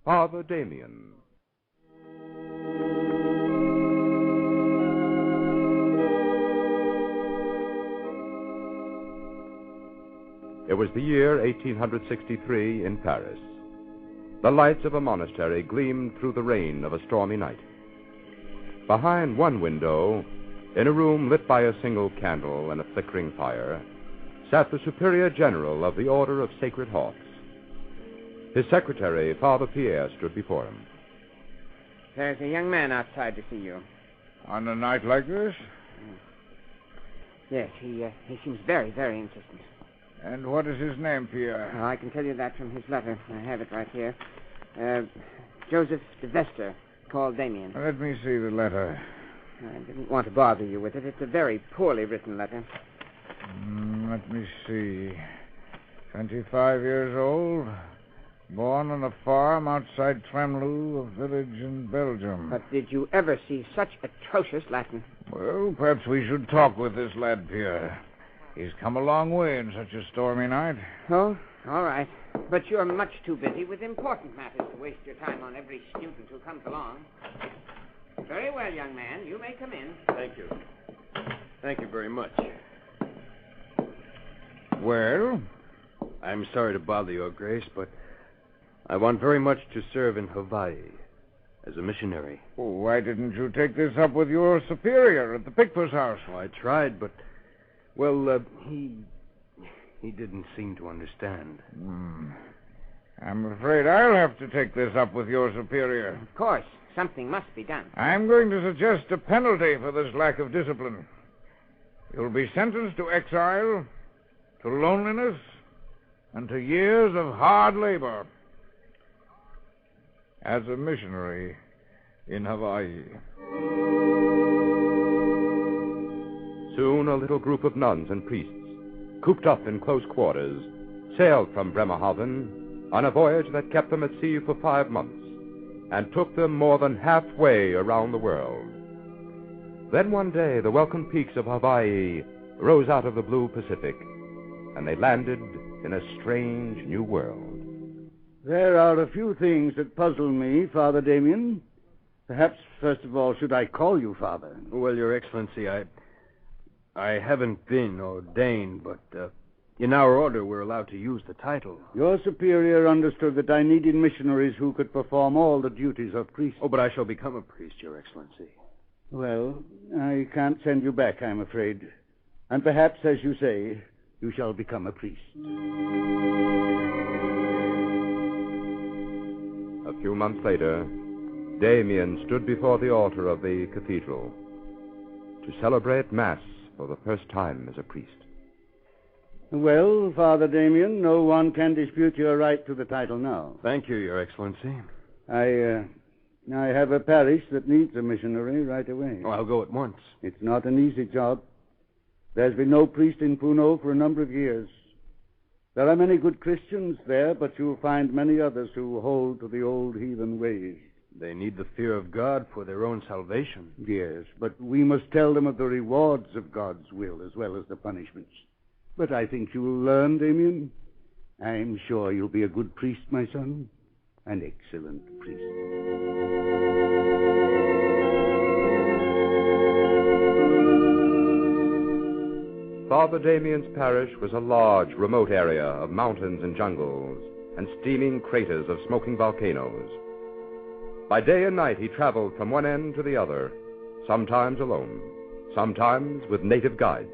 Father Damien. It was the year 1863 in Paris. The lights of a monastery gleamed through the rain of a stormy night. Behind one window, in a room lit by a single candle and a flickering fire, sat the Superior General of the Order of Sacred Hearts. His secretary, Father Pierre, stood before him. There's a young man outside to see you. On a night like this? Yes, he seems very, very insistent. And what is his name, Pierre? Oh, I can tell you that from his letter. I have it right here. Joseph de Vester, called Damien. Let me see the letter. I didn't want to bother you with it. It's a very poorly written letter. Let me see. 25 years old. Born on a farm outside Tremlou, a village in Belgium. But did you ever see such atrocious Latin? Well, perhaps we should talk with this lad, Pierre. He's come a long way in such a stormy night. Oh, all right. But you're much too busy with important matters to waste your time on every student who comes along. Very well, young man. You may come in. Thank you. Thank you very much. Well? I'm sorry to bother Your Grace, but I want very much to serve in Hawaii as a missionary. Oh, why didn't you take this up with your superior at the Pickwick house? Well, I tried, but, well, he didn't seem to understand. I'm afraid I'll have to take this up with your superior. Of course. Something must be done. I'm going to suggest a penalty for this lack of discipline. You'll be sentenced to exile, to loneliness, and to years of hard labor as a missionary in Hawaii. Soon a little group of nuns and priests, cooped up in close quarters, sailed from Bremerhaven on a voyage that kept them at sea for 5 months and took them more than halfway around the world. Then one day, the welcome peaks of Hawaii rose out of the blue Pacific, and they landed in a strange new world. There are a few things that puzzle me, Father Damien. Perhaps, first of all, should I call you Father? Well, Your Excellency, I haven't been ordained, but in our order we're allowed to use the title. Your superior understood that I needed missionaries who could perform all the duties of priests. Oh, but I shall become a priest, Your Excellency. Well, I can't send you back, I'm afraid. And perhaps, as you say, you shall become a priest. A few months later, Damien stood before the altar of the cathedral to celebrate Mass for the first time as a priest. Well, Father Damien, no one can dispute your right to the title now. Thank you, Your Excellency. I have a parish that needs a missionary right away. Oh, I'll go at once. It's not an easy job. There's been no priest in Puno for a number of years. There are many good Christians there, but you'll find many others who hold to the old heathen ways. They need the fear of God for their own salvation. Yes, but we must tell them of the rewards of God's will as well as the punishments. But I think you'll learn, Damien. I'm sure you'll be a good priest, my son. An excellent priest. Father Damien's parish was a large, remote area of mountains and jungles and steaming craters of smoking volcanoes. By day and night he traveled from one end to the other, sometimes alone, sometimes with native guides.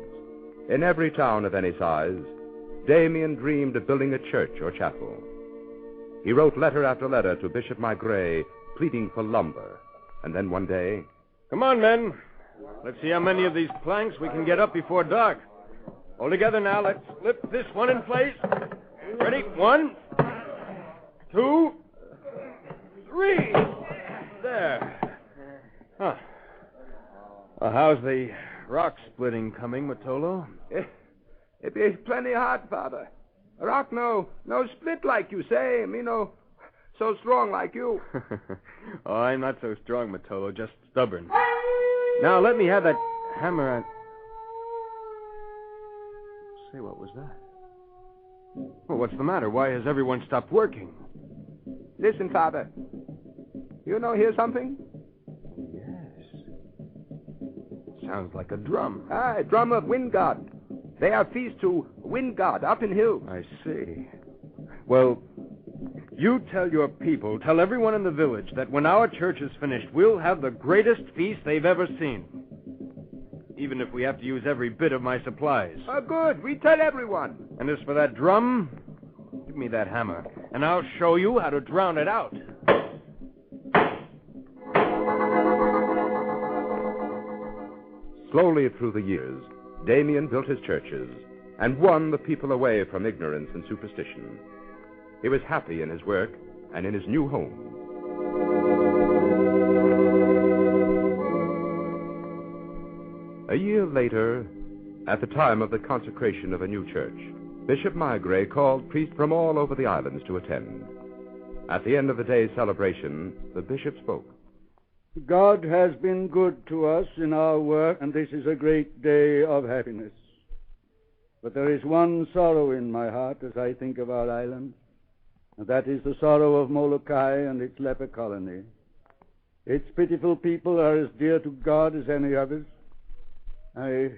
In every town of any size, Damien dreamed of building a church or chapel. He wrote letter after letter to Bishop Maigret, pleading for lumber. And then one day... Come on, men. Let's see how many of these planks we can get up before dark. All together now, let's slip this one in place. Ready? 1, 2, 3. There. Huh. How's the rock splitting coming, Matolo? It be plenty hard, Father. Rock no split like you say. Me no so strong like you. Oh, I'm not so strong, Matolo, just stubborn. Now, let me have that hammer and... Say, what was that? Well, what's the matter? Why has everyone stopped working? Listen, Father. You hear something? Yes. Sounds like a drum. A drum of wind god. They are feast to wind god up in hill. I see. Well, you tell your people, tell everyone in the village that when our church is finished, we'll have the greatest feast they've ever seen. Even if we have to use every bit of my supplies. Good. We tell everyone. And as for that drum, give me that hammer, and I'll show you how to drown it out. Slowly through the years, Damien built his churches and won the people away from ignorance and superstition. He was happy in his work and in his new home. A year later, at the time of the consecration of a new church, Bishop Migray called priests from all over the islands to attend. At the end of the day's celebration, the bishop spoke. God has been good to us in our work, and this is a great day of happiness. But there is one sorrow in my heart as I think of our island, and that is the sorrow of Molokai and its leper colony. Its pitiful people are as dear to God as any others. I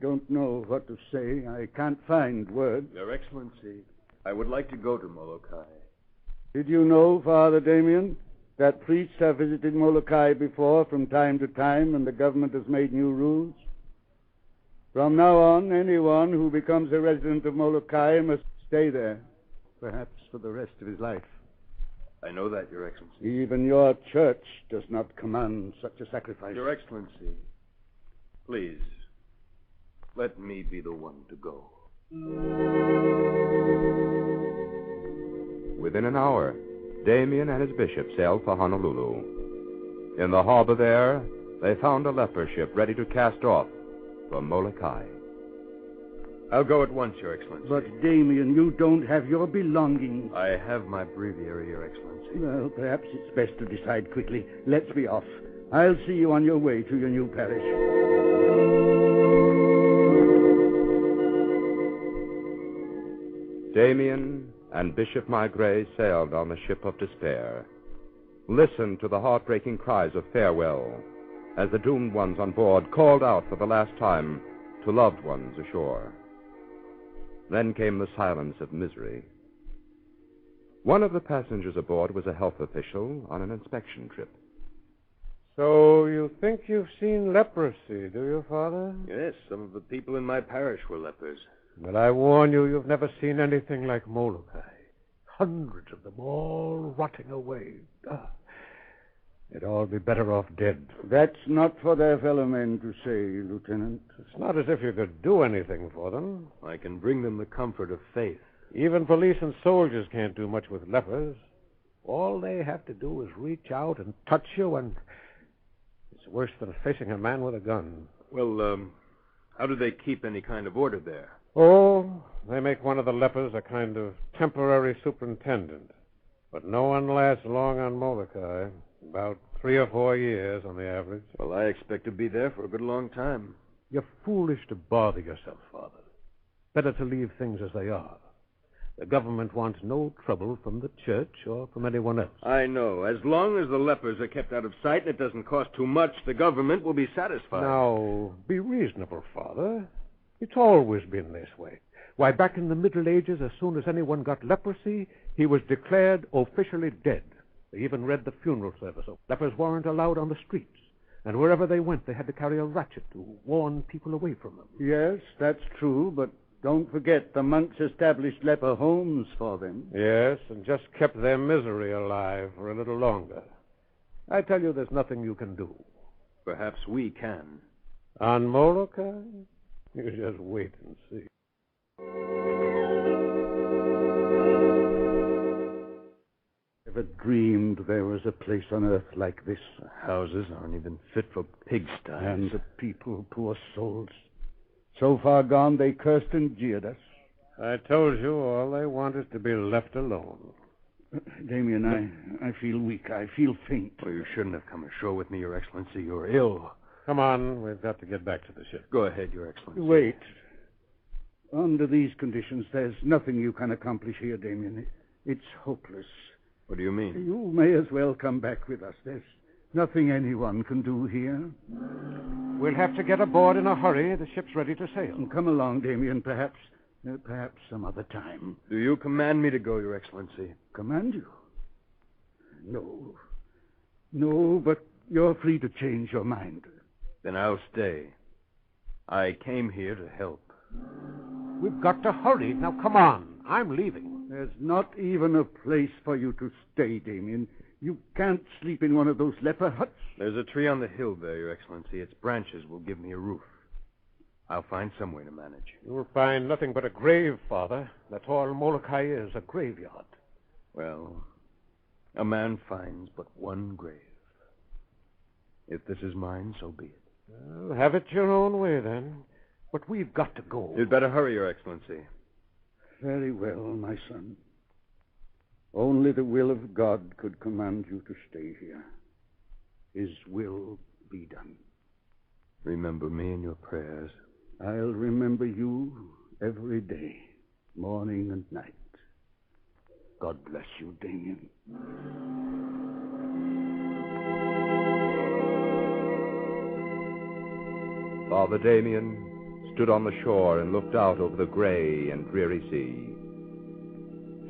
don't know what to say. I can't find words. Your Excellency, I would like to go to Molokai. Did you know, Father Damien, that priests have visited Molokai before from time to time, and the government has made new rules? From now on, anyone who becomes a resident of Molokai must stay there, perhaps for the rest of his life. I know that, Your Excellency. Even your church does not command such a sacrifice. Your Excellency, please, let me be the one to go. Within an hour, Damien and his bishop sailed for Honolulu. In the harbor there, they found a leper ship ready to cast off for Molokai. I'll go at once, Your Excellency. But, Damien, you don't have your belongings. I have my breviary, Your Excellency. Well, perhaps it's best to decide quickly. Let's be off. I'll see you on your way to your new parish. Damien and Bishop Migray sailed on the ship of despair. Listened to the heartbreaking cries of farewell as the doomed ones on board called out for the last time to loved ones ashore. Then came the silence of misery. One of the passengers aboard was a health official on an inspection trip. So you think you've seen leprosy, do you, Father? Yes, some of the people in my parish were lepers. But I warn you, you've never seen anything like Molokai. Hundreds of them all rotting away. They'd all be better off dead. That's not for their fellow men to say, Lieutenant. It's not as if you could do anything for them. I can bring them the comfort of faith. Even police and soldiers can't do much with lepers. All they have to do is reach out and touch you, and it's worse than facing a man with a gun. Well, how do they keep any kind of order there? Oh, they make one of the lepers a kind of temporary superintendent. But no one lasts long on Molokai. About 3 or 4 years on the average. Well, I expect to be there for a good long time. You're foolish to bother yourself, Father. Better to leave things as they are. The government wants no trouble from the church or from anyone else. I know. As long as the lepers are kept out of sight and it doesn't cost too much, the government will be satisfied. Now, be reasonable, Father. It's always been this way. Why, back in the Middle Ages, as soon as anyone got leprosy, he was declared officially dead. They even read the funeral service. Lepers weren't allowed on the streets. And wherever they went, they had to carry a ratchet to warn people away from them. Yes, that's true, but don't forget the monks established leper homes for them. Yes, and just kept their misery alive for a little longer. I tell you, there's nothing you can do. Perhaps we can. On Molokai? You just wait and see. Never dreamed there was a place on earth like this. The houses aren't even fit for pigsties. And the people, poor souls. So far gone, they cursed and jeered us. I told you all they want is to be left alone. Damien, I feel weak. I feel faint. Well, you shouldn't have come ashore with me, Your Excellency. You're ill. Come on, we've got to get back to the ship. Go ahead, Your Excellency. Wait. Under these conditions, there's nothing you can accomplish here, Damien. It's hopeless. What do you mean? You may as well come back with us. There's nothing anyone can do here. We'll have to get aboard in a hurry. The ship's ready to sail. Come along, Damien, perhaps some other time. Do you command me to go, Your Excellency? Command you? No, but you're free to change your mind. Then I'll stay. I came here to help. We've got to hurry. Now, come on. I'm leaving. There's not even a place for you to stay, Damien. You can't sleep in one of those leper huts. There's a tree on the hill there, Your Excellency. Its branches will give me a roof. I'll find some way to manage. You'll find nothing but a grave, Father. That's all Molokai is, a graveyard. Well, a man finds but one grave. If this is mine, so be it. Well, have it your own way, then. But we've got to go. You'd better hurry, Your Excellency. Very well, my son. Only the will of God could command you to stay here. His will be done. Remember me in your prayers. I'll remember you every day, morning and night. God bless you, Damien. Father Damien stood on the shore and looked out over the gray and dreary sea.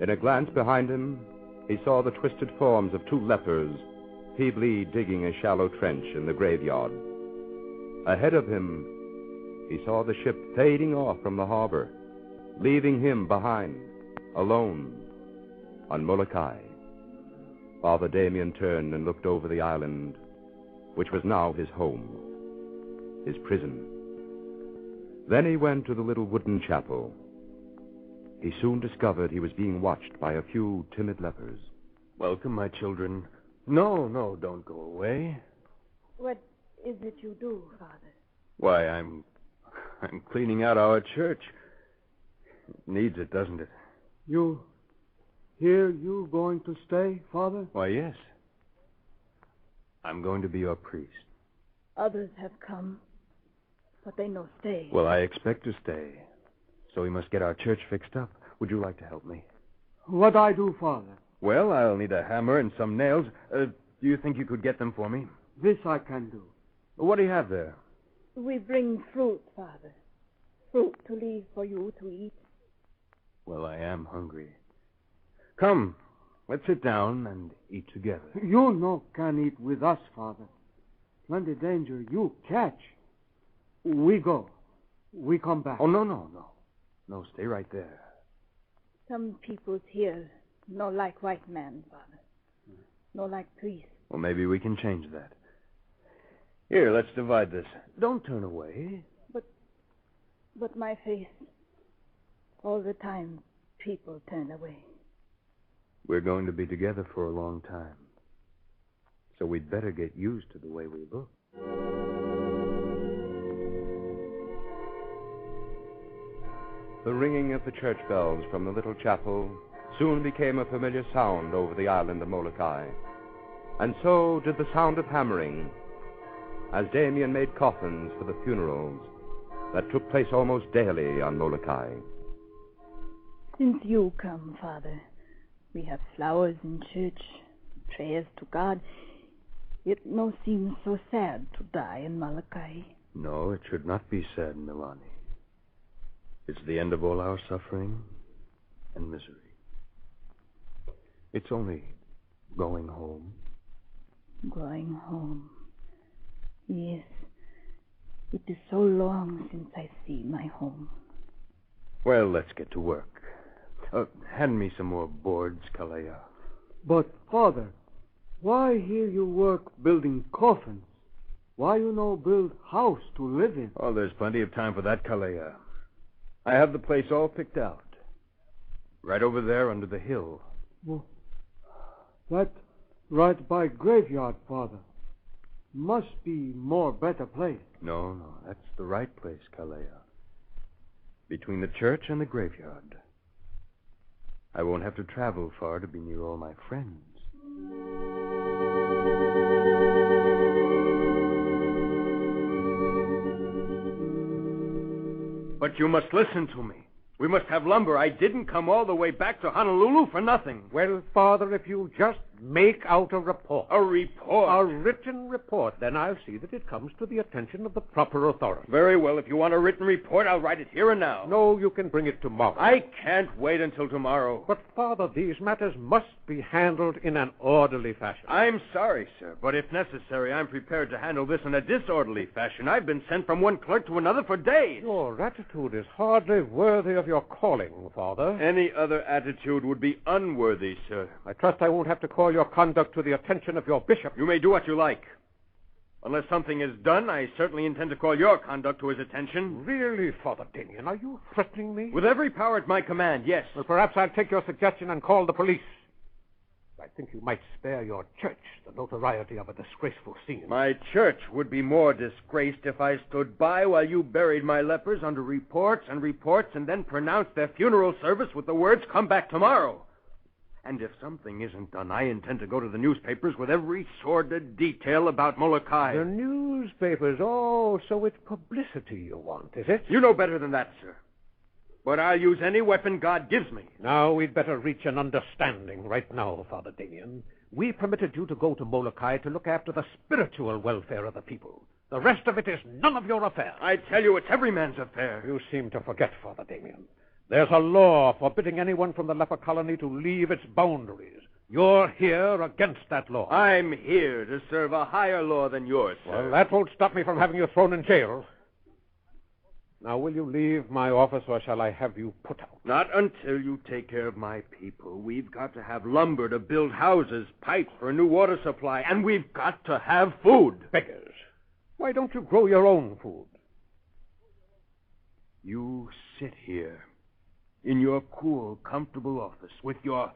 In a glance behind him, he saw the twisted forms of two lepers feebly digging a shallow trench in the graveyard. Ahead of him, he saw the ship fading off from the harbor, leaving him behind, alone, on Molokai. Father Damien turned and looked over the island, which was now his home, his prison. Then he went to the little wooden chapel. He soon discovered he was being watched by a few timid lepers. Welcome, my children. No, don't go away. What is it you do, Father? Why, I'm cleaning out our church. It needs it, doesn't it? You going to stay, Father? Why, yes. I'm going to be your priest. Others have come, but they no stay. Well, I expect to stay. So we must get our church fixed up. Would you like to help me? What I do, Father? Well, I'll need a hammer and some nails. Do you think you could get them for me? This I can do. What do you have there? We bring fruit, Father. Fruit to leave for you to eat. Well, I am hungry. Come, let's sit down and eat together. You no can eat with us, Father. Plenty danger you catch. We go. We come back. Oh, no. No, stay right there. Some peoples here no like white man, Father. No like priest. Well, maybe we can change that. Here, let's divide this. Don't turn away. But my face, all the time, people turn away. We're going to be together for a long time. So we'd better get used to the way we look. The ringing of the church bells from the little chapel soon became a familiar sound over the island of Molokai. And so did the sound of hammering, as Damien made coffins for the funerals that took place almost daily on Molokai. Since you come, Father, we have flowers in church, prayers to God. It no seems so sad to die in Molokai. No, it should not be sad, Milani. It's the end of all our suffering and misery. It's only going home. Going home. Yes. It is so long since I see my home. Well, let's get to work. Hand me some more boards, Kalea. But, Father, why here you work building coffins? Why you no build house to live in? Oh, there's plenty of time for that, Kalea. I have the place all picked out. Right over there under the hill. Well, that right by graveyard, Father. Must be more better place. No, that's the right place, Kalea. Between the church and the graveyard. I won't have to travel far to be near all my friends. But you must listen to me. We must have lumber. I didn't come all the way back to Honolulu for nothing. Well, Father, if you just make out a report. A report? A written report, then I'll see that it comes to the attention of the proper authority. Very well. If you want a written report, I'll write it here and now. No, you can bring it tomorrow. I can't wait until tomorrow. But, Father, these matters must be handled in an orderly fashion. I'm sorry, sir, but if necessary, I'm prepared to handle this in a disorderly fashion. I've been sent from one clerk to another for days. Your attitude is hardly worthy of your calling, Father. Any other attitude would be unworthy, sir. I trust I won't have to call your conduct to the attention of your bishop. You may do what you like. Unless something is done, I certainly intend to call your conduct to his attention. Really, Father Damien, are you threatening me? With every power at my command, yes. Well, perhaps I'll take your suggestion and call the police. I think you might spare your church the notoriety of a disgraceful scene. My church would be more disgraced if I stood by while you buried my lepers under reports and then pronounced their funeral service with the words, "Come back tomorrow." And if something isn't done, I intend to go to the newspapers with every sordid detail about Molokai. The newspapers? Oh, so it's publicity you want, is it? You know better than that, sir. But I'll use any weapon God gives me. Now, we'd better reach an understanding right now, Father Damien. We permitted you to go to Molokai to look after the spiritual welfare of the people. The rest of it is none of your affair. I tell you, it's every man's affair. You seem to forget, Father Damien. There's a law forbidding anyone from the leper colony to leave its boundaries. You're here against that law. I'm here to serve a higher law than yours, sir. Well, that won't stop me from having you thrown in jail. Now, will you leave my office, or shall I have you put out? Not until you take care of my people. We've got to have lumber to build houses, pipes for a new water supply, and we've got to have food. Beggars. Why don't you grow your own food? You sit here in your cool, comfortable office with your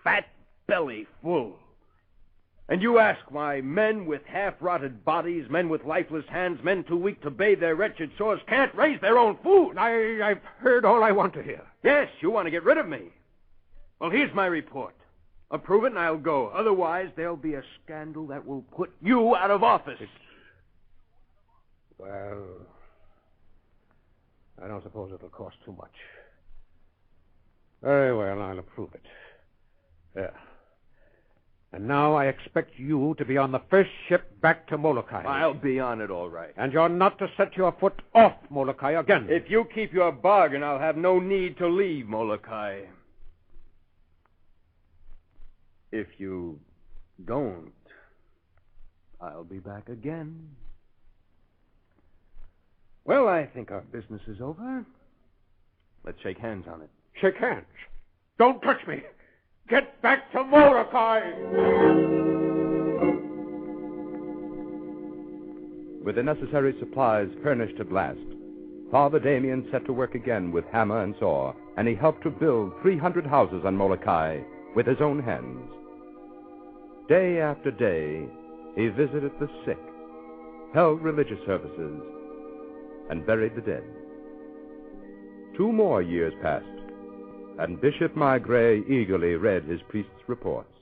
fat belly full. And you ask why men with half-rotted bodies, men with lifeless hands, men too weak to bathe their wretched sores can't raise their own food. I've heard all I want to hear. Yes, you want to get rid of me. Well, here's my report. Approve it and I'll go. Otherwise, there'll be a scandal that will put you out of office. Well, I don't suppose it'll cost too much. Very well, I'll approve it. There. And now I expect you to be on the first ship back to Molokai. I'll be on it all right. And you're not to set your foot off Molokai again. If you keep your bargain, I'll have no need to leave Molokai. If you don't, I'll be back again. Well, I think our business is over. Let's shake hands on it. Shake hands. Don't touch me. Get back to Molokai! With the necessary supplies furnished at last, Father Damien set to work again with hammer and saw, and he helped to build 300 houses on Molokai with his own hands. Day after day, he visited the sick, held religious services, and buried the dead. 2 more years passed, and Bishop Migray eagerly read his priest's reports.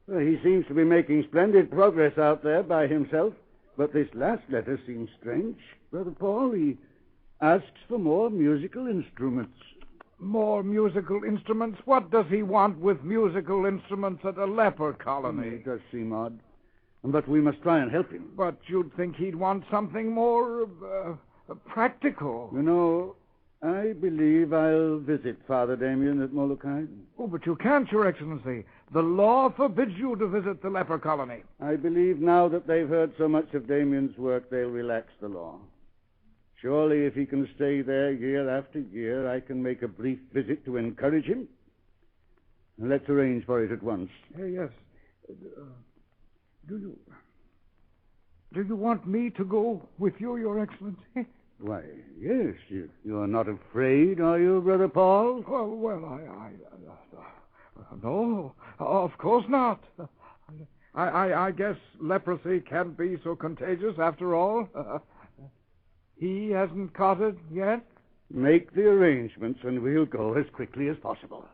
Well, he seems to be making splendid progress out there by himself, but this last letter seems strange. Brother Paul, he asks for more musical instruments. More musical instruments? What does he want with musical instruments at a leper colony? It does seem odd, but we must try and help him. But you'd think he'd want something more practical. You know, I believe I'll visit Father Damien at Molokai. Oh, but you can't, Your Excellency. The law forbids you to visit the leper colony. I believe now that they've heard so much of Damien's work, they'll relax the law. Surely if he can stay there year after year, I can make a brief visit to encourage him. Let's arrange for it at once. Yes. Do you want me to go with you, Your Excellency? Why, yes. You're not afraid, are you, Brother Paul? Well, no, of course not. I guess leprosy can't be so contagious after all. He hasn't caught it yet? Make the arrangements and we'll go as quickly as possible.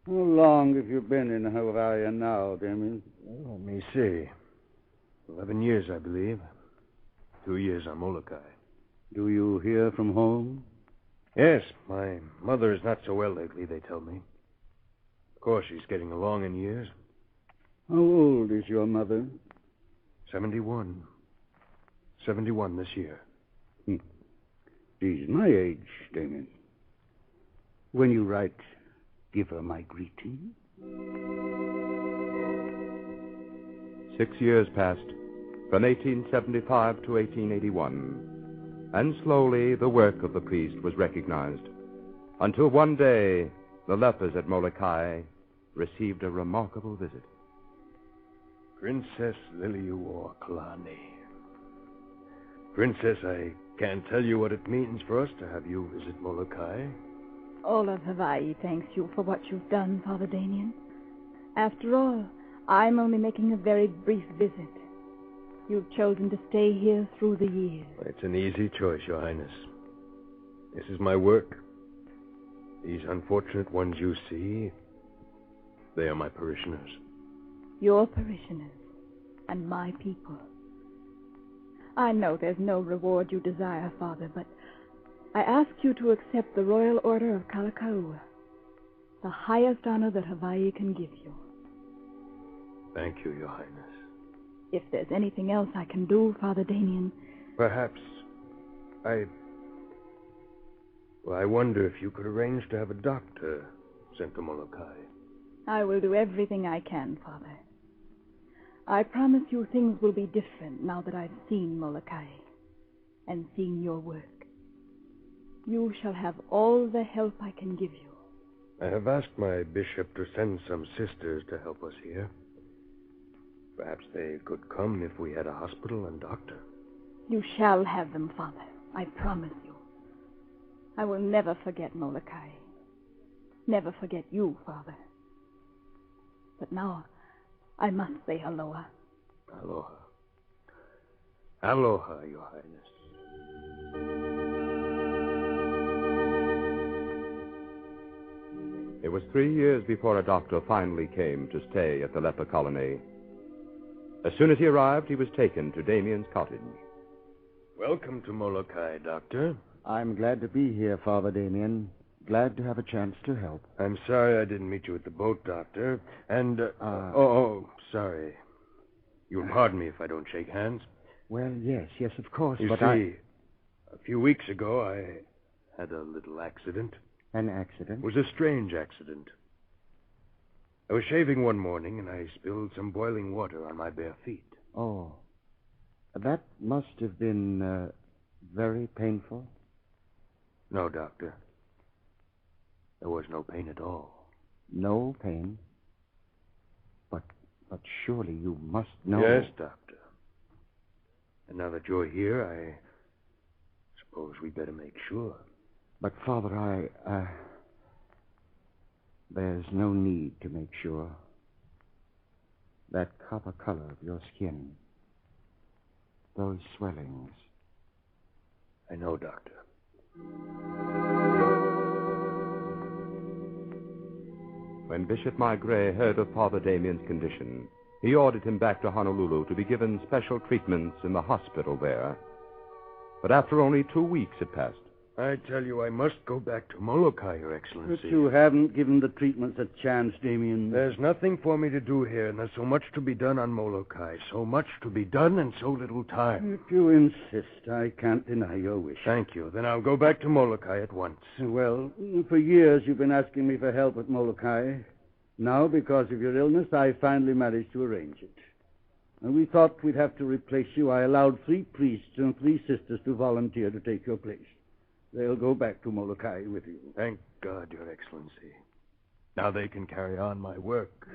How long have you been in Hawaii now, Damien? Let me see. 11 years, I believe. 2 years on Molokai. Do you hear from home? Yes, my mother is not so well lately, they tell me. Of course, she's getting along in years. How old is your mother? 71. 71 this year. She's my age, Damien. When you write, give her my greeting. 6 years passed, from 1875 to 1881, and slowly the work of the priest was recognized, until one day the lepers at Molokai received a remarkable visit. Princess Liliuokalani. Princess, I can't tell you what it means for us to have you visit Molokai. All of Hawaii thanks you for what you've done, Father Damien. After all, I'm only making a very brief visit. You've chosen to stay here through the years. It's an easy choice, Your Highness. This is my work. These unfortunate ones you see, they are my parishioners. Your parishioners and my people. I know there's no reward you desire, Father, but I ask you to accept the Royal Order of Kalakaua, the highest honor that Hawaii can give you. Thank you, Your Highness. If there's anything else I can do, Father Damien... Perhaps I wonder if you could arrange to have a doctor sent to Molokai. I will do everything I can, Father. I promise you things will be different now that I've seen Molokai and seen your work. You shall have all the help I can give you. I have asked my bishop to send some sisters to help us here. Perhaps they could come if we had a hospital and doctor. You shall have them, Father. I promise you. I will never forget Molokai. Never forget you, Father. But now, I must say aloha. Aloha. Aloha, Your Highness. It was 3 years before a doctor finally came to stay at the leper colony. As soon as he arrived, he was taken to Damien's cottage. Welcome to Molokai, Doctor. I'm glad to be here, Father Damien. Glad to have a chance to help. I'm sorry I didn't meet you at the boat, Doctor. And, sorry. You'll pardon me if I don't shake hands. Well, yes, of course, You but see, a few weeks ago, I had a little accident. An accident? It was a strange accident. I was shaving one morning, and I spilled some boiling water on my bare feet. Oh. That must have been, very painful? No, Doctor. There was no pain at all. No pain? But surely you must know... Yes, Doctor. And now that you're here, I suppose we'd better make sure. But, Father, there's no need to make sure. That copper color of your skin, those swellings. I know, Doctor. When Bishop Maigret heard of Father Damien's condition, he ordered him back to Honolulu to be given special treatments in the hospital there. But after only 2 weeks had passed. I tell you, I must go back to Molokai, Your Excellency. But you haven't given the treatments a chance, Damien. There's nothing for me to do here, and there's so much to be done on Molokai. So much to be done and so little time. If you insist, I can't deny your wish. Thank you. Then I'll go back to Molokai at once. Well, for years you've been asking me for help at Molokai. Now, because of your illness, I finally managed to arrange it. And we thought we'd have to replace you. I allowed 3 priests and 3 sisters to volunteer to take your place. They'll go back to Molokai with you. Thank God, Your Excellency. Now they can carry on my work.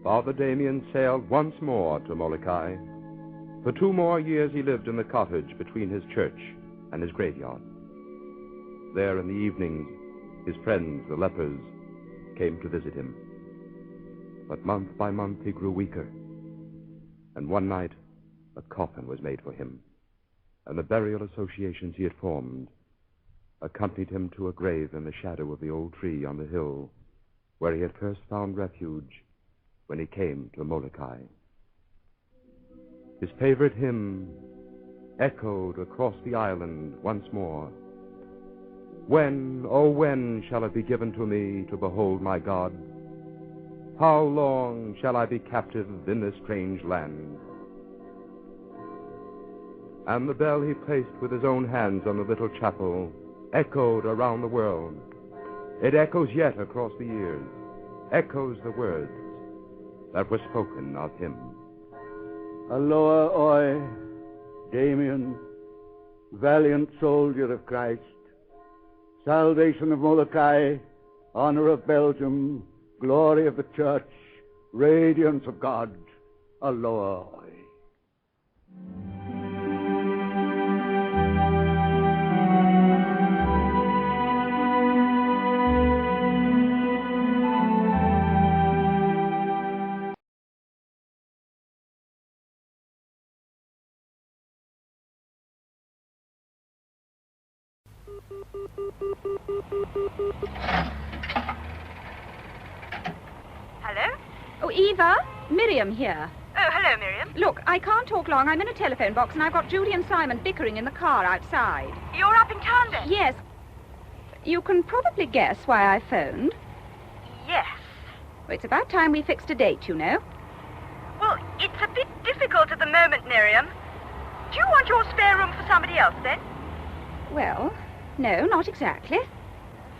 Father Damien sailed once more to Molokai. For 2 more years he lived in the cottage between his church and his graveyard. There in the evenings, his friends, the lepers, came to visit him. But month by month he grew weaker. And one night, a coffin was made for him, and the burial associations he had formed accompanied him to a grave in the shadow of the old tree on the hill where he had first found refuge when he came to Molokai. His favorite hymn echoed across the island once more. When, oh when, shall it be given to me to behold my God? How long shall I be captive in this strange land? And the bell he placed with his own hands on the little chapel echoed around the world. It echoes yet across the years, echoes the words that were spoken of him. Aloha, oi, Damien, valiant soldier of Christ, salvation of Molokai, honor of Belgium, glory of the church, radiance of God. Aloha, oi. Hello? Oh, Eva, Miriam here. Oh, hello, Miriam. Look, I can't talk long. I'm in a telephone box, and I've got Judy and Simon bickering in the car outside. You're up in town, then? Yes. You can probably guess why I phoned. Yes. Well, it's about time we fixed a date, you know. Well, it's a bit difficult at the moment, Miriam. Do you want your spare room for somebody else, then? Well, no, not exactly.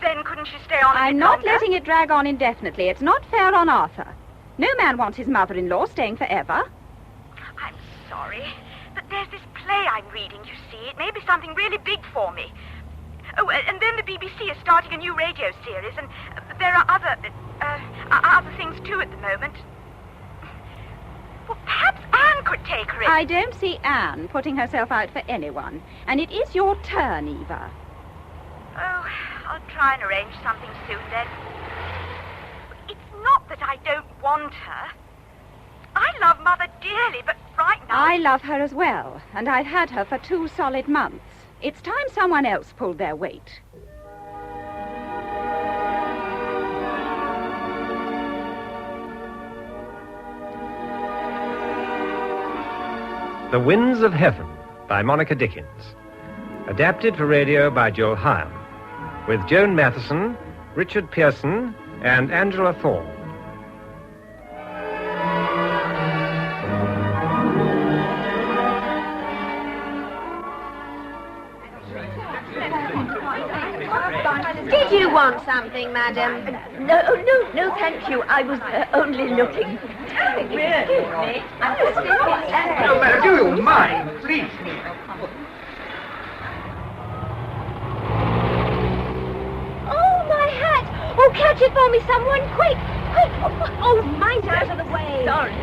Then couldn't you stay on a I'm bit not longer? letting it drag on indefinitely. It's not fair on Arthur. No man wants his mother-in-law staying forever. I'm sorry, but there's this play I'm reading, you see. It may be something really big for me. Oh, and then the BBC is starting a new radio series, and there are other things, too, at the moment. Well, perhaps Anne could take her in. I don't see Anne putting herself out for anyone. And it is your turn, Eva. Oh, I'll try and arrange something soon, then. It's not that I don't want her. I love Mother dearly, but right now... I love her as well, and I've had her for 2 solid months. It's time someone else pulled their weight. The Winds of Heaven by Monica Dickens. Adapted for radio by Joel Hyam. With Joan Matheson, Richard Pearson, and Angela Thorne. Did you want something, madam? No, thank you. I was only looking. Excuse me. No matter, do you mind, please? Oh, my hat! Oh, catch it for me, someone, quick! Quick! Oh, mine's out of the way. Sorry.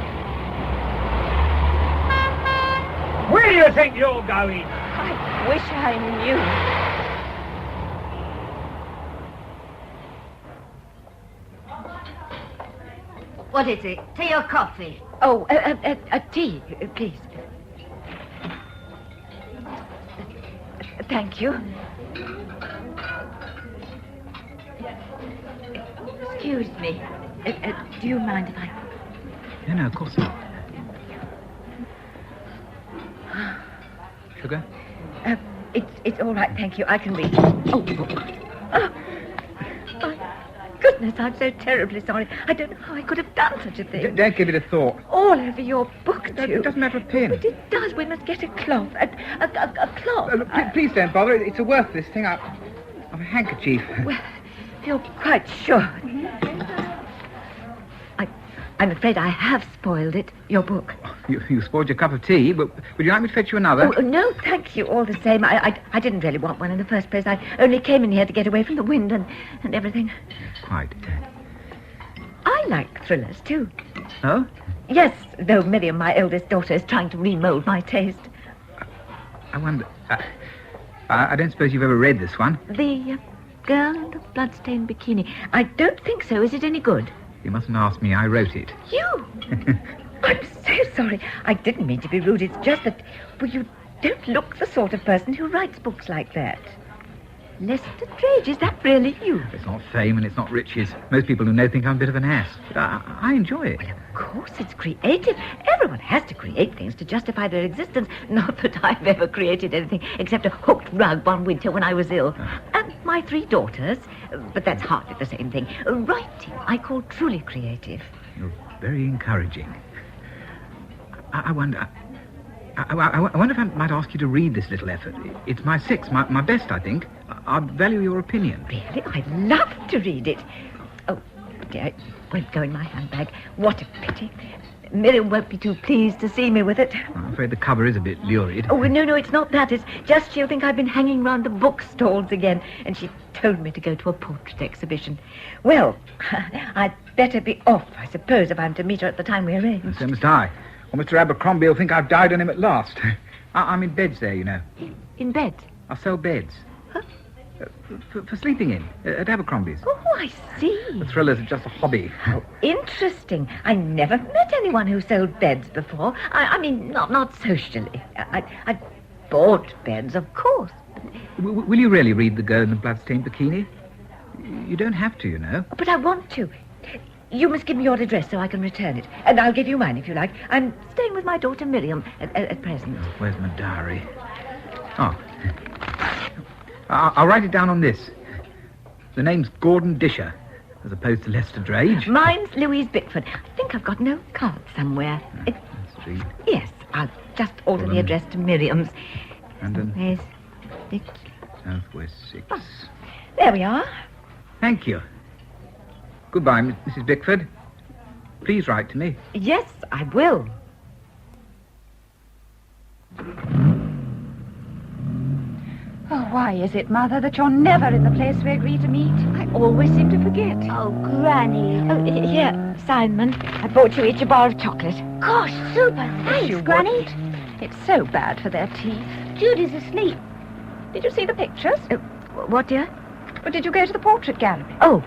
Where do you think you're going? I wish I knew. What is it? Tea or coffee? Oh, a tea, please. Thank you. Excuse me. Do you mind if I... No, of course not. Sugar? It's all right, thank you. I can read. Oh, my goodness, I'm so terribly sorry. I don't know how I could have done such a thing. Don't give it a thought. All over your book, too. It doesn't matter a pin. But it does. We must get a cloth. A cloth. Look, please don't bother. It's a worthless thing. I'm a handkerchief. Well, you're quite sure. I'm afraid I have spoiled it, your book. You spoiled your cup of tea. Would you like me to fetch you another? Oh, no, thank you, all the same. I didn't really want one in the first place. I only came in here to get away from the wind and everything. Quite. I like thrillers, too. Oh? Yes, though Miriam, my eldest daughter, is trying to remold my taste. I wonder... I don't suppose you've ever read this one? The Girl in the Bloodstained Bikini. I don't think so. Is it any good? You mustn't ask me. I wrote it. You? I'm so sorry. I didn't mean to be rude. It's just that, well, you don't look the sort of person who writes books like that. Lestrade, is that really you? It's not fame and it's not riches. Most people who know think I'm a bit of an ass. But I enjoy it. Well, of course, it's creative. Everyone has to create things to justify their existence. Not that I've ever created anything except a hooked rug one winter when I was ill. And my 3 daughters. But that's hardly the same thing. Writing, I call truly creative. You're very encouraging. I wonder... I wonder if I might ask you to read this little effort. It's my 6th, my best, I think. I'd value your opinion. Really? I'd love to read it. Oh, dear, it won't go in my handbag. What a pity. Miriam won't be too pleased to see me with it. I'm afraid the cover is a bit lurid. Oh, no, it's not that. It's just she'll think I've been hanging round the book-stalls again, and she told me to go to a portrait exhibition. Well, I'd better be off, I suppose, if I'm to meet her at the time we arranged. So must I. Or Mr. Abercrombie will think I've died on him at last. I'm in beds there, you know. In bed? I'll sell beds. Huh? For sleeping in, at Abercrombie's. Oh, I see. The thrillers are just a hobby. Oh, interesting. I never met anyone who sold beds before. I mean, not socially. I bought beds, of course. Will you really read The Girl in the Bloodstained Bikini? You don't have to, you know. But I want to. You must give me your address so I can return it. And I'll give you mine if you like. I'm staying with my daughter Miriam at present. Where's my diary? Oh. I'll write it down on this. The name's Gordon Disher, as opposed to Lestrade. Mine's Louise Bickford. I think I've got no card somewhere. Street. Yes, I'll just alter the address to Miriam's. London. Where's it? Southwest 6. Oh, there we are. Thank you. Goodbye, Mrs. Bickford. Please write to me. Yes, I will. Oh, why is it, Mother, that you're never in the place we agreed to meet? I always seem to forget. Oh, Granny. Oh, here, Simon. I bought you each a bar of chocolate. Gosh, super. Thanks, You Granny. wouldn't. It's so bad for their teeth. Judy's asleep. Did you see the pictures? What, dear? Or did you go to the portrait gallery? Oh,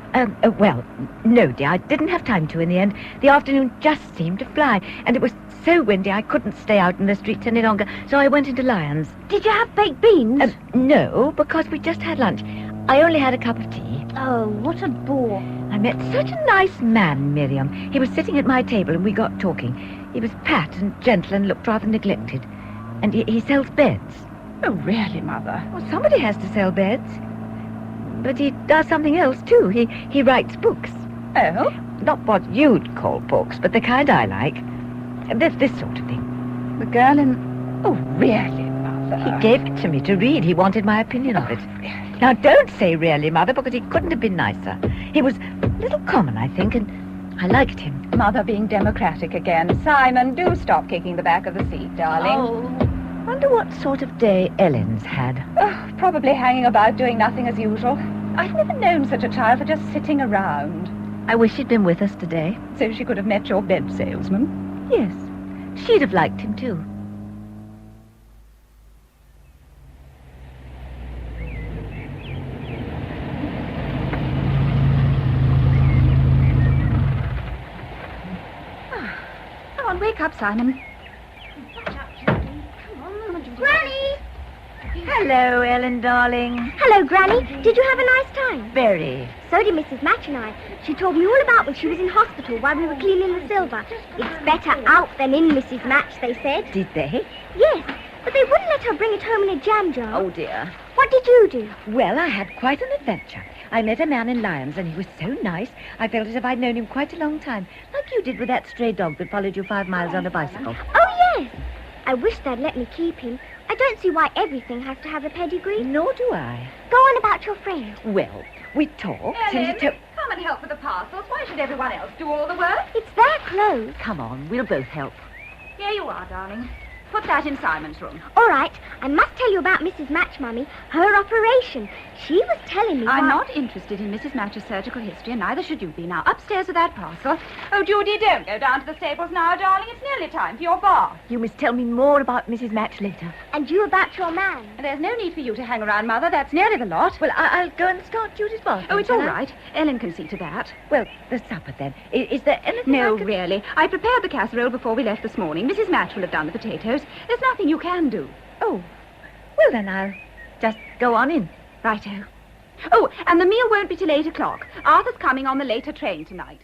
well, no, dear. I didn't have time to in the end. The afternoon just seemed to fly, and it was so windy I couldn't stay out in the streets any longer, so I went into Lyons. Did you have baked beans? No, because we just had lunch. I only had a cup of tea. Oh, what a bore. I met such a nice man, Miriam. He was sitting at my table and we got talking. He was pat and gentle and looked rather neglected. And he sells beds. Oh, really, Mother? Well, somebody has to sell beds. But he does something else, too. He writes books. Oh? Not what you'd call books, but the kind I like. This sort of thing. The girl in... Oh, really, Mother? He gave it to me to read. He wanted my opinion of it. Really? Now, don't say really, Mother, because he couldn't have been nicer. He was a little common, I think, and I liked him. Mother being democratic again. Simon, do stop kicking the back of the seat, darling. Oh. Wonder what sort of day Ellen's had. Oh, probably hanging about doing nothing as usual. I've never known such a child for just sitting around. I wish she'd been with us today. So she could have met your bed salesman. Yes. She'd have liked him, too. Come on, wake up, Simon. Granny! Hello, Ellen, darling. Hello, Granny. Did you have a nice time? Very. So did Mrs. Match and I. She told me all about when she was in hospital while we were cleaning the silver. It's better out than in, Mrs. Match, they said. Did they? Yes, but they wouldn't let her bring it home in a jam jar. Oh, dear. What did you do? Well, I had quite an adventure. I met a man in Lyons, and he was so nice, I felt as if I'd known him quite a long time. Like you did with that stray dog that followed you 5 miles on a bicycle. Oh, yes. I wish they'd let me keep him. I don't see why everything has to have a pedigree. Nor do I. Go on about your friend. Well, we talked, Ellen, and he come and help with the parcels. Why should everyone else do all the work? It's their clothes. Come on, we'll both help. Here you are, darling. Put that in Simon's room. All right. I must tell you about Mrs. Match, Mummy. Her operation. She was telling me I'm not interested in Mrs. Match's surgical history, and neither should you be. Now, upstairs with that parcel. Oh, Judy, don't go down to the stables now, darling. It's nearly time for your bath. You must tell me more about Mrs. Match later. And you about your man. There's no need for you to hang around, Mother. That's nearly the lot. Well, I'll go and start Judy's bath. Oh, it's all right. Ellen can see to that. Well, the supper, then. Is there anything No, really. I prepared the casserole before we left this morning. Mrs. Match will have done the potatoes. There's nothing you can do. Oh, well, then I'll just go on in. Righto. Oh, and the meal won't be till 8 o'clock. Arthur's coming on the later train tonight.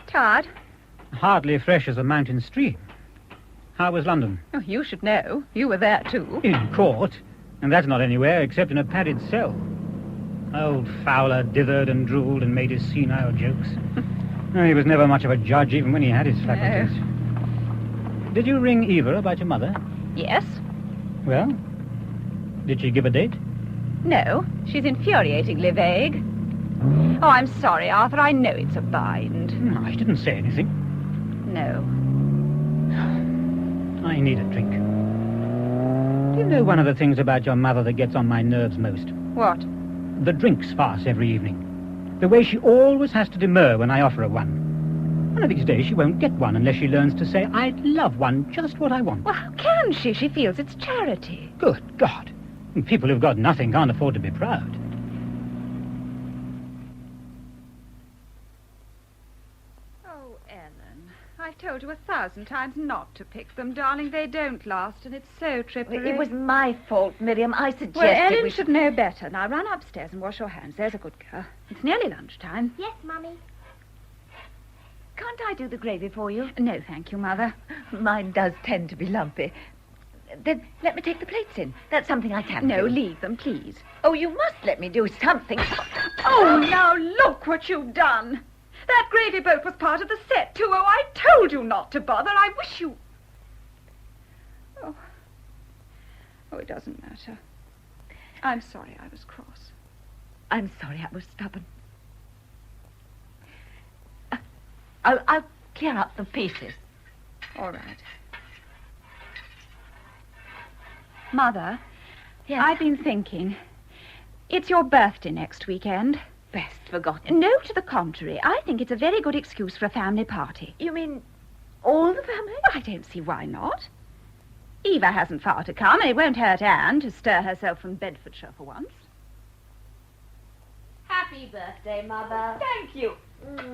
Tired? Hardly fresh as a mountain stream. How was London? Oh, you should know. You were there, too. In court. And that's not anywhere except in a padded cell. Old Fowler dithered and drooled and made his senile jokes. No, he was never much of a judge, even when he had his faculties. No. Did you ring Eva about your mother? Yes. Well, did she give a date? No, she's infuriatingly vague. Oh, I'm sorry, Arthur. I know it's a bind. No, I didn't say anything. No. I need a drink. Do you know one of the things about your mother that gets on my nerves most? What? The drinks farce every evening. The way she always has to demur when I offer her one. One of these days she won't get one unless she learns to say, I'd love one, just what I want. Well, how can she? She feels it's charity. Good God. People who've got nothing can't afford to be proud. Oh, Ellen, I've told you 1,000 times not to pick them, darling. They don't last, and it's so trippery. It was my fault, Miriam. I suggested Well, Ellen should know better. Now, run upstairs and wash your hands. There's a good girl. It's nearly lunchtime. Yes, Mummy. Can't I do the gravy for you? No, thank you, Mother. Mine does tend to be lumpy. Then let me take the plates in. That's something I can do. No, leave them, please. Oh, you must let me do something. Oh, now look what you've done. That gravy boat was part of the set, too. Oh, I told you not to bother. I wish you... Oh, it doesn't matter. I'm sorry I was cross. I'm sorry I was stubborn. I'll clear up the pieces. All right. Mother, yes? I've been thinking. It's your birthday next weekend. Best forgotten. No, to the contrary. I think it's a very good excuse for a family party. You mean all the family? Well, I don't see why not. Eva hasn't far to come, and it won't hurt Anne to stir herself from Bedfordshire for once. Happy birthday, Mother. Thank you.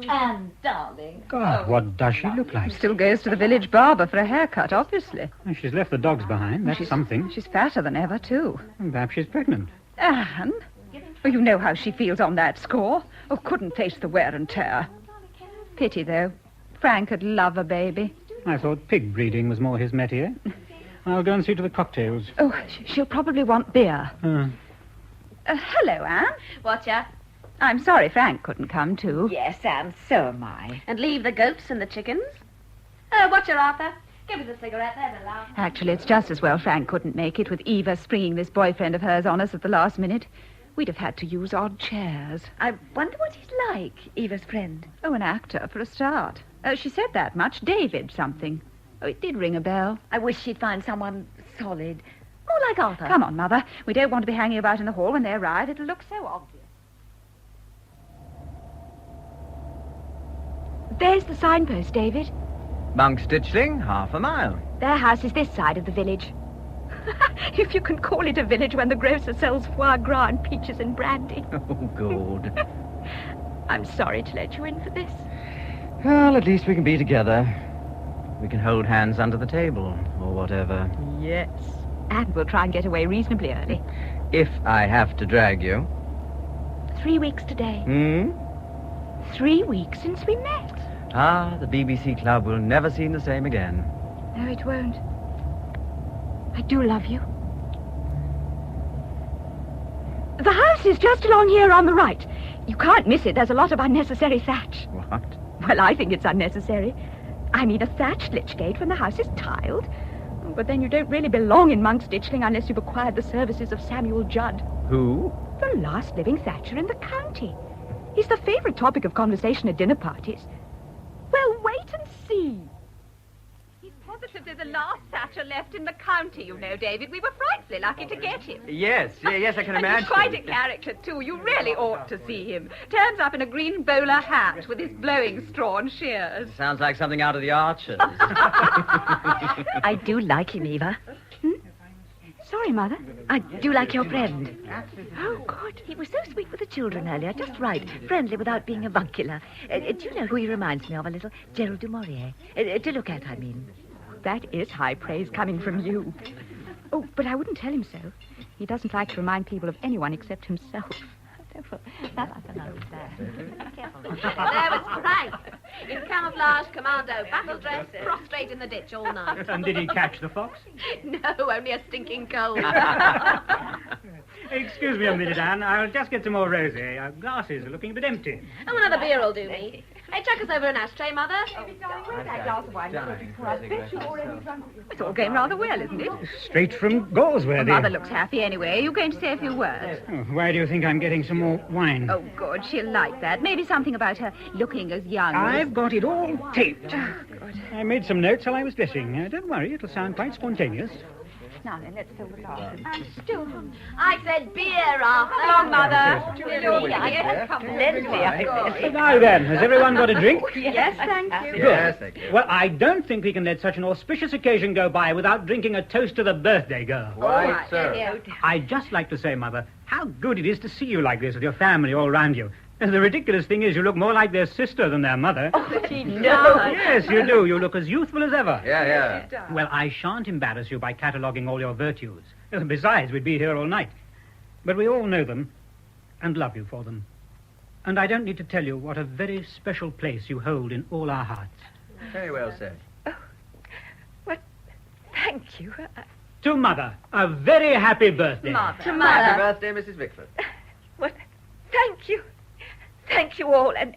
Anne, darling. God, what does she look like? She still goes to the village barber for a haircut, obviously. Well, she's left the dogs behind. That's something. She's fatter than ever, too. And perhaps she's pregnant. Anne? Oh, you know how she feels on that score. Oh, couldn't face the wear and tear. Pity, though. Frank would love a baby. I thought pig breeding was more his métier. I'll go and see to the cocktails. Oh, she'll probably want beer. Hello, Anne. Whatcha? I'm sorry Frank couldn't come, too. Yes, Anne, so am I. And leave the goats and the chickens? Whatcha, Arthur? Give me the cigarette there, love. Actually, it's just as well Frank couldn't make it with Eva springing this boyfriend of hers on us at the last minute. We'd have had to use odd chairs. I wonder what he's like, Eva's friend. Oh, an actor, for a start. She said that much. David something. Oh, it did ring a bell. I wish she'd find someone solid. More like Arthur. Come on, Mother. We don't want to be hanging about in the hall when they arrive. It'll look so obvious. There's the signpost, David. Monk's Ditchling, 1/2 mile. Their house is this side of the village. If you can call it a village when the grocer sells foie gras and peaches and brandy. Oh, good. I'm sorry to let you in for this. Well, at least we can be together. We can hold hands under the table, or whatever. Yes. And we'll try and get away reasonably early. If I have to drag you. 3 weeks today. 3 weeks since we met. Ah, the BBC Club will never seem the same again. No, it won't. I do love you. The house is just along here on the right. You can't miss it. There's a lot of unnecessary thatch. What? Well, I think it's unnecessary. I mean, a thatched lich gate when the house is tiled. But then you don't really belong in Monk's Ditchling unless you've acquired the services of Samuel Judd. Who? The last living thatcher in the county. He's the favourite topic of conversation at dinner parties. Well, wait and see. He's positively the last thatcher left in the county, you know, David. We were frightfully lucky to get him. Yes, I can And imagine. he's quite a character, too. You really ought to see him. Turns up in a green bowler hat with his blowing straw and shears. Sounds like something out of the Archers. I do like him, Eva. Sorry, Mother. I do like your friend. Oh, good. He was so sweet with the children earlier, just right. Friendly without being avuncular. Do you know who he reminds me of a little? Gerald du Maurier. To look at, I mean. that is high praise coming from you. Oh, but I wouldn't tell him so. He doesn't like to remind people of anyone except himself. There was Frank, in camouflage commando, battle dress, prostrate in the ditch all night. And did he catch the fox? No, only a stinking cold. Excuse me a minute, Anne. I'll just get some more rosé. Our glasses are looking a bit empty. Oh, another beer will do me. Hey, chuck us over an ashtray, Mother. Where's that glass of wine? It's all going rather well, isn't it? Straight from Galsworthy. Mother looks happy anyway. Are you going to say a few words? Oh, why do you think I'm getting some more wine? Oh, good. She'll like that. Maybe something about her looking as young I've got it all taped. Oh, good. I made some notes while I was dressing. Don't worry, it'll sound quite spontaneous. Now then, let's fill the glasses. I'm still hungry. I said beer, Arthur. Come on, Mother. Now then, has everyone got a drink? Yes, thank you. Good. Yes, thank you. Well, I don't think we can let such an auspicious occasion go by without drinking a toast to the birthday girl. Right, sir. I'd just like to say, Mother, how good it is to see you like this with your family all round you. And the ridiculous thing is you look more like their sister than their mother. Oh, she does. Yes, you do. You look as youthful as ever. Yeah. Well, I shan't embarrass you by cataloguing all your virtues. Besides, we'd be here all night. But we all know them and love you for them. And I don't need to tell you what a very special place you hold in all our hearts. Very well said. Thank you. To Mother, a very happy birthday. Mother. To Mother. Happy birthday, Mrs. Bickford. Well, thank you. Thank you all, and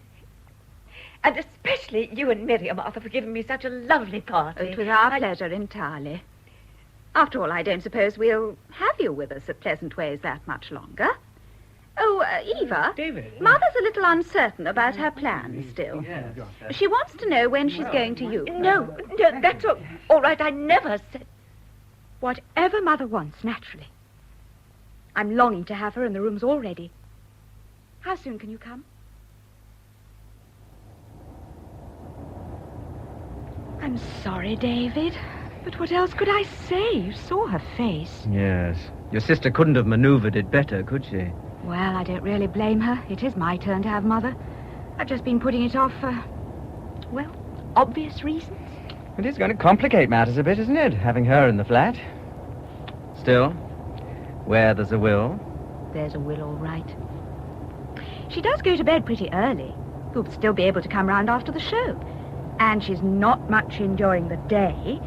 especially you and Miriam, Arthur, for giving me such a lovely party. It was our pleasure entirely. After all, I don't suppose we'll have you with us at Pleasant Ways that much longer. Oh, Eva. David. Mother's a little uncertain about her plans still. Yes. She wants to know when she's going to you. No, that's all right. I never said... Whatever Mother wants, naturally. I'm longing to have her in the rooms already. How soon can you come? I'm sorry, David. But what else could I say? You saw her face. Yes. Your sister couldn't have maneuvered it better, could she? Well, I don't really blame her. It is my turn to have Mother. I've just been putting it off for, obvious reasons. It is going to complicate matters a bit, isn't it? Having her in the flat. Still, where there's a will... There's a will, all right. She does go to bed pretty early. You'll still be able to come round after the show. And she's not much enjoying the day.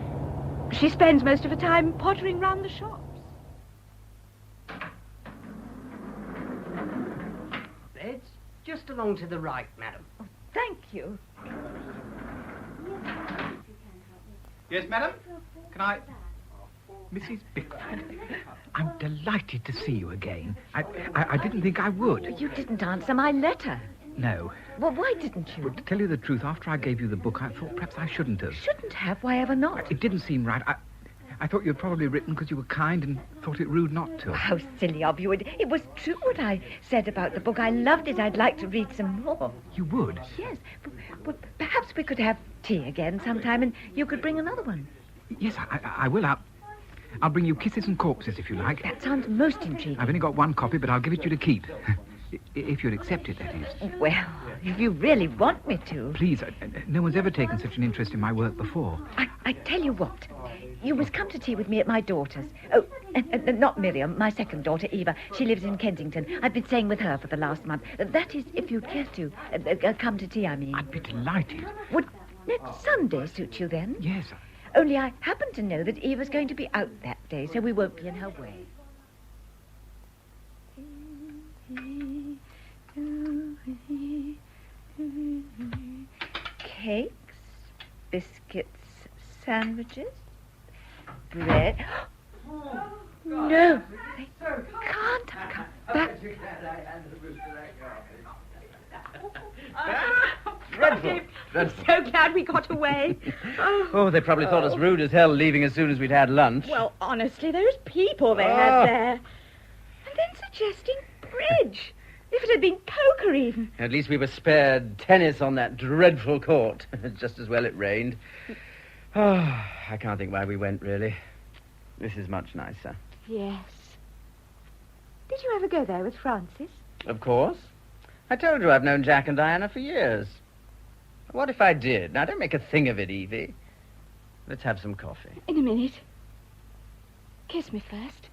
She spends most of her time pottering round the shops. Beds just along to the right, madam. Oh, thank you. Yes, madam? Can I... Mrs. Bickford, I'm delighted to see you again. I didn't think I would. You didn't answer my letter. No. Well, why didn't you? Well, to tell you the truth, after I gave you the book, I thought perhaps I shouldn't have. Shouldn't have? Why ever not? It didn't seem right. I thought you'd probably written because you were kind and thought it rude not to. Oh, how silly of you. It was true what I said about the book. I loved it. I'd like to read some more. You would? Yes. But perhaps we could have tea again sometime and you could bring another one. Yes, I will. I'll bring you Kisses and Corpses, if you like. That sounds most intriguing. I've only got one copy, but I'll give it you to keep. If you'd accept it, that is. Well, if you really want me to. Please, no one's ever taken such an interest in my work before. I tell you what. You must come to tea with me at my daughter's. Oh, and not Miriam, my second daughter, Eva. She lives in Kensington. I've been staying with her for the last month. That is, if you'd care to. Come to tea, I mean. I'd be delighted. Would next Sunday suit you then? Yes. Only I happen to know that Eva's going to be out that day, so we won't be in her way. Cakes, biscuits, sandwiches, bread. No, they can't have come back. Dreadful. So glad we got away. Oh, they probably thought us rude as hell leaving as soon as we'd had lunch. Well, honestly, those people they had there. And then suggesting bridge. If it had been poker even. At least we were spared tennis on that dreadful court. Just as well it rained. Oh, I can't think why we went, really. This is much nicer. Yes. Did you ever go there with Francis? Of course. I told you I've known Jack and Diana for years. What if I did? Now, don't make a thing of it, Evie. Let's have some coffee. In a minute. Kiss me first.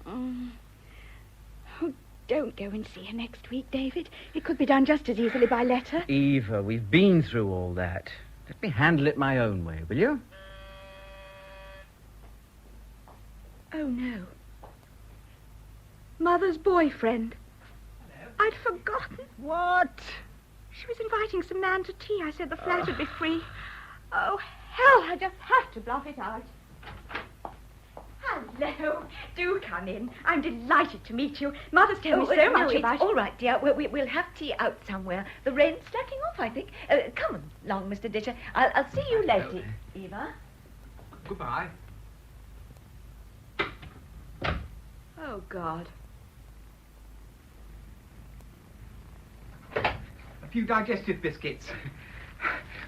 Oh, don't go and see her next week, David. It could be done just as easily by letter. Eva, we've been through all that. Let me handle it my own way, will you? Oh, no. Mother's boyfriend. I'd forgotten. What? She was inviting some man to tea. I said the flat would be free. Oh, hell, I just have to bluff it out. Hello. Do come in. I'm delighted to meet you. Mother's told me so much about it's all right, dear. We'll have tea out somewhere. The rain's slacking off, I think. Come along, Mr. Disher. I'll see you later, Eva. Goodbye. Oh, God. A few digestive biscuits.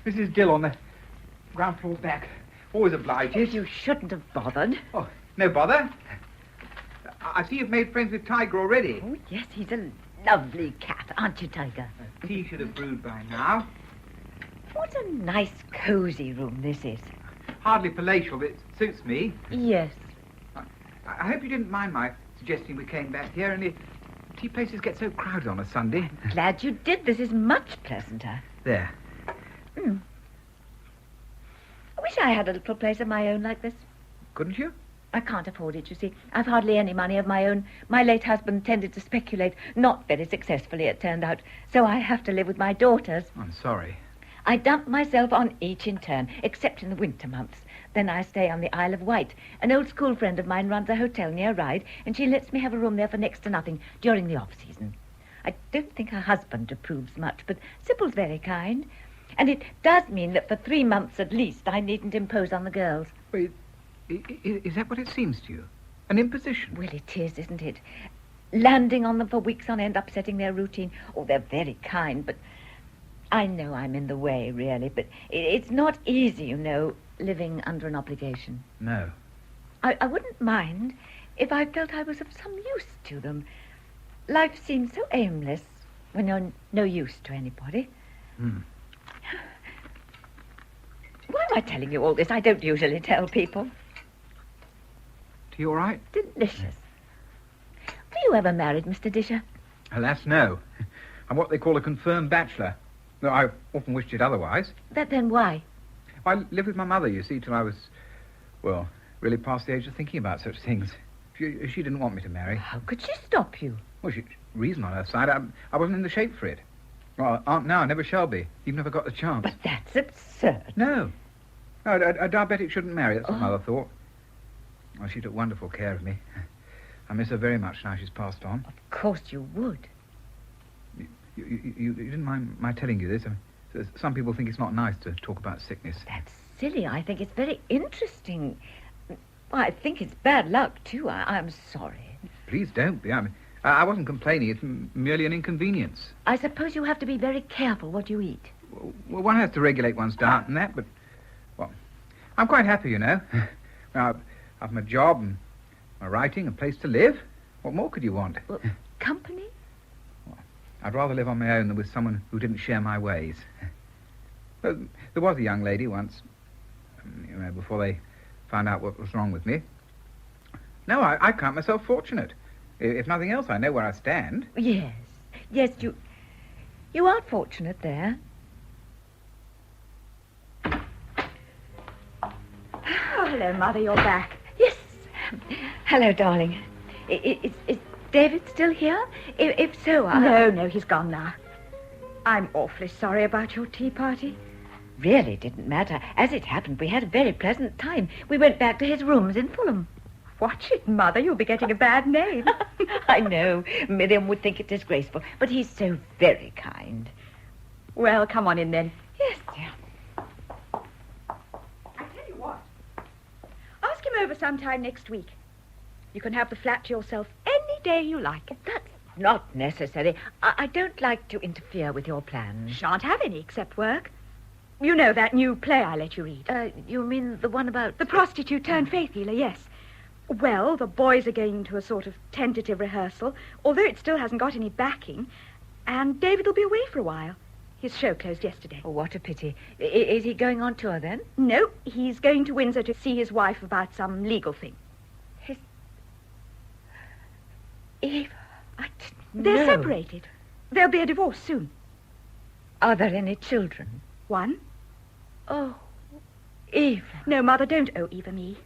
Mrs. Dill on the ground floor back. Always obliges. You shouldn't have bothered. Oh, no bother. I see you've made friends with Tiger already. Oh, yes, he's a lovely cat, aren't you, Tiger? Tea should have brewed by now. What a nice, cosy room this is. Hardly palatial, but it suits me. Yes. I hope you didn't mind my suggesting we came back here. Only tea places get so crowded on a Sunday. Glad you did. This is much pleasanter. There. I wish I had a little place of my own like this. Couldn't you? I can't afford it, you see. I've hardly any money of my own. My late husband tended to speculate. Not very successfully, it turned out. So I have to live with my daughters. I'm sorry. I dump myself on each in turn, except in the winter months. Then I stay on the Isle of Wight. An old school friend of mine runs a hotel near Ryde, and she lets me have a room there for next to nothing during the off-season. I don't think her husband approves much, but Sybil's very kind. And it does mean that for 3 months at least I needn't impose on the girls. Wait, is that what it seems to you? An imposition? Well, it is, isn't it? Landing on them for weeks on end, upsetting their routine. Oh, they're very kind, but I know I'm in the way, really. But it's not easy, you know, living under an obligation. No. I wouldn't mind if I felt I was of some use to them. Life seems so aimless when you're no use to anybody. Why am I telling you all this? I don't usually tell people. Tea all right? Delicious. Were you ever married, Mr. Disher? Alas, no. I'm what they call a confirmed bachelor. Though I've often wished it otherwise. Then why? I lived with my mother, you see, till I was, well, really past the age of thinking about such things. She didn't want me to marry. How could she stop you? Well, she reasoned on her side. I wasn't in the shape for it. Well, I aren't now. I never shall be, even if I got the chance. But that's absurd. No. No, a diabetic shouldn't marry. That's what Mother thought. Well, she took wonderful care of me. I miss her very much now she's passed on. Of course you would. You didn't mind my telling you this? I mean, some people think it's not nice to talk about sickness. That's silly. I think it's very interesting. Well, I think it's bad luck, too. I'm sorry. Please don't be. I wasn't complaining. It's merely an inconvenience. I suppose you have to be very careful what you eat. Well, one has to regulate one's diet and that, but, well, I'm quite happy, you know. I've my job and my writing, a place to live. What more could you want? Well, company? Well, I'd rather live on my own than with someone who didn't share my ways. But there was a young lady once, you know, before they found out what was wrong with me. No, I count myself fortunate. If nothing else, I know where I stand. Yes. Yes, you are fortunate there. Oh, hello, Mother, you're back. Yes. Hello, darling. Is David still here? If so, No, he's gone now. I'm awfully sorry about your tea party. Really didn't matter. As it happened, we had a very pleasant time. We went back to his rooms in Fulham. Watch it, Mother. You'll be getting a bad name. I know. Miriam would think it disgraceful, but he's so very kind. Well, come on in then. Yes, dear. I tell you what. Ask him over sometime next week. You can have the flat to yourself any day you like. That's not necessary. I don't like to interfere with your plans. Shan't have any except work. You know that new play I let you read. You mean the one about... The prostitute turned faith healer, yes. Well, the boys are going to a sort of tentative rehearsal, although it still hasn't got any backing, and David will be away for a while. His show closed yesterday. Oh, what a pity. Is he going on tour then? No, he's going to Windsor to see his wife about some legal thing. Eva, I didn't They're know. separated. There'll be a divorce soon. Are there any children? One. Oh, Eva. No, Mother, don't owe Eva me.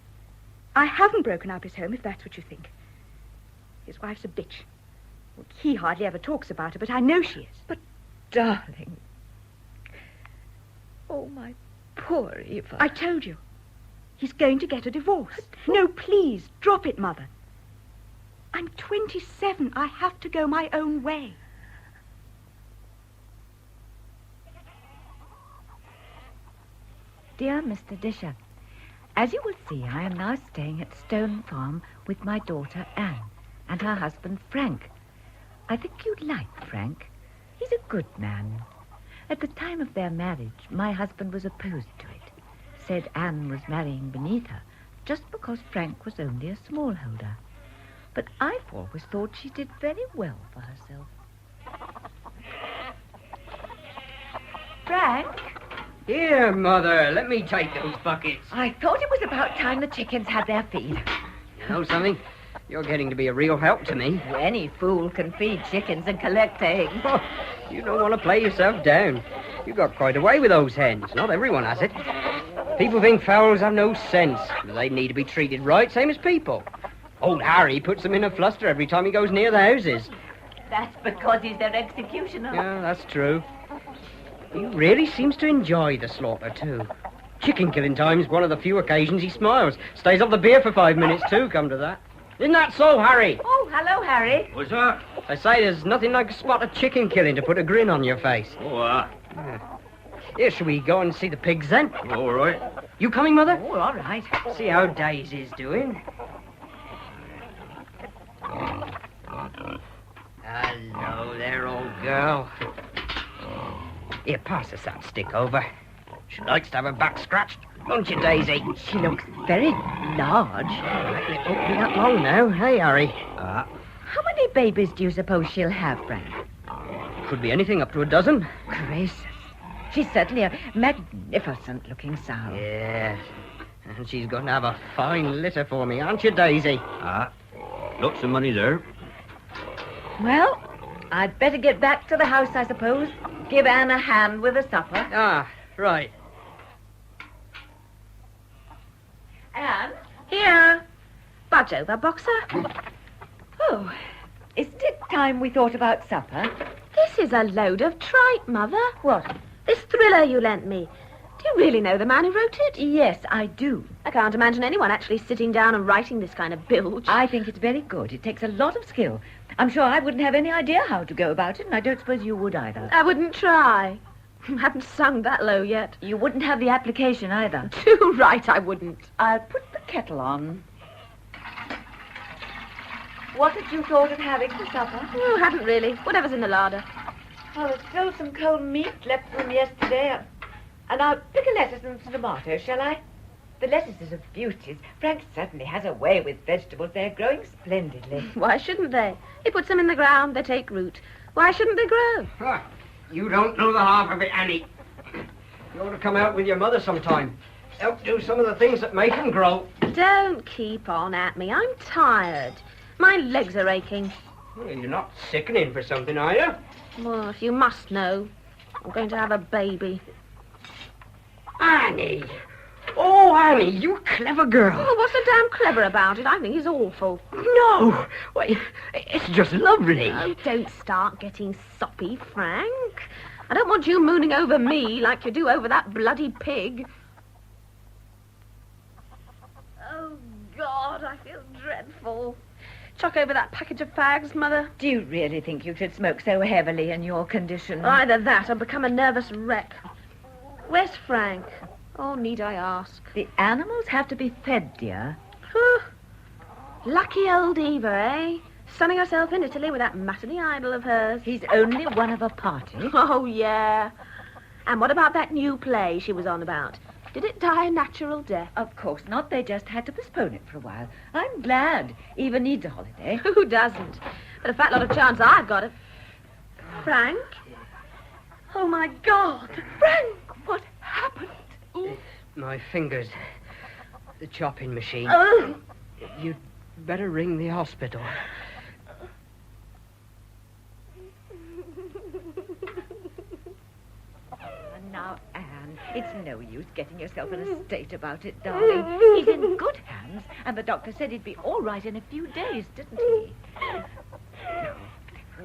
I haven't broken up his home, if that's what you think. His wife's a bitch. Well, he hardly ever talks about her, but I know she is. But, darling. Oh, my poor Eva. I told you. He's going to get a divorce. No, please, drop it, Mother. I'm 27. I have to go my own way. Dear Mr. Disher, as you will see, I am now staying at Stone Farm with my daughter Anne and her husband Frank. I think you'd like Frank. He's a good man. At the time of their marriage, my husband was opposed to it. Said Anne was marrying beneath her, just because Frank was only a smallholder. But I've always thought she did very well for herself. Frank? Here, Mother, let me take those buckets. I thought it was about time the chickens had their feed. You know something? You're getting to be a real help to me. Any fool can feed chickens and collect eggs. Oh, you don't want to play yourself down. You got quite away with those hens. Not everyone has it. People think fowls have no sense, but they need to be treated right, same as people. Old Harry puts them in a fluster every time he goes near the houses. That's because he's their executioner. Yeah, that's true. He really seems to enjoy the slaughter, too. Chicken killing time's one of the few occasions he smiles. Stays off the beer for 5 minutes, too, come to that. Isn't that so, Harry? Oh, hello, Harry. What's that? They say there's nothing like a spot of chicken killing to put a grin on your face. Oh, Here, shall we go and see the pigs, then? all right. You coming, Mother? Oh, all right. See how Daisy's doing. Hello there, old girl. Here, pass us that stick over. She likes to have her back scratched, don't you, Daisy? She looks very large. It won't be that long now, hey, Harry? How many babies do you suppose she'll have, Frank? Could be anything up to a dozen. Gracious. She's certainly a magnificent-looking sow. Yes. And she's going to have a fine litter for me, aren't you, Daisy? Lots of money there. Well, I'd better get back to the house, I suppose. Give Anne a hand with the supper. Ah, right. Anne? Here. Budge over, Boxer. Oh, isn't it time we thought about supper? This is a load of tripe, Mother. What? This thriller you lent me. Do you really know the man who wrote it? Yes, I do. I can't imagine anyone actually sitting down and writing this kind of bilge. I think it's very good. It takes a lot of skill. I'm sure I wouldn't have any idea how to go about it, and I don't suppose you would either. I wouldn't try. I haven't sung that low yet. You wouldn't have the application either. Too right, I wouldn't. I'll put the kettle on. What had you thought of having for supper? Oh, haven't really. Whatever's in the larder. Oh, there's still some cold meat left from yesterday. And I'll pick a lettuce and some tomatoes, shall I? The lettuces are beauties. Frank certainly has a way with vegetables. They're growing splendidly. Why shouldn't they? He puts them in the ground, they take root. Why shouldn't they grow? You don't know the half of it, Annie. You ought to come out with your mother sometime. Help do some of the things that make them grow. Don't keep on at me. I'm tired. My legs are aching. Well, you're not sickening for something, are you? Well, if you must know, I'm going to have a baby. Annie! Oh, Annie, you clever girl. Oh, what's so damn clever about it? I think he's awful. No! Why, it's just lovely. Oh, don't start getting soppy, Frank. I don't want you mooning over me like you do over that bloody pig. Oh, God, I feel dreadful. Chuck over that package of fags, Mother. Do you really think you should smoke so heavily in your condition? Either that or become a nervous wreck. Where's Frank? Oh, need I ask? The animals have to be fed, dear. Lucky old Eva, eh? Sunning herself in Italy with that matinee idol of hers. He's only one of a party. Oh, yeah. And what about that new play she was on about? Did it die a natural death? Of course not. They just had to postpone it for a while. I'm glad Eva needs a holiday. Who doesn't? But a fat lot of chance I've got of... Frank? Oh, my God. Frank, what happened? My fingers. The chopping machine. Oh. You'd better ring the hospital. Now, Anne, it's no use getting yourself in a state about it, darling. He's in good hands, and the doctor said he'd be all right in a few days, didn't he? Now,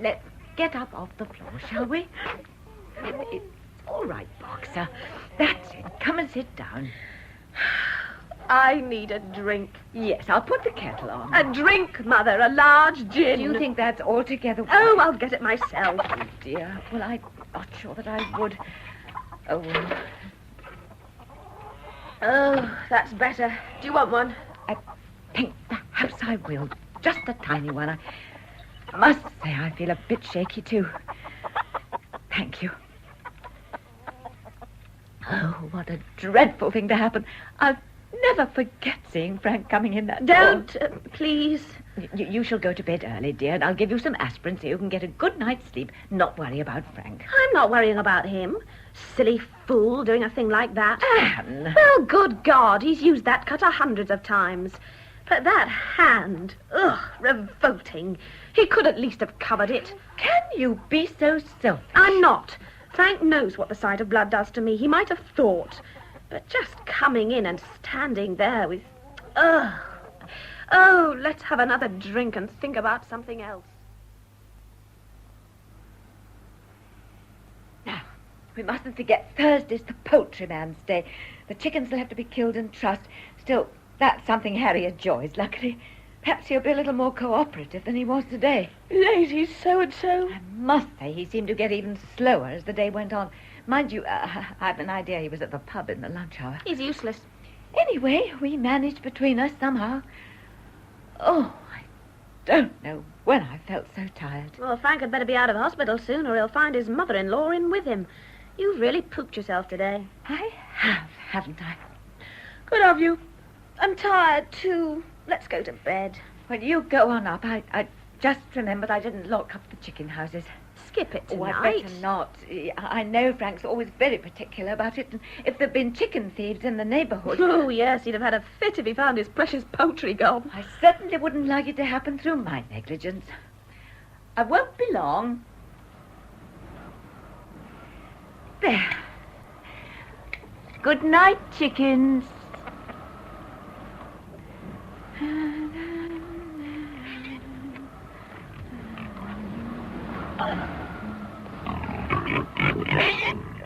let's get up off the floor, shall we? It's all right, Boxer. That's it. Come and sit down. I need a drink. Yes, I'll put the kettle on. A drink, Mother, a large gin. Do you think that's altogether... Oh, I'll get it myself. Oh, dear. Well, I'm not sure that I would... Oh, that's better. Do you want one? I think perhaps I will. Just a tiny one. I must say I feel a bit shaky, too. Thank you. Oh, what a dreadful thing to happen. I'll never forget seeing Frank coming in that door. Don't, please. You shall go to bed early, dear, and I'll give you some aspirin so you can get a good night's sleep. Not worry about Frank. I'm not worrying about him. Silly fool doing a thing like that. Anne! Well, good God, he's used that cutter hundreds of times. But that hand, revolting. He could at least have covered it. Can you be so selfish? I'm not. Frank knows what the sight of blood does to me. He might have thought. But just coming in and standing there with... Oh, let's have another drink and think about something else. Now, we mustn't forget Thursday's the poultryman's day. The chickens will have to be killed and trussed. Still, that's something Harry enjoys, luckily. Perhaps he'll be a little more cooperative than he was today. Lady so-and-so. I must say he seemed to get even slower as the day went on. Mind you, I've an idea he was at the pub in the lunch hour. He's useless. Anyway, we managed between us somehow. Oh, I don't know when I felt so tired. Well, Frank had better be out of hospital soon or he'll find his mother-in-law in with him. You've really pooped yourself today. I have, haven't I? Good of you. I'm tired, too. Let's go to bed. Well, you go on up. I just remembered I didn't lock up the chicken houses. Skip it tonight. Oh, I'd better not. I know Frank's always very particular about it. And if there'd been chicken thieves in the neighbourhood... Oh, yes, he'd have had a fit if he found his precious poultry gone. I certainly wouldn't like it to happen through my negligence. I won't be long. There. Good night, chickens.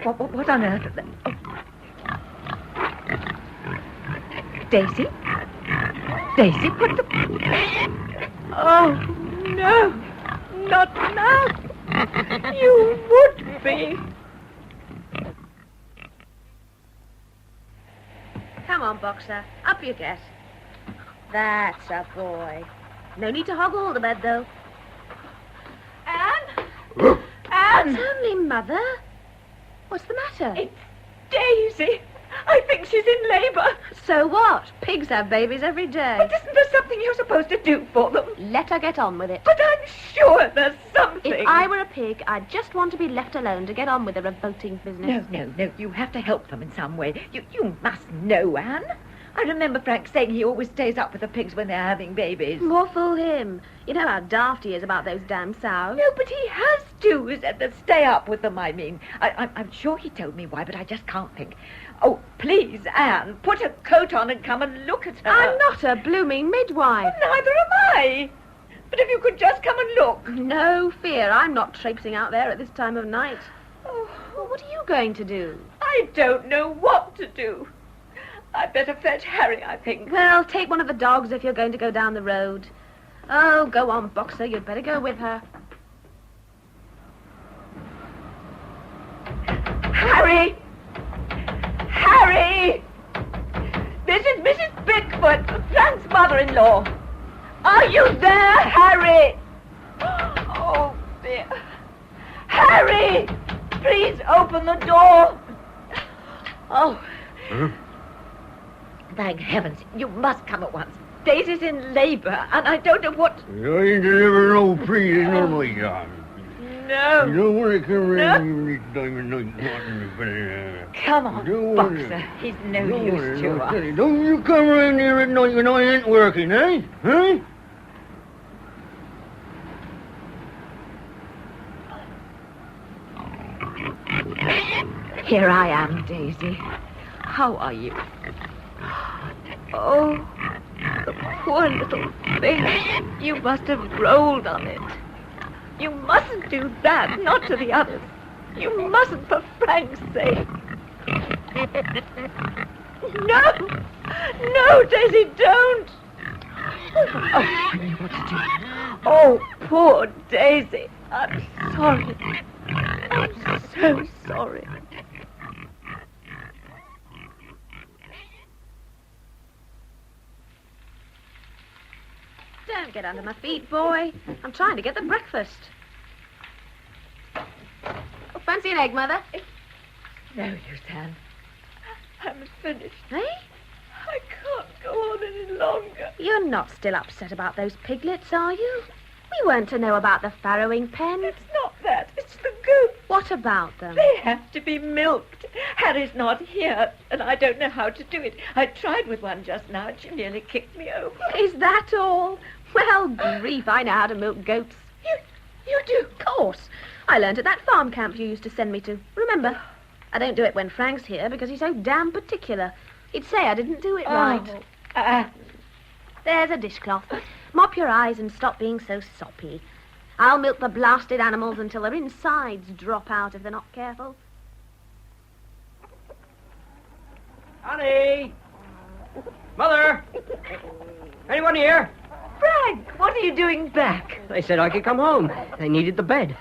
What on earth? Daisy? Daisy, put the... Oh, no. Not now. You would be. Come on, Boxer. Up you get. That's a boy. No need to hog all the bed, though. Anne? Anne! It's only Mother. What's the matter? It's Daisy. I think she's in labour. So what? Pigs have babies every day. But isn't there something you're supposed to do for them? Let her get on with it. But I'm sure there's something. If I were a pig, I'd just want to be left alone to get on with the revolting business. No. You have to help them in some way. You must know, Anne. I remember Frank saying he always stays up with the pigs when they're having babies. More fool him. You know how daft he is about those damn sows. No, but he has to. Stay up with them, I mean. I'm sure he told me why, but I just can't think. Oh, please, Anne, put a coat on and come and look at her. I'm not a blooming midwife. Well, neither am I. But if you could just come and look. No fear. I'm not traipsing out there at this time of night. Oh, well, what are you going to do? I don't know what to do. I'd better fetch Harry, I think. Well, take one of the dogs if you're going to go down the road. Oh, go on, Boxer. You'd better go with her. Harry! Harry! This is Mrs. Pickwick, Frank's mother-in-law. Are you there, Harry? Oh, dear. Harry! Please open the door. Oh. Huh? Thank heavens. You must come at once. Daisy's in labour, and I don't know what... You ain't deliver no trees normally, John. No. You don't want to come around No. here this time of night. Come on, Boxer. He's no use to us. Don't you come around here at night when I ain't working, eh? Huh? Here I am, Daisy. How are you? Oh, the poor little thing. You must have rolled on it. You mustn't do that, not to the others. You mustn't, for Frank's sake. No! No, Daisy, don't! Oh, I knew what to do. Oh, poor Daisy. I'm sorry. I'm so sorry. Don't get under my feet, boy. I'm trying to get the breakfast. Oh, fancy an egg, Mother? No use, Anne. I'm finished. Eh? I can't go on any longer. You're not still upset about those piglets, are you? We weren't to know about the farrowing pen. It's not that. It's the goats. What about them? They have to be milked. Harry's not here, and I don't know how to do it. I tried with one just now, and she nearly kicked me over. Is that all? Well, grief, I know how to milk goats. You do? Of course. I learned at that farm camp you used to send me to. Remember? I don't do it when Frank's here because he's so damn particular. He'd say I didn't do it right. There's a dishcloth. Mop your eyes and stop being so soppy. I'll milk the blasted animals until their insides drop out if they're not careful. Honey! Mother! Anyone here? Frank, what are you doing back? They said I could come home. They needed the bed.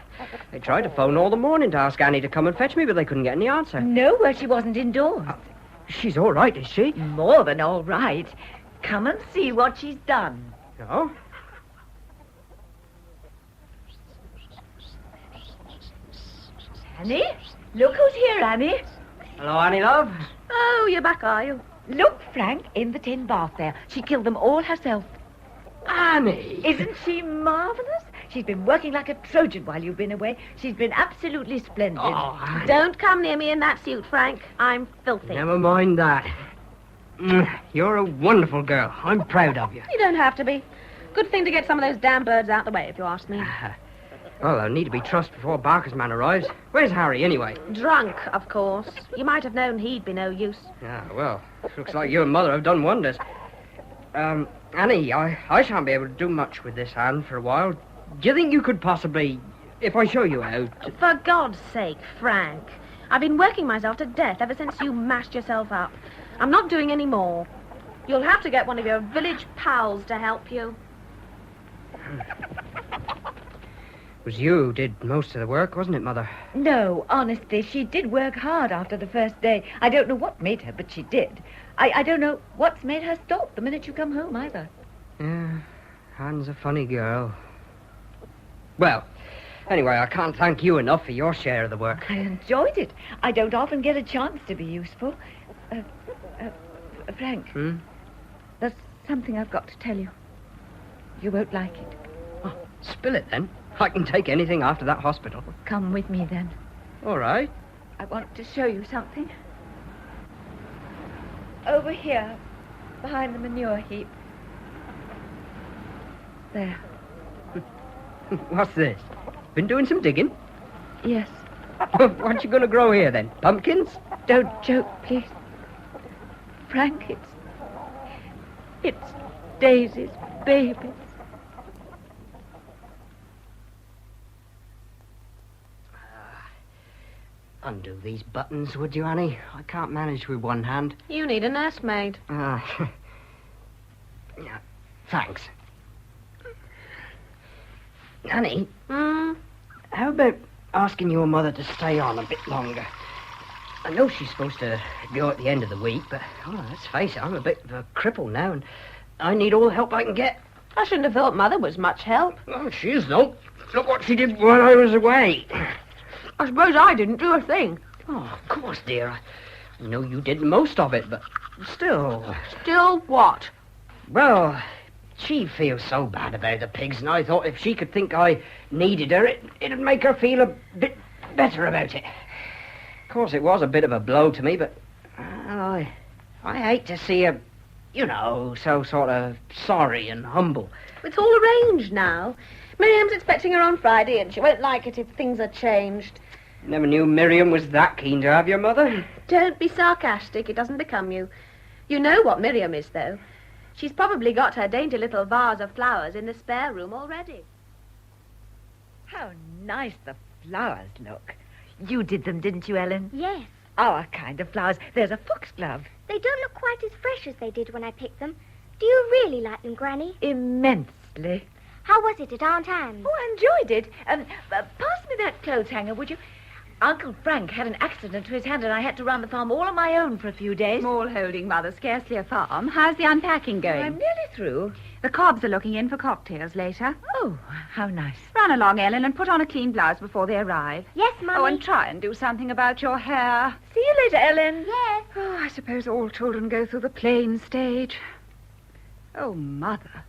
They tried to phone all the morning to ask Annie to come and fetch me, but they couldn't get any answer. No, well, she wasn't indoors. She's all right, is she? More than all right. Come and see what she's done. Oh? Annie? Look who's here, Annie. Hello, Annie, love. Oh, you're back, are you? Look, Frank, in the tin bath there. She killed them all herself. Annie! Isn't she marvellous? She's been working like a Trojan while you've been away. She's been absolutely splendid. Oh, Annie. Don't come near me in that suit, Frank. I'm filthy. Never mind that. You're a wonderful girl. I'm proud of you. You don't have to be. Good thing to get some of those damn birds out the way, if you ask me. Well, they'll need to be trussed before Barker's man arrives. Where's Harry, anyway? Drunk, of course. You might have known he'd be no use. Yeah, well, looks like you and Mother have done wonders. Annie, I shan't be able to do much with this hand for a while. Do you think you could possibly, if I show you how... For God's sake, Frank. I've been working myself to death ever since you mashed yourself up. I'm not doing any more. You'll have to get one of your village pals to help you. It was you who did most of the work, wasn't it, Mother? No, honestly, she did work hard after the first day. I don't know what made her, but she did. I don't know what's made her stop the minute you come home, either. Yeah, Anne's a funny girl. Well, anyway, I can't thank you enough for your share of the work. I enjoyed it. I don't often get a chance to be useful. Frank, there's something I've got to tell you. You won't like it. Oh, spill it, then. I can take anything after that hospital. Come with me, then. All right. I want to show you something. Over here, behind the manure heap. There. What's this? Been doing some digging? Yes. What you going to grow here, then? Pumpkins? Don't joke, please. Frank, it's Daisy's baby. Undo these buttons, would you, Annie? I can't manage with one hand. You need a nursemaid. Yeah, thanks. Annie? How about asking your mother to stay on a bit longer? I know she's supposed to go at the end of the week, but let's face it, I'm a bit of a cripple now, and I need all the help I can get. I shouldn't have thought Mother was much help. Well, she is, though. Look what she did while I was away. I suppose I didn't do a thing. Oh, of course, dear. I know you did most of it, but still... Still what? Well, She feels so bad about the pigs, and I thought if she could think I needed her, it'd make her feel a bit better about it. Of course, it was a bit of a blow to me, but I hate to see her, so sort of sorry and humble. It's all arranged now. Miriam's expecting her on Friday, and she won't like it if things are changed. Never knew Miriam was that keen to have your mother. Don't be sarcastic. It doesn't become you. You know what Miriam is, though. She's probably got her dainty little vase of flowers in the spare room already. How nice the flowers look. You did them, didn't you, Ellen? Yes. Our kind of flowers. There's a foxglove. They don't look quite as fresh as they did when I picked them. Do you really like them, Granny? Immensely. How was it at Aunt Anne's? Oh, I enjoyed it. Pass me that clothes hanger, would you? Uncle Frank had an accident to his hand, and I had to run the farm all on my own for a few days. Small holding, Mother, scarcely a farm. How's the unpacking going? I'm nearly through. The Cobbs are looking in for cocktails later. Oh, how nice. Run along, Ellen, and put on a clean blouse before they arrive. Yes, Mummy. Oh, and try and do something about your hair. See you later, Ellen. Yes. Oh, I suppose all children go through the plain stage. Oh, Mother.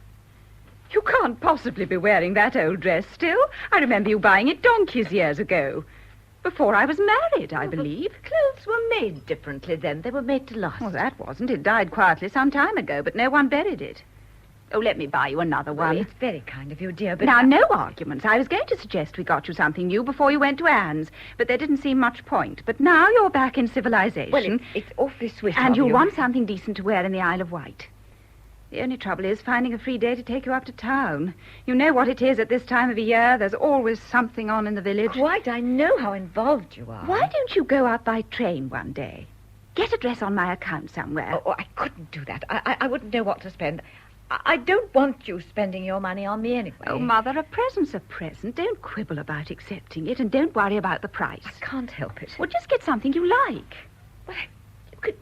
You can't possibly be wearing that old dress still. I remember you buying it donkeys years ago. Before I was married, I believe. Clothes were made differently then. They were made to last. Well, that wasn't. It died quietly some time ago, but no one buried it. Oh, let me buy you another one. Well, it's very kind of you, dear, but... Now, no arguments. I was going to suggest we got you something new before you went to Anne's, but there didn't seem much point. But now you're back in civilization. Well, it's awfully sweet and of you. you'll want something decent to wear in the Isle of Wight. The only trouble is finding a free day to take you up to town. You know what it is at this time of the year. There's always something on in the village. Quite. I know how involved you are. Why don't you go out by train one day? Get a dress on my account somewhere. Oh, I couldn't do that. I wouldn't know what to spend. I don't want you spending your money on me anyway. Oh, Mother, a present's a present. Don't quibble about accepting it, and don't worry about the price. I can't help it. Well, just get something you like. Well, you could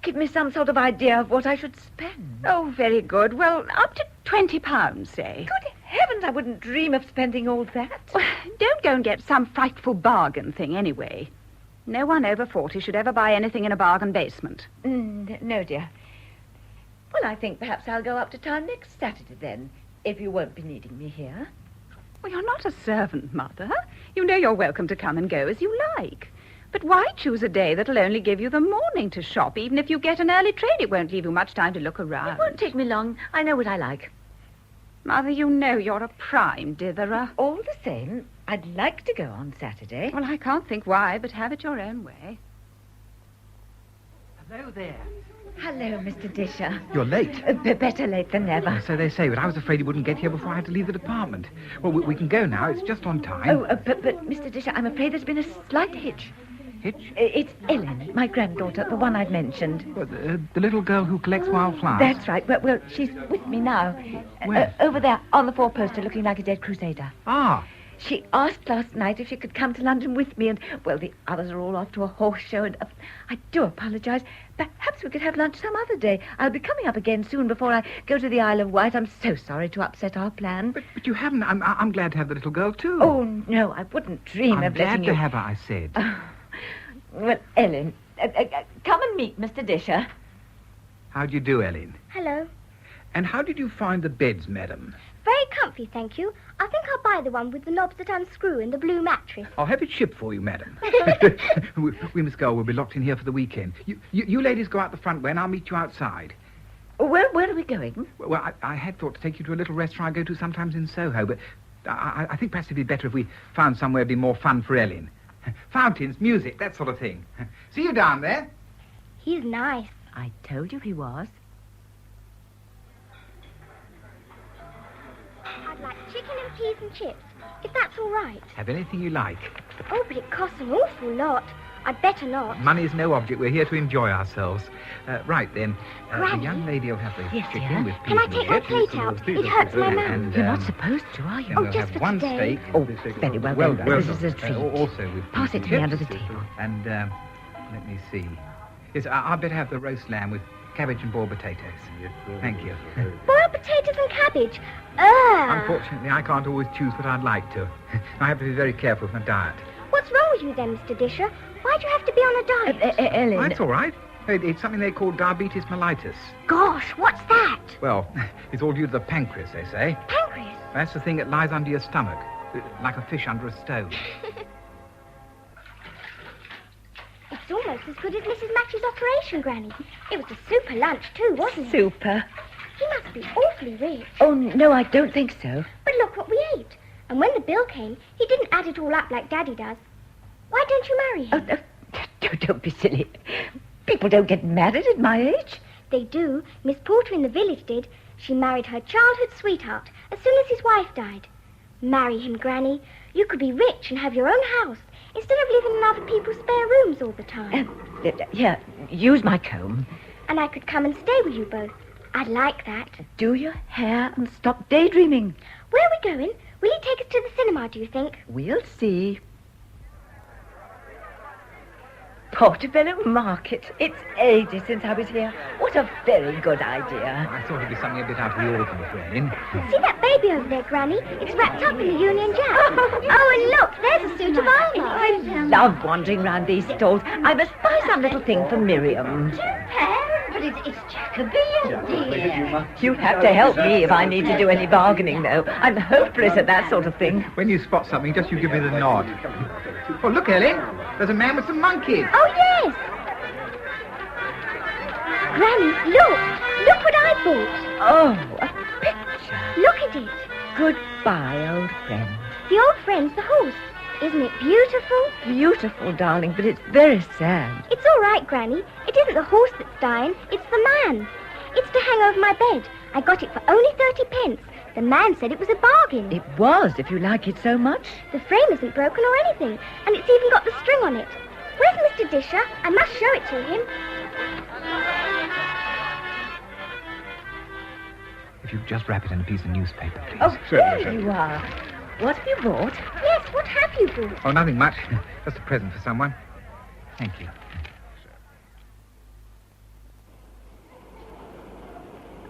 give me some sort of idea of what I should spend. Oh, very good. Well, up to £20, say. Good heavens, I wouldn't dream of spending all that. Well, don't go and get some frightful bargain thing anyway. No one over 40 should ever buy anything in a bargain basement. No, dear. Well, I think perhaps I'll go up to town next Saturday then, if you won't be needing me here. Well, you're not a servant, Mother. You know you're welcome to come and go as you like. But why choose a day that'll only give you the morning to shop? Even if you get an early train, it won't leave you much time to look around. It won't take me long. I know what I like. Mother, you know you're a prime ditherer. All the same, I'd like to go on Saturday. Well, I can't think why, but have it your own way. Hello there. Hello, Mr. Disher. You're late. Better late than never. So they say, but I was afraid you wouldn't get here before I had to leave the department. Well, we can go now. It's just on time. But Mr. Disher, I'm afraid there's been a slight hitch. Hitch? It's Ellen, my granddaughter, the one I've mentioned. Well, the little girl who collects wildflowers? That's right. Well, she's with me now. Where? Over there, on the four-poster, looking like a dead crusader. Ah. She asked last night if she could come to London with me, and, well, the others are all off to a horse show, and I do apologize. Perhaps we could have lunch some other day. I'll be coming up again soon before I go to the Isle of Wight. I'm so sorry to upset our plan. But you haven't. I'm glad to have the little girl, too. Oh, no, I wouldn't dream of letting you... I'm glad to have her, I said. Well, Ellen, come and meet Mr. Disher. How do you do, Ellen? Hello. And how did you find the beds, madam? Very comfy, thank you. I think I'll buy the one with the knobs that unscrew and the blue mattress. I'll have it shipped for you, madam. we must go. We'll be locked in here for the weekend. You ladies go out the front way, and I'll meet you outside. Where are we going? Well, I had thought to take you to a little restaurant I go to sometimes in Soho, but I think perhaps it'd be better if we found somewhere it'd be more fun for Ellen. Fountains, music, that sort of thing. See you down there. He's nice. I told you he was. I'd like chicken and peas and chips, if that's all right. Have anything you like. Oh, but it costs an awful lot. I'd better not. Money's no object. We're here to enjoy ourselves. Right, then. The young lady will have the chicken with peas. Can I take my plate out? It hurts my mouth. And, You're not supposed to, are you? Oh, we'll just have for one today. steak. Oh, very well. This is a treat. Also with Pass it to me under the table. And, let me see. Yes, I'd better have the roast lamb with cabbage and boiled potatoes. Thank you. Boiled potatoes and cabbage? Ugh. Unfortunately, I can't always choose what I'd like to. I have to be very careful with my diet. What's wrong with you then, Mr. Disher? Why'd you have to be on a diet? Ellen... That's all right. It's something they call diabetes mellitus. Gosh, what's that? Well, it's all due to the pancreas, they say. Pancreas? That's the thing that lies under your stomach, like a fish under a stone. It's almost as good as Mrs. Matchew's operation, Granny. It was a super lunch, too, wasn't it? Super. He must be awfully rich. Oh, no, I don't think so. But look what we ate. And when the bill came, he didn't add it all up like Daddy does. Why don't you marry him? Oh, don't be silly. People don't get married at my age. They do. Miss Porter in the village did. She married her childhood sweetheart as soon as his wife died. Marry him, Granny. You could be rich and have your own house instead of living in other people's spare rooms all the time. Here, use my comb. And I could come and stay with you both. I'd like that. Do your hair and stop daydreaming. Where are we going? Will he take us to the cinema, do you think? We'll see. Portobello Market. It's ages since I was here. What a very good idea. I thought it'd be something a bit out of the ordinary, Granny. See that baby over there, Granny? It's wrapped up in the Union Jack. Oh, and look, there's a suit of armour. I love wandering round these stalls. I must buy some little thing for Miriam. But it's Jacobean, dear. You'll have to help me if I need to do any bargaining, though. I'm hopeless at that sort of thing. When you spot something, just you give me the nod. Oh, look, Ellen. There's a man with some monkeys. Oh, yes. Granny, look. Look what I bought. Oh, a picture. Look at it. Goodbye, old friend. The old friend's the horse. Isn't it beautiful? Beautiful, darling, but it's very sad. It's all right, Granny. It isn't the horse that's dying. It's the man. It's to hang over my bed. I got it for only 30 pence. The man said it was a bargain. It was, if you like it so much. The frame isn't broken or anything, and it's even got the string on it. Where's Mr. Disher? I must show it to him. If you'd just wrap it in a piece of newspaper, please. Oh, there you are. What have you bought? Yes, what have you bought? Oh, nothing much. Just a present for someone. Thank you.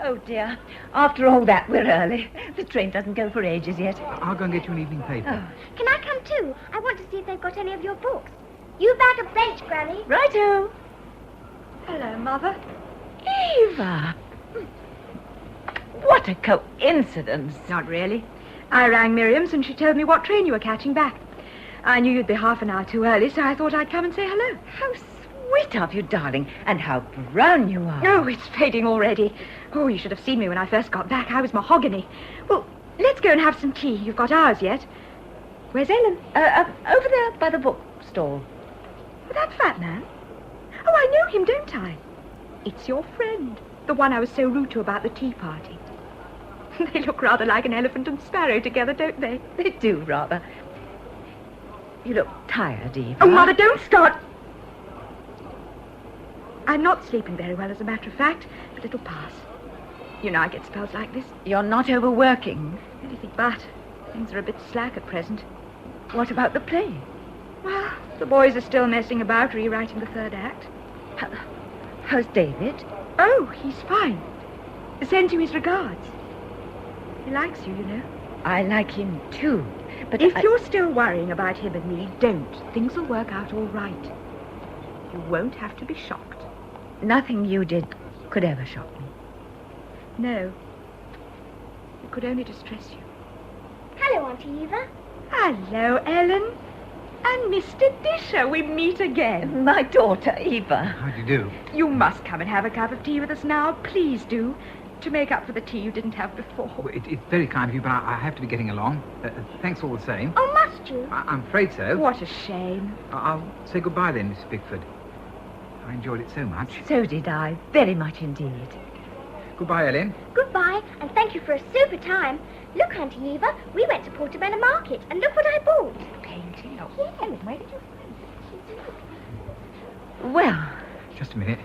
Oh, dear. After all that, we're early. The train doesn't go for ages yet. I'll go and get you an evening paper. Oh. Can I come too? I want to see if they've got any of your books. You bag a bench, Granny. Righto. Hello, Mother. Eva. What a coincidence. Not really. I rang Miriam's and she told me what train you were catching back. I knew you'd be half an hour too early, so I thought I'd come and say hello. How sweet of you, darling. And how brown you are. Oh, it's fading already. Oh, you should have seen me when I first got back. I was mahogany. Well, let's go and have some tea. You've got ours yet. Where's Ellen? Over there by the bookstall. Oh, that fat man? Oh, I know him, don't I? It's your friend. The one I was so rude to about the tea party. They look rather like an elephant and sparrow together, don't they? They do, rather. You look tired, Eva. Oh, Mother, don't start. I'm not sleeping very well, as a matter of fact, but it'll pass. You know I get spells like this. You're not overworking. Anything but. Things are a bit slack at present. What about the play? Well, the boys are still messing about, rewriting the third act. How's David? Oh, he's fine. Sends you his regards. He likes you, you know. I like him, too. But if you're still worrying about him and me, don't. Things will work out all right. You won't have to be shocked. Nothing you did could ever shock me. No. It could only distress you. Hello, Auntie Eva. Hello, Ellen. And Mr. Disher, we meet again. My daughter, Eva. How do you do? You must come and have a cup of tea with us now. Please do. To make up for the tea you didn't have before. Well, it's very kind of you, but I have to be getting along. Thanks all the same. Oh, must you? I'm afraid so. What a shame. I'll say goodbye then, Miss Pickford. I enjoyed it so much. So did I. Very much indeed. Goodbye, Ellen. Goodbye, and thank you for a super time. Look, Auntie Eva, we went to Portobello Market, and look what I bought. Painting? Oh, yes. Ellen, where did you find it? Well. Just a minute.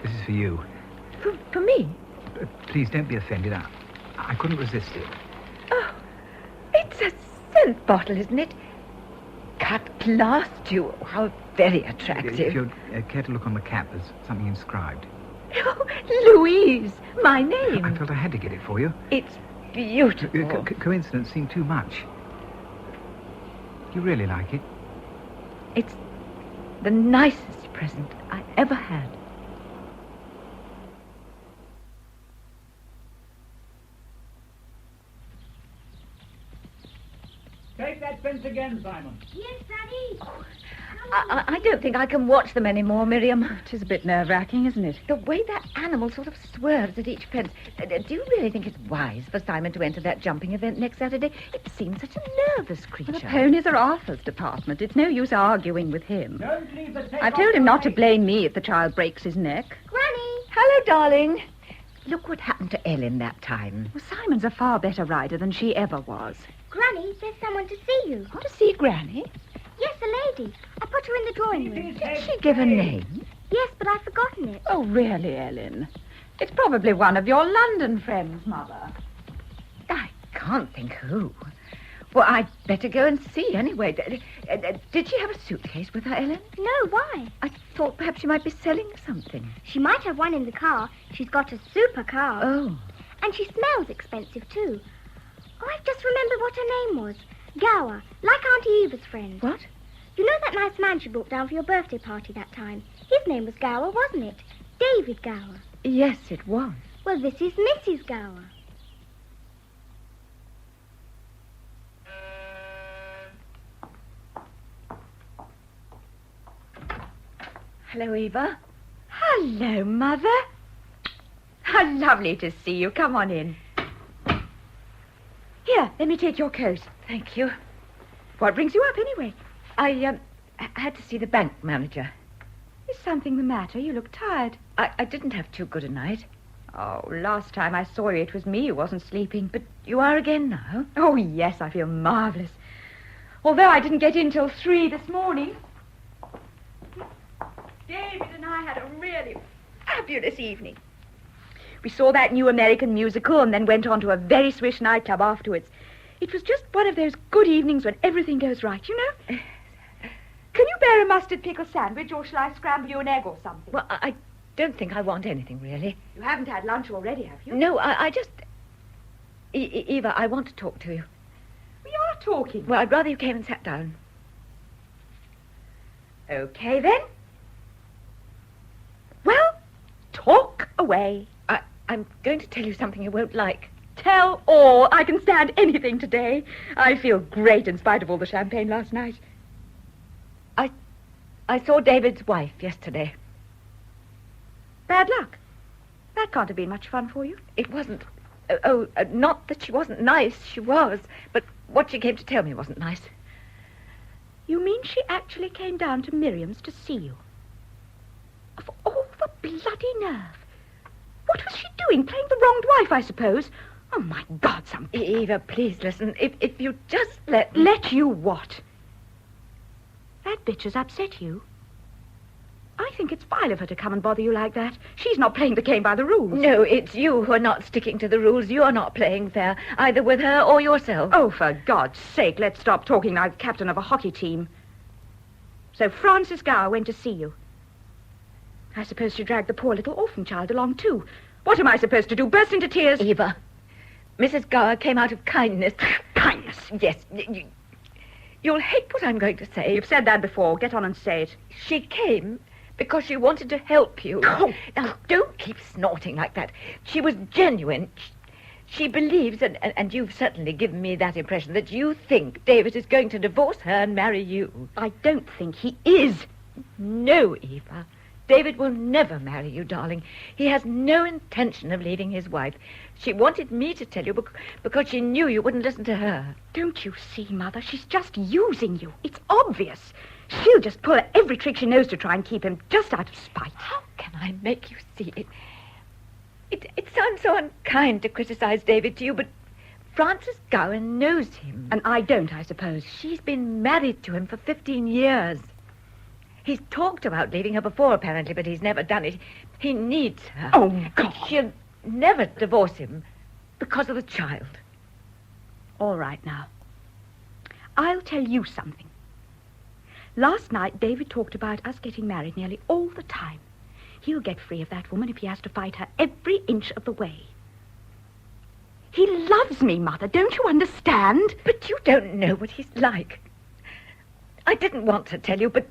This is for you. For me? Please don't be offended. I couldn't resist it. Oh, it's a scent bottle, isn't it? Cut glass, too. How very attractive. If you'd care to look on the cap, there's something inscribed. Oh, Louise, my name. I felt I had to get it for you. It's beautiful. Coincidence seemed too much. Do you really like it? It's the nicest present I ever had. Take that fence again, Simon. Yes, Daddy. Oh, I don't think I can watch them anymore, Miriam. It is a bit nerve-wracking, isn't it? The way that animal sort of swerves at each fence. Do you really think it's wise for Simon to enter that jumping event next Saturday? It seems such a nervous creature. Well, the ponies are Arthur's department. It's no use arguing with him. Don't leave the tape. I've told him not to blame me if the child breaks his neck. Granny! Hello, darling. Look what happened to Ellen that time. Well, Simon's a far better rider than she ever was. Granny, there's someone to see you. Want to see Granny? Yes, a lady. I put her in the drawing room. Did she give a name? Yes, but I've forgotten it. Oh, really, Ellen? It's probably one of your London friends, Mother. I can't think who. Well, I'd better go and see anyway. Did she have a suitcase with her, Ellen? No, why? I thought perhaps she might be selling something. She might have one in the car. She's got a super car. Oh. And she smells expensive, too. Oh, I've just remembered what her name was. Gower, like Auntie Eva's friend. What? You know that nice man she brought down for your birthday party that time? His name was Gower, wasn't it? David Gower. Yes, it was. Well, this is Mrs. Gower. Hello, Eva. Hello, Mother. How lovely to see you. Come on in. Here, let me take your coat. Thank you. What brings you up, anyway? I had to see the bank manager. Is something the matter? You look tired. I didn't have too good a night. Oh, last time I saw you, it was me who wasn't sleeping. But you are again now? Oh, yes, I feel marvelous. Although I didn't get in till 3 this morning. David and I had a really fabulous evening. We saw that new American musical and then went on to a very swish nightclub afterwards. It was just one of those good evenings when everything goes right, you know? Can you bear a mustard pickle sandwich, or shall I scramble you an egg or something? Well, I don't think I want anything, really. You haven't had lunch already, have you? No, I just... Eva, I want to talk to you. We are talking. Well, I'd rather you came and sat down. Okay, then. Well, talk away. I'm going to tell you something you won't like. Tell all. I can stand anything today. I feel great in spite of all the champagne last night. I saw David's wife yesterday. Bad luck. That can't have been much fun for you. It wasn't. Not that she wasn't nice. She was. But what she came to tell me wasn't nice. You mean she actually came down to Miriam's to see you? Of all the bloody nerve. What was she doing? Playing the wronged wife, I suppose. Oh, my God, something. Eva, please listen. If you just let me... Let you what? That bitch has upset you. I think it's vile of her to come and bother you like that. She's not playing the game by the rules. No, it's you who are not sticking to the rules. You're not playing fair, either with her or yourself. Oh, for God's sake, let's stop talking like the captain of a hockey team. So Francis Gower went to see you. I suppose she dragged the poor little orphan child along, too. What am I supposed to do, burst into tears? Eva, Mrs. Gower came out of kindness. Kindness? Yes. You'll hate what I'm going to say. You've said that before. Get on and say it. She came because she wanted to help you. Oh. Now, don't keep snorting like that. She was genuine. She believes, and you've certainly given me that impression, that you think David is going to divorce her and marry you. I don't think he is. No, Eva. David will never marry you, darling. He has no intention of leaving his wife. She wanted me to tell you because she knew you wouldn't listen to her. Don't you see, Mother? She's just using you. It's obvious. She'll just pull every trick she knows to try and keep him, just out of spite. How can I make you see it? It sounds so unkind to criticize David to you, but Frances Gower knows him. And I don't, I suppose. She's been married to him for 15 years. He's talked about leaving her before, apparently, but he's never done it. He needs her. Oh, God. She'll never divorce him because of the child. All right, now. I'll tell you something. Last night, David talked about us getting married nearly all the time. He'll get free of that woman if he has to fight her every inch of the way. He loves me, Mother. Don't you understand? But you don't know what he's like. I didn't want to tell you, but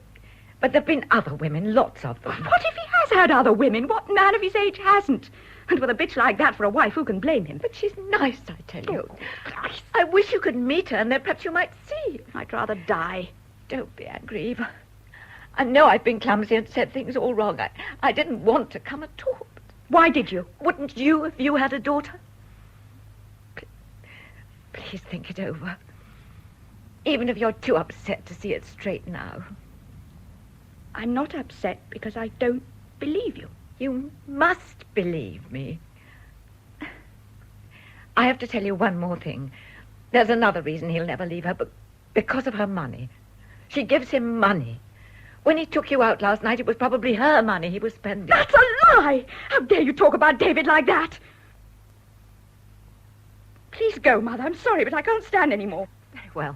But there have been other women, lots of them. What if he has had other women? What man of his age hasn't? And with a bitch like that for a wife, who can blame him? But she's nice, I tell you. I wish you could meet her, and then perhaps you might see. I'd rather die. Don't be angry, Eva. I know I've been clumsy and said things all wrong. I didn't want to come at all. But why did you? Wouldn't you if you had a daughter? Please think it over. Even if you're too upset to see it straight now. I'm not upset because I don't believe you. You must believe me. I have to tell you one more thing. There's another reason he'll never leave her, but because of her money. She gives him money. When he took you out last night, it was probably her money he was spending. That's a lie! How dare you talk about David like that? Please go, Mother. I'm sorry, but I can't stand any more. Very well.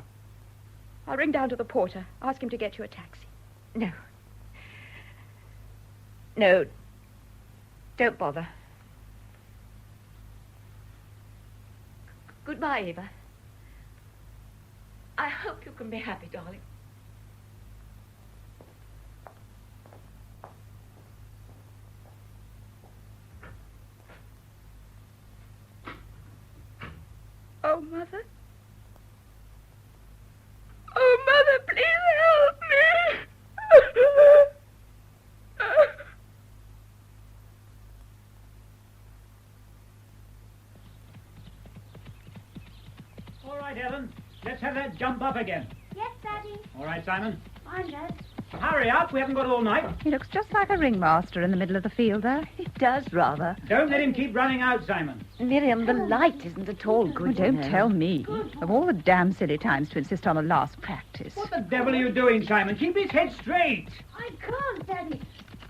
I'll ring down to the porter. Ask him to get you a taxi. No. No. Don't bother. Goodbye, Eva. I hope you can be happy, darling. Oh, Mother. Oh, Mother, please help me. All right, Ellen. Let's have that jump up again. Yes, Daddy. All right, Simon. Fine, Dad. But hurry up. We haven't got all night. He looks just like a ringmaster in the middle of the field there. He does, rather. Don't let him keep running out, Simon. Miriam, the light isn't at all good. Oh, don't tell me. Of all the damn silly times to insist on a last practice. What the devil are you doing, Simon? Keep his head straight. I can't, Daddy.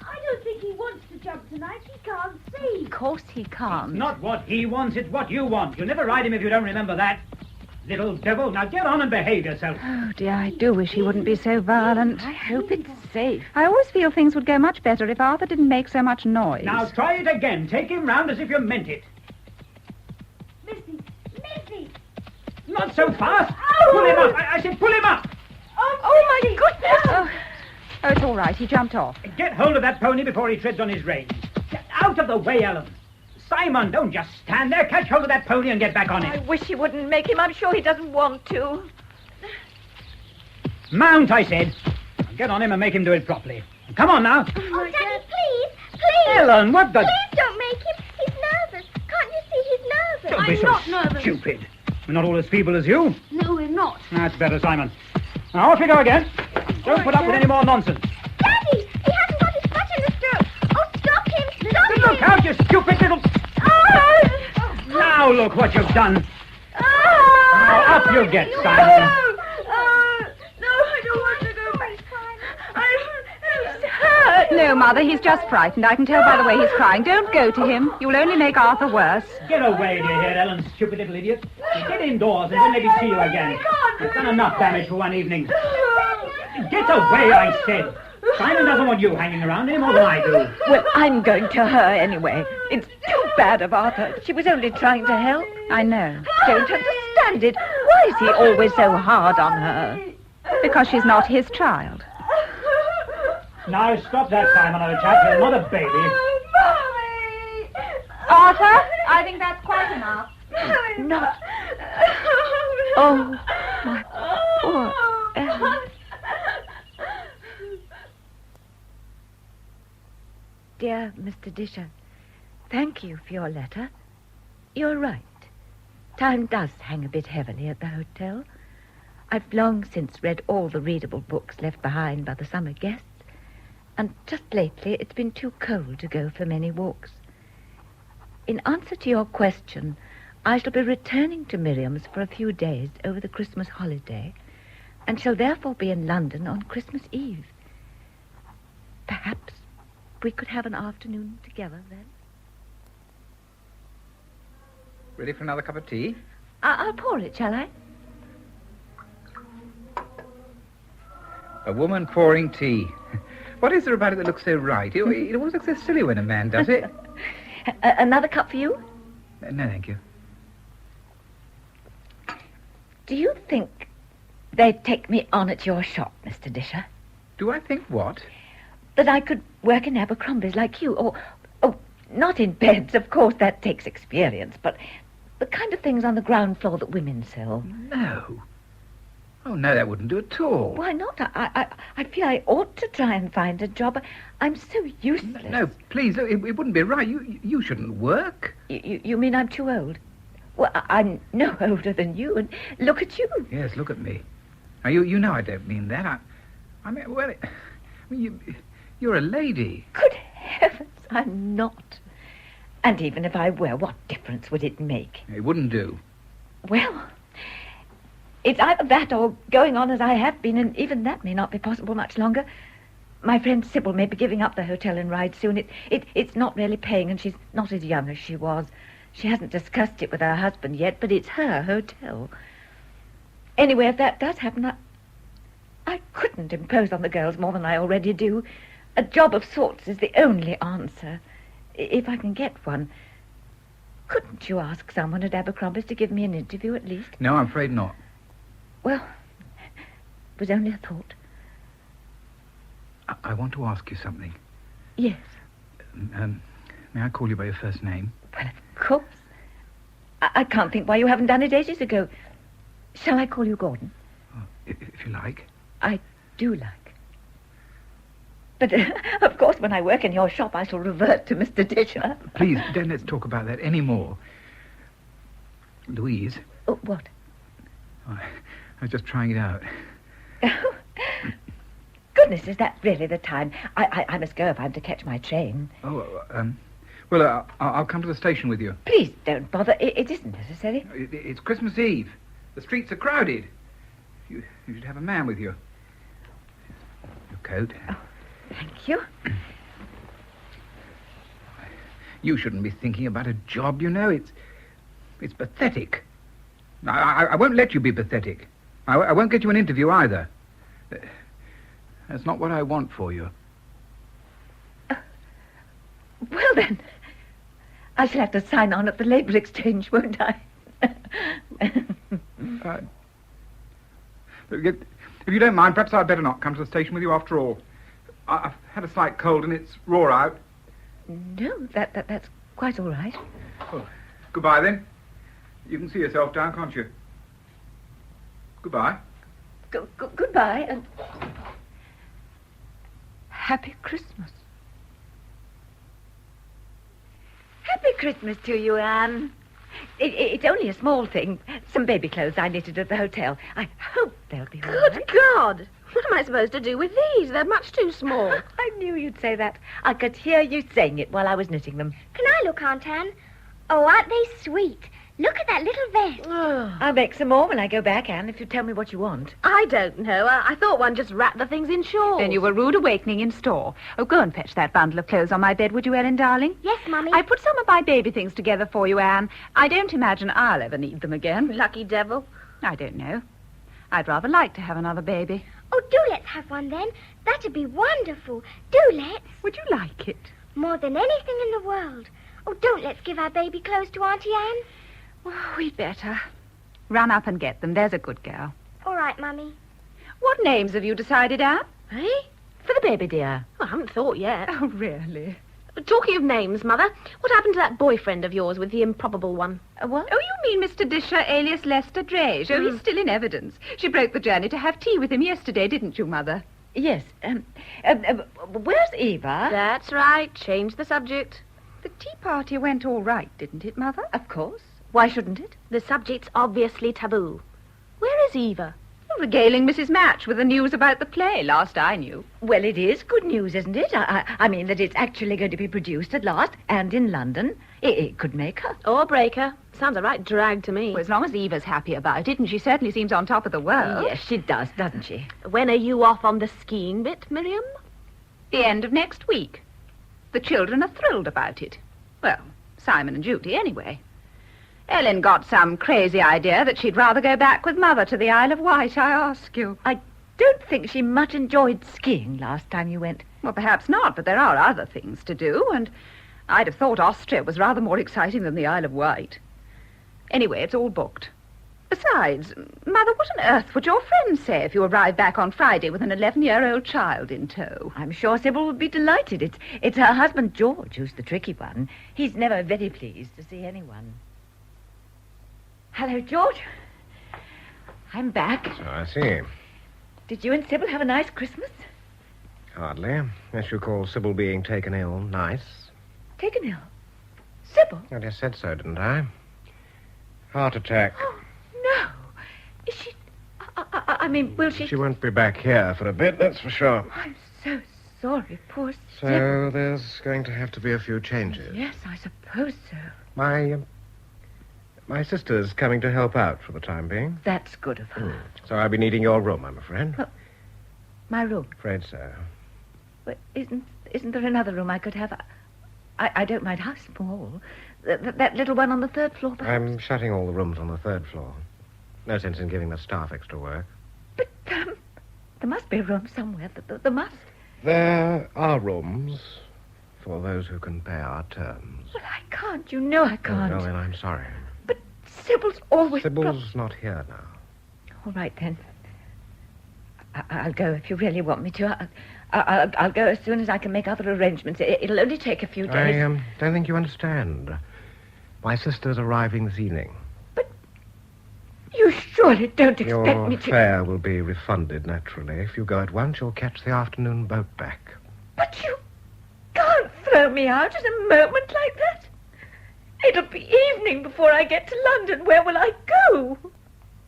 I don't think he wants to jump tonight. He can't see. Of course he can't. It's not what he wants, it's what you want. You'll never ride him if you don't remember that. Little devil, now get on and behave yourself. Oh, dear, I do wish he wouldn't be so violent. I hope it's safe. I always feel things would go much better if Arthur didn't make so much noise. Now try it again. Take him round as if you meant it. Missy! Missy! Not so fast. Pull him up. I said pull him up. Oh, my goodness! Oh, it's all right. He jumped off. Get hold of that pony before he treads on his reins. Get out of the way, Ellen. Simon, don't just stand there. Catch hold of that pony and get back on it. I wish he wouldn't make him. I'm sure he doesn't want to. Mount, I said. Get on him and make him do it properly. Come on now. Oh, Daddy, please. Ellen, what the... Please don't make him. He's nervous. Can't you see he's nervous? Don't be so not nervous. stupid. We're not all as feeble as you. No, we're not. That's better, Simon. Now, off we go again. Don't put up with any more nonsense. Daddy, he hasn't got his foot in the stroke. Oh, stop him. Stop him. Look out, you stupid little... Now look what you've done. Now up you get, Simon. No, I don't want to go. He's hurt. No, Mother, he's just frightened. I can tell by the way he's crying. Don't go to him. You'll only make Arthur worse. Get away, do you hear, Ellen, stupid little idiot? Get indoors and don't let me see you again. You've done enough damage for one evening. Get away, I said. Simon doesn't want you hanging around any more than I do. Well, I'm going to her anyway. It's too bad of Arthur. She was only trying to help. I know. Don't understand it. Why is he always so hard on her? Because she's not his child. Now stop that, Simon, old chap. You're not a baby. Arthur, I think that's quite enough. Not... Oh, my poor Ellen. Dear Mr. Disher, thank you for your letter. You're right. Time does hang a bit heavily at the hotel. I've long since read all the readable books left behind by the summer guests, and just lately it's been too cold to go for many walks. In answer to your question, I shall be returning to Miriam's for a few days over the Christmas holiday, and shall therefore be in London on Christmas Eve. Perhaps we could have an afternoon together then. Ready for another cup of tea? I'll pour it, shall I? A woman pouring tea. What is there about it that looks so right? It always looks so silly when a man does it. Another cup for you? No, thank you. Do you think they'd take me on at your shop, Mr. Disher? Do I think what? That I could work in Abercrombie's like you. Oh, not in beds, of course, that takes experience, but the kind of things on the ground floor that women sell. No. Oh, no, that wouldn't do at all. Why not? I feel I ought to try and find a job. I'm so useless. No, please, it wouldn't be right. You shouldn't work. You mean I'm too old? Well, I'm no older than you, and look at you. Yes, look at me. Now, you know I don't mean that. You're a lady. Good heavens, I'm not. And even if I were, what difference would it make? It wouldn't do. Well, it's either that or going on as I have been, and even that may not be possible much longer. My friend Sybil may be giving up the hotel and ride soon. It's not really paying, and she's not as young as she was. She hasn't discussed it with her husband yet, but it's her hotel. Anyway, if that does happen, I couldn't impose on the girls more than I already do. A job of sorts is the only answer, if I can get one. Couldn't you ask someone at Abercrombie's to give me an interview at least? No, I'm afraid not. Well, it was only a thought. I want to ask you something. Yes. May I call you by your first name? Well, of course. I can't think why you haven't done it ages ago. Shall I call you Gordon? Oh, if you like. I do like. But, of course, when I work in your shop, I shall revert to Mr. Disher. Please, don't let's talk about that any more. Louise. Oh, what? Oh, I was just trying it out. Oh, goodness, is that really the time? I must go if I'm to catch my train. Oh, well, I'll come to the station with you. Please don't bother. It isn't necessary. It's Christmas Eve. The streets are crowded. You should have a man with you. Your coat. Oh, thank you. You shouldn't be thinking about a job, you know. It's pathetic. I won't let you be pathetic. I won't get you an interview either. That's not what I want for you. Well, then, I shall have to sign on at the Labour Exchange, won't I? If you don't mind, perhaps I'd better not come to the station with you after all. I've had a slight cold and it's raw out. No, that's quite all right. Oh, goodbye, then. You can see yourself down, can't you? Goodbye. Goodbye, and Happy Christmas. Happy Christmas to you, Anne. It's only a small thing. Some baby clothes I knitted at the hotel. I hope they'll be all right. Good God! What am I supposed to do with these? They're much too small. I knew you'd say that. I could hear you saying it while I was knitting them. Can I look, Aunt Anne? Oh, aren't they sweet? Look at that little vest. I'll make some more when I go back, Anne, if you tell me what you want. I don't know. I thought one just wrapped the things in shawls. Then you were rude awakening in store. Oh, go and fetch that bundle of clothes on my bed, would you, Ellen, darling? Yes, Mummy. I put some of my baby things together for you, Anne. I don't imagine I'll ever need them again. Lucky devil. I don't know. I'd rather like to have another baby. Oh, do let's have one then. That'd be wonderful. Do let's. Would you like it? More than anything in the world. Oh, don't let's give our baby clothes to Auntie Anne. Oh, we'd better. Run up and get them. There's a good girl. All right, Mummy. What names have you decided, Anne? Eh? For the baby, dear. Well, I haven't thought yet. Oh, really? Talking of names, Mother, what happened to that boyfriend of yours with the improbable one? What? Oh, you mean Mr. Disher, alias Lester Drage. Oh, he's still in evidence. She broke the journey to have tea with him yesterday, didn't you, Mother? Yes. Where's Eva? That's right. Change the subject. The tea party went all right, didn't it, Mother? Of course. Why shouldn't it? The subject's obviously taboo. Where is Eva? Regaling Mrs. Match with the news about the play, last I knew. Well, it is good news, isn't it? I mean that it's actually going to be produced at last, and in London. It could make her. Or break her. Sounds a right drag to me. Well, as long as Eva's happy about it, and she certainly seems on top of the world. Yes, she does, doesn't she? When are you off on the skiing bit, Miriam? The end of next week. The children are thrilled about it. Well, Simon and Judy, anyway. Ellen got some crazy idea that she'd rather go back with Mother to the Isle of Wight, I ask you. I don't think she much enjoyed skiing last time you went. Well, perhaps not, but there are other things to do, and I'd have thought Austria was rather more exciting than the Isle of Wight. Anyway, it's all booked. Besides, Mother, what on earth would your friends say if you arrived back on Friday with an 11-year-old child in tow? I'm sure Sybil would be delighted. It's her husband, George, who's the tricky one. He's never very pleased to see anyone. Hello, George. I'm back. So I see. Did you and Sybil have a nice Christmas? Hardly. Unless you call Sybil being taken ill nice. Taken ill? Sybil? I just said so, didn't I? Heart attack. Oh, no. Is she... I mean, will she... She won't be back here for a bit, that's for sure. I'm so sorry, poor So Sybil. there's going to have to be a few changes. Yes, I suppose so. My sister's coming to help out for the time being. That's good of her. So I'll be needing your room, I'm afraid. Oh, my room? Afraid so. But isn't there another room I could have? I don't mind how small. That little one on the third floor, perhaps? I'm shutting all the rooms on the third floor. No sense in giving the staff extra work. But there must be a room somewhere. There must. There are rooms for those who can pay our terms. Well, I can't. You know I can't. Oh, no, then I'm sorry. But Sybil's always... Sybil's not here now. All right, then. I'll go if you really want me to. I'll go as soon as I can make other arrangements. It'll only take a few days. I don't think you understand. My sister's arriving this evening. But you surely don't expect Your me to... fare will be refunded, naturally. If you go at once, you'll catch the afternoon boat back. But you can't throw me out at a moment like that. It'll be evening before I get to London. Where will I go?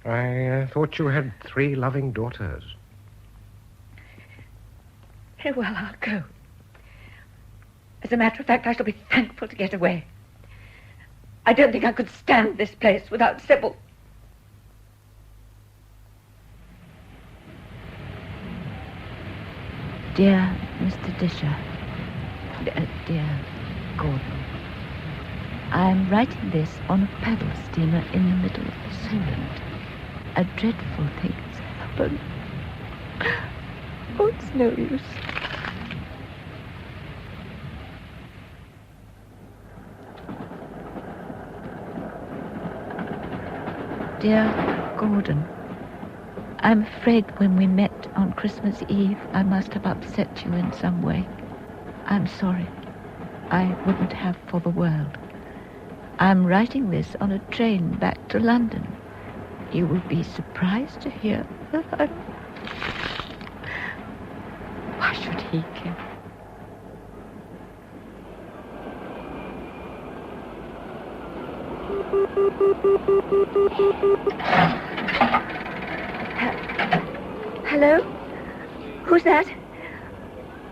I thought you had 3 loving daughters. Very well, I'll go. As a matter of fact, I shall be thankful to get away. I don't think I could stand this place without Sybil. Dear Mr. Disher, dear Gordon, I am writing this on a paddle steamer in the middle of the Solent. A dreadful thing has happened. Oh, it's no use. Dear Gordon, I'm afraid when we met on Christmas Eve, I must have upset you in some way. I'm sorry. I wouldn't have for the world. I'm writing this on a train back to London. You will be surprised to hear that I'm... Why should he care? Hello? Who's that?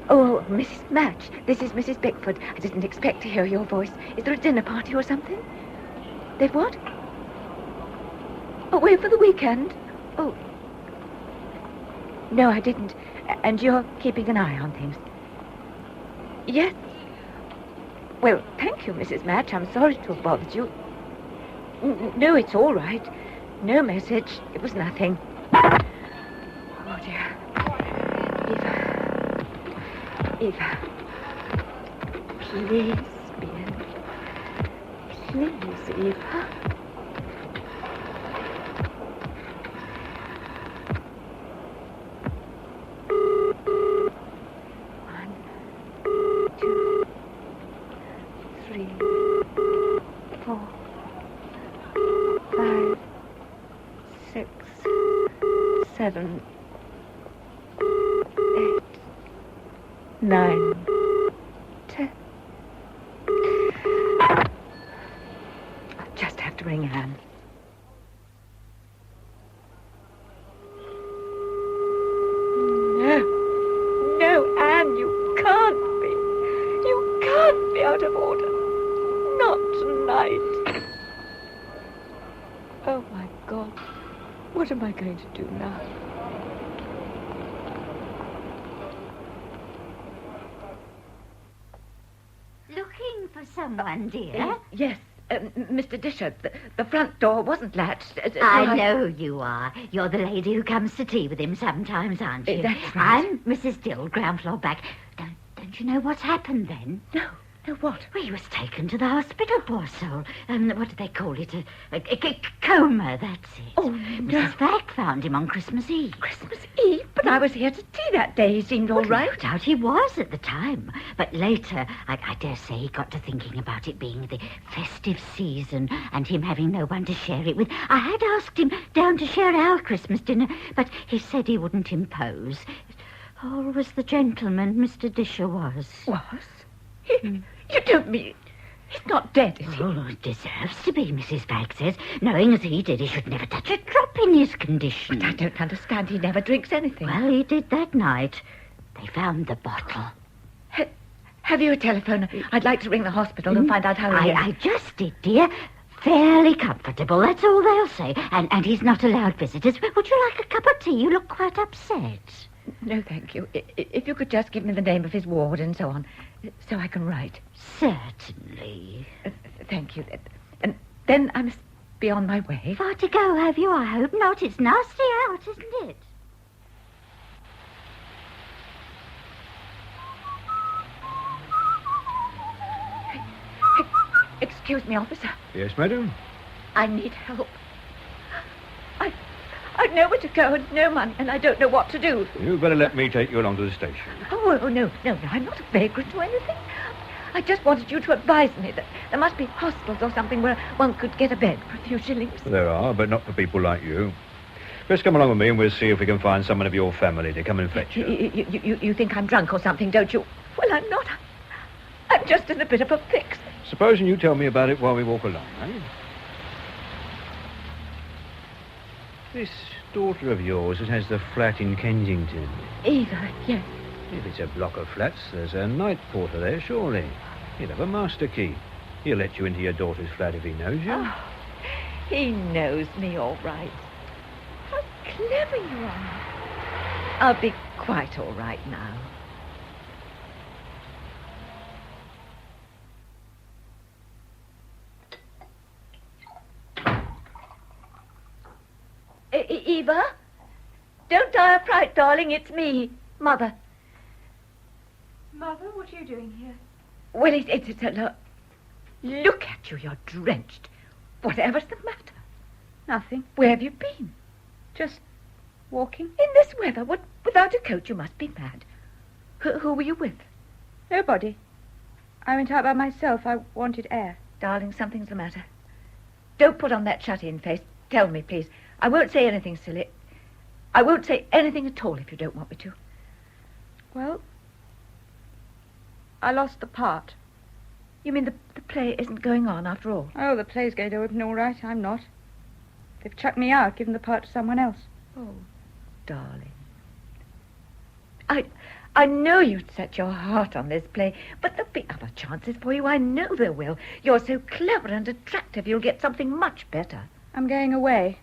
Oh, Mrs. Match. This is Mrs. Bickford. I didn't expect to hear your voice. Is there a dinner party or something? They've what? Away for the weekend? Oh. No, I didn't. And you're keeping an eye on things? Yes. Well, thank you, Mrs. Match. I'm sorry to have bothered you. No, it's all right. No message. It was nothing. Oh, dear. Eva. Please, Ben. Please, Eva. Seven, 8, 9, 10. I'll just have to ring Anne. No, Anne, you can't be. You can't be out of order. Not tonight. Oh, my God. What am I going to do now? Looking for someone, dear? Yes, Mr. Disher. The front door wasn't latched. I know you are. You're the lady who comes to tea with him sometimes, aren't you? That's right. I'm Mrs. Dill, ground floor back. Don't you know what's happened then? No. No, what? Well, he was taken to the hospital, poor soul. What do they call it? A coma, that's it. Oh, no. Mrs. Fagg found him on Christmas Eve. Christmas Eve? But I was here to tea that day. He seemed all right. No doubt he was at the time. But later, I dare say he got to thinking about it being the festive season and him having no one to share it with. I had asked him down to share our Christmas dinner, but he said he wouldn't impose. Always the gentleman Mr. Disher was. Was? You don't mean... He's not dead, is he? Oh, he deserves to be, Mrs. Fagg says. Knowing as he did, he should never touch a drop in his condition. But I don't understand. He never drinks anything. Well, he did that night. They found the bottle. Have you a telephone? I'd like to ring the hospital and find out how he is. I just did, dear. Fairly comfortable, that's all they'll say. And he's not allowed visitors. Would you like a cup of tea? You look quite upset. No, thank you. If you could just give me the name of his ward and so on, so I can write. Certainly. Thank you. And then I must be on my way. Far to go, have you? I hope not. It's nasty out, isn't it? Excuse me, officer. Yes, madam? I need help. I've nowhere to go and no money, and I don't know what to do. You'd better let me take you along to the station. Oh, no, I'm not a vagrant or anything. I just wanted you to advise me that there must be hostels or something where one could get a bed for a few shillings. There are, but not for people like you. Best come along with me and we'll see if we can find someone of your family to come and fetch you. You think I'm drunk or something, don't you? Well, I'm not. I'm just in a bit of a fix. Supposing you tell me about it while we walk along, eh? This daughter of yours that has the flat in Kensington. Eva, yes. If it's a block of flats, there's a night porter there, surely. He'll have a master key. He'll let you into your daughter's flat if he knows you. Oh, he knows me all right. How clever you are. I'll be quite all right now. Eva? Don't die of fright, darling. It's me, Mother. Mother, what are you doing here? Well, it's a... Look at you. You're drenched. Whatever's the matter? Nothing. Where have you been? Just walking. In this weather? Without a coat? You must be mad. Who were you with? Nobody. I went out by myself. I wanted air. Darling, something's the matter. Don't put on that shut-in face. Tell me, please. I won't say anything silly. I won't say anything at all if you don't want me to. Well, I lost the part. You mean the play isn't going on after all? Oh, the play's going to open all right. I'm not. They've chucked me out, given the part to someone else. Oh, darling. I know you'd set your heart on this play, but there'll be other chances for you. I know there will. You're so clever and attractive, you'll get something much better. I'm going away.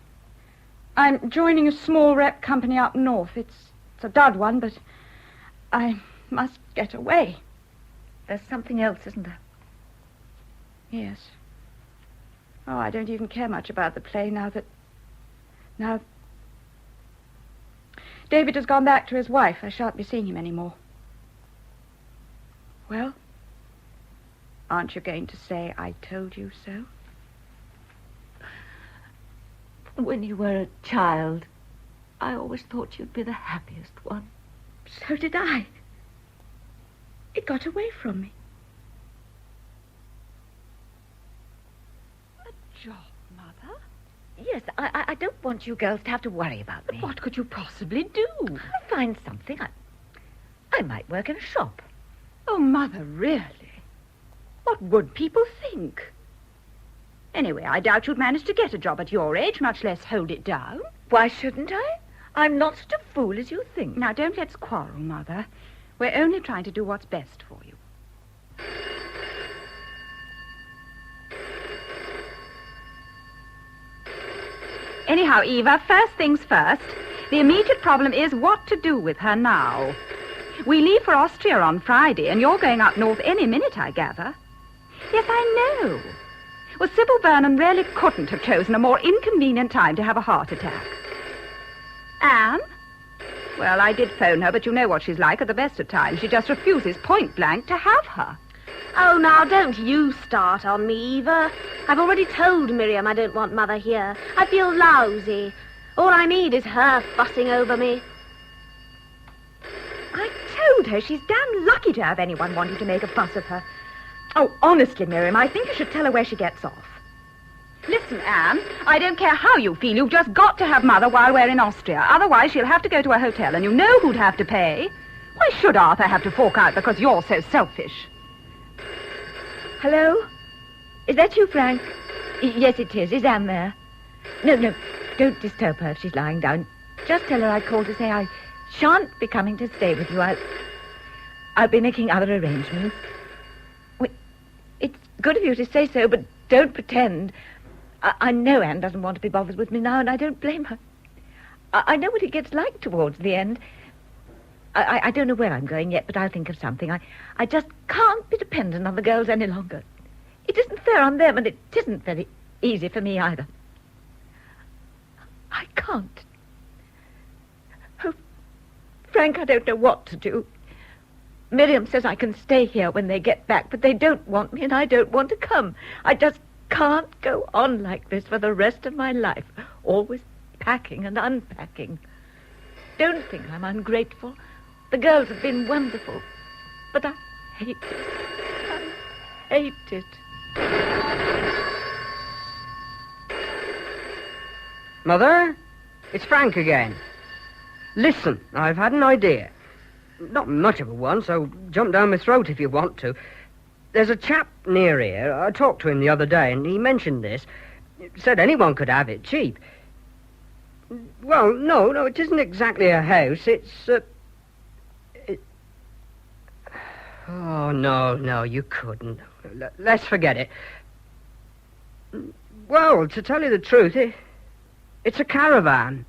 I'm joining a small rep company up north. It's a dud one, but I must get away. There's something else, isn't there? Yes. Oh, I don't even care much about the play now. David has gone back to his wife. I shan't be seeing him anymore. Well, aren't you going to say I told you so? When you were a child, I always thought you'd be the happiest one. So did I. It got away from me. A job, Mother? Yes, I don't want you girls to have to worry about me. What could you possibly do? I'll find something. I might work in a shop. Oh, Mother, really? What would people think? Anyway, I doubt you'd manage to get a job at your age, much less hold it down. Why shouldn't I? I'm not such a fool as you think. Now, don't let's quarrel, Mother. We're only trying to do what's best for you. Anyhow, Eva, first things first. The immediate problem is what to do with her now. We leave for Austria on Friday, and you're going up north any minute, I gather. Yes, I know. Well, Sybil Vernon really couldn't have chosen a more inconvenient time to have a heart attack. Anne? Well, I did phone her, but you know what she's like at the best of times. She just refuses point blank to have her. Oh, now, don't you start on me, Eva. I've already told Miriam I don't want Mother here. I feel lousy. All I need is her fussing over me. I told her she's damn lucky to have anyone wanting to make a fuss of her. Oh, honestly, Miriam, I think you should tell her where she gets off. Listen, Anne, I don't care how you feel. You've just got to have Mother while we're in Austria. Otherwise, she'll have to go to a hotel, and you know who'd have to pay. Why should Arthur have to fork out because you're so selfish? Hello? Is that you, Frank? Yes, it is. Is Anne there? No, don't disturb her if she's lying down. Just tell her I called to say I shan't be coming to stay with you. I'll be making other arrangements. It's good of you to say so, but don't pretend. I know Anne doesn't want to be bothered with me now, and I don't blame her. I know what it gets like towards the end. I don't know where I'm going yet, but I'll think of something. I just can't be dependent on the girls any longer. It isn't fair on them, and it isn't very easy for me either. I can't. Oh, Frank, I don't know what to do. Miriam says I can stay here when they get back, but they don't want me, and I don't want to come. I just can't go on like this for the rest of my life, always packing and unpacking. Don't think I'm ungrateful. The girls have been wonderful, but I hate it. I hate it. Mother, it's Frank again. Listen, I've had an idea. Not much of a one, so jump down my throat if you want to. There's a chap near here. I talked to him the other day, and he mentioned this. Said anyone could have it cheap. Well, no, it isn't exactly a house. It's Oh, no, you couldn't. Let's forget it. Well, to tell you the truth, it's a caravan.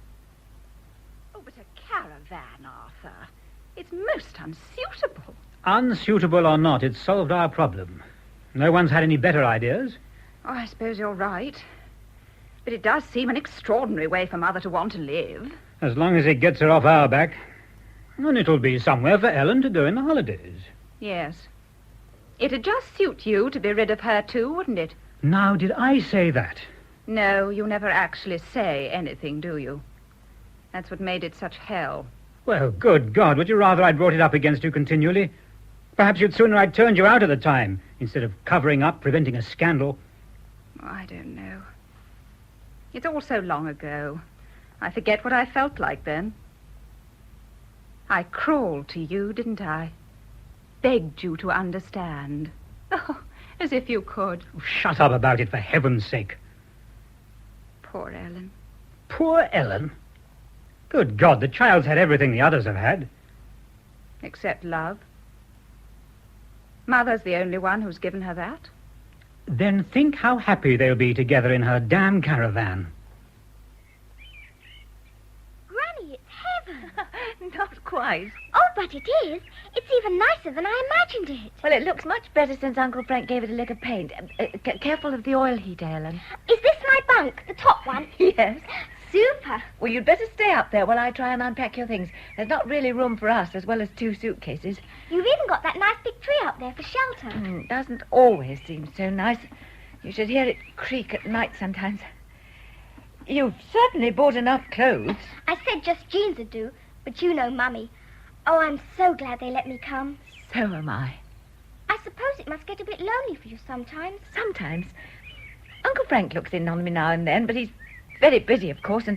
Oh, but a caravan, Arthur. It's most unsuitable. Unsuitable or not, it's solved our problem. No one's had any better ideas. Oh, I suppose you're right. But it does seem an extraordinary way for Mother to want to live. As long as it gets her off our back. And it'll be somewhere for Ellen to go in the holidays. Yes. It'd just suit you to be rid of her too, wouldn't it? Now, did I say that? No, you never actually say anything, do you? That's what made it such hell. Well, good God, would you rather I'd brought it up against you continually? Perhaps you'd sooner I'd turned you out at the time, instead of covering up, preventing a scandal. Oh, I don't know. It's all so long ago. I forget what I felt like then. I crawled to you, didn't I? Begged you to understand. Oh, as if you could. Oh, shut up about it, for heaven's sake. Poor Ellen. Poor Ellen? Good God, the child's had everything the others have had. Except love. Mother's the only one who's given her that. Then think how happy they'll be together in her damn caravan. Granny, it's heaven. Not quite. Oh, but it is. It's even nicer than I imagined it. Well, it looks much better since Uncle Frank gave it a lick of paint. Careful of the oil heat, Ellen. Is this my bunk, the top one? Yes. Super. Well, you'd better stay up there while I try and unpack your things. There's not really room for us, as well as 2 suitcases. You've even got that nice big tree up there for shelter. Doesn't always seem so nice. You should hear it creak at night sometimes. You've certainly bought enough clothes. I said just jeans would do, but you know Mummy. Oh, I'm so glad they let me come. So am I. I suppose it must get a bit lonely for you sometimes. Sometimes. Uncle Frank looks in on me now and then, but he's very busy, of course, and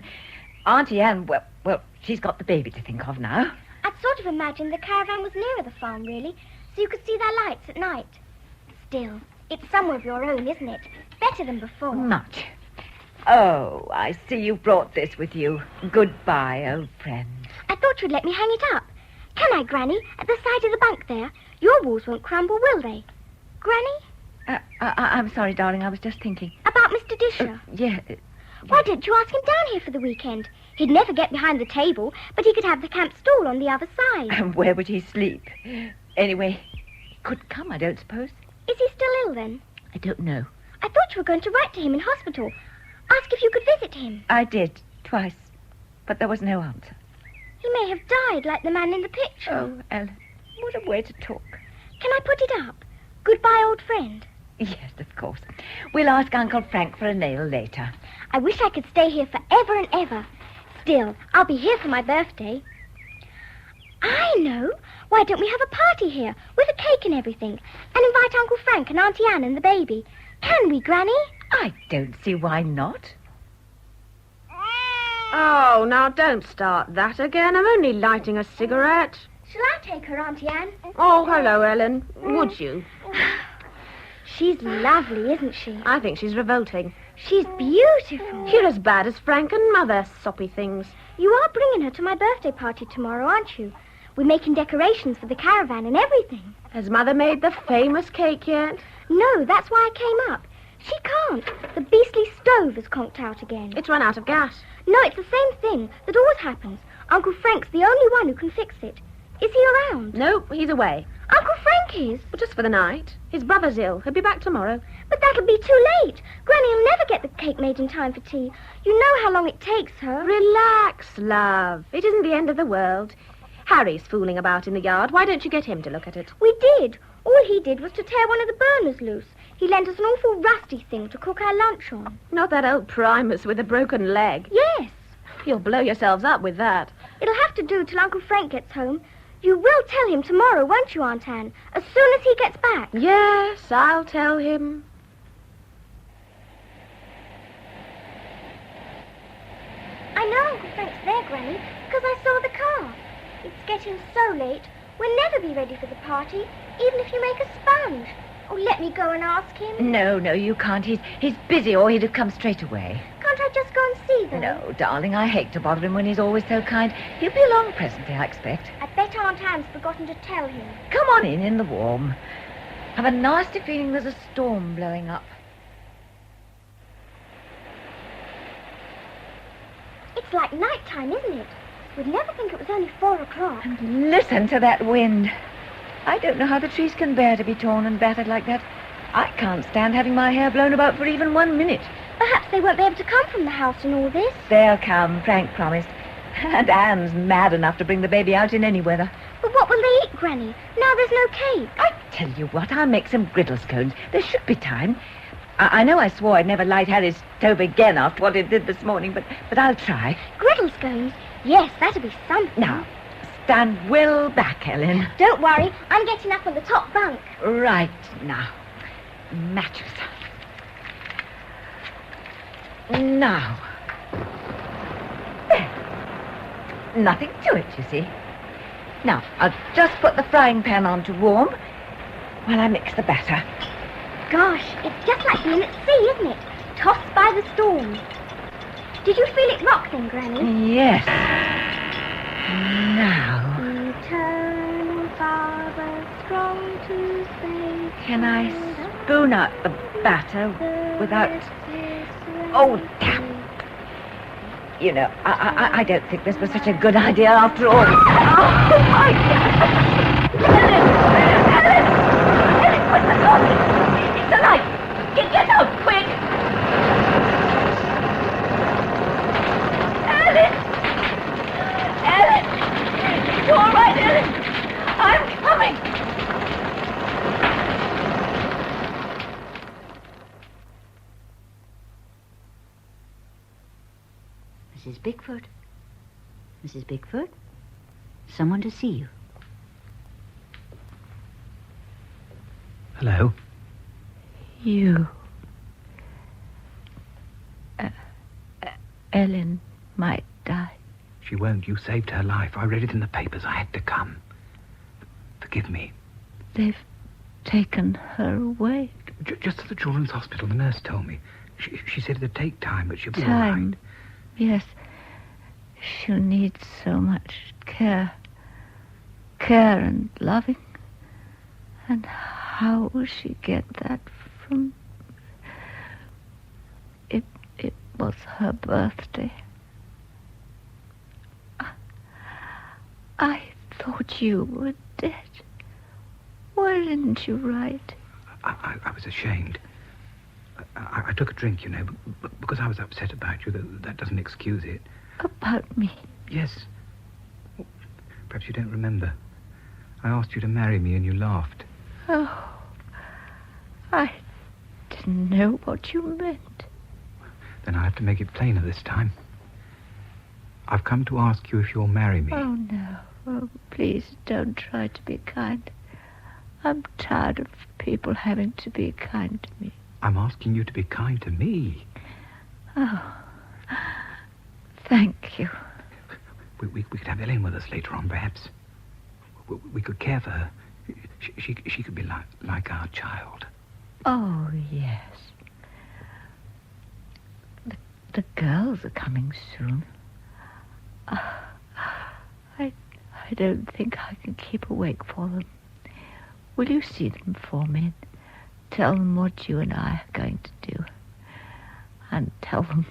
Auntie Anne, well, she's got the baby to think of now. I'd sort of imagined the caravan was nearer the farm, really, so you could see their lights at night. Still, it's somewhere of your own, isn't it? Better than before. Much. Oh, I see you've brought this with you. Goodbye, old friend. I thought you'd let me hang it up. Can I, Granny? At the side of the bunk there. Your walls won't crumble, will they? Granny? I'm sorry, darling. I was just thinking. About Mr. Disher? Yeah. Why didn't you ask him down here for the weekend? He'd never get behind the table, but he could have the camp stool on the other side. And where would he sleep? Anyway, he could come, I don't suppose. Is he still ill, then? I don't know. I thought you were going to write to him in hospital. Ask if you could visit him. I did, twice, but there was no answer. He may have died like the man in the picture. Oh, Ellen, what a way to talk. Can I put it up? Goodbye, old friend. Yes, of course. We'll ask Uncle Frank for a nail later. I wish I could stay here forever and ever. Still, I'll be here for my birthday. I know. Why don't we have a party here with a cake and everything and invite Uncle Frank and Auntie Anne and the baby? Can we, Granny? I don't see why not. Oh, now don't start that again. I'm only lighting a cigarette. Shall I take her, Auntie Anne? Oh, hello, Ellen. Would you? She's lovely, isn't she? I think she's revolting. She's beautiful. You're as bad as Frank and Mother, soppy things. You are bringing her to my birthday party tomorrow, aren't you? We're making decorations for the caravan and everything. Has Mother made the famous cake yet? No, that's why I came up. She can't. The beastly stove has conked out again. It's run out of gas. No, it's the same thing that always happens. Uncle Frank's the only one who can fix it. Is he around? Nope, he's away. Uncle Frank is? Well, just for the night. His brother's ill. He'll be back tomorrow. But that'll be too late. Granny'll never get the cake made in time for tea. You know how long it takes her. Relax, love. It isn't the end of the world. Harry's fooling about in the yard. Why don't you get him to look at it? We did. All he did was to tear one of the burners loose. He lent us an awful rusty thing to cook our lunch on. Not that old Primus with a broken leg. Yes. You'll blow yourselves up with that. It'll have to do till Uncle Frank gets home. You will tell him tomorrow, won't you, Aunt Anne? As soon as he gets back. Yes, I'll tell him. I know Uncle Frank's there, Granny, because I saw the car. It's getting so late. We'll never be ready for the party, even if you make a sponge. Oh, let me go and ask him. No, you can't. He's busy, or he'd have come straight away. Can't I just go and see them? No, darling, I hate to bother him when he's always so kind. He'll be along presently, I expect. I bet Aunt Anne's forgotten to tell him. Come on in the warm. I've a nasty feeling there's a storm blowing up. It's like night time, isn't it? We'd never think it was only 4 o'clock. And listen to that wind. I don't know how the trees can bear to be torn and battered like that. I can't stand having my hair blown about for even 1 minute. Perhaps they won't be able to come from the house in all this. They'll come, Frank promised. And Anne's mad enough to bring the baby out in any weather. But what will they eat, Granny? Now there's no cake. I tell you what, I'll make some griddle scones. There should be time. I know I swore I'd never light Harry's stove again after what it did this morning, but I'll try. Griddle scones? Yes, that'll be something. Now, stand well back, Ellen. Don't worry, I'm getting up on the top bunk. Right now. Matches. Now. There. Nothing to it, you see. Now, I'll just put the frying pan on to warm while I mix the batter. Gosh, it's just like being at sea, isn't it? Tossed by the storm. Did you feel it rock then, Granny? Yes. Now. Eternal Father, strong to save. Can I spoon out the batter without... Oh, damn. You know, I don't think this was such a good idea after all. Oh, my God! Ellen! What's the matter? It's a light! Get out, quick! Ellen! It's all right, Ellen! I'm coming! Mrs. Bickford? Mrs. Bickford? Someone to see you. Hello? You. Ellen might die. She won't. You saved her life. I read it in the papers. I had to come. Forgive me. They've taken her away. Just to the children's hospital. The nurse told me. She said it'd take time, but she'll be all Time. right. Yes. She'll need so much care. Care and loving. And how will she get that from... It was her birthday. I thought you were dead. Why didn't you write? I was ashamed. I took a drink, you know, because I was upset about you. That doesn't excuse it. About me? Yes. Perhaps you don't remember. I asked you to marry me and you laughed. Oh, didn't know what you meant. Then I'll have to make it plainer this time. I've come to ask you if you'll marry me. Oh, no. Oh, please don't try to be kind. I'm tired of people having to be kind to me. I'm asking you to be kind to me. Oh, thank you. We could have Ellen with us later on, perhaps. We could care for her. She could be like our child. Oh, yes. The girls are coming soon. I don't think I can keep awake for them. Will you see them for me and tell them what you and I are going to do? And tell them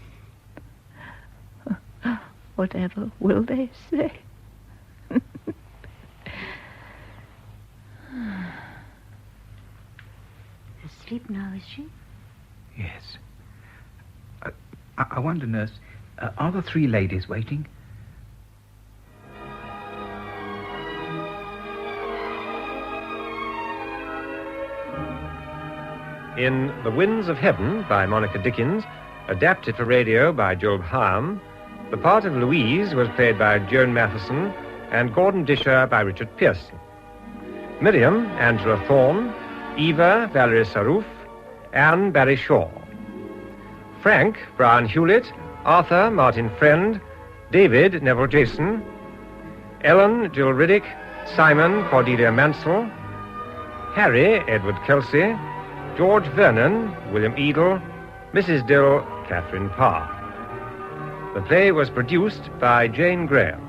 whatever will they say? Asleep now, is she? Yes. I wonder, nurse, are the three ladies waiting? In The Winds of Heaven by Monica Dickens, adapted for radio by Job Hyam, the part of Louise was played by Joan Matheson and Gordon Disher by Richard Pearson. Miriam, Angela Thorne, Eva, Valerie Saruf, Anne, Barry Shaw. Frank, Brian Hewlett, Arthur, Martin Friend, David, Neville Jason, Ellen, Jill Riddick, Simon, Cordelia Mansell, Harry, Edward Kelsey, George Vernon, William Edel, Mrs. Dill, Catherine Parr. The play was produced by Jane Graham.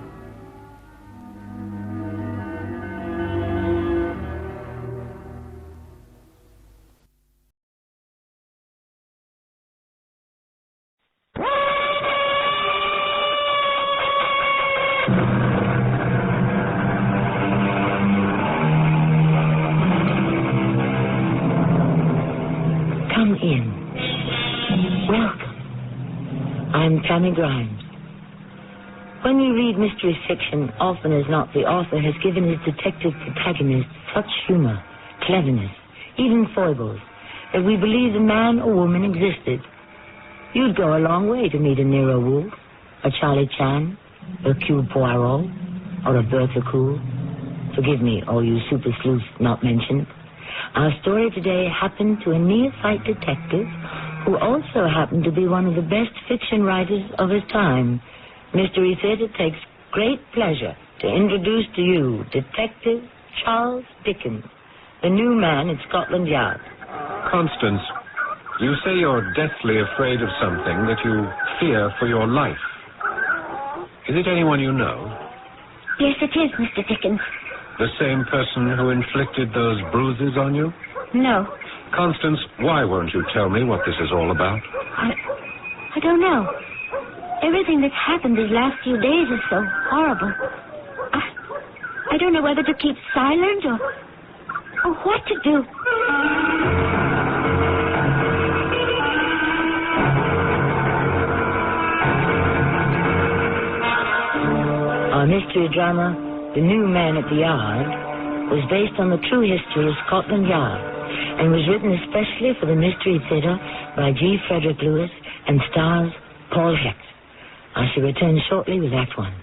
Come in. Welcome. I'm Tammy Grimes. When you read mystery fiction, often as not, the author has given his detective protagonist such humor, cleverness, even foibles, that we believe the man or woman existed. You'd go a long way to meet a Nero Wolfe, a Charlie Chan, a Hercule Poirot, or a Bertha Cool. Forgive me, all you super sleuths not mentioned. Our story today happened to a neophyte detective who also happened to be one of the best fiction writers of his time. Mystery Theater takes great pleasure to introduce to you Detective Charles Dickens, the new man at Scotland Yard. Constance, you say you're deathly afraid of something that you fear for your life. Is it anyone you know? Yes, it is, Mr. Dickens. The same person who inflicted those bruises on you? No. Constance, why won't you tell me what this is all about? I don't know. Everything that's happened these last few days is so horrible. I don't know whether to keep silent or what to do. Our mystery drama, The New Man at the Yard, was based on the true history of Scotland Yard and was written especially for the Mystery Theater by G. Frederick Lewis and stars Paul Hecht. I shall return shortly with Act One.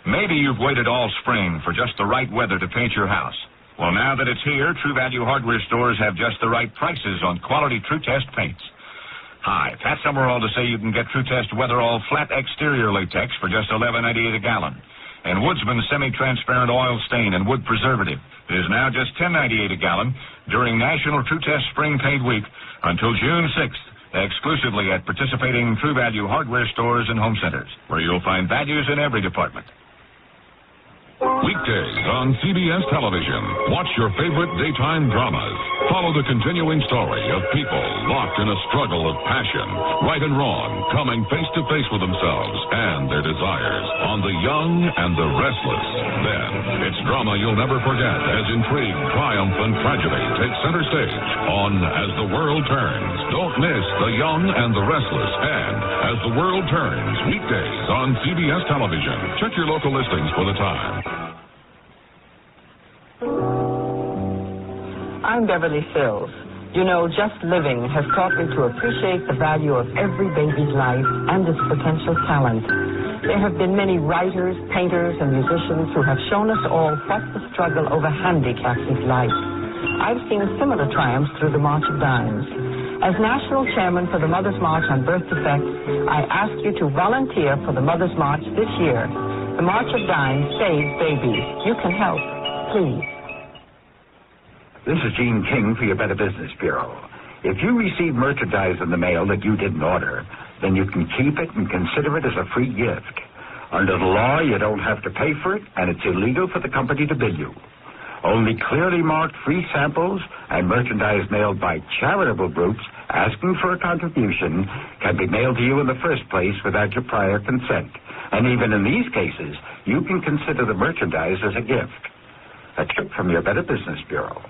Maybe you've waited all spring for just the right weather to paint your house. Well, now that it's here, True Value hardware stores have just the right prices on quality True Test paints. Hi, Pat Summerall to say you can get True Test Weatherall flat exterior latex for just $11.98 a gallon. And Woodsman semi-transparent oil stain and wood preservative is now just $10.98 a gallon during National True Test Spring Paint Week until June 6th, exclusively at participating True Value hardware stores and home centers, where you'll find values in every department. Weekdays on CBS television. Watch your favorite daytime dramas. Follow the continuing story of people locked in a struggle of passion, right and wrong, coming face to face with themselves and their desires on The Young and the Restless. Then, it's drama you'll never forget as intrigue, triumph, and tragedy take center stage on As the World Turns. Don't miss The Young and the Restless and As the World Turns, weekdays on CBS television. Check your local listings for the time. I'm Beverly Sills, You know, just living has taught me to appreciate the value of every baby's life and its potential talent. There have been many writers, painters, and musicians who have shown us all what the struggle over handicaps is like. I've seen similar triumphs through the March of Dimes. As National Chairman for the Mother's March on Birth Defects, I ask you to volunteer for the Mother's March this year. The March of Dimes saves babies. You can help. Please. This is Gene King for your Better Business Bureau. If you receive merchandise in the mail that you didn't order, then you can keep it and consider it as a free gift. Under the law, you don't have to pay for it, and it's illegal for the company to bill you. Only clearly marked free samples and merchandise mailed by charitable groups asking for a contribution can be mailed to you in the first place without your prior consent. And even in these cases, you can consider the merchandise as a gift. A tip from your Better Business Bureau.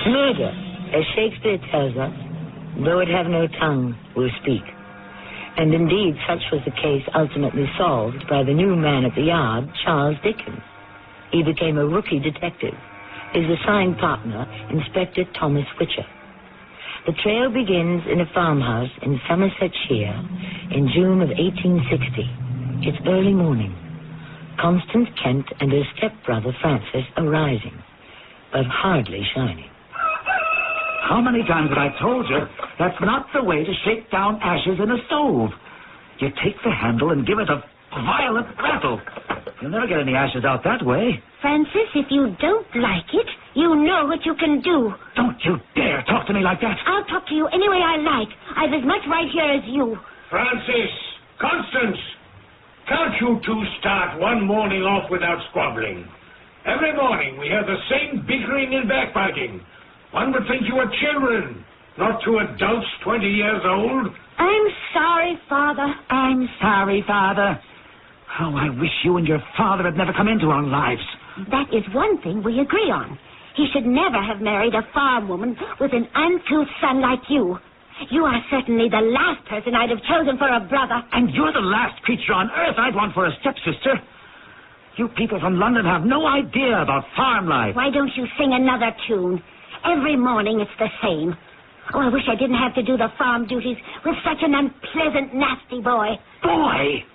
Murder, as Shakespeare tells us, though it have no tongue, will speak. And indeed, such was the case ultimately solved by the new man at the yard, Charles Dickens. He became a rookie detective, his assigned partner, Inspector Thomas Witcher. The trail begins in a farmhouse in Somersetshire in June of 1860. It's early morning. Constance Kent and her stepbrother Francis are rising, but hardly shining. How many times have I told you that's not the way to shake down ashes in a stove? You take the handle and give it a violent rattle. You'll never get any ashes out that way. Francis, if you don't like it, you know what you can do. Don't you dare talk to me like that. I'll talk to you any way I like. I've as much right here as you. Francis! Constance! Can't you two start one morning off without squabbling? Every morning we have the same bickering and backbiting. One would think you were children, not two adults 20 years old. I'm sorry, Father. I'm sorry, Father. How I wish you and your father had never come into our lives. That is one thing we agree on. He should never have married a farm woman with an uncouth son like you. You are certainly the last person I'd have chosen for a brother. And you're the last creature on earth I'd want for a stepsister. You people from London have no idea about farm life. Why don't you sing another tune? Every morning it's the same. Oh, I wish I didn't have to do the farm duties with such an unpleasant, nasty boy. Boy!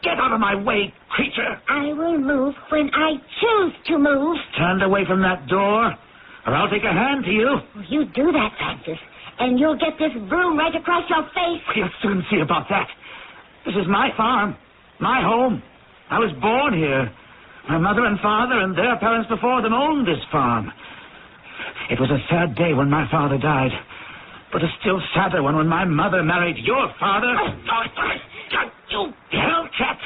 Get out of my way, creature! I will move when I choose to move. Stand away from that door, or I'll take a hand to you. Oh, you do that, Francis, and you'll get this broom right across your face. You'll soon see about that. This is my farm, my home. I was born here. My mother and father and their parents before them owned this farm. It was a sad day when my father died, but a still sadder one when my mother married your father. You hellcat!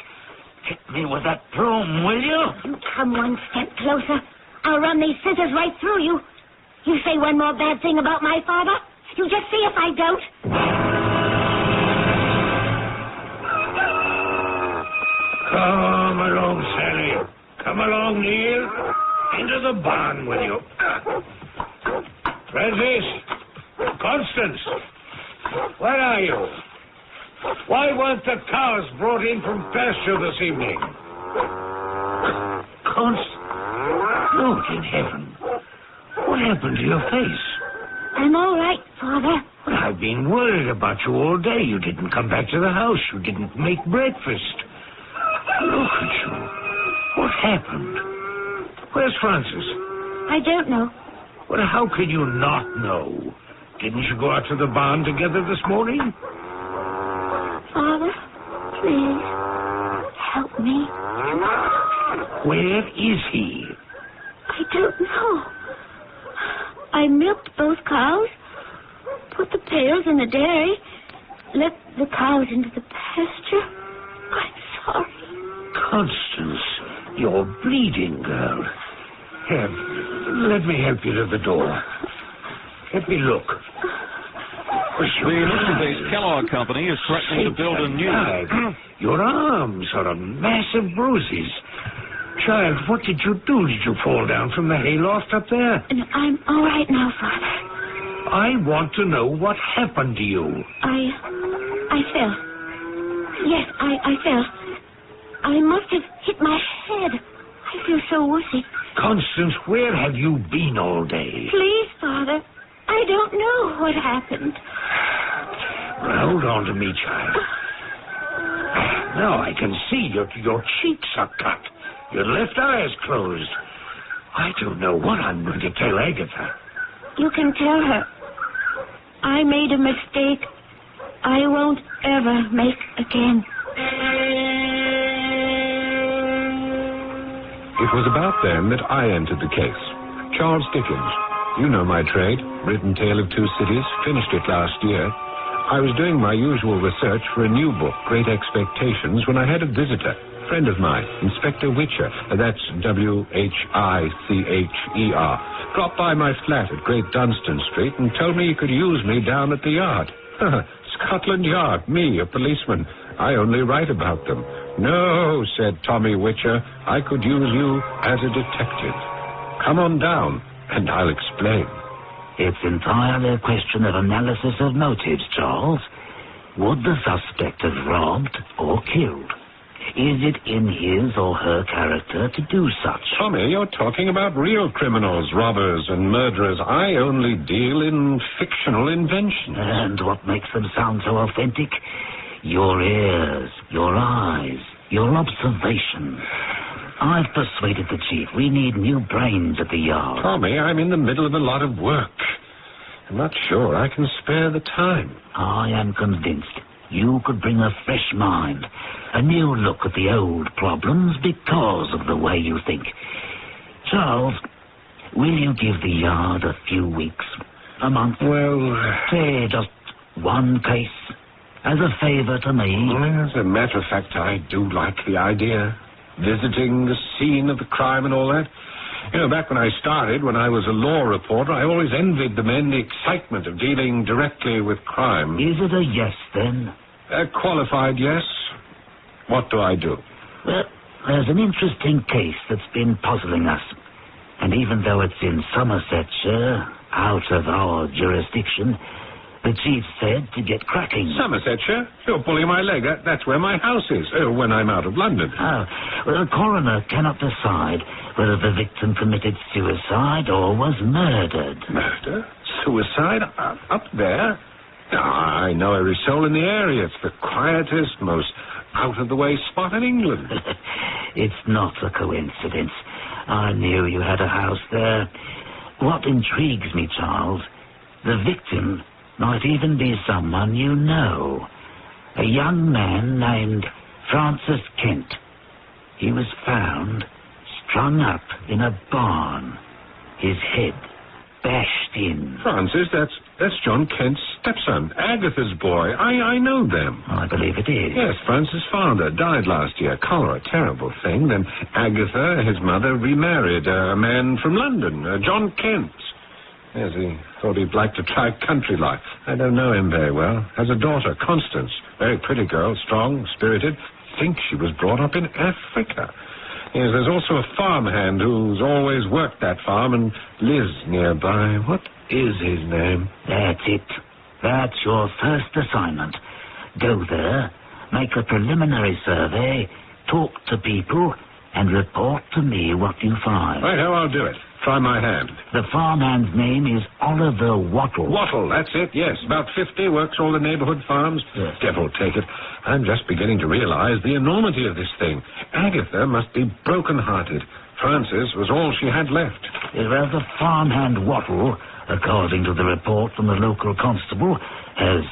Hit me with that broom, will you? You come one step closer. I'll run these scissors right through you. You say one more bad thing about my father, you just see if I don't. Come along, Sally. Come along, Neil. Into the barn with you. Francis, Constance, where are you? Why weren't the cows brought in from pasture this evening? Constance, Lord in heaven, what happened to your face? I'm all right, Father. Well, I've been worried about you all day. You didn't come back to the house. You didn't make breakfast. Look at you. What happened? Where's Francis? I don't know. Well, how can you not know? Didn't you go out to the barn together this morning? Father, please, help me. Where is he? I don't know. I milked both cows, put the pails in the dairy, let the cows into the pasture. I'm sorry. Constance, you're bleeding, girl. Here, let me help you to the door. Let me look. The London-based Kellogg Company is threatening to build a new... Your arms are a mass of bruises. Child, what did you do? Did you fall down from the hayloft up there? No, I'm all right now, Father. I want to know what happened to you. I fell. Yes, I fell. I must have hit my head. I feel so woozy. Constance, where have you been all day? Please, Father, I don't know what happened. Well, hold on to me, child. Now I can see your cheeks are cut. Your left eye is closed. I don't know what I'm going to tell Agatha. You can tell her. I made a mistake I won't ever make again. It was about then that I entered the case. Charles Dickens. You know my trade. Written Tale of Two Cities. Finished it last year. I was doing my usual research for a new book, Great Expectations, when I had a visitor. Friend of mine, Inspector Witcher. That's Whicher. Dropped by my flat at Great Dunstan Street and told me he could use me down at the yard. Scotland Yard, me, a policeman. I only write about them. No, said Tommy Witcher, I could use you as a detective. Come on down, and I'll explain. It's entirely a question of analysis of motives, Charles. Would the suspect have robbed or killed? Is it in his or her character to do such? Tommy, you're talking about real criminals, robbers and murderers. I only deal in fictional inventions. And what makes them sound so authentic? Your ears, your eyes, your observation. I've persuaded the chief. We need new brains at the yard. Tommy, I'm in the middle of a lot of work. I'm not sure I can spare the time. I am convinced you could bring a fresh mind, a new look at the old problems because of the way you think. Charles, will you give the yard a few weeks, a month? Well, say just one case, as a favor to me. Well, as a matter of fact, I do like the idea. Visiting the scene of the crime and all that. You know, back when I started, when I was a law reporter, I always envied the men the excitement of dealing directly with crime. Is it a yes, then? A qualified yes. What do I do? Well, there's an interesting case that's been puzzling us. And even though it's in Somersetshire, out of our jurisdiction, the chief said to get cracking. Somersetshire? You're pulling my leg. That's where my house is, when I'm out of London. Oh, well, the coroner cannot decide whether the victim committed suicide or was murdered. Murder? Suicide? Up there? I know every soul in the area. It's the quietest, most out-of-the-way spot in England. It's not a coincidence. I knew you had a house there. What intrigues me, Charles, the victim might even be someone you know. A young man named Francis Kent. He was found strung up in a barn, his head bashed in. Francis, that's John Kent's stepson, Agatha's boy. I know them. I believe it is. Yes, Francis' father died last year. Cholera, terrible thing. Then Agatha, his mother, remarried a man from London, John Kent. Yes, he thought he'd like to try country life. I don't know him very well. Has a daughter, Constance. Very pretty girl, strong, spirited. Think she was brought up in Africa. Yes, there's also a farmhand who's always worked that farm and lives nearby. What is his name? That's it. That's your first assignment. Go there, make a preliminary survey, talk to people, and report to me what you find. Right, how I'll do it. Try my hand. The farmhand's name is Oliver Wattle. Wattle, that's it, yes. About 50, works all the neighborhood farms. Yes. Devil take it. I'm just beginning to realize the enormity of this thing. Agatha must be broken-hearted. Francis was all she had left. Well, the farmhand Wattle, according to the report from the local constable, has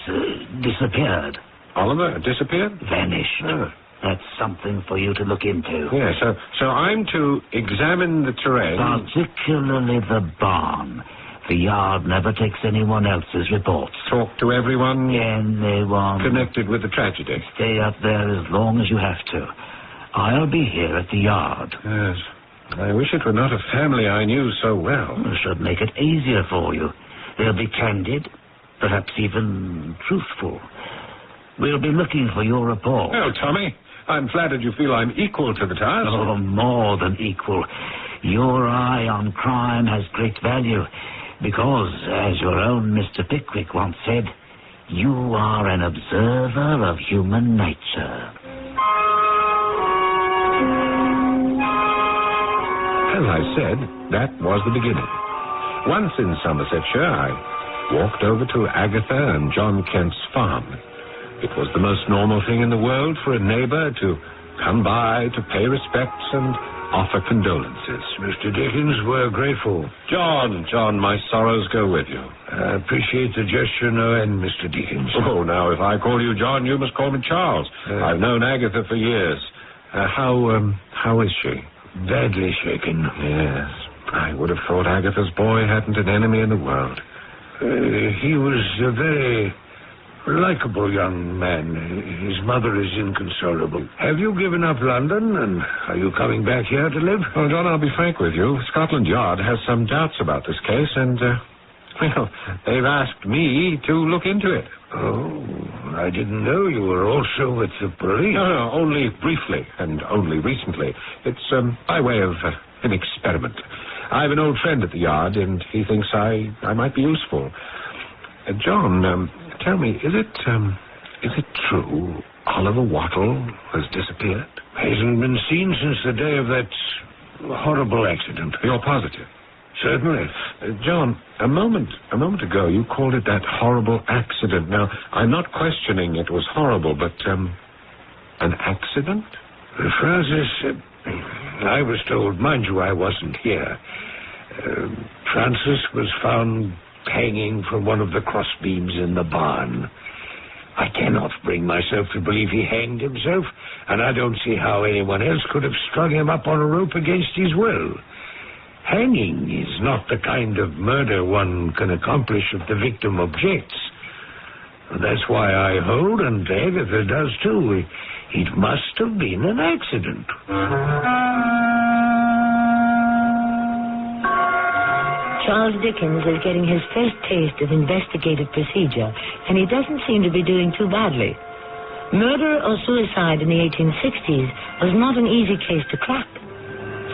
disappeared. Oliver disappeared? Vanished. Oh. That's something for you to look into. Yeah, so I'm to examine the terrain. Particularly the barn. The yard never takes anyone else's reports. Talk to everyone? Anyone. Connected with the tragedy. Stay up there as long as you have to. I'll be here at the yard. Yes. I wish it were not a family I knew so well. It should make it easier for you. They'll be candid, perhaps even truthful. We'll be looking for your report. Oh, Tommy, I'm flattered you feel I'm equal to the task. Oh, more than equal. Your eye on crime has great value because, as your own Mr. Pickwick once said, You are an observer of human nature. As I said, that was the beginning. Once in Somersetshire, I walked over to Agatha and John Kent's farm. It was the most normal thing in the world for a neighbor to come by to pay respects and offer condolences. Mr. Dickens, we're grateful. John, my sorrows go with you. I appreciate the gesture no end, Mr. Dickens. Oh, now, if I call you John, you must call me Charles. I've known Agatha for years. How is she? Badly shaken. Yes. I would have thought Agatha's boy hadn't an enemy in the world. He was a very likable young man. His mother is inconsolable. Have you given up London, and are you coming back here to live? Well, John, I'll be frank with you. Scotland Yard has some doubts about this case, and, they've asked me to look into it. Oh, I didn't know you were also with the police. No, only briefly, and only recently. It's by way of an experiment. I have an old friend at the Yard, and he thinks I might be useful. John, tell me, is it true Oliver Wattle has disappeared? Hasn't been seen since the day of that horrible accident. You're positive? Certainly. John, a moment ago you called it that horrible accident. Now, I'm not questioning it was horrible, but an accident? Francis, I was told, mind you, I wasn't here. Francis was found hanging from one of the crossbeams in the barn. I cannot bring myself to believe he hanged himself, and I don't see how anyone else could have strung him up on a rope against his will. Hanging is not the kind of murder one can accomplish if the victim objects. That's why I hold, and Agatha does too, it must have been an accident. Charles Dickens is getting his first taste of investigative procedure, and he doesn't seem to be doing too badly. Murder or suicide in the 1860s was not an easy case to crack.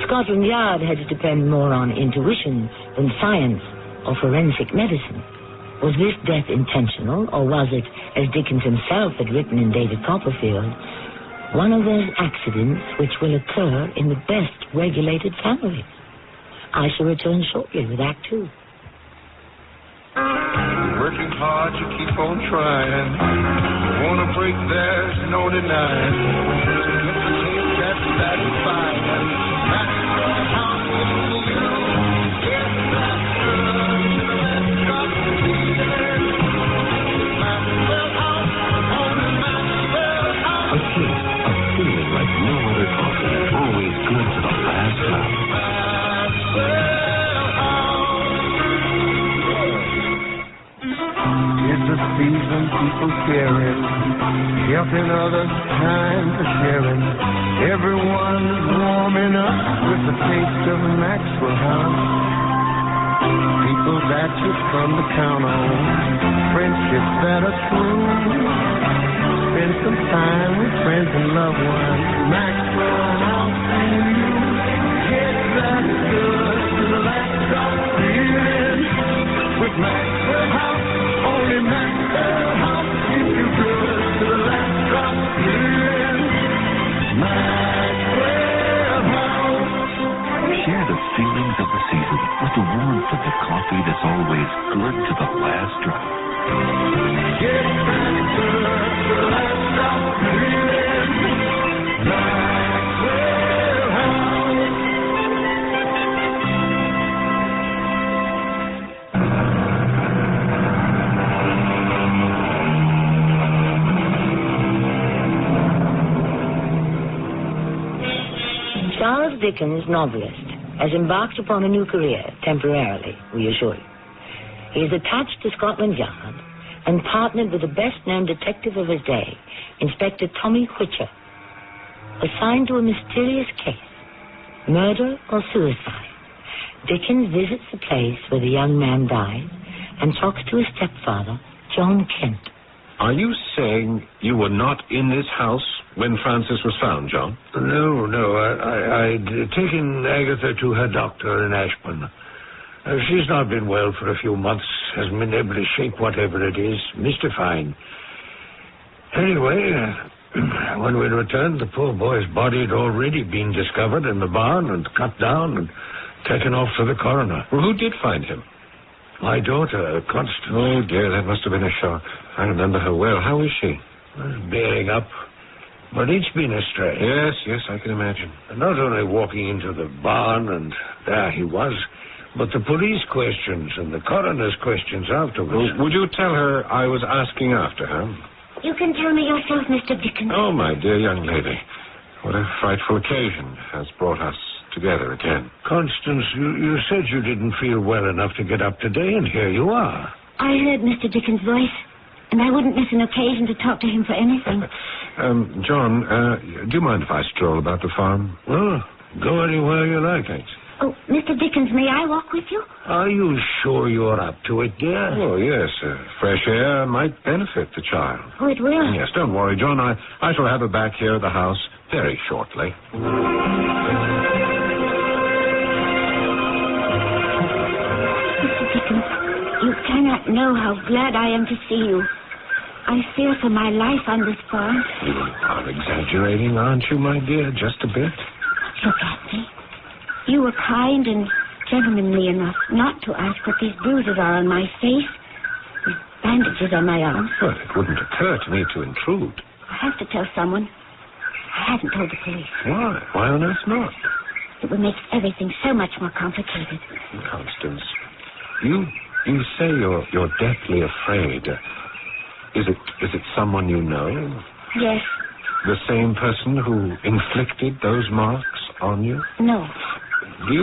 Scotland Yard had to depend more on intuition than science or forensic medicine. Was this death intentional, or was it, as Dickens himself had written in David Copperfield, one of those accidents which will occur in the best regulated families? I shall return shortly with Act 2. Working hard, you keep on trying. Wanna break, there's no denying. Get the taste that's satisfying. That's how you get that good. Let's go A taste of feeling like no other coffee. Always good to the last drop. It's a season people caring, helping others, time for sharing. Everyone's warming up with the taste of Maxwell House. People that you come to count on, friendships that are true. Spend some time with friends and loved ones. Maxwell House, get that good to the last drop feeling with Maxwell House. Only Maxwell House keeps you good to the last drop feeling. Maxwell House. Share the feelings of the season with the warmth of the coffee that's always good to the last drop. Get that good to the last drop feeling. Maxwell House. Charles Dickens, novelist, has embarked upon a new career, temporarily, we assure you. He is attached to Scotland Yard and partnered with the best-known detective of his day, Inspector Tommy Whicher, assigned to a mysterious case, murder or suicide. Dickens visits the place where the young man died and talks to his stepfather, John Kent. Are you saying you were not in this house when Francis was found, John? No. I'd taken Agatha to her doctor in Ashburn. She's not been well for a few months. Hasn't been able to shake whatever it is. Mystifying. Anyway, when we returned, the poor boy's body had already been discovered in the barn and cut down and taken off to the coroner. Well, who did find him? My daughter, Constance. Oh, dear, that must have been a shock. I remember her well. How is she? Bearing up. But it's been a strain. Yes, I can imagine. Not only walking into the barn and there he was, but the police questions and the coroner's questions afterwards. Well, would you tell her I was asking after her? You can tell me yourself, Mr. Dickens. Oh, my dear young lady. What a frightful occasion has brought us together again. Constance, you said you didn't feel well enough to get up today, and here you are. I heard Mr. Dickens' voice, and I wouldn't miss an occasion to talk to him for anything. John, do you mind if I stroll about the farm? Well, go anywhere you like. Thanks. Oh, Mr. Dickens, may I walk with you? Are you sure you're up to it, dear? Oh, yes. Fresh air might benefit the child. Oh, it will? Yes, don't worry, John. I shall have her back here at the house very shortly. Mr. Dickens, you cannot know how glad I am to see you. I fear for my life on this farm. You are exaggerating, aren't you, my dear? Just a bit. Look at me. You were kind and gentlemanly enough not to ask what these bruises are on my face, these bandages on my arms. Well, it wouldn't occur to me to intrude. I have to tell someone. I haven't told the police. Why? Why on earth not? It would make everything so much more complicated. Constance, you say you're deathly afraid. Is it someone you know? Yes. The same person who inflicted those marks on you? No. Do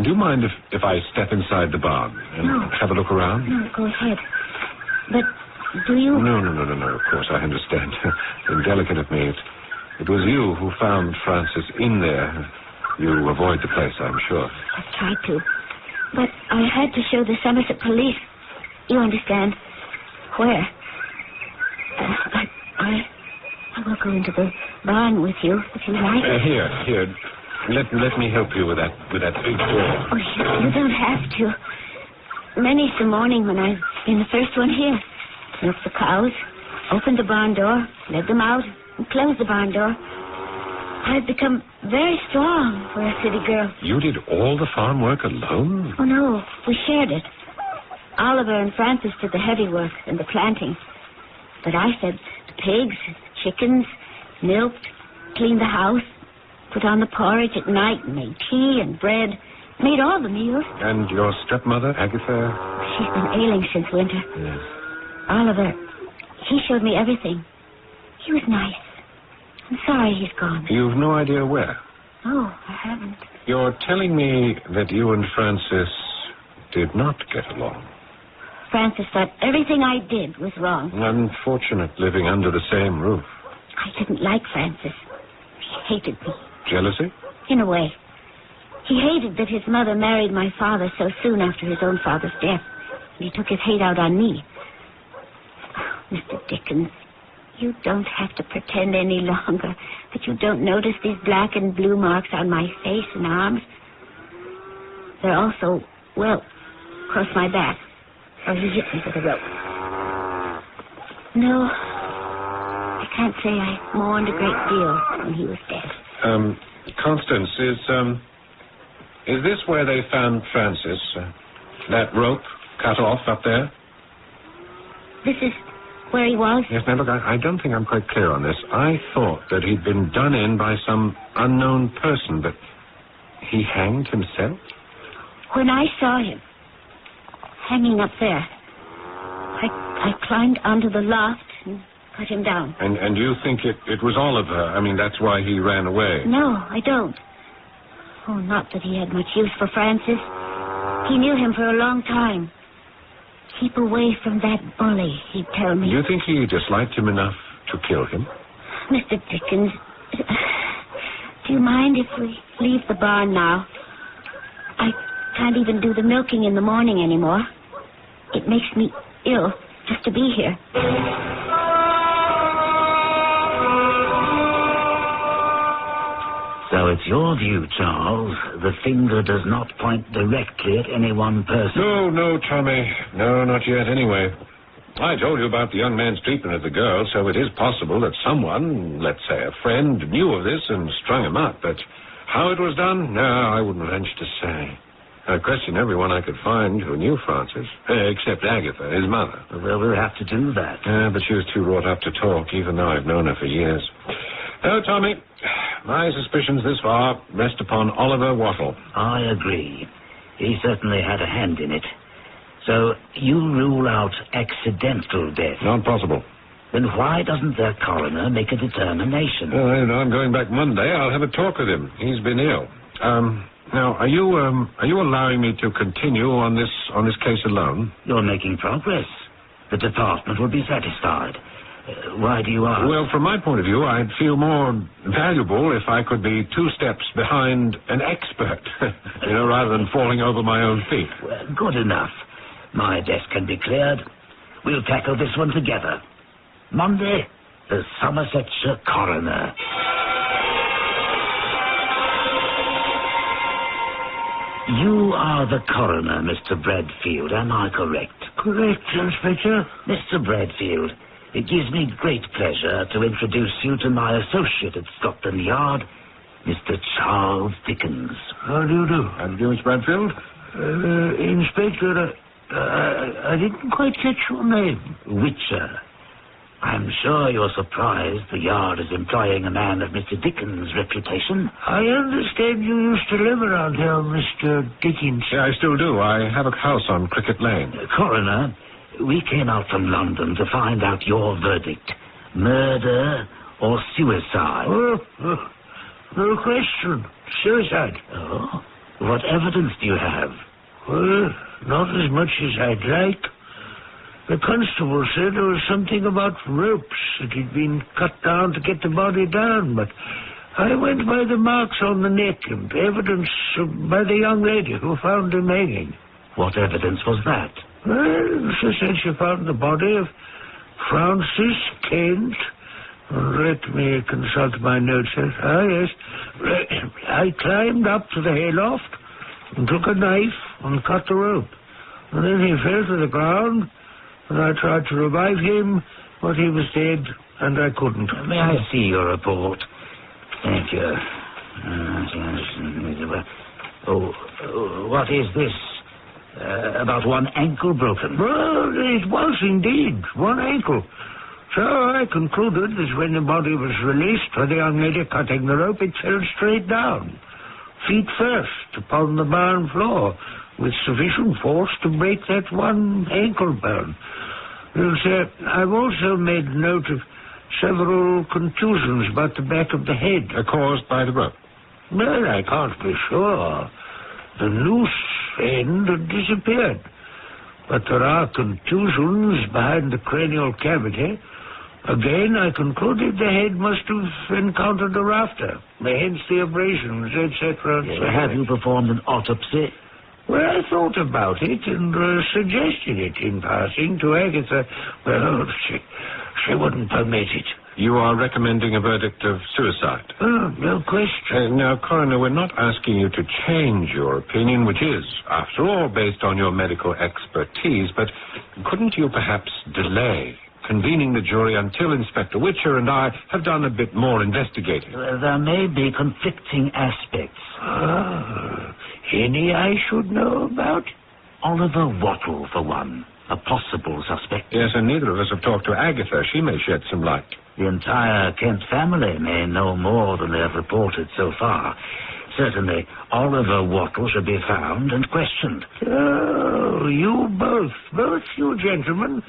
you mind if I step inside the barn and have a look around? No, go ahead. But do you... No, of course, I understand. Indelicate of me. It was you who found Francis in there. You avoid the place, I'm sure. I tried to. But I had to show the Somerset police. You understand? Where? But I will go into the barn with you, if you like. Here. Let me help you with that big door. Oh, you don't have to. Many's the morning when I've been the first one here. Milked the cows, opened the barn door, led them out, and closed the barn door. I've become very strong for a city girl. You did all the farm work alone? Oh, no. We shared it. Oliver and Francis did the heavy work and the planting. But I fed the pigs, chickens, milked, cleaned the house, put on the porridge at night, and made tea and bread, made all the meals. And your stepmother, Agatha? She's been ailing since winter. Yes. Oliver, he showed me everything. He was nice. I'm sorry he's gone. You've no idea where? No, I haven't. You're telling me that you and Francis did not get along? Francis thought everything I did was wrong. Unfortunate living under the same roof. I didn't like Francis. He hated me. Jealousy? In a way. He hated that his mother married my father so soon after his own father's death. And he took his hate out on me. Oh, Mr. Dickens, you don't have to pretend any longer that you don't notice these black and blue marks on my face and arms. They're also, well, across my back. Oh, he hit me with a rope. No, I can't say I mourned a great deal when he was dead. Constance, is this where they found Francis? That rope cut off up there? This is where he was? Yes, now look, I don't think I'm quite clear on this. I thought that he'd been done in by some unknown person, but he hanged himself? When I saw him hanging up there, I climbed onto the loft and cut him down. And you think it was Oliver? I mean, that's why he ran away? No, I don't. Oh, not that he had much use for Francis. He knew him for a long time. Keep away from that bully, he'd tell me. You think he disliked him enough to kill him? Mr. Dickens, do you mind if we leave the barn now? I can't even do the milking in the morning anymore. It makes me ill just to be here. So it's your view, Charles. The finger does not point directly at any one person. No, Tommy. No, not yet, anyway. I told you about the young man's treatment of the girl, so it is possible that someone, let's say a friend, knew of this and strung him up. But how it was done? No, I wouldn't venture to say. I questioned everyone I could find who knew Francis, except Agatha, his mother. Well, we'll have to do that. But she was too wrought up to talk, even though I've known her for years. Oh, Tommy, my suspicions this far rest upon Oliver Wattle. I agree. He certainly had a hand in it. So you rule out accidental death? Not possible. Then why doesn't their coroner make a determination? I'm going back Monday. I'll have a talk with him. He's been ill. Now, are you allowing me to continue on this case alone? You're making progress. The department will be satisfied. Why do you ask? Well, from my point of view, I'd feel more valuable if I could be 2 steps behind an expert, rather than falling over my own feet. Well, good enough. My desk can be cleared. We'll tackle this one together. Monday, the Somersetshire coroner. You are the coroner, Mr. Bradfield, am I correct? Correct, Inspector. Mr. Bradfield, it gives me great pleasure to introduce you to my associate at Scotland Yard, Mr. Charles Dickens. How do you do? How do you do, Mr. Bradfield? Inspector, I didn't quite catch your name. Witcher. I'm sure you're surprised the Yard is employing a man of Mr. Dickens' reputation. I understand you used to live around here, Mr. Dickens. Yeah, I still do. I have a house on Cricket Lane. Coroner, we came out from London to find out your verdict. Murder or suicide? No question. Suicide. Oh? What evidence do you have? Well, not as much as I'd like. The constable said there was something about ropes that had been cut down to get the body down, but I went by the marks on the neck and evidence by the young lady who found him hanging. What evidence was that? Well, she said she found the body of Francis Kent. Let me consult my notes. Yes. I climbed up to the hayloft and took a knife and cut the rope. And then he fell to the ground, and I tried to revive him, but he was dead, and I couldn't. May I see your report? Thank you. What is this? About one ankle broken? Well, it was indeed one ankle. So I concluded that when the body was released by the young lady cutting the rope, it fell straight down, feet first, upon the barn floor, with sufficient force to break that one ankle bone. I've also made note of several contusions about the back of the head. Caused by the rope? Well, I can't be sure. The loose end had disappeared. But there are contusions behind the cranial cavity. Again, I concluded the head must have encountered a rafter. Hence the abrasions, etc. Have you performed an autopsy? Well, I thought about it and suggested it in passing to Agatha. Well, she wouldn't permit it. You are recommending a verdict of suicide? Oh, no question. Now, Coroner, we're not asking you to change your opinion, which is, after all, based on your medical expertise, but couldn't you perhaps delay convening the jury until Inspector Witcher and I have done a bit more investigating? There may be conflicting aspects. Any I should know about? Oliver Wattle, for one. A possible suspect. Yes, and neither of us have talked to Agatha. She may shed some light. The entire Kent family may know more than they have reported so far. Certainly, Oliver Wattle should be found and questioned. Oh, you both you gentlemen,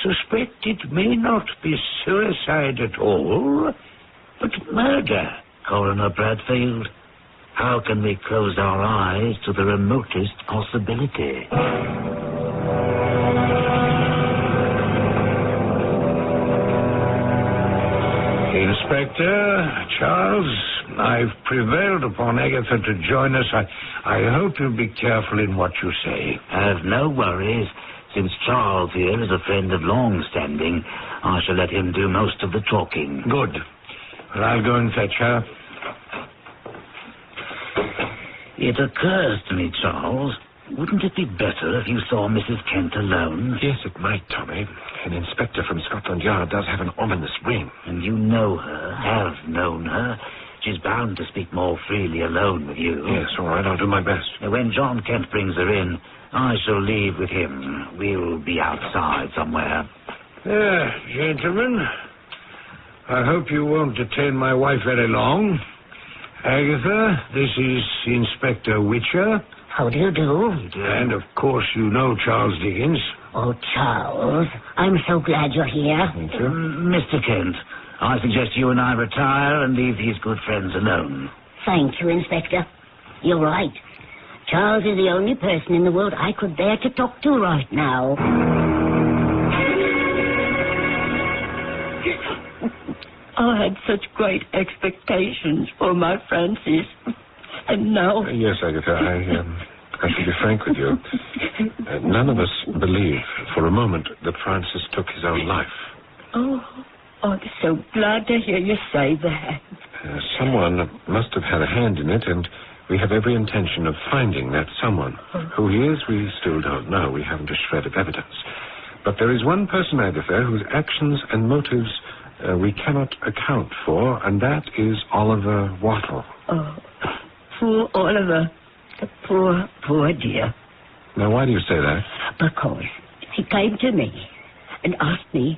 suspect it may not be suicide at all, but murder. Coroner Bradfield, how can we close our eyes to the remotest possibility? Inspector, Charles, I've prevailed upon Agatha to join us. I hope you'll be careful in what you say. Have no worries. Since Charles here is a friend of long standing, I shall let him do most of the talking. Good. Well, I'll go and fetch her. It occurs to me, Charles, wouldn't it be better if you saw Mrs. Kent alone? Yes, it might, Tommy. An inspector from Scotland Yard does have an ominous ring. And you know her, have known her. She's bound to speak more freely alone with you. Yes, all right, I'll do my best. When John Kent brings her in, I shall leave with him. We'll be outside somewhere. Gentlemen, I hope you won't detain my wife very long. Agatha, this is Inspector Witcher. How do you do? And, of course, you know Charles Dickens. Oh, Charles, I'm so glad you're here. Thank you. Mr. Kent, I suggest you and I retire and leave these good friends alone. Thank you, Inspector. You're right. Charles is the only person in the world I could bear to talk to right now. I had such great expectations for my Francis. And now... Yes, Agatha, I should be frank with you. None of us believe for a moment that Francis took his own life. Oh, I'm so glad to hear you say that. Someone must have had a hand in it, and we have every intention of finding that someone. Who he is, we still don't know. We haven't a shred of evidence. But there is one person, Agatha, whose actions and motives we cannot account for, and that is Oliver Wattle. Oh, poor Oliver. The poor dear. Now, why do you say that? Because he came to me and asked me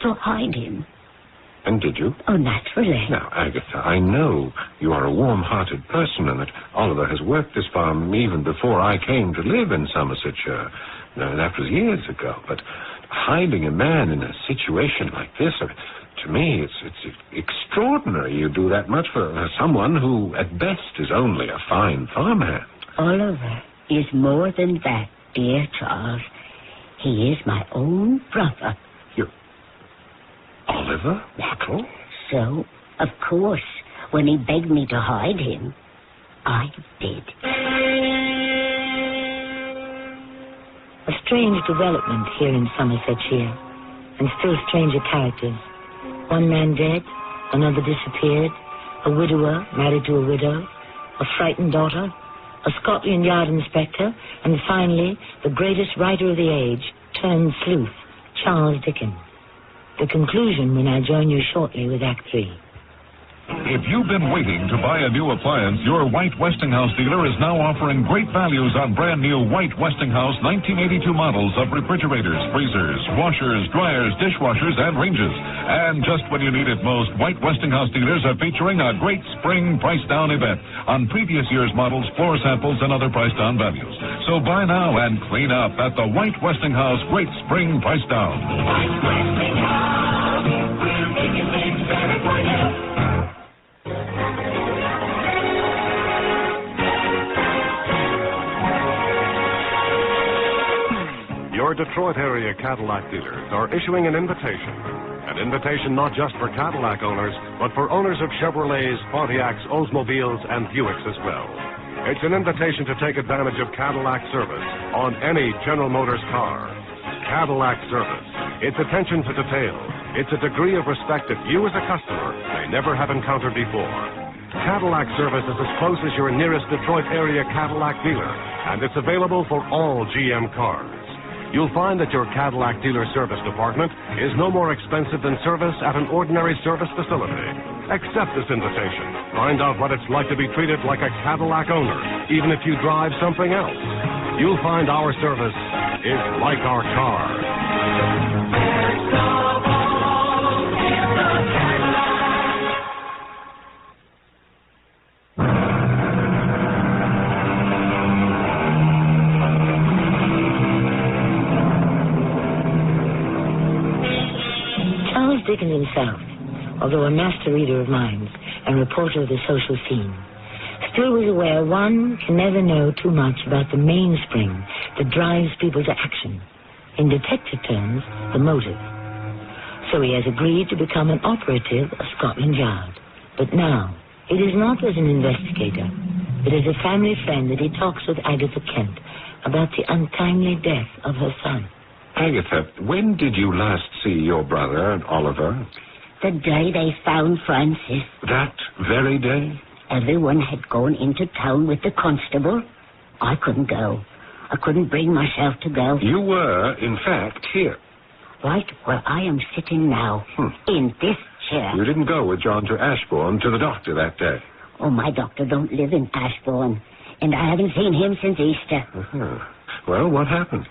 to hide him. And did you? Oh, naturally. Now, Agatha, I know you are a warm-hearted person and that Oliver has worked this farm even before I came to live in Somersetshire. Now, that was years ago. But hiding a man in a situation like this, to me, it's extraordinary you do that much for someone who, at best, is only a fine farmhand. Oliver is more than that, dear Charles. He is my own brother. Oliver Wattle? So, of course, when he begged me to hide him, I did. A strange development here in Somersetshire, and still stranger characters. One man dead, another disappeared, a widower married to a widow, a frightened daughter, a Scotland Yard inspector, and finally, the greatest writer of the age, turned sleuth, Charles Dickens. The conclusion when I join you shortly with Act 3. If you've been waiting to buy a new appliance, your White Westinghouse dealer is now offering great values on brand new White Westinghouse 1982 models of refrigerators, freezers, washers, dryers, dishwashers, and ranges. And just when you need it most, White Westinghouse dealers are featuring a great spring price down event on previous year's models, floor samples, and other price down values. So buy now and clean up at the White Westinghouse Great Spring Price Down. White Westinghouse, we're making things better for you. Your Detroit area Cadillac dealers are issuing an invitation. An invitation not just for Cadillac owners, but for owners of Chevrolets, Pontiacs, Oldsmobiles, and Buicks as well. It's an invitation to take advantage of Cadillac service on any General Motors car. Cadillac service. Its attention to detail. It's a degree of respect that you as a customer may never have encountered before. Cadillac service is as close as your nearest Detroit area Cadillac dealer, and it's available for all GM cars. You'll find that your Cadillac dealer service department is no more expensive than service at an ordinary service facility. Accept this invitation. Find out what it's like to be treated like a Cadillac owner, even if you drive something else. You'll find our service is like our car. Dickens himself, although a master reader of minds and reporter of the social scene, still was aware one can never know too much about the mainspring that drives people to action. In detective terms, the motive. So he has agreed to become an operative of Scotland Yard. But now, it is not as an investigator, but as a family friend that he talks with Agatha Kent about the untimely death of her son. Agatha, when did you last see your brother and Oliver? The day they found Francis. That very day? Everyone had gone into town with the constable. I couldn't go. I couldn't bring myself to go. You were, in fact, here. Right where I am sitting now, in this chair. You didn't go with John to Ashbourne to the doctor that day. Oh, my doctor don't live in Ashbourne, and I haven't seen him since Easter. Uh-huh. Well, what happened?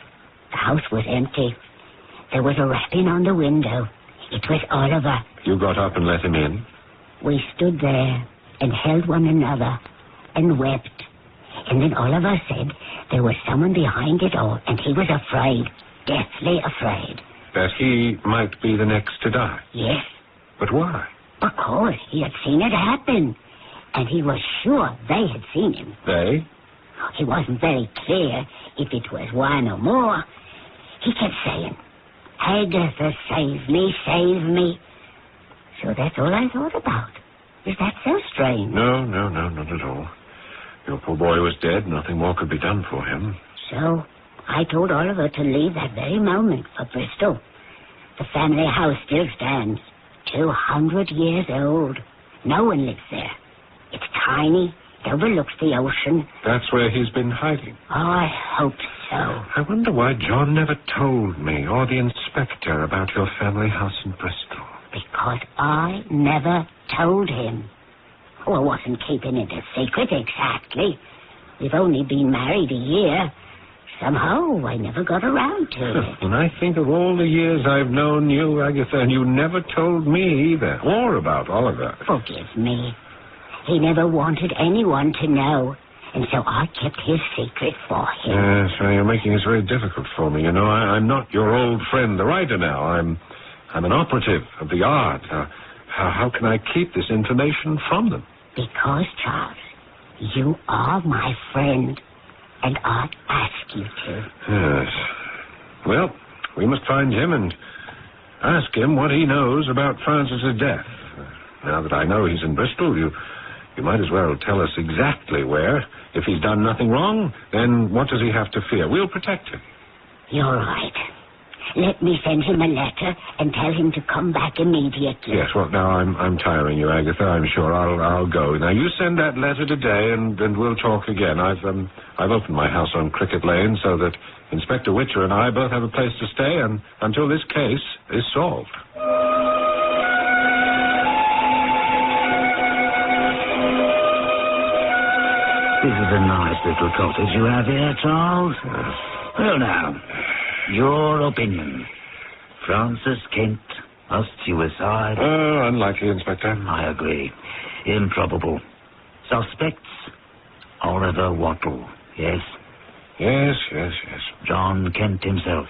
The house was empty. There was a rapping on the window. It was Oliver. You got up and let him in? We stood there and held one another and wept. And then Oliver said there was someone behind it all, and he was afraid, deathly afraid. That he might be the next to die? Yes. But why? Because he had seen it happen, and he was sure they had seen him. They? He wasn't very clear if it was one or more. He kept saying, Agatha, save me, save me. So that's all I thought about. Is that so strange? No, not at all. Your poor boy was dead. Nothing more could be done for him. So I told Oliver to leave that very moment for Bristol. The family house still stands. 200 years old. No one lives there. It's tiny. It overlooks the ocean. That's where he's been hiding. Oh, I hope so. I wonder why John never told me, or the inspector, about your family house in Bristol. Because I never told him. Oh, I wasn't keeping it a secret exactly. We've only been married a year. Somehow I never got around to it. When I think of all the years I've known you, Agatha, and you never told me either, or about Oliver. Forgive me. He never wanted anyone to know, and so I kept his secret for him. Yes, well, you're making this very difficult for me. You know, I'm not your old friend, the writer now. I'm an operative of the art. How can I keep this information from them? Because, Charles, you are my friend, and I ask you to. Yes. Well, we must find him and ask him what he knows about Francis's death. Now that I know he's in Bristol, you might as well tell us exactly where. If he's done nothing wrong, then what does he have to fear? We'll protect him. You're right. Let me send him a letter and tell him to come back immediately. Yes, well, now I'm tiring you, Agatha. I'm sure I'll go. Now, you send that letter today, and we'll talk again. I've opened my house on Cricket Lane so that Inspector Witcher and I both have a place to stay and until this case is solved. This is a nice little cottage you have here, Charles. Well, now, your opinion. Francis Kent, a suicide. Oh, unlikely, Inspector. I agree. Improbable. Suspects? Oliver Wattle, yes? Yes. John Kent himself,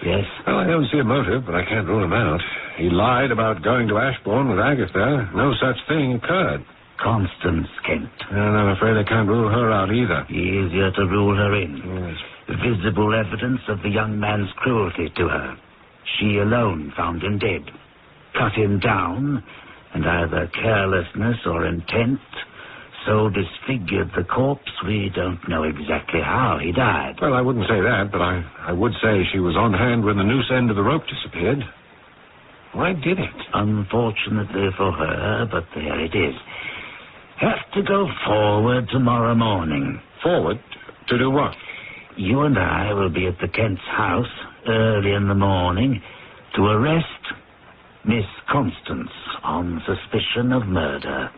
yes? Well, I don't see a motive, but I can't rule him out. He lied about going to Ashbourne with Agatha. No such thing occurred. Constance Kent. And I'm afraid I can't rule her out either. Easier to rule her in. Yes. Visible evidence of the young man's cruelty to her. She alone found him dead. Cut him down, and either carelessness or intent so disfigured the corpse we don't know exactly how he died. Well, I wouldn't say that, but I would say she was on hand when the noose end of the rope disappeared. Why did it? Unfortunately for her, but there it is. Have to go forward tomorrow morning. Forward? To do what? You and I will be at the Kent's house early in the morning to arrest Miss Constance on suspicion of murder.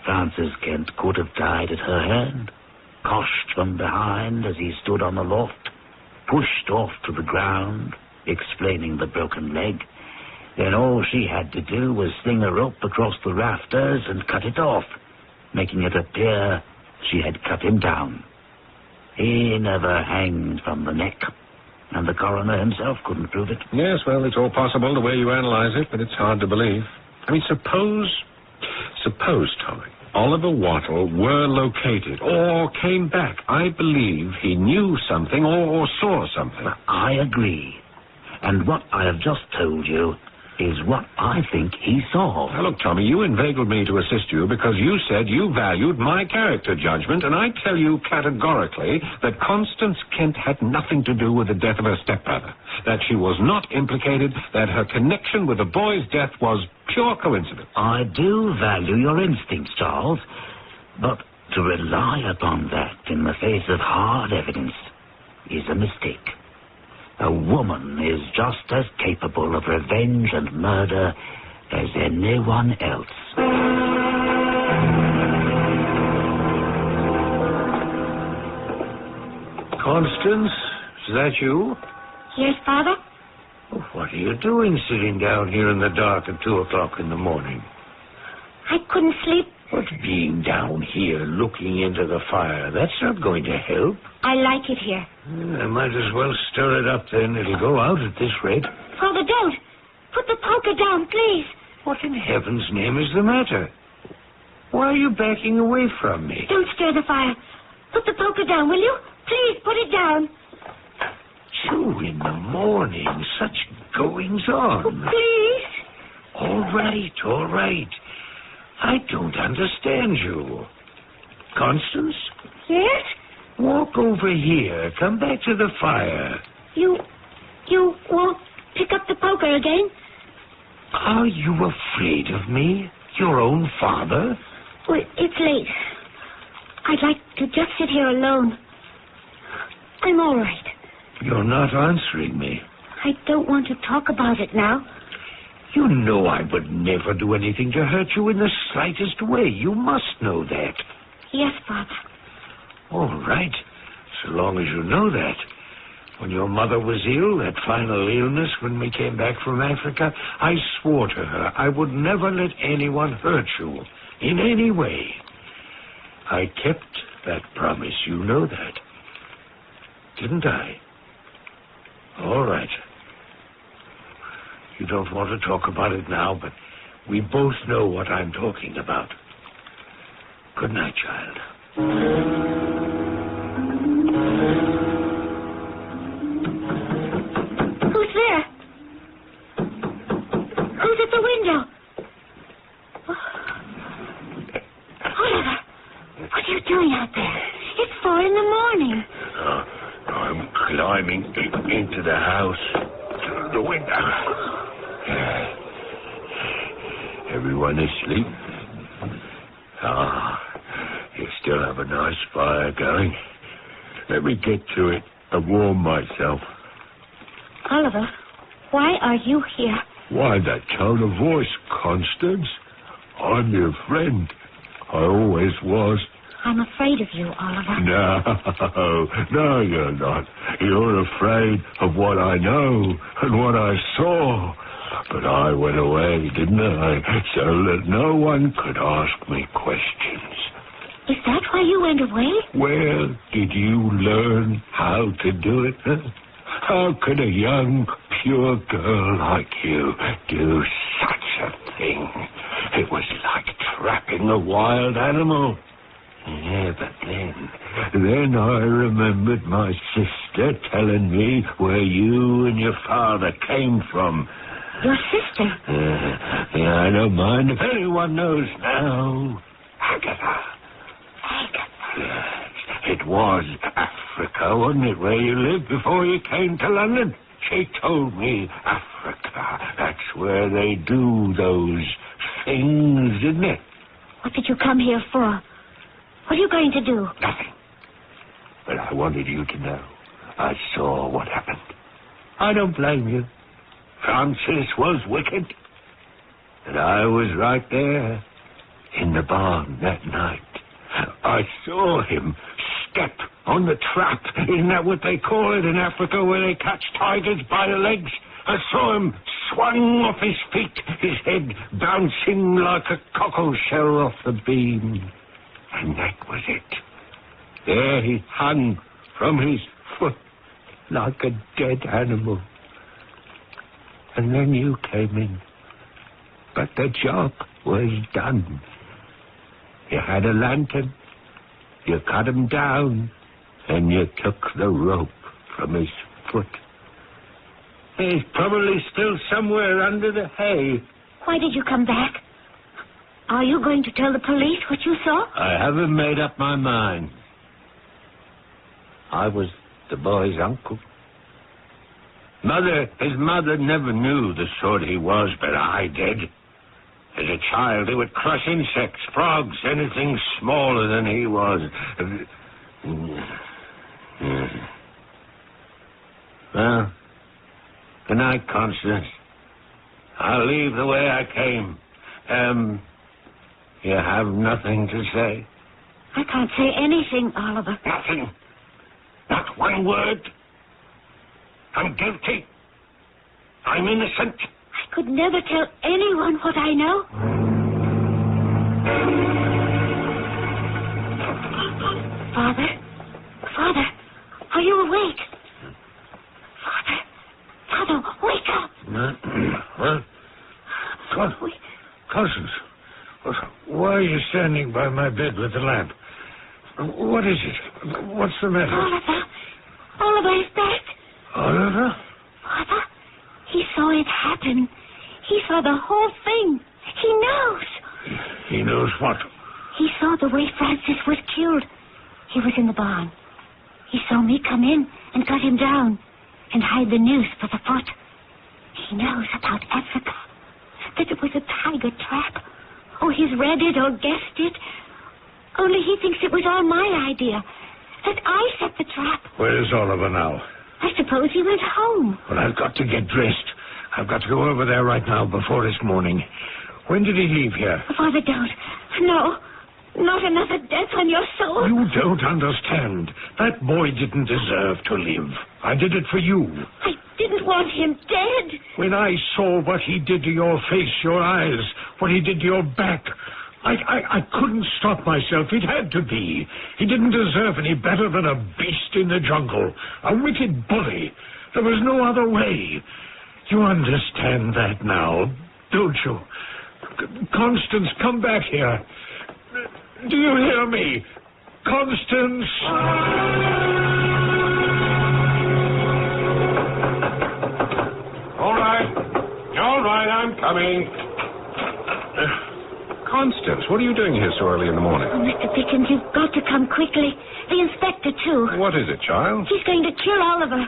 Francis Kent could have died at her hand, coshed from behind as he stood on the loft, pushed off to the ground, explaining the broken leg. Then all she had to do was sling a rope across the rafters and cut it off, making it appear she had cut him down. He never hanged from the neck, and the coroner himself couldn't prove it. Yes, well, it's all possible the way you analyze it, but it's hard to believe. I mean, suppose, Tommy, Oliver Wattle were located or came back. I believe he knew something or saw something. I agree. And what I have just told you is what I think he saw. Now, look, Tommy, you inveigled me to assist you because you said you valued my character judgment, and I tell you categorically that Constance Kent had nothing to do with the death of her stepbrother, that she was not implicated, that her connection with the boy's death was pure coincidence. I do value your instincts, Charles, But to rely upon that in the face of hard evidence is a mistake. A woman is just as capable of revenge and murder as anyone else. Constance, is that you? Yes, Father? Oh, what are you doing sitting down here in the dark at 2 o'clock in the morning? I couldn't sleep. What's being down here looking into the fire? That's not going to help. I like it here. I might as well stir it up then. It'll go out at this rate. Father, don't. Put the poker down, please. What in heaven's name is the matter? Why are you backing away from me? Don't stir the fire. Put the poker down, will you? Please, put it down. 2 in the morning. Such goings on. Oh, please. All right. I don't understand you. Constance? Yes? Walk over here. Come back to the fire. You won't pick up the poker again? Are you afraid of me? Your own father? Well, it's late. I'd like to just sit here alone. I'm all right. You're not answering me. I don't want to talk about it now. You know I would never do anything to hurt you in the slightest way. You must know that. Yes, Father. All right. So long as you know that. When your mother was ill, that final illness when we came back from Africa, I swore to her I would never let anyone hurt you in any way. I kept that promise. You know that. Didn't I? All right. You don't want to talk about it now, but we both know what I'm talking about. Good night, child. Who's there? Who's at the window? Oliver, what are you doing out there? It's 4 in the morning. I'm climbing into the house. The window. Everyone asleep? You still have a nice fire going. Let me get to it and warm myself. Oliver, why are you here? Why that tone of voice, Constance? I'm your friend. I always was. I'm afraid of you, Oliver. No, you're not. You're afraid of what I know and what I saw. But I went away, didn't I? So that no one could ask me questions. Is that why you went away? Where did you learn how to do it? Huh? How could a young, pure girl like you do such a thing? It was like trapping a wild animal. Yeah, but then I remembered my sister telling me where you and your father came from. Your sister? Yeah, I don't mind if anyone knows now. Agatha. Yes, it was Africa, wasn't it, where you lived before you came to London? She told me Africa. That's where they do those things, isn't it? What did you come here for? What are you going to do? Nothing. But I wanted you to know. I saw what happened. I don't blame you. Francis was wicked. And I was right there in the barn that night. I saw him step on the trap. Isn't that what they call it in Africa, where they catch tigers by the legs? I saw him swung off his feet, his head bouncing like a cockle shell off the beam. And that was it. There he hung from his foot like a dead animal. And then you came in. But the job was done. You had a lantern. You cut him down. And you took the rope from his foot. He's probably still somewhere under the hay. Why did you come back? Are you going to tell the police what you saw? I haven't made up my mind. I was the boy's uncle. His mother never knew the sort he was, but I did. As a child, he would crush insects, frogs, anything smaller than he was. Well, good night, Constance. I'll leave the way I came. You have nothing to say? I can't say anything, Oliver. Nothing? Not one word? I'm guilty. I'm innocent. I could never tell anyone what I know. Father, are you awake? Father, wake up. What? Constance, why are you standing by my bed with the lamp? What is it? What's the matter? Oliver is back. Oliver? Father, he saw it happen. He saw the whole thing. He knows. He knows what? He saw the way Francis was killed. He was in the barn. He saw me come in and cut him down and hide the noose for the foot. He knows about Africa, that it was a tiger trap. Oh, he's read it or guessed it. Only he thinks it was all my idea, that I set the trap. Where's Oliver now? I suppose he went home. Well, I've got to get dressed. I've got to go over there right now before it's morning. When did he leave here? Father, don't. No, not another death on your soul. You don't understand. That boy didn't deserve to live. I did it for you. I didn't want him dead. When I saw what he did to your face, your eyes, what he did to your back, I couldn't stop myself. It had to be. He didn't deserve any better than a beast in the jungle, a wicked bully. There was no other way. You understand that now, don't you? Constance, come back here. Do you hear me? Constance! All right, I'm coming. Constance, what are you doing here so early in the morning? Oh, Mr. Dickens, you've got to come quickly. The inspector, too. What is it, child? He's going to kill Oliver.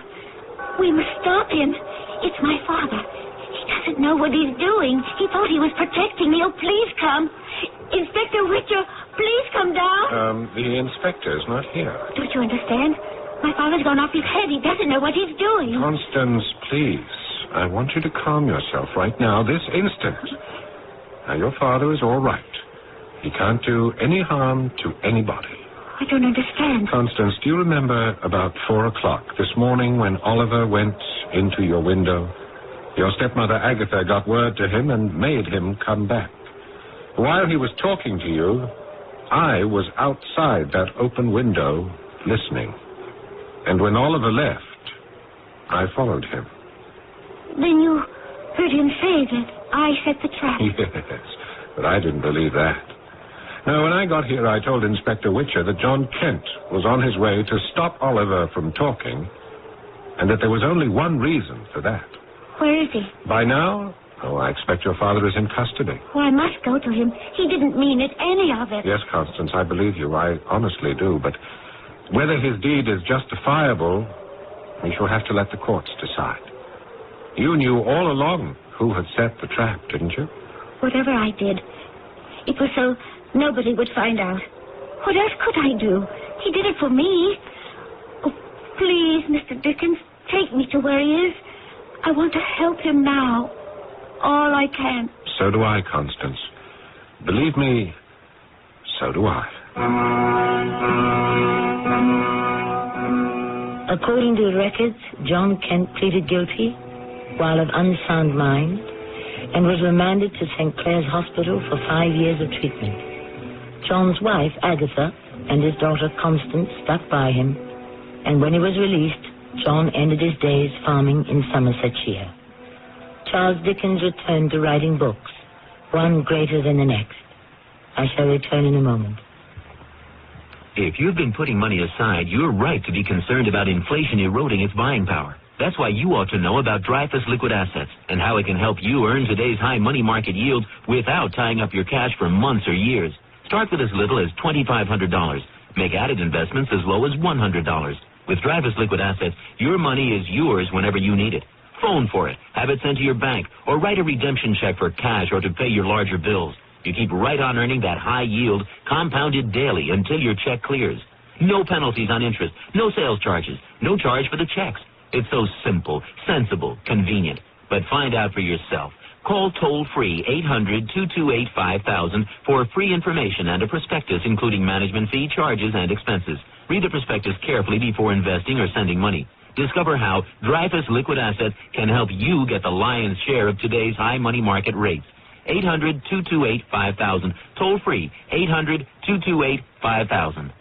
We must stop him. It's my father. He doesn't know what he's doing. He thought he was protecting me. Oh, please come. Inspector Witcher, please come down. The inspector's not here. Don't you understand? My father's gone off his head. He doesn't know what he's doing. Constance, please. I want you to calm yourself right now, this instant. Now, your father is all right. He can't do any harm to anybody. I don't understand. Constance, do you remember about 4 o'clock this morning when Oliver went into your window? Your stepmother Agatha got word to him and made him come back. While he was talking to you, I was outside that open window listening. And when Oliver left, I followed him. Then you heard him say that I set the trap. Yes, but I didn't believe that. Now, when I got here, I told Inspector Witcher that John Kent was on his way to stop Oliver from talking, and that there was only one reason for that. Where is he? By now? Oh, I expect your father is in custody. Oh, I must go to him. He didn't mean it, any of it. Yes, Constance, I believe you. I honestly do. But whether his deed is justifiable, we shall have to let the courts decide. You knew all along who had set the trap, didn't you? Whatever I did, it was so nobody would find out. What else could I do? He did it for me. Oh, please, Mr. Dickens, take me to where he is. I want to help him now. All I can. So do I, Constance. Believe me, so do I. According to the records, John Kent pleaded guilty while of unsound mind and was remanded to St. Clair's Hospital for 5 years of treatment. John's wife, Agatha, and his daughter, Constance, stuck by him, and when he was released, John ended his days farming in Somersetshire. Charles Dickens returned to writing books, one greater than the next. I shall return in a moment. If you've been putting money aside, you're right to be concerned about inflation eroding its buying power. That's why you ought to know about Dreyfus Liquid Assets and how it can help you earn today's high money market yield without tying up your cash for months or years. Start with as little as $2,500. Make added investments as low as $100. With Dreyfus Liquid Assets, your money is yours whenever you need it. Phone for it, have it sent to your bank, or write a redemption check for cash or to pay your larger bills. You keep right on earning that high yield, compounded daily until your check clears. No penalties on interest, no sales charges, no charge for the checks. It's so simple, sensible, convenient. But find out for yourself. Call toll-free 800-228-5000 for free information and a prospectus including management fee, charges, and expenses. Read the prospectus carefully before investing or sending money. Discover how Dreyfus Liquid Assets can help you get the lion's share of today's high money market rates. 800-228-5000. Toll-free 800-228-5000.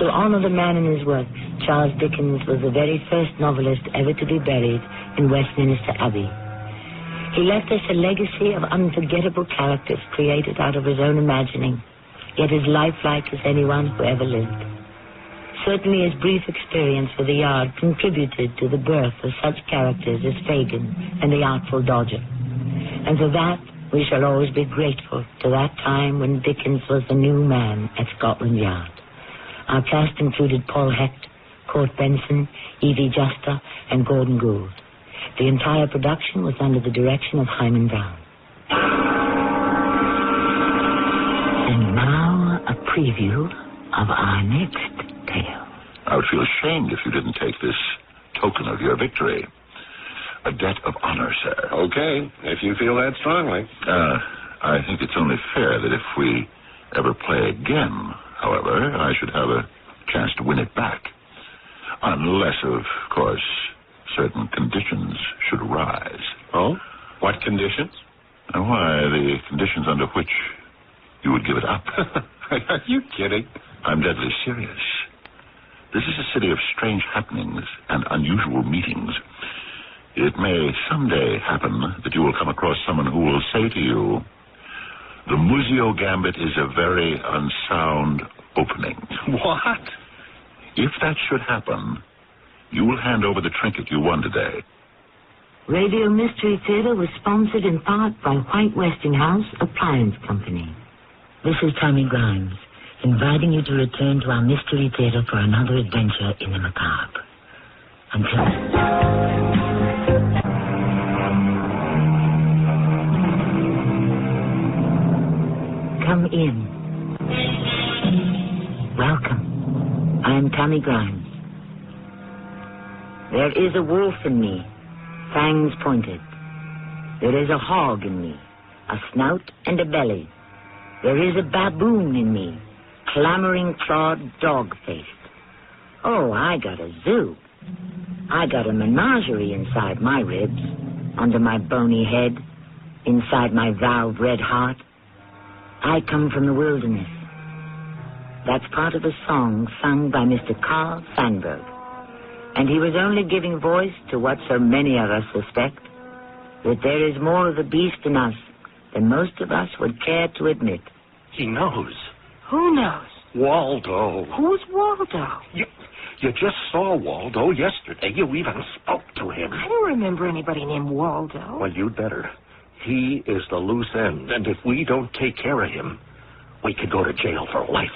To honor the man and his works, Charles Dickens was the very first novelist ever to be buried in Westminster Abbey. He left us a legacy of unforgettable characters created out of his own imagining, yet as lifelike as anyone who ever lived. Certainly his brief experience with the Yard contributed to the birth of such characters as Fagin and the Artful Dodger. And for that, we shall always be grateful to that time when Dickens was the new man at Scotland Yard. Our cast included Paul Hecht, Court Benson, Evie Juster, and Gordon Gould. The entire production was under the direction of Hyman Brown. And now, a preview of our next tale. I would feel ashamed if you didn't take this token of your victory. A debt of honor, sir. Okay, if you feel that strongly. I think it's only fair that if we ever play again, however, I should have a chance to win it back. Unless, of course, certain conditions should arise. Oh? What conditions? Why, the conditions under which you would give it up. Are you kidding? I'm deadly serious. This is a city of strange happenings and unusual meetings. It may someday happen that you will come across someone who will say to you, the Muzio Gambit is a very unsound opening. What? If that should happen, you will hand over the trinket you won today. Radio Mystery Theater was sponsored in part by White Westinghouse Appliance Company. This is Tommy Grimes, inviting you to return to our Mystery Theater for another adventure in the macabre. Until come in. Welcome. I am Tommy Grimes. There is a wolf in me, fangs pointed. There is a hog in me, a snout and a belly. There is a baboon in me, clamoring clawed dog-faced. Oh, I got a zoo. I got a menagerie inside my ribs, under my bony head, inside my valve red heart. I come from the wilderness. That's part of a song sung by Mr. Carl Sandburg. And he was only giving voice to what so many of us suspect, that there is more of the beast in us than most of us would care to admit. He knows. Who knows? Waldo. Who's Waldo? You just saw Waldo yesterday. You even spoke to him. I don't remember anybody named Waldo. Well, you'd better. He is the loose end, and if we don't take care of him, we could go to jail for life.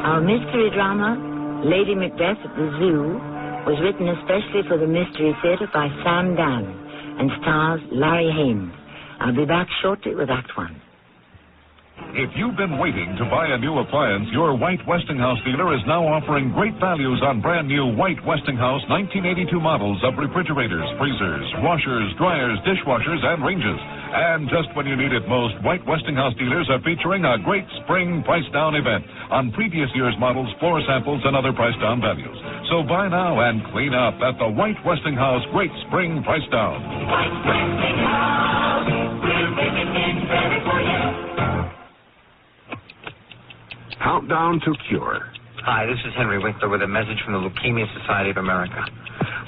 Our mystery drama, Lady Macbeth at the Zoo, was written especially for the Mystery Theater by Sam Dan and stars Larry Haines. I'll be back shortly with Act One. If you've been waiting to buy a new appliance, your White Westinghouse dealer is now offering great values on brand new White Westinghouse 1982 models of refrigerators, freezers, washers, dryers, dishwashers, and ranges. And just when you need it most, White Westinghouse dealers are featuring a great spring price down event on previous year's models, floor samples, and other price down values. So buy now and clean up at the White Westinghouse Great Spring Price Down. White Westinghouse, we're making things better for you. Countdown to Cure. Hi, this is Henry Winkler with a message from the Leukemia Society of America.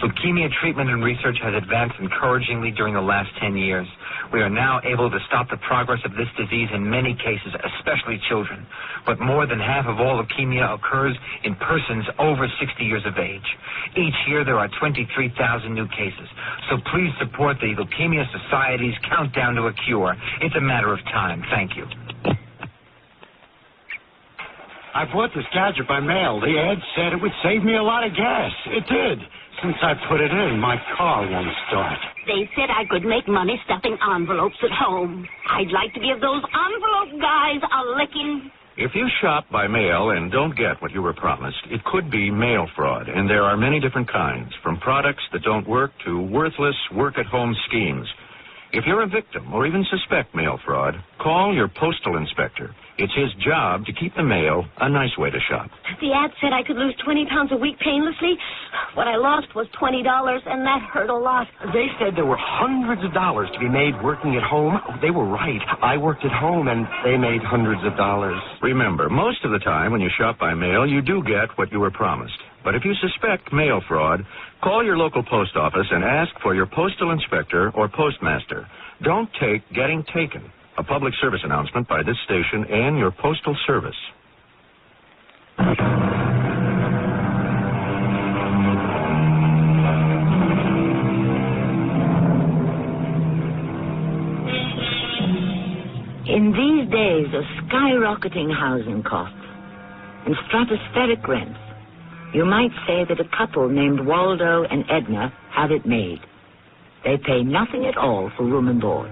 Leukemia treatment and research has advanced encouragingly during the last 10 years. We are now able to stop the progress of this disease in many cases, especially children. But more than half of all leukemia occurs in persons over 60 years of age. Each year there are 23,000 new cases. So please support the Leukemia Society's countdown to a cure. It's a matter of time. Thank you. I bought this gadget by mail. The ad said it would save me a lot of gas. It did. Since I put it in, my car won't start. They said I could make money stuffing envelopes at home. I'd like to give those envelope guys a licking. If you shop by mail and don't get what you were promised, it could be mail fraud, and there are many different kinds, from products that don't work to worthless work-at-home schemes. If you're a victim or even suspect mail fraud, call your postal inspector. It's his job to keep the mail a nice way to shop. The ad said I could lose 20 pounds a week painlessly. What I lost was $20, and that hurt a lot. They said there were hundreds of dollars to be made working at home. They were right. I worked at home, and they made hundreds of dollars. Remember, most of the time when you shop by mail, you do get what you were promised. But if you suspect mail fraud, call your local post office and ask for your postal inspector or postmaster. Don't take getting taken. A public service announcement by this station and your postal service. In these days of skyrocketing housing costs and stratospheric rents, you might say that a couple named Waldo and Edna have it made. They pay nothing at all for room and board.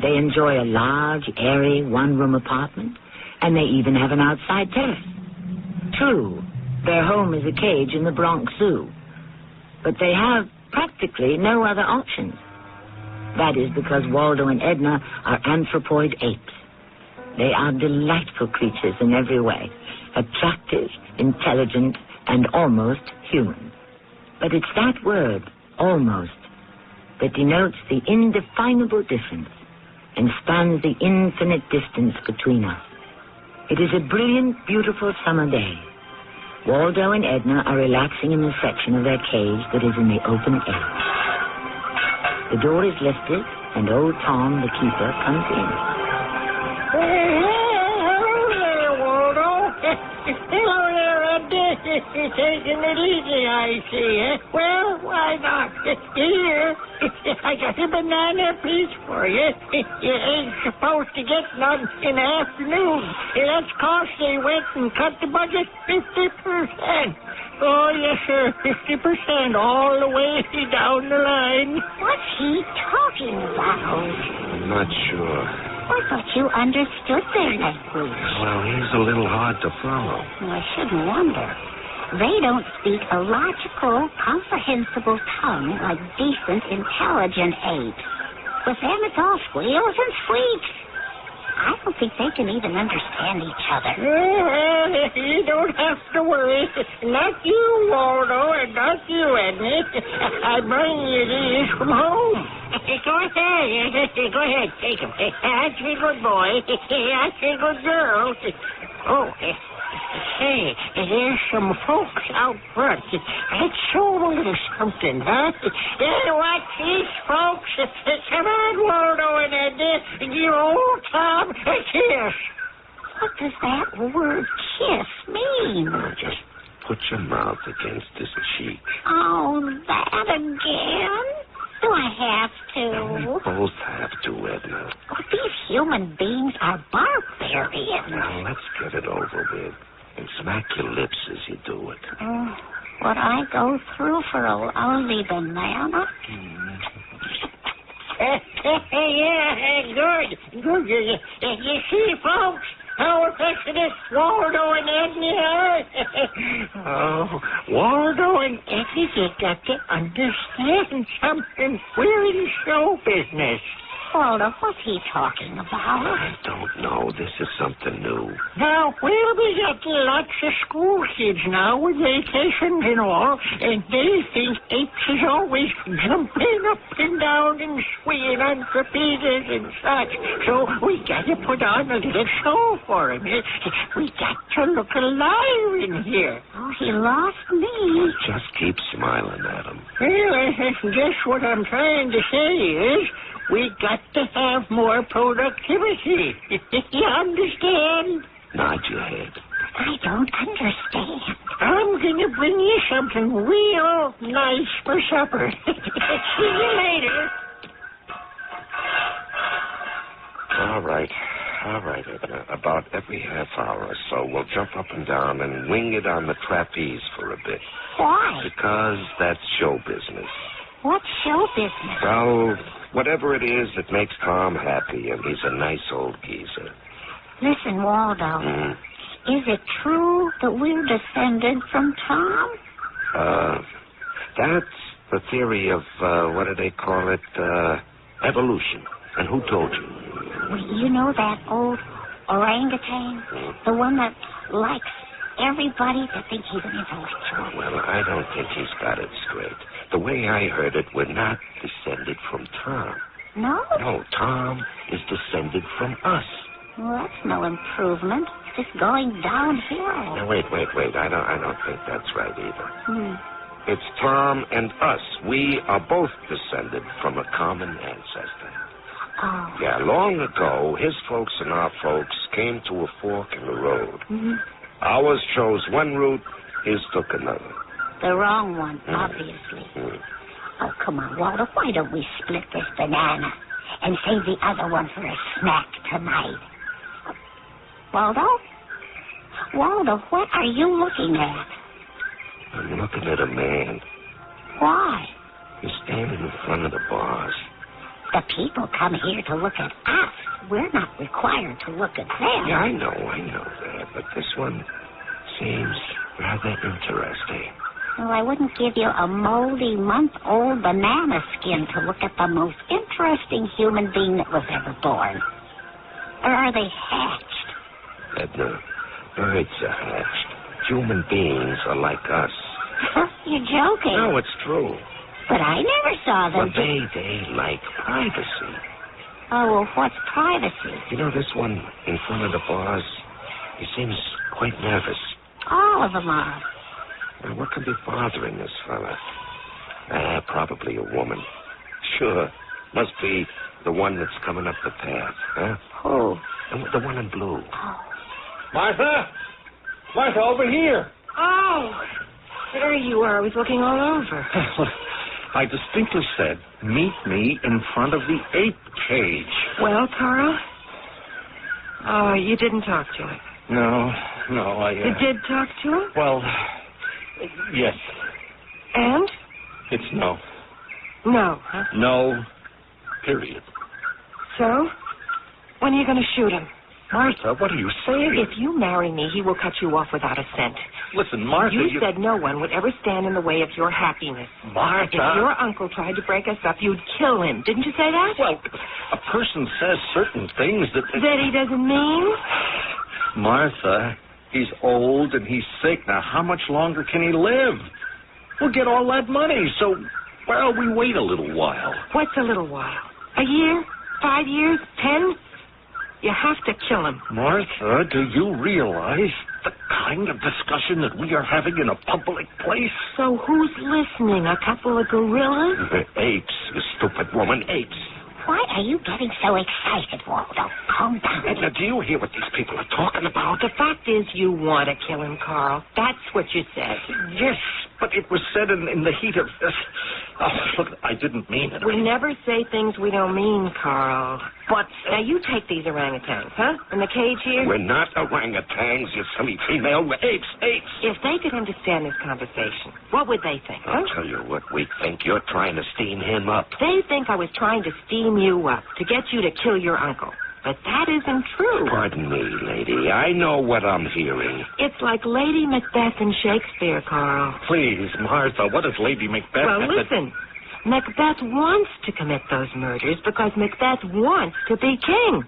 They enjoy a large, airy, one-room apartment, and they even have an outside terrace. True, their home is a cage in the Bronx Zoo, but they have practically no other options. That is because Waldo and Edna are anthropoid apes. They are delightful creatures in every way, attractive, intelligent, and almost human. But it's that word, almost, that denotes the indefinable difference and spans the infinite distance between us. It is a brilliant, beautiful summer day. Waldo and Edna are relaxing in the section of their cage that is in the open air. The door is lifted, and old Tom, the keeper, comes in. Hello there, Waldo. Hello there, Edna. Taking it easy, I see. Well, why not? Here, I got a banana piece for you. You ain't supposed to get none in the afternoon. That's 'cause they went and cut the budget 50%. Oh, yes, sir, 50% all the way down the line. What's he talking about? I'm not sure. I thought you understood their language. Well, he's a little hard to follow. Well, I shouldn't wonder. They don't speak a logical, comprehensible tongue like decent, intelligent apes. With them, it's all squeals and squeaks. I don't think they can even understand each other. You don't have to worry. Not you, Waldo, and not you, Edna. I bring you these from home. Go ahead. Go ahead, take them. That's a good boy. That's a good girl. Oh, hey, there's some folks out front. Let's show them a little something, huh? Watch these folks. Come on, Waldo and Edna. Give old Tom a kiss. What does that word kiss mean? Just put your mouth against his cheek. Oh, that again? Do I have to? We both have to, Edna. Well, these human beings are barbarians. Now, let's get it over with. And smack your lips as you do it. What I go through for a lousy banana? Yeah, good. You see, folks, how affectionate Waldo and Edna are? Oh, Waldo and Edna, you got to understand something. We're in show business. Waldo, what's he talking about? I don't know. This is something new. Now, we'll be getting lots of school kids now with vacations and all, and they think apes is always jumping up and down and swinging on trapezes and such. So we got to put on a little show for him. We got to look alive in here. Oh, he lost me. Just keep smiling at him. Well, I guess what I'm trying to say is, We got to have more productivity. You understand? Nod your head. I don't understand. I'm going to bring you something real nice for supper. See you later. All right. Edna. About every half hour or so, we'll jump up and down and wing it on the trapeze for a bit. Why? Because that's show business. What show business? Well, whatever it is that makes Tom happy, and he's a nice old geezer. Listen, Waldo. Is it true that we're descended from Tom? That's the theory of, what do they call it, evolution. And who told you? You know that old orangutan? The one that likes everybody to think he's an intellectual. Well, I don't think he's got it straight. The way I heard it, we're not descended from Tom. No? No, Tom is descended from us. Well, that's no improvement. It's just going downhill. Now, wait. I don't think that's right either. It's Tom and us. We are both descended from a common ancestor. Oh. Yeah, long ago, his folks and our folks came to a fork in the road. Ours chose one route, his took another. The wrong one, obviously. Oh, come on, Waldo. Why don't we split this banana and save the other one for a snack tonight? Waldo? Waldo, what are you looking at? I'm looking at a man. Why? He's standing in front of the bars. The people come here to look at us. We're not required to look at them. Yeah, I know that. But this one seems rather interesting. Well, I wouldn't give you a moldy, month-old banana skin to look at the most interesting human being that was ever born. Or are they hatched? Edna, birds are hatched. Human beings are like us. You're joking. No, it's true. But I never saw them. Well, they like privacy. Oh, well, what's privacy? You know, this one in front of the bars, he seems quite nervous. All of them are. Now, what could be bothering this fella? Probably a woman. Sure. Must be the one that's coming up the path, huh? Who? The one in blue. Oh. Martha, over here. Oh, there you are. I was looking all over. I distinctly said, meet me in front of the ape cage. Well, Carl? Oh, you didn't talk to him. No, I... You did talk to him? Well, yes. And? It's no. No, huh? No, period. So? When are you going to shoot him? Martha, what are you saying? If you marry me, he will cut you off without a cent. Listen, Martha, you said no one would ever stand in the way of your happiness. Martha. If your uncle tried to break us up, you'd kill him. Didn't you say that? Well, a person says certain things that he doesn't mean? Martha, he's old and he's sick. Now, how much longer can he live? We'll get all that money, so, well, we wait a little while. What's a little while? A year? 5 years? 10? You have to kill him. Martha, do you realize the kind of discussion that we are having in a public place? So who's listening? A couple of gorillas? The apes, you stupid woman, apes. Why are you getting so excited, Waldo? Calm down. Edna, do you hear what these people are talking about? The fact is you want to kill him, Carl. That's what you said. Yes, but it was said in the heat of... Oh, look, I didn't mean it. We never say things we don't mean, Carl. But now you take these orangutans, huh? In the cage here? We're not orangutans, you silly female. We're apes. If they could understand this conversation, what would they think, huh? I'll tell you what we think. You're trying to steam him up. They think I was trying to steam you up, to get you to kill your uncle. But that isn't true. Pardon me, lady. I know what I'm hearing. It's like Lady Macbeth in Shakespeare, Carl. Please, Martha, what does Lady Macbeth... Well, listen. Macbeth wants to commit those murders because Macbeth wants to be king.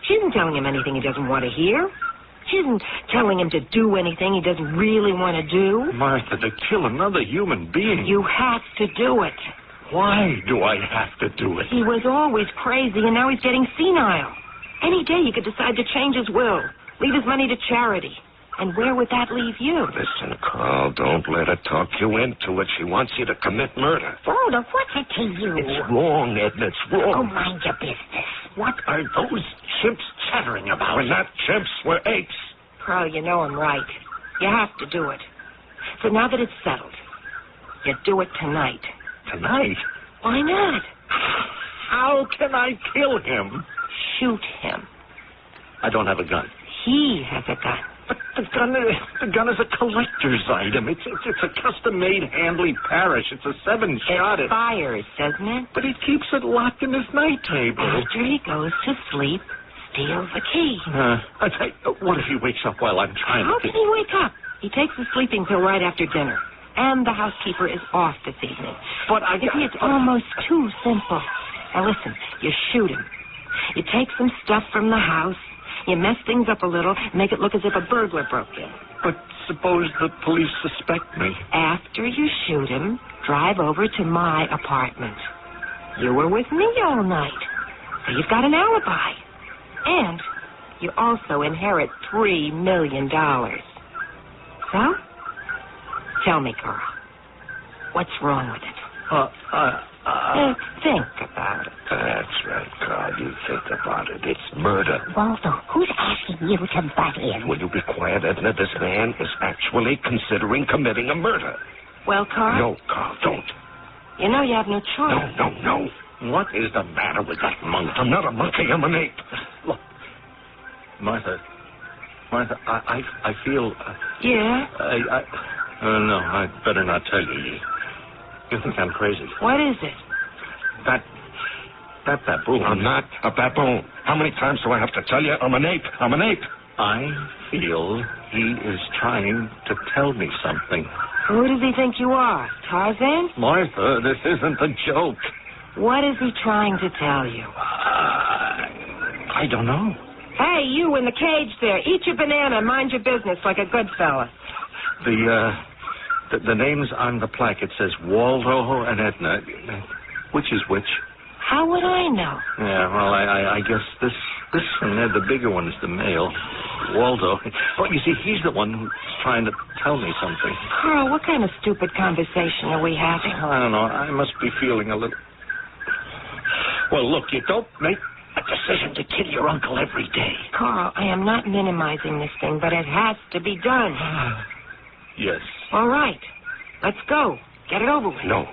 She isn't telling him anything he doesn't want to hear. She isn't telling him to do anything he doesn't really want to do. Martha, to kill another human being... You have to do it. Why do I have to do it? He was always crazy, and now he's getting senile. Any day he could decide to change his will, leave his money to charity. And where would that leave you? Listen, Carl, don't let her talk you into it. She wants you to commit murder. Waldo, what's it to you? It's wrong, Edna. It's wrong. Oh, mind your business. What are those chimps chattering about? We're not chimps. We're apes. Carl, you know I'm right. You have to do it. So now that it's settled, you do it tonight. Tonight? Why not? How can I kill him? Shoot him. I don't have a gun. He has a gun. But the gun is a collector's item. It's a custom-made Handley Parrish. It's a 7-shot. It fires, doesn't it? But he keeps it locked in his night table. After he goes to sleep, steals the key. What if he wakes up while I'm trying How to... can he wake up? He takes a sleeping pill right after dinner. And the housekeeper is off this evening. But You see, it's almost too simple. Now listen, you shoot him. You take some stuff from the house. You mess things up a little, make it look as if a burglar broke in. But suppose the police suspect me. After you shoot him, drive over to my apartment. You were with me all night, so you've got an alibi. And you also inherit $3 million. So, tell me, Carl, what's wrong with it? Think about it. That's right, Carl. You think about it. It's murder. Waldo, who's asking you to butt in? Will you be quiet, Edna? This man is actually considering committing a murder. Well, Carl? No, Carl, don't. You know you have no choice. No. What is the matter with that monkey? I'm not a monkey. I'm an ape. Look, Martha, I feel... Yeah? No, I'd better not tell you. You think I'm crazy. What is it? That baboon. I'm not a baboon. How many times do I have to tell you? I'm an ape. I feel he is trying to tell me something. Who does he think you are? Tarzan? Martha, this isn't a joke. What is he trying to tell you? I don't know. Hey, you in the cage there. Eat your banana and mind your business like a good fella. The names on the plaque, it says Waldo and Edna. Which is which? How would I know? Yeah, well, I guess this one there, the bigger one, is the male. Waldo. Well, you see, he's the one who's trying to tell me something. Carl, what kind of stupid conversation are we having? I don't know. I must be feeling a little... Well, look, you don't make a decision to kill your uncle every day. Carl, I am not minimizing this thing, but it has to be done. Yes. All right. Let's go. Get it over with. No,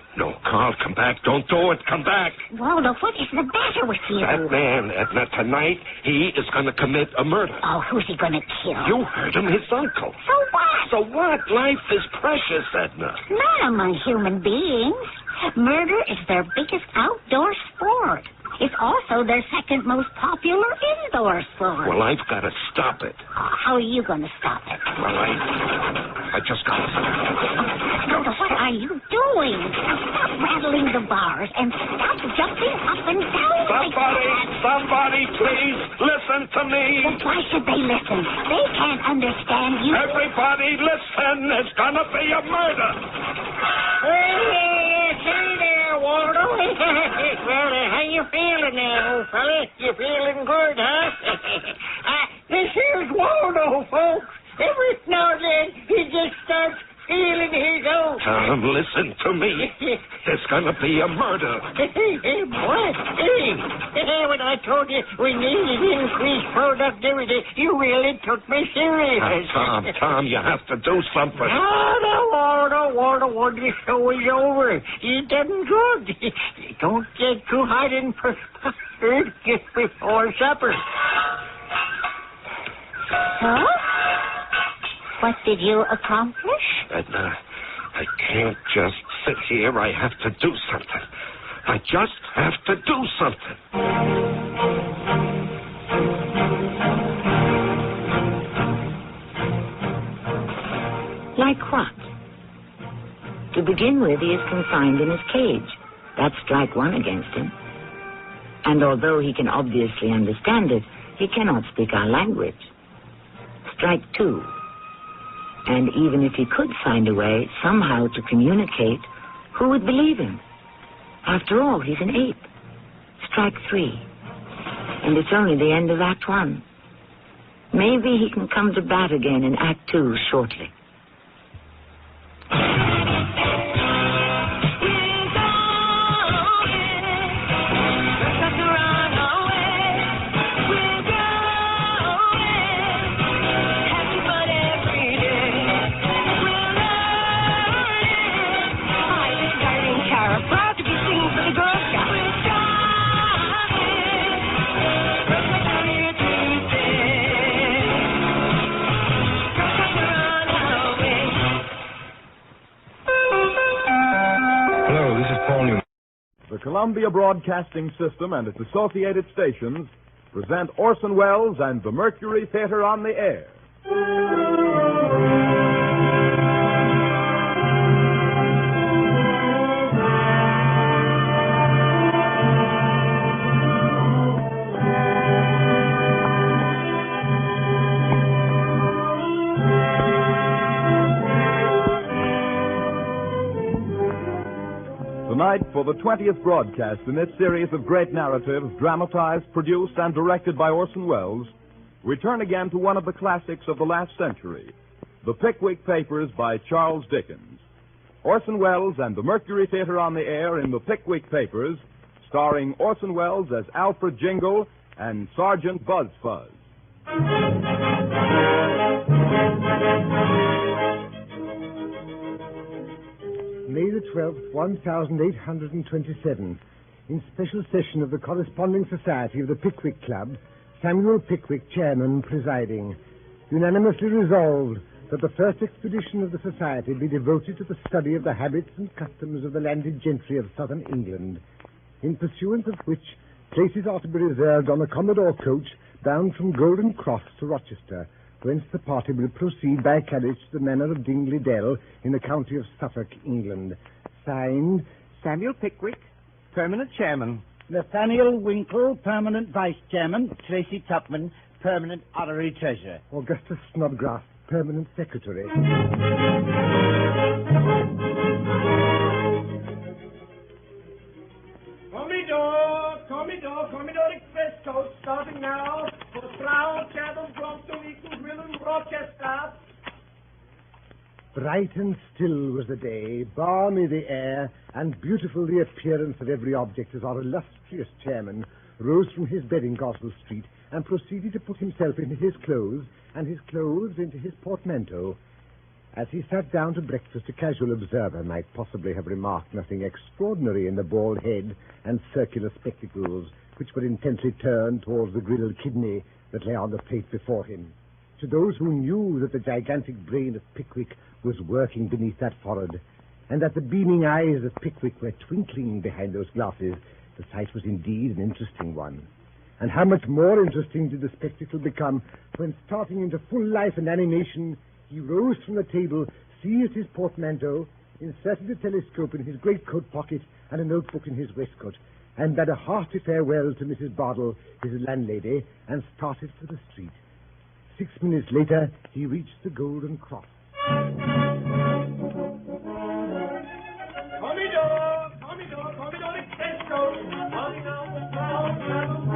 Carl, come back. Don't do it. Come back. Waldo, what is the matter with you? That man, Edna, tonight, he is going to commit a murder. Oh, who's he going to kill? You heard him, his uncle. So what? So what? Life is precious, Edna. Not among human beings. Murder is their biggest outdoor sport. It's also their second most popular indoor sport. Well, I've got to stop it. Oh, how are you going to stop it? Well, I just got to stop it. Waldo, what are you doing? Now stop rattling the bars and stop jumping up and down like that. Somebody, please, listen to me. Well, why should they listen? They can't understand you. Everybody, listen. It's going to be a murder. Hey there, Waldo. Well, how you feeling now, old fella? You feeling good, huh? This here's Waldo, folks. Every now and then, he just starts feeling his own. Tom, listen to me. There's going to be a murder. Hey, what? Hey, when I told you we needed increased productivity, you really took me serious. Tom, you have to do something. No, Waldo, the show is over. You done good. Don't get too hot and perspired just before supper. Huh? What did you accomplish? Edna, I can't just sit here. I have to do something. I just have to do something. Like what? To begin with, he is confined in his cage. That's strike one against him. And although he can obviously understand it, he cannot speak our language. Strike two. And even if he could find a way somehow to communicate, who would believe him? After all, he's an ape. Strike three. And it's only the end of Act One. Maybe he can come to bat again in Act 2 shortly. The Columbia Broadcasting System and its associated stations present Orson Welles and the Mercury Theater on the Air. Tonight, for the 20th broadcast in this series of great narratives, dramatized, produced, and directed by Orson Welles, we turn again to one of the classics of the last century, The Pickwick Papers by Charles Dickens. Orson Welles and the Mercury Theater on the Air in The Pickwick Papers, starring Orson Welles as Alfred Jingle and Sergeant Buzz Fuzz. May the 12th, 1827, in special session of the Corresponding Society of the Pickwick Club, Samuel Pickwick, chairman, presiding, unanimously resolved that the first expedition of the society be devoted to the study of the habits and customs of the landed gentry of southern England, in pursuance of which places are to be reserved on a Commodore coach bound from Golden Cross to Rochester, whence the party will proceed by carriage to the manor of Dingley Dell in the county of Suffolk, England. Signed, Samuel Pickwick, permanent chairman. Nathaniel Winkle, permanent vice chairman. Tracy Tupman, permanent honorary treasurer. Augustus Snodgrass, permanent secretary. Commodore Express coach starting now for Slough, Chatham, Brompton, Eaton, Grill, and Rochester. Bright and still was the day, balmy the air, and beautiful the appearance of every object as our illustrious chairman rose from his bed in Goswell Street and proceeded to put himself into his clothes and his clothes into his portmanteau. As he sat down to breakfast, a casual observer might possibly have remarked nothing extraordinary in the bald head and circular spectacles, which were intently turned towards the grilled kidney that lay on the plate before him. To those who knew that the gigantic brain of Pickwick was working beneath that forehead, and that the beaming eyes of Pickwick were twinkling behind those glasses, the sight was indeed an interesting one. And how much more interesting did the spectacle become when, starting into full life and animation, he rose from the table, seized his portmanteau, inserted a telescope in his greatcoat pocket and a notebook in his waistcoat, and bade a hearty farewell to Mrs. Bardell, his landlady, and started for the street. 6 minutes later, he reached the Golden Cross. Commodore Express coach starting now for Slough, Chatham,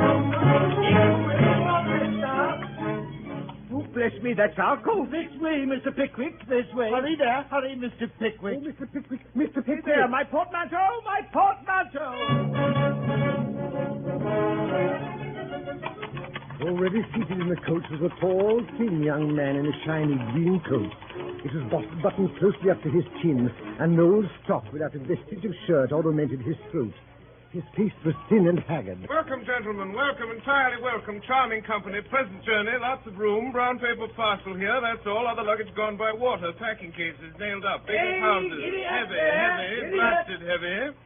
Bless me, that's our coach. This way, Mr. Pickwick, this way. Hurry there, hurry, Mr. Pickwick. Oh, Mr. Pickwick, Mr. Pickwick. There, my portmanteau, my portmanteau. Already seated in the coach was a tall, thin young man in a shiny green coat. It was buttoned closely up to his chin, and no old stock without a vestige of shirt ornamented his throat. His face was thin and haggard. Welcome, gentlemen. Welcome, entirely welcome. Charming company. Pleasant journey. Lots of room. Brown paper parcel here. That's all. Other luggage gone by water. Packing cases nailed up. Big houses. Heavy. Blasted heavy.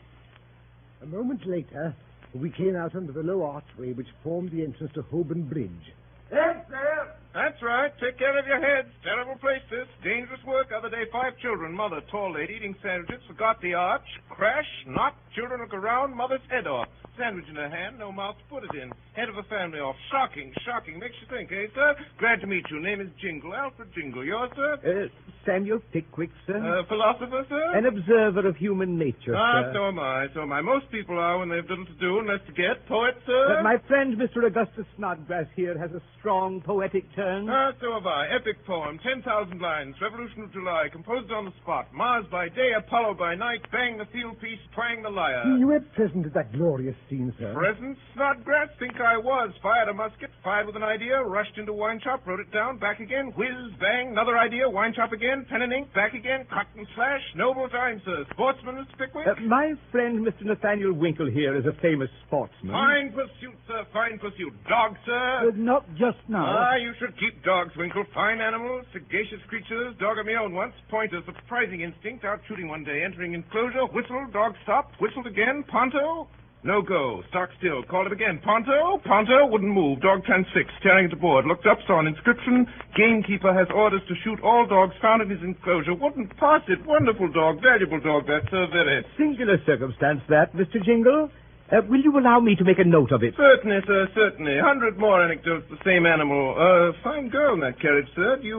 A moment later, we came out under the low archway which formed the entrance to Holborn Bridge. Yes, sir. That's right. Take care of your heads. Terrible place, this. Dangerous work. Other day, 5 children. Mother, tall lady, eating sandwiches. Forgot the arch. Crash. Knocked. Children look around. Mother's head off. sandwich in her hand, no mouth to put it in. Head of a family off. Shocking. Makes you think, eh, sir? Glad to meet you. Name is Jingle, Alfred Jingle. Yours, sir? Samuel Pickwick, sir. Philosopher, sir? An observer of human nature, sir. So am I. Most people are when they've little to do and less to get. Poet, sir? My friend, Mr. Augustus Snodgrass here, has a strong poetic turn. So have I. Epic poem, 10,000 lines, Revolution of July, composed on the spot. Mars by day, Apollo by night, bang the field piece, twang the lyre. You were present at that glorious scene, sir. Present? Snodgrass? Think I was. Fired a musket, fired with an idea, rushed into wine shop, wrote it down, back again, whiz, bang, another idea, wine shop again, pen and ink, back again, cut and slash. Noble time, sir. Sportsman, Mr. Pickwick? My friend, Mr. Nathaniel Winkle here, is a famous sportsman. Fine pursuit, sir, fine pursuit. Dog, sir? Not just now. You should keep dogs, Winkle. Fine animals, sagacious creatures. Dog of my own once. Pointer, surprising instinct. Out shooting one day, entering enclosure. Whistle, dog stopped. Whistled again. Ponto? No go. Stock still. Called it again. Ponto? Ponto? Wouldn't move. Dog transfixed. Staring at the board. Looked up, saw an inscription. Gamekeeper has orders to shoot all dogs found in his enclosure. Wouldn't pass it. Wonderful dog. Valuable dog, that, sir. Very. Singular circumstance, that, Mr. Jingle. Will you allow me to make a note of it? Certainly, sir, certainly. 100 more anecdotes, the same animal. Fine girl in that carriage, sir. Do you,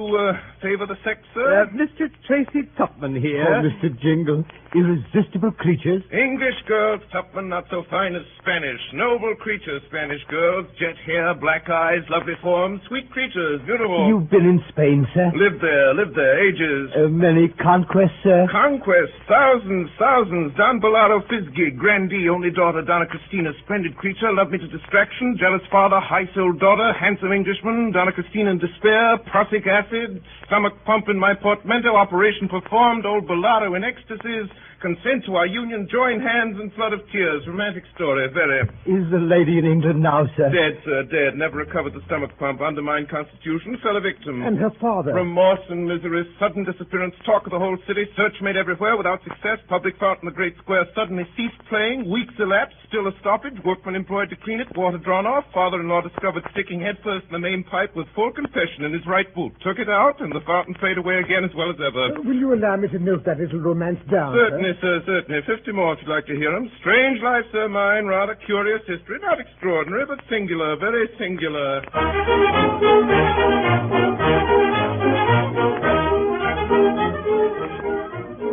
favor the sex, sir? Mr. Tracy Tupman here. Oh, Mr. Jingle. Irresistible creatures. English girls, Tupman, not so fine as Spanish. Noble creatures, Spanish girls. Jet hair, black eyes, lovely forms. Sweet creatures, beautiful. You've been in Spain, sir? Lived there, ages. Many conquests, sir? Conquests, thousands. Don Bellaro Fizgig, grandee, only daughter, Donna Christina, splendid creature, loved me to distraction, jealous father, high-souled daughter, handsome Englishman, Donna Christina in despair, prussic acid, stomach pump in my portmanteau, operation performed, old Bellaro in ecstasies, consent to our union, join hands and flood of tears. Romantic story, very. Is the lady in England now, sir? Dead, sir, dead. Never recovered the stomach pump, undermined constitution, fell a victim. And her father? Remorse and misery, sudden disappearance, talk of the whole city, search made everywhere without success, public fountain in the great square suddenly ceased playing, weeks elapsed, still a stoppage, workmen employed to clean it, water drawn off, father-in-law discovered sticking headfirst in the main pipe with full confession in his right boot. Took it out, and the fountain faded away again as well as ever. Will you allow me to note that little romance down, Certainly, sir, certainly. 50 more if you'd like to hear them. Strange life, sir, mine. Rather curious history. Not extraordinary, but singular. Very singular.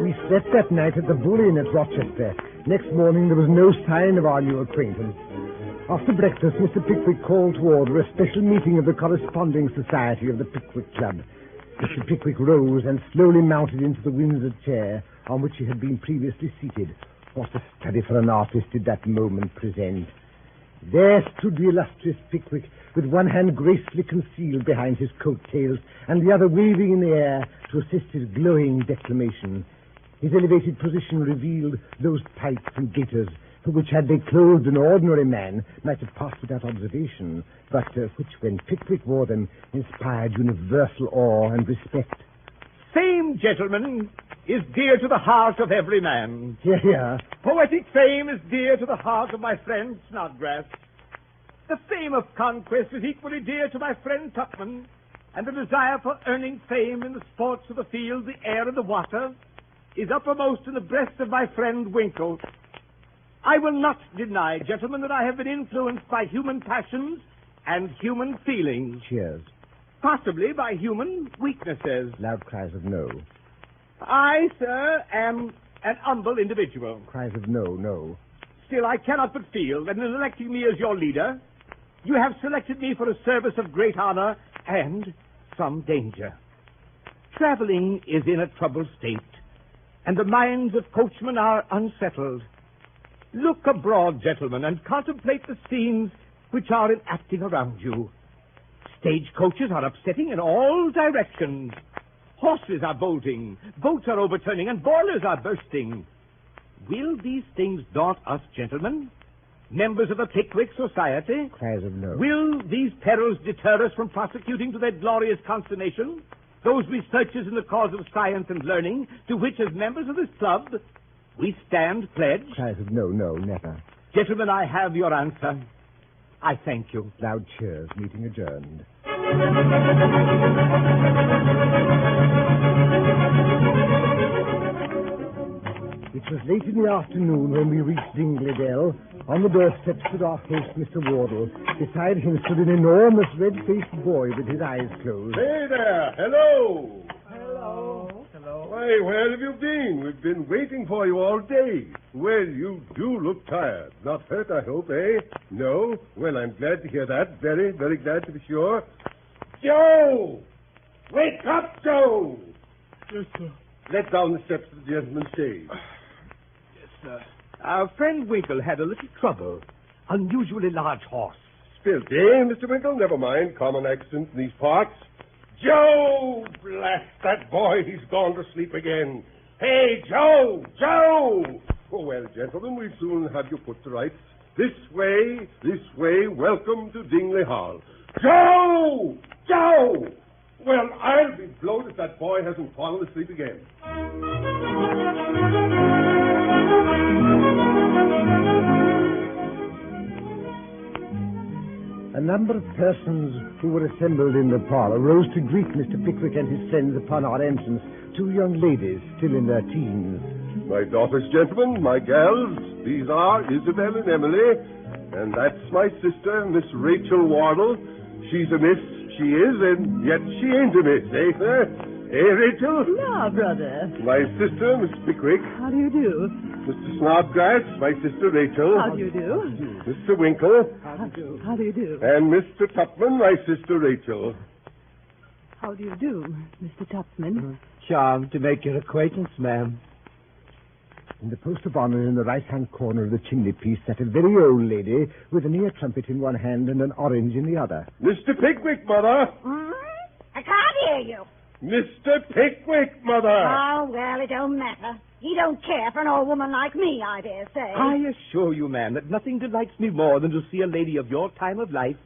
We slept that night at the Bull Inn at Rochester. Next morning there was no sign of our new acquaintance. After breakfast, Mr. Pickwick called to order a special meeting of the Corresponding Society of the Pickwick Club. Mr. Pickwick rose and slowly mounted into the Windsor chair on which he had been previously seated. What a study for an artist did that moment present. There stood the illustrious Pickwick, with one hand gracefully concealed behind his coat-tails and the other waving in the air to assist his glowing declamation. His elevated position revealed those tights and gaiters which, had they clothed an ordinary man, might have passed without observation, but which, when Pickwick wore them, inspired universal awe and respect. Fame, gentlemen, is dear to the heart of every man. Hear, hear. Poetic fame is dear to the heart of my friend Snodgrass. The fame of conquest is equally dear to my friend Tupman, and the desire for earning fame in the sports of the field, the air, and the water is uppermost in the breast of my friend Winkle. I will not deny, gentlemen, that I have been influenced by human passions and human feelings. Cheers. Possibly by human weaknesses. Loud cries of no. I, sir, am an humble individual. Cries of no, no. Still, I cannot but feel that in electing me as your leader, you have selected me for a service of great honor and some danger. Traveling is in a troubled state, and the minds of coachmen are unsettled. Look abroad, gentlemen, and contemplate the scenes which are enacting around you. Stagecoaches are upsetting in all directions. Horses are bolting, boats are overturning, and boilers are bursting. Will these things daunt us, gentlemen, members of the Pickwick Society? Cries of no. Will these perils deter us from prosecuting to their glorious consternation those researches in the cause of science and learning to which, as members of this club, we stand pledged? Cries of no, no, never. Gentlemen, I have your answer. I thank you. Loud cheers. Meeting adjourned. It was late in the afternoon when we reached Dingley Dell. On the doorstep stood our host, Mr. Wardle. Beside him stood an enormous red-faced boy with his eyes closed. Hey there! Hello! Hello. Hello. Why, where have you been? We've been waiting for you all day. Well, you do look tired. Not hurt, I hope, eh? No? Well, I'm glad to hear that. Very, very glad to be sure. Joe! Wake up, Joe! Yes, sir. Let down the steps of the gentleman's shade. Yes, sir. Our friend Winkle had a little trouble. Unusually large horse. Spilt, eh, Mr. Winkle? Never mind. Common accident in these parts. Joe! Blast that boy. He's gone to sleep again. Hey, Joe! Joe! Oh, well, gentlemen, we'll soon have you put to rights. This way, this way. Welcome to Dingley Hall. Joe! Joe! Well, I'll be blowed if that boy hasn't fallen asleep again. A number of persons who were assembled in the parlor rose to greet Mr. Pickwick and his friends upon our entrance. Two young ladies, still in their teens. My daughters, gentlemen, my gals, these are Isabel and Emily, and that's my sister, Miss Rachel Wardle. She's a miss, she is, and yet she ain't a miss, eh? Eh, Rachel? No, brother. My sister, Miss Pickwick. How do you do? Mr. Snodgrass, my sister Rachel. How do you do? Mr. Winkle. How do you do? How do you do? And Mr. Tupman, my sister Rachel. How do you do, Mr. Tupman? Charmed to make your acquaintance, ma'am. In the post of honor in the right-hand corner of the chimney-piece sat a very old lady with an ear trumpet in one hand and an orange in the other. Mr. Pickwick, Mother. I can't hear you. Mr. Pickwick, Mother. Oh, well, it don't matter. He don't care for an old woman like me, I dare say. I assure you, ma'am, that nothing delights me more than to see a lady of your time of life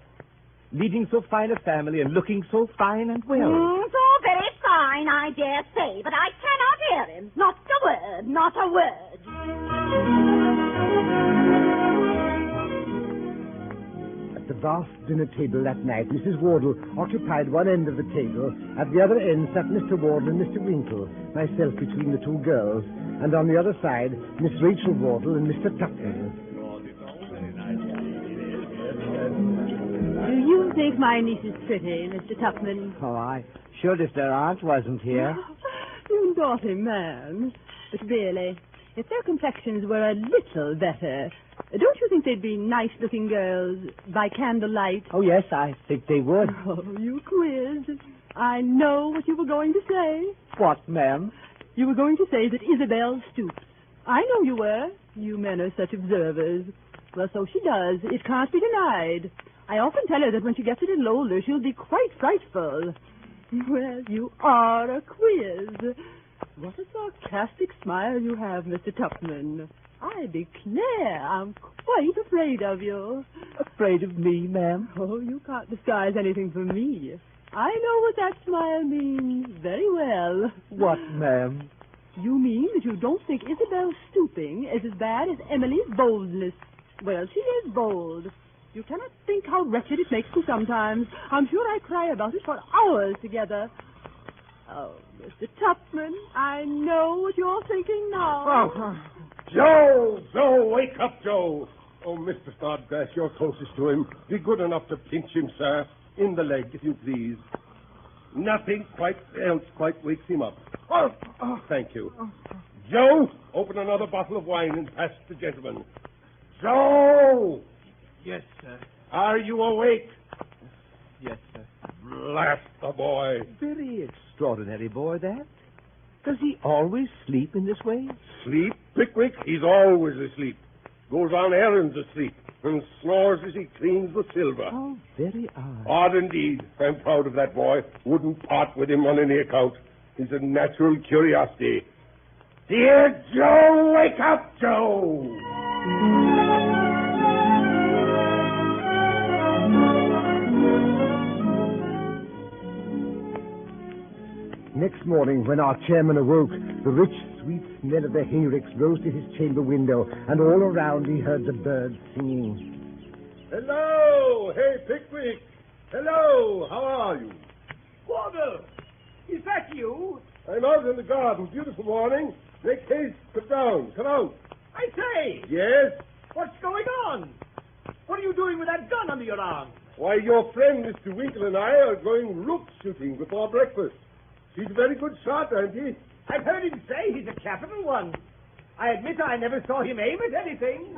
leading so fine a family and looking so fine and well. It's all very fine, I dare say, but I cannot hear him. Not a word, not a word. At the vast dinner table that night, Mrs. Wardle occupied one end of the table. At the other end sat Mr. Wardle and Mr. Winkle, myself between the two girls, and on the other side, Miss Rachel Wardle and Mr. Tupman. Do you think my niece is pretty, Mr. Tupman? Oh, I should if their aunt wasn't here. You naughty man. But really, if their complexions were a little better, don't you think they'd be nice-looking girls by candlelight? Oh, yes, I think they would. Oh, you quiz. I know what you were going to say. What, ma'am? You were going to say that Isabel stoops. I know you were. You men are such observers. Well, so she does. It can't be denied. I often tell her that when she gets a little older, she'll be quite frightful. Well, you are a quiz. What a sarcastic smile you have, Mr. Tupman. I declare I'm quite afraid of you. Afraid of me, ma'am? Oh, you can't disguise anything from me. I know what that smile means very well. What, ma'am? You mean that you don't think Isabel's stooping is as bad as Emily's boldness. Well, she is bold. You cannot think how wretched it makes me sometimes. I'm sure I cry about it for hours together. Oh, Mr. Tupman, I know what you're thinking now. Oh, Joe, wake up, Joe. Oh, Mr. Snodgrass, you're closest to him. Be good enough to pinch him, sir. In the leg, if you please. Nothing else quite wakes him up. Oh, thank you. Joe, open another bottle of wine and pass it to the gentleman. Joe! Yes, sir. Are you awake? Yes, sir. Blast the boy. Very extraordinary boy, that. Does he always sleep in this way? Sleep, Pickwick? He's always asleep. Goes on errands asleep and snores as he cleans the silver. Oh, very odd. Odd indeed. I'm proud of that boy. Wouldn't part with him on any account. He's a natural curiosity. Dear Joe, wake up, Joe! Next morning, when our chairman awoke, the rich, sweet smell of the hayricks rose to his chamber window, and all around he heard the birds singing. Hello! Hey, Pickwick! Hello! How are you? Wardle! Is that you? I'm out in the garden. Beautiful morning. Make haste. Sit down. Come out. I say! Yes? What's going on? What are you doing with that gun under your arm? Why, your friend Mr. Winkle and I are going rook shooting before breakfast. He's a very good shot, ain't he? I've heard him say he's a capital one. I admit I never saw him aim at anything.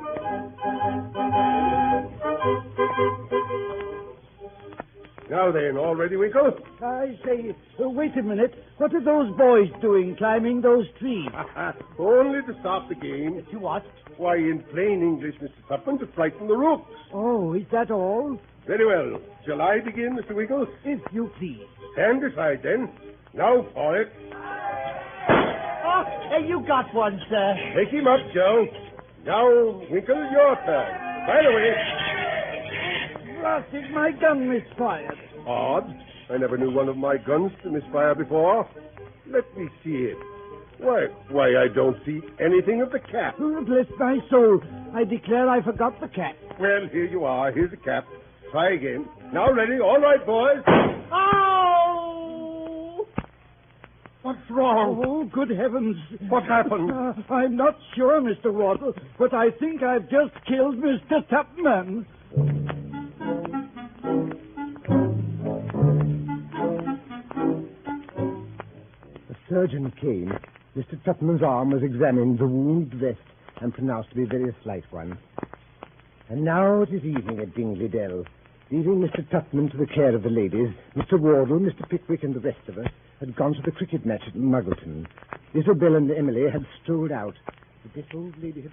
Now then, all ready, Winkle? I say, wait a minute. What are those boys doing climbing those trees? Only to stop the game. To what? Why, in plain English, Mr. Tupman, to frighten the rooks. Oh, is that all? Very well. Shall I begin, Mr. Winkle? If you please. Stand aside, then. Now for it. Oh, hey, you got one, sir. Take him up, Joe. Now, Winkle, your turn. By the way... Blasted, my gun misfired. Odd. I never knew one of my guns to misfire before. Let me see it. Why, I don't see anything of the cap. Oh, bless my soul. I declare I forgot the cap. Well, here you are. Here's the cap. Try again. Now ready. All right, boys. Oh! What's wrong? Oh, good heavens. What happened? I'm not sure, Mr. Wardle, but I think I've just killed Mr. Tupman. The surgeon came. Mr. Tupman's arm was examined, the wound dressed, and pronounced to be a very slight one. And now it is evening at Dingley Dell. Leaving Mr. Tupman to the care of the ladies, Mr. Wardle, Mr. Pickwick, and the rest of us had gone to the cricket match at Muggleton. Isabel and Emily had strolled out. The deaf old lady had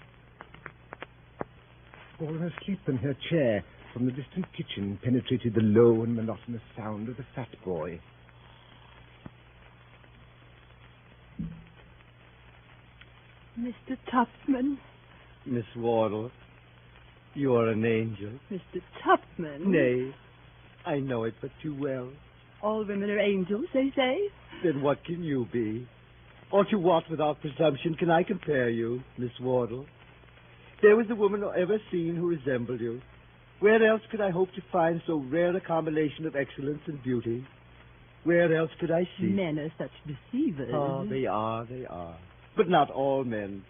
fallen asleep in her chair. From the distant kitchen penetrated the low and monotonous sound of the fat boy. Mr. Tupman. Miss Wardle, you are an angel. Mr. Tupman. Nay, I know it but too well. All women are angels, they say. Then what can you be? Or to what, without presumption, can I compare you, Miss Wardle? There was a woman ever seen who resembled you. Where else could I hope to find so rare a combination of excellence and beauty? Where else could I see? Men are such deceivers. Oh, they are. But not all men.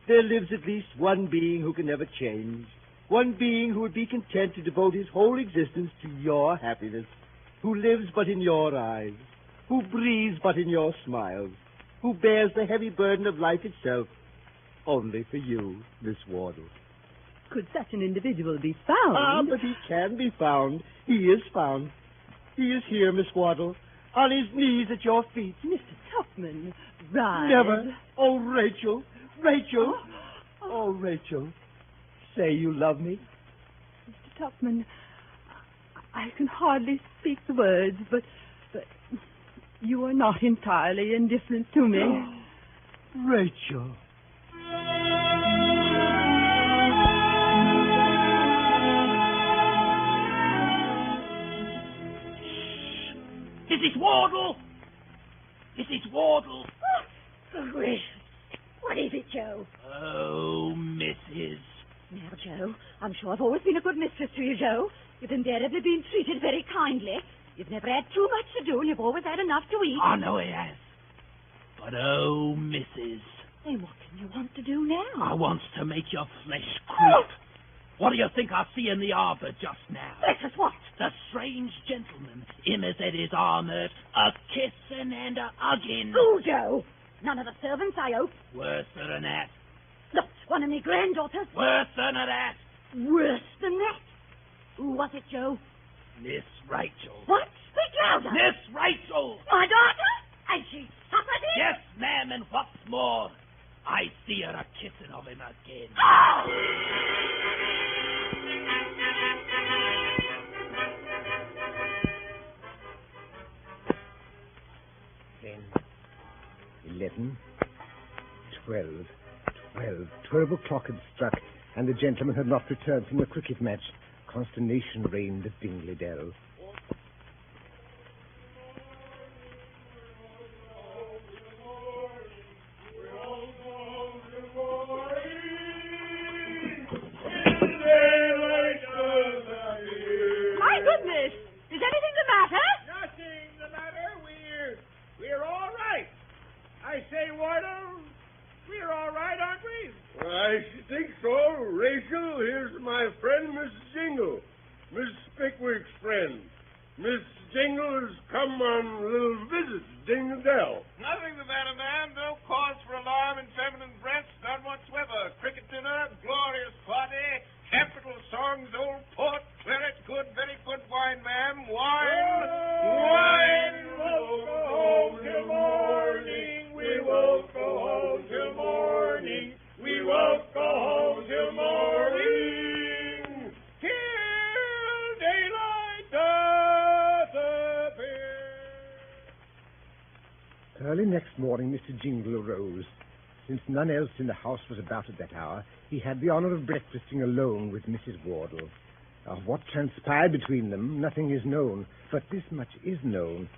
There lives at least one being who can never change. One being who would be content to devote his whole existence to your happiness. Who lives but in your eyes. Who breathes but in your smiles. Who bears the heavy burden of life itself. Only for you, Miss Wardle. Could such an individual be found? Ah, but he can be found. He is found. He is here, Miss Wardle, on his knees at your feet. Mr. Tupman, rise. Never. Oh, Rachel. Rachel. Oh, Rachel. Say you love me. Mr. Tupman, I can hardly speak the words, but you are not entirely indifferent to me. Rachel. Mrs. Wardle! Mrs. Wardle! Oh, gracious. What is it, Joe? Oh, Mrs. Now, Joe, I'm sure I've always been a good mistress to you, Joe. You've invariably been treated very kindly. You've never had too much to do, and you've always had enough to eat. I know he has. But, oh, Mrs. Hey, what can you want to do now? I wants to make your flesh creep. What do you think I see in the arbor just now? This is what? The strange gentleman. Him as had his armor, a kissing and a hugging. Oh, Joe. None of the servants, I hope. Worse than that. Not one of me granddaughters. Worse than that. Worse than that. Who was it, Joe? Miss Rachel. What? Speak louder. Miss Rachel. My daughter? And she suffered it? Yes, ma'am, and what's more, I see her a kissing of him again. Oh! Then 11, 12. 12 o'clock had struck, and the gentleman had not returned from the cricket match. Consternation reigned at Dingley Dell. My goodness! Is anything the matter? Nothing the matter. We're all right. I say, Wardle, Pickwick's friend. Miss Jingle has come on a little visit to Dingle Dell. Nothing the matter, ma'am. No cause for alarm in feminine breasts, none whatsoever. Cricket dinner, glorious party, capital songs, old port, claret, good, very good wine, ma'am. Wine, wine. We won't go home till morning. We won't go home till morning. We won't go home till morning. Till daylight doth appear. Early next morning, Mr. Jingle arose. Since none else in the house was about at that hour, he had the honor of breakfasting alone with Mrs. Wardle. Of what transpired between them, nothing is known, but this much is known,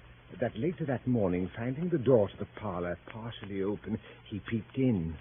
that later that morning, finding the door to the parlor partially open, he peeped in.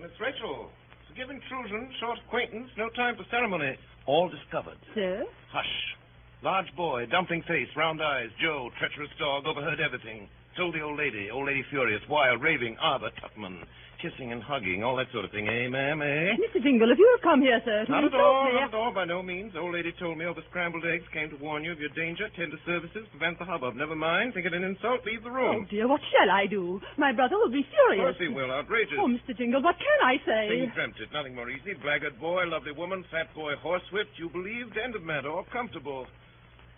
Miss Rachel, forgive intrusion, short acquaintance, no time for ceremony. All discovered. Sir? Hush. Large boy, dumpling face, round eyes, Joe, treacherous dog, overheard everything. Told the old lady furious, wild, raving, Arbor, Tupman, kissing and hugging, all that sort of thing, eh, ma'am, eh? Mr. Jingle, if you have come here, sir, to Not at insult all, me... not at all, by no means. Old lady told me over scrambled eggs, came to warn you of your danger, tender services, prevent the hubbub. Never mind, think it an insult, leave the room. Oh, dear, what shall I do? My brother will be Of furious. course he will, outrageous. Oh, Mr. Jingle, what can I say? He dreamt it, nothing more easy. Blackguard boy, lovely woman, fat boy, horsewhipped. You believed, end of matter, all comfortable.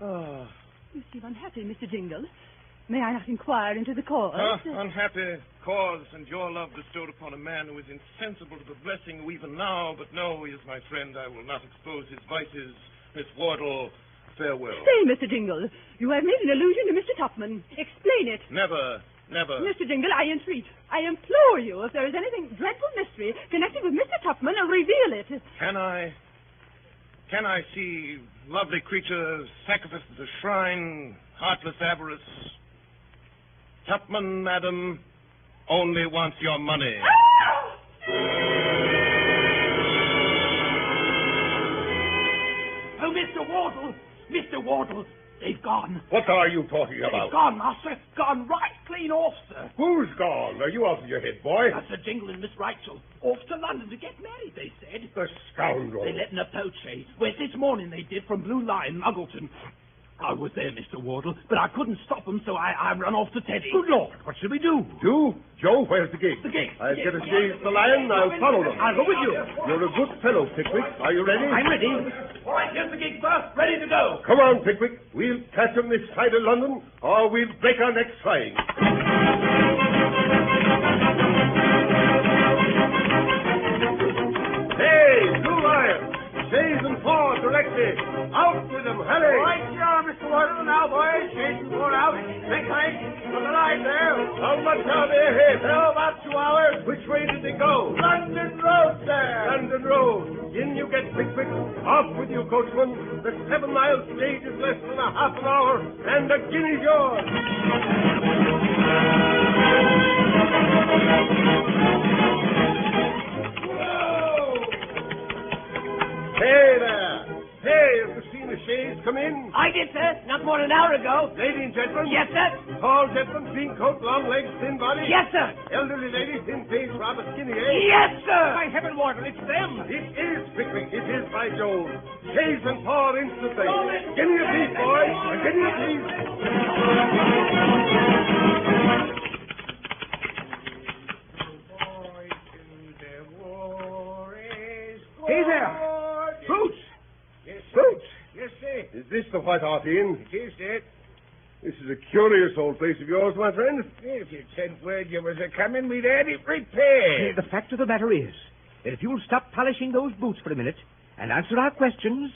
Oh. You seem unhappy, Mr. Jingle. May I not inquire into the cause? Unhappy cause and your love bestowed upon a man who is insensible to the blessing who even now, but no, he is my friend. I will not expose his vices. Miss Wardle, farewell. Stay, Mr. Jingle. You have made an allusion to Mr. Tupman. Explain it. Never. Mr. Jingle, I entreat, I implore you, if there is anything dreadful mystery connected with Mr. Tupman, reveal it. Can I see lovely creatures sacrificed at the shrine, heartless avarice? Tupman, madam, only wants your money. Oh, Mr. Wardle, they've gone. What are you talking about? They've gone, master. Gone right clean off, sir. Who's gone? Are you off your head, boy? That's Sir Jingle and Miss Rachel. Off to London to get married, they said. The scoundrel. They let in a poach, eh? Where's this morning they did from Blue Lion, Muggleton. I was there, Mr. Wardle, but I couldn't stop them, so I run off to Teddy. Good Lord, what should we do? You? Joe, where's the gate? The gate. I'll get a chaise to the lion, I'll follow them. I'll go with you. You're a good fellow, Pickwick. Are you ready? I'm ready. All right, here's the gate, sir. Ready to go. Come on, Pickwick. We'll catch them this side of London, or we'll break our necks trying. Hey, Blue Lion! Chaise and four directly. Out with them, hurry! All right, sure, Mr. Wardle. Now, boys, chaise and four out. Make height. Look alive there. How much are they ahead? Oh, about 2 hours. Which way did they go? London Road, sir. London Road. In you get, Pickwick. Off with you, coachman. The 7-mile stage is less than a half an hour, and the guinea's yours. Hey there! Hey, have you seen the chaise come in? I did, sir. Not more than an hour ago. Lady and gentleman? Yes, sir. Tall gentleman, clean coat, long legs, thin body? Yes, sir. Elderly lady, thin face, rather skinny, eh? Yes, sir. By heaven, Wardle, it's them. It is, Pickwick. It is, by Jove. Chaise and four instantly. Oh, Give me a piece, boys. Give me a piece. Hey there. Boots. Yes, Boots. Yes, sir. Is this the White Hart Inn? It is, sir. This is a curious old place of yours, my friend. If you'd sent word you was a-coming, we'd had it repaired. The fact of the matter is, that if you'll stop polishing those boots for a minute and answer our questions,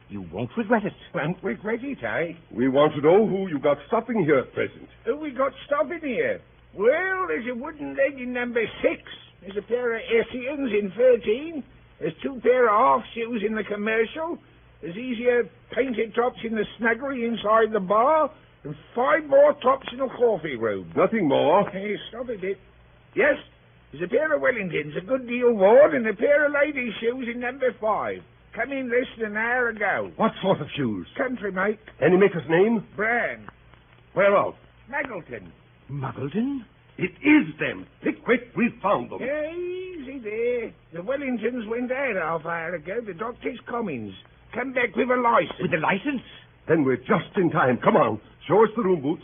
you won't regret it. Won't regret it, eh? We want to know who you got stopping here at present. Who we got stopping here? Well, there's a wooden leg in number 6. There's a pair of Essians in 13. There's 2 pair of half shoes in the commercial. There's easier painted tops in the snuggery inside the bar. And 5 more tops in the coffee room. Nothing more. Hey, stop a bit. Yes, there's a pair of Wellingtons, a good deal worn, and a pair of ladies' shoes in number 5. Come in less than an hour ago. What sort of shoes? Country, mate. Any maker's name? Brand. Where of? Muggleton. Muggleton? It is them. Pickwick, we found them. Yeah, easy there. The Wellingtons went out half hour ago. The doctor's comings. come back with a license. With a license? Then we're just in time. Come on. Show us the room, Boots.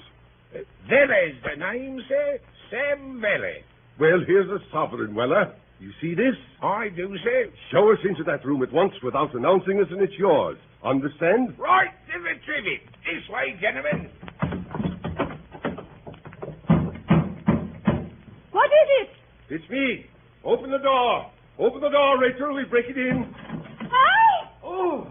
Weller's the name, sir. Sam Weller. Well, here's a sovereign, Weller. You see this? I do, sir. Show us into that room at once without announcing us, and it's yours. Understand? Right to the trivet. This way, gentlemen. What is it? It's me. Open the door. Open the door, Rachel. We'll break it in. Hi! Oh,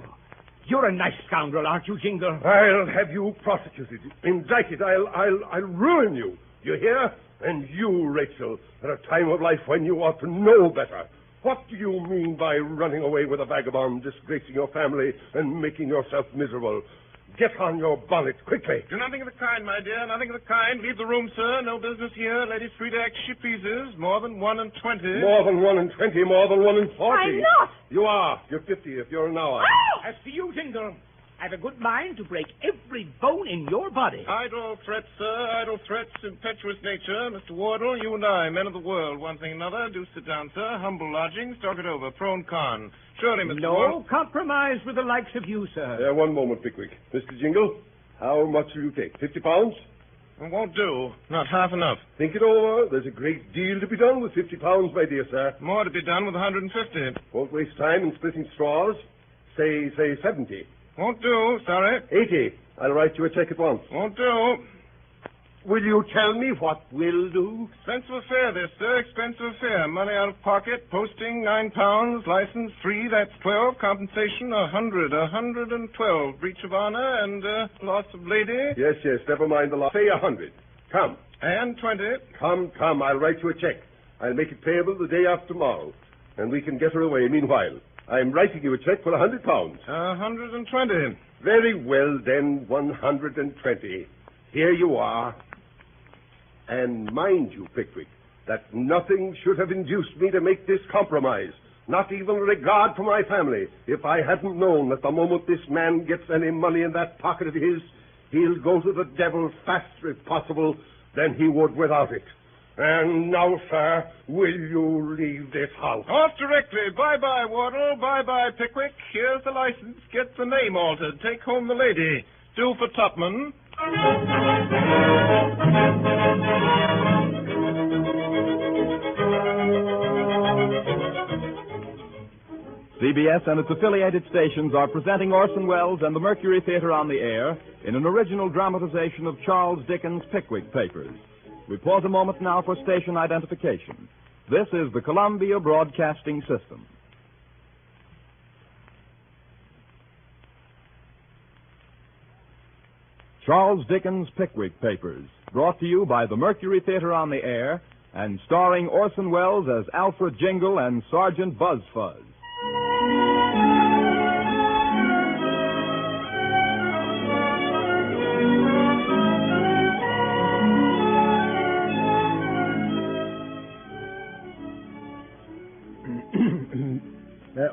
you're a nice scoundrel, aren't you, Jingle? I'll have you prosecuted, indicted. I'll ruin you. You hear? And you, Rachel, at a time of life when you ought to know better. What do you mean by running away with a vagabond, disgracing your family, and making yourself miserable? Get on your bonnet, quickly. Do nothing of the kind, my dear, nothing of the kind. Leave the room, sir. No business here. Ladies free to act she pleases. More than 1 in 20. More than 1 in 20, more than 1 in 40. I'm not. You are. You're 50 if you're an hour. Oh! As for you, Jingle, I've a good mind to break every bone in your body. Idle threats, sir, idle threats, impetuous nature. Mr. Wardle, you and I, men of the world, one thing another. Do sit down, sir. Humble lodgings, talk it over. Pro and con. Surely, Mr. No compromise with the likes of you, sir. One moment, Pickwick. Mr. Jingle, how much will you take? 50 pounds? It won't do. Not half enough. Think it over. There's a great deal to be done with 50 pounds, my dear sir. More to be done with 150. Won't waste time in splitting straws. Say 70. Won't do, sorry. 80. I'll write you a check at once. Won't do. Will you tell me what will do? Expensive affair, this, sir. Expensive affair. Money out of pocket, posting £9, license 3, that's 12, compensation 100, 112, breach of honor and loss of lady. Yes, never mind the loss. Say 100. Come. And 20. Come, I'll write you a check. I'll make it payable the day after tomorrow, and we can get her away meanwhile. I'm writing you a check for £100. 120. Very well, then, 120. Here you are. And mind you, Pickwick, that nothing should have induced me to make this compromise, not even regard for my family, if I hadn't known that the moment this man gets any money in that pocket of his, he'll go to the devil faster, if possible, than he would without it. And now, sir, will you leave this house? Off directly. Bye-bye, Wardle. Bye-bye, Pickwick. Here's the license. Get the name altered. Take home the lady. Do for Tupman. CBS and its affiliated stations are presenting Orson Welles and the Mercury Theater on the air in an original dramatization of Charles Dickens' Pickwick Papers. We pause a moment now for station identification. This is the Columbia Broadcasting System. Charles Dickens' Pickwick Papers, brought to you by the Mercury Theater on the air and starring Orson Welles as Alfred Jingle and Sergeant Buzz Fuzz.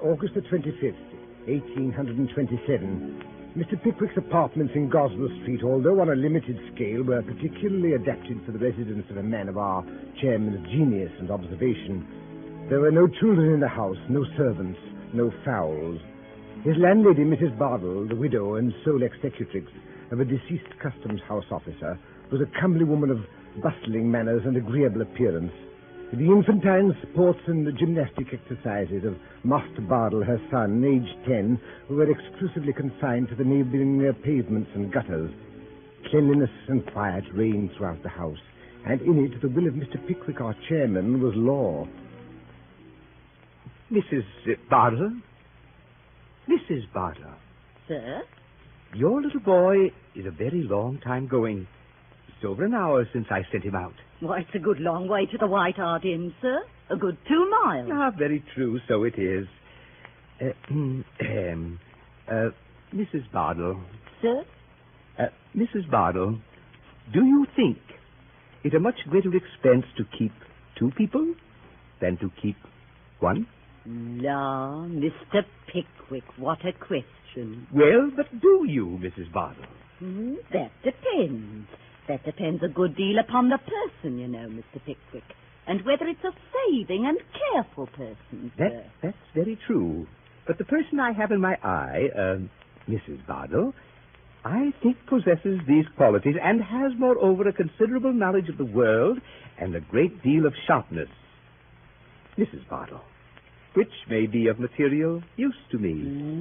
August the 25th, 1827. Mr. Pickwick's apartments in Goswell Street, although on a limited scale, were particularly adapted for the residence of a man of our chairman's genius and observation. There were no children in the house, no servants, no fowls. His landlady, Mrs. Bardell, the widow and sole executrix of a deceased customs house officer, was a comely woman of bustling manners and agreeable appearance. The infantine sports and the gymnastic exercises of Master Bardell, her son, aged 10, were exclusively confined to the neighboring pavements and gutters. Cleanliness and quiet reigned throughout the house, and in it the will of Mr. Pickwick, our chairman, was law. Mrs. Bardell? Mrs. Bardell. Sir? Your little boy is a very long time going. It's over an hour since I sent him out. Why, it's a good long way to the White Hart Inn, sir. A good 2 miles. Ah, very true, so it is. Mrs. Bardell. Sir? Mrs. Bardell, do you think it a much greater expense to keep 2 people than to keep 1? La, Mr. Pickwick, what a question. Well, but do you, Mrs. Bardell? That depends. That depends a good deal upon the person, you know, Mr. Pickwick, and whether it's a saving and careful person, sir. That's very true. But the person I have in my eye, Mrs. Bardell, I think possesses these qualities and has, moreover, a considerable knowledge of the world and a great deal of sharpness. Mrs. Bardell, which may be of material use to me.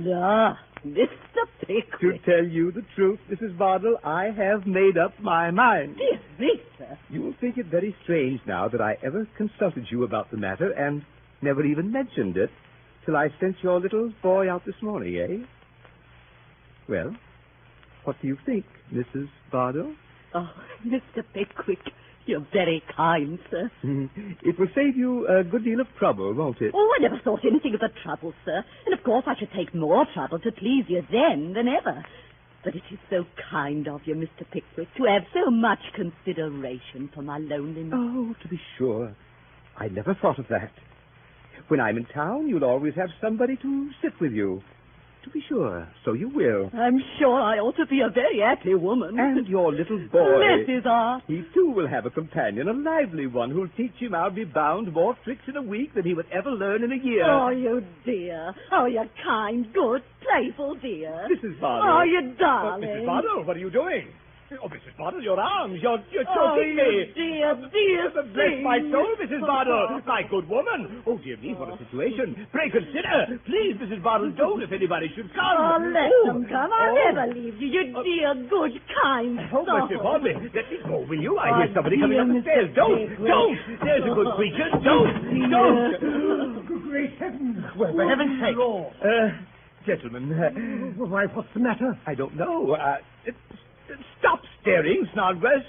La, Mr. Pickwick. To tell you the truth, Mrs. Bardell, I have made up my mind. Dear me, sir. You will think it very strange now that I ever consulted you about the matter and never even mentioned it till I sent your little boy out this morning, eh? Well, what do you think, Mrs. Bardell? Oh, Mr. Pickwick, you're very kind, sir. It will save you a good deal of trouble, won't it? Oh, I never thought anything of the trouble, sir. And of course I should take more trouble to please you then than ever. But it is so kind of you, Mr. Pickwick, to have so much consideration for my loneliness. Oh, to be sure. I never thought of that. When I'm in town, you'll always have somebody to sit with you. To be sure, so you will. I'm sure I ought to be a very happy woman. And your little boy. Bless his heart. He, too, will have a companion, a lively one, who'll teach him, I'll be bound, more tricks in a week than he would ever learn in a year. Oh, you dear. Oh, you kind, good, playful dear. Mrs. Bardell. Oh, you darling. Mrs. Bardell, what are you doing? Oh, Mrs. Bardell, your arms. You're Oh, choking you me. dear, dear Bless my thing. soul, Mrs. Bardell. My good woman. Oh, dear me, what a situation. Pray consider. Please, Mrs. Bardell, don't if anybody should come. Oh, let them come. I'll never leave you, you dear, good, kind Oh, soul. Mr. Bardell, let me go, will you? I Oh, hear somebody coming dear up the Mr. stairs. Don't. Pickwick. There's a good creature. Don't. Good great heavens. Well, for heaven's sake. Lord. Gentlemen. Why, what's the matter? I don't know. Stop staring, Snodgrass.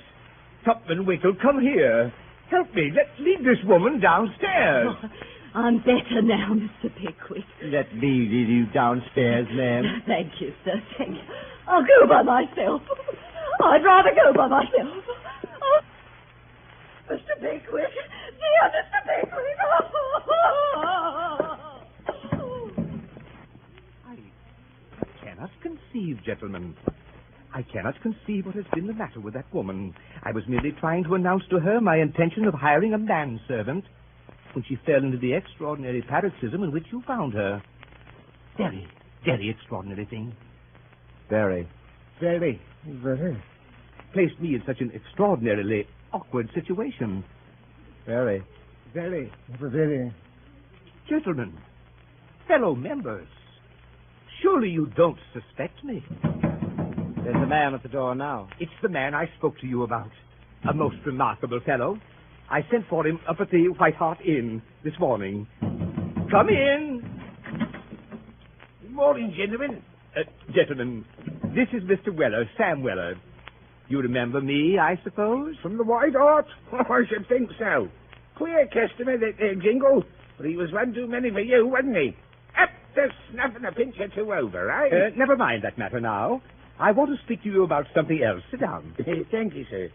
Tupman, Winkle, come here. Help me. Let's lead this woman downstairs. Oh, I'm better now, Mr. Pickwick. Let me lead you downstairs, ma'am. Thank you, sir. Thank you. I'll go by myself. I'd rather go by myself. Oh, Mr. Pickwick. Dear Mr. Pickwick. I cannot conceive, gentlemen. I cannot conceive what has been the matter with that woman. I was merely trying to announce to her my intention of hiring a manservant when she fell into the extraordinary paroxysm in which you found her. Very, very extraordinary thing. Very. Very. Placed me in such an extraordinarily awkward situation. Very. Very. Very. Gentlemen, fellow members, surely you don't suspect me. There's a man at the door now. It's the man I spoke to you about. A most remarkable fellow. I sent for him up at the White Hart Inn this morning. Come in. Good morning, gentlemen. Gentlemen, this is Mr. Weller, Sam Weller. You remember me, I suppose? From the White Hart? Oh, I should think so. Queer customer, that there Jingle. But he was one too many for you, wasn't he? Up to snuffing a pinch or two over, eh? Never mind that matter now. I want to speak to you about something else. Sit down. Thank you, sir.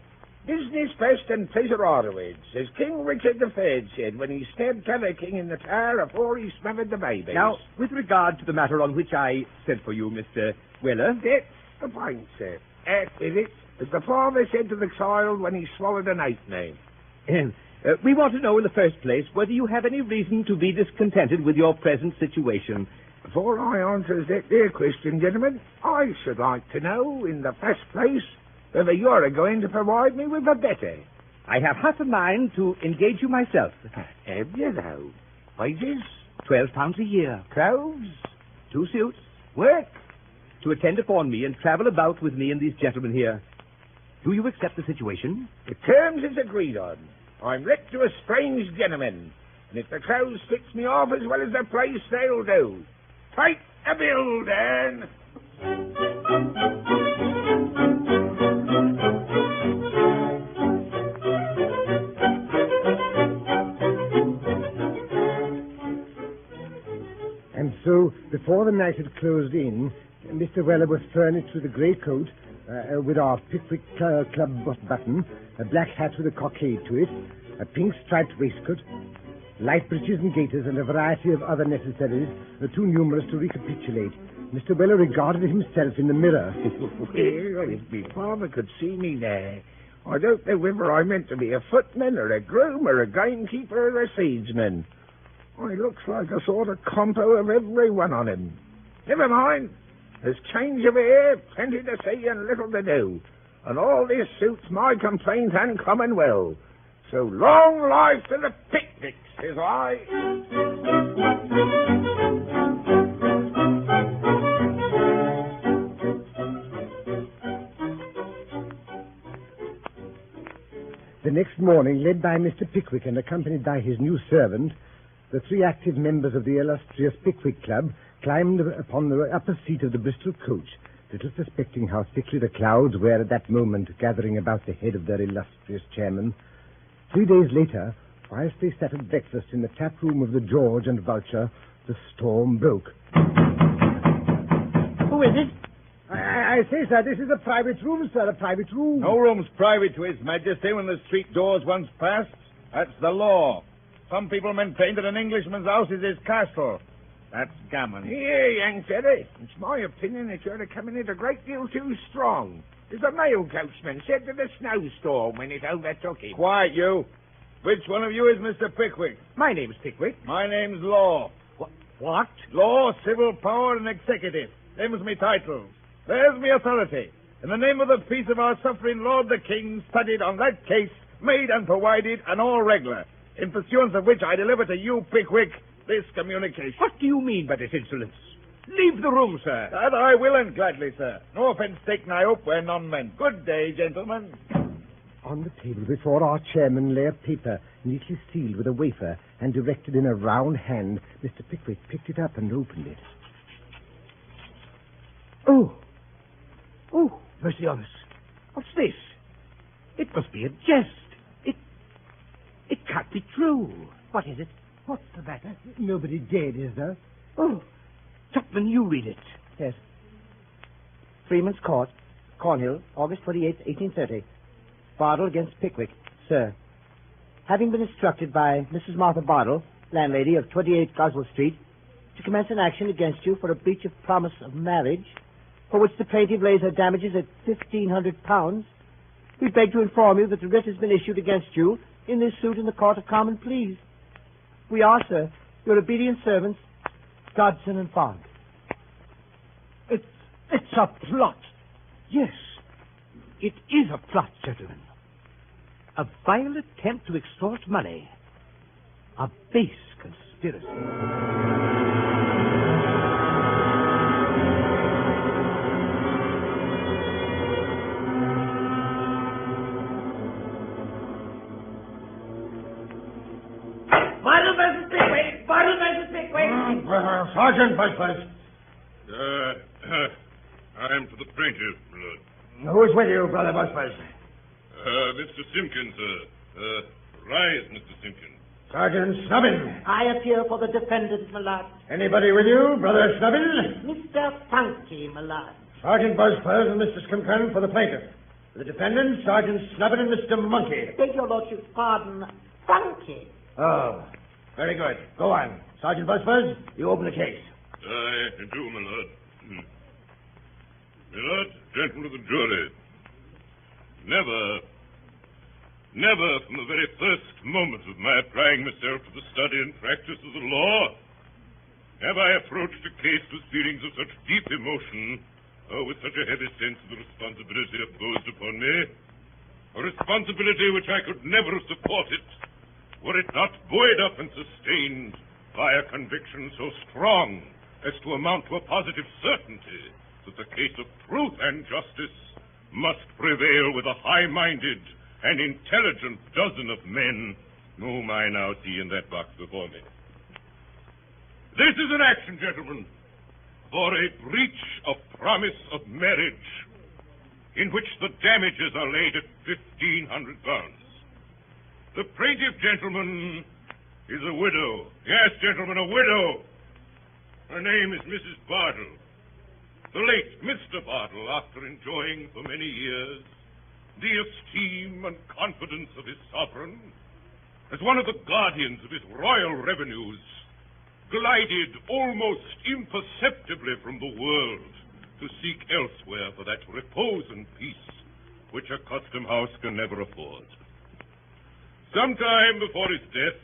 Business first and pleasure afterwards, as King Richard III said when he stabbed t'other king in the tower afore he smothered the babies. Now, with regard to the matter on which I sent for you, Mr. Weller... That's the point, sir. That is it. As the father said to the child when he swallowed an ape name. We want to know in the first place whether you have any reason to be discontented with your present situation. Before I answers that there question, gentlemen, I should like to know, in the first place, whether you're going to provide me with a better. I have half a mind to engage you myself. Have you, though? Wages? £12 a year. Clothes? 2 suits. Work? To attend upon me and travel about with me and these gentlemen here. Do you accept the situation? The terms is agreed on. I'm let to a strange gentleman, and if the clothes fits me off as well as the place, they'll do. Take a bill, Dan. And so, before the night had closed in, Mr. Weller was furnished with a grey coat, with our Pickwick Club button, a black hat with a cockade to it, a pink striped waistcoat, light breeches and gaiters, and a variety of other necessaries, too numerous to recapitulate. Mr. Weller regarded himself in the mirror. Well, if me father could see me there, I don't know whether I meant to be a footman or a groom or a gamekeeper or a seedsman. He looks like a sort of compo of every one on him. Never mind. There's change of air, plenty to see and little to do. And all this suits my complaint and common will. So long life to the Pickwick, says I. The next morning, led by Mr. Pickwick and accompanied by his new servant, the three active members of the illustrious Pickwick Club climbed upon the upper seat of the Bristol coach, little suspecting how thickly the clouds were at that moment gathering about the head of their illustrious chairman. 3 days later, whilst they sat at breakfast in the tap room of the George and Vulture, the storm broke. Who is it? I say, sir, this is a private room, sir, a private room. No room's private to His Majesty when the street door's once passed. That's the law. Some people maintain that an Englishman's house is his castle. That's gammon. Here, young fella. It's my opinion that you're coming in a great deal too strong. As the mail coachman said to the snowstorm when it overtook him. Quiet, you. Which one of you is Mr. Pickwick? My name's Pickwick. My name's Law. What? Law, civil power, and executive. Them's me titles. There's me authority. In the name of the peace of our suffering Lord the King, studied on that case, made and provided, and all regular. In pursuance of which I deliver to you, Pickwick, this communication. What do you mean by this insolence? Leave the room, sir. That I will, and gladly, sir. No offence taken, I hope, where none meant. Good day, gentlemen. On the table before our chairman lay a paper neatly sealed with a wafer and directed in a round hand. Mr. Pickwick picked it up and opened it. Oh, mercy on us. What's this? It must be a jest. It can't be true. What is it? What's the matter? Nobody dead, is there? Oh, Tupman, you read it. Yes. Freeman's Court, Cornhill, August 28, 1830. Bardell against Pickwick. Sir, having been instructed by Mrs. Martha Bardell, landlady of 28 Goswell Street, to commence an action against you for a breach of promise of marriage, for which the plaintiff lays her damages at £1,500, we beg to inform you that the writ has been issued against you in this suit in the Court of Common Pleas. We are, sir, your obedient servants, Dodson and Fogg. It's a plot. Yes, it is a plot, gentlemen. A vile attempt to extort money. A base conspiracy. Sergeant Busford. I'm for the plaintiff, Lord. Who is with you, Brother Busford? Mr. Simpkins, rise, Mr. Simpkins. Sergeant Snubbin. I appear for the defendant, my lord. Anybody with you, Brother Snubbin? Mr. Funky, my lord. Sergeant Busford and Mr. Skincan for the plaintiff. For the defendant, Sergeant Snubbin and Mr. Monkey. Beg your lordship's pardon, Funky. Oh, very good. Go on. Sergeant Busford, you open the case. I do, my lord. My lord, gentlemen of the jury, never from the very first moment of my applying myself to the study and practice of the law have I approached a case with feelings of such deep emotion or with such a heavy sense of the responsibility imposed upon me, a responsibility which I could never have supported were it not buoyed up and sustained by a conviction so strong as to amount to a positive certainty that the case of truth and justice must prevail with a high-minded and intelligent dozen of men whom I now see in that box before me. This is an action, gentlemen, for a breach of promise of marriage in which the damages are laid at £1,500. The plaintiff, gentlemen, is a widow. Yes, gentlemen, a widow. Her name is Mrs. Bardell. The late Mr. Bardell, after enjoying for many years the esteem and confidence of his sovereign, as one of the guardians of his royal revenues, glided almost imperceptibly from the world to seek elsewhere for that repose and peace which a custom house can never afford. Sometime before his death,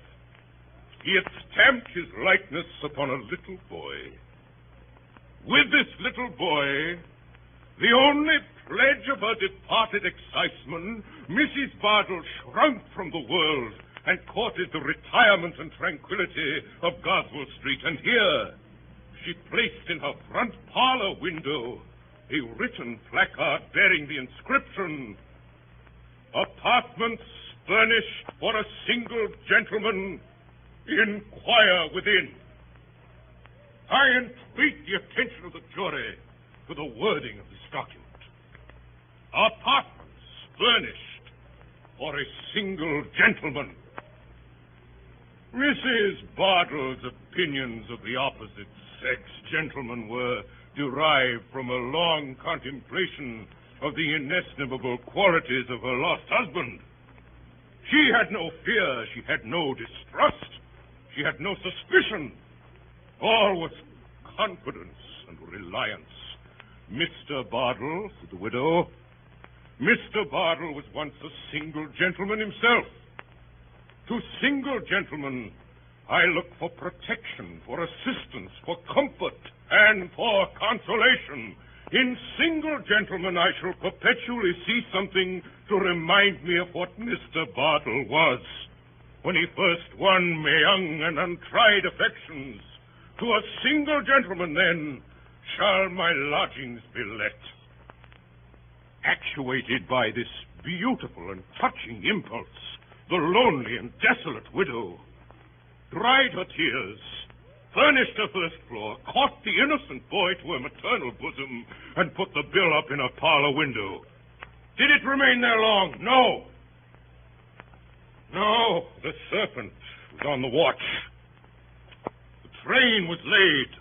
he had stamped his likeness upon a little boy. With this little boy, the only pledge of her departed exciseman, Mrs. Bardell shrunk from the world and courted the retirement and tranquility of Goswell Street. And here she placed in her front parlor window a written placard bearing the inscription, "Apartments furnished for a single gentleman. Inquire within." I entreat the attention of the jury to the wording of this document. Apartments furnished for a single gentleman. Mrs. Bardell's opinions of the opposite sex gentlemen were derived from a long contemplation of the inestimable qualities of her lost husband. She had no fear, she had no distrust, she had no suspicion. All was confidence and reliance. Mr. Bardell, said the widow, Mr. Bardell was once a single gentleman himself. To single gentlemen, I look for protection, for assistance, for comfort, and for consolation. In single gentlemen, I shall perpetually see something to remind me of what Mr. Bardell was when he first won my young and untried affections. To a single gentleman, then, shall my lodgings be let. Actuated by this beautiful and touching impulse, the lonely and desolate widow dried her tears, furnished her first floor, caught the innocent boy to her maternal bosom, and put the bill up in her parlor window. Did it remain there long? No. No, the serpent was on the watch. The train was laid.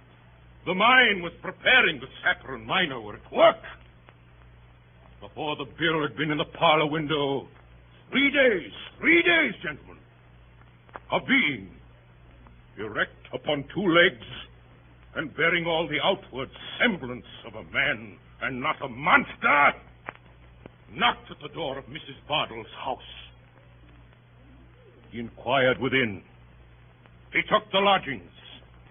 The mine was preparing. The sapper and miner were at work. Before the bill had been in the parlor window, 3 days, gentlemen. A being, erect upon 2 legs, and bearing all the outward semblance of a man, and not a monster, knocked at the door of Mrs. Bardell's house. He inquired within. He took the lodgings,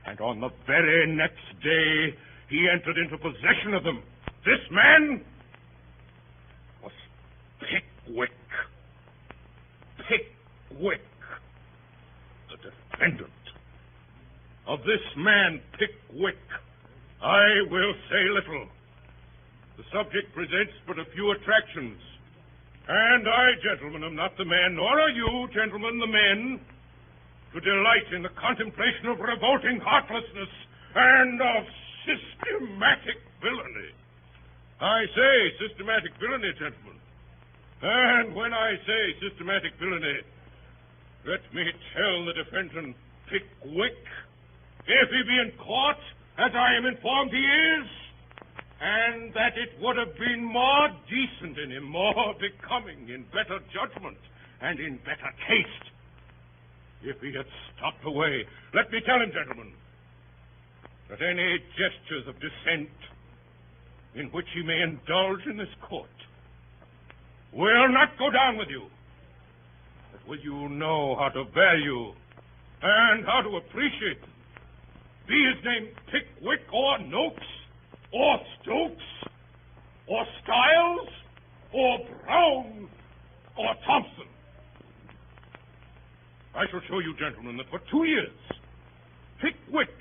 and on the very next day, he entered into possession of them. This man was Pickwick. Pickwick, the defendant. Of this man, Pickwick, I will say little. The subject presents but a few attractions. And I, gentlemen, am not the man, nor are you, gentlemen, the men, to delight in the contemplation of revolting heartlessness and of systematic villainy. I say systematic villainy, gentlemen. And when I say systematic villainy, let me tell the defendant, Pickwick, if he be in court, as I am informed he is, and that it would have been more decent in him, more becoming, in better judgment, and in better taste, if he had stopped away. Let me tell him, gentlemen, that any gestures of dissent in which he may indulge in this court will not go down with you. But will you know how to value and how to appreciate them? Be his name Pickwick or Noakes or Stokes or Stiles or Brown or Thompson. I shall show you, gentlemen, that for 2 years, Pickwick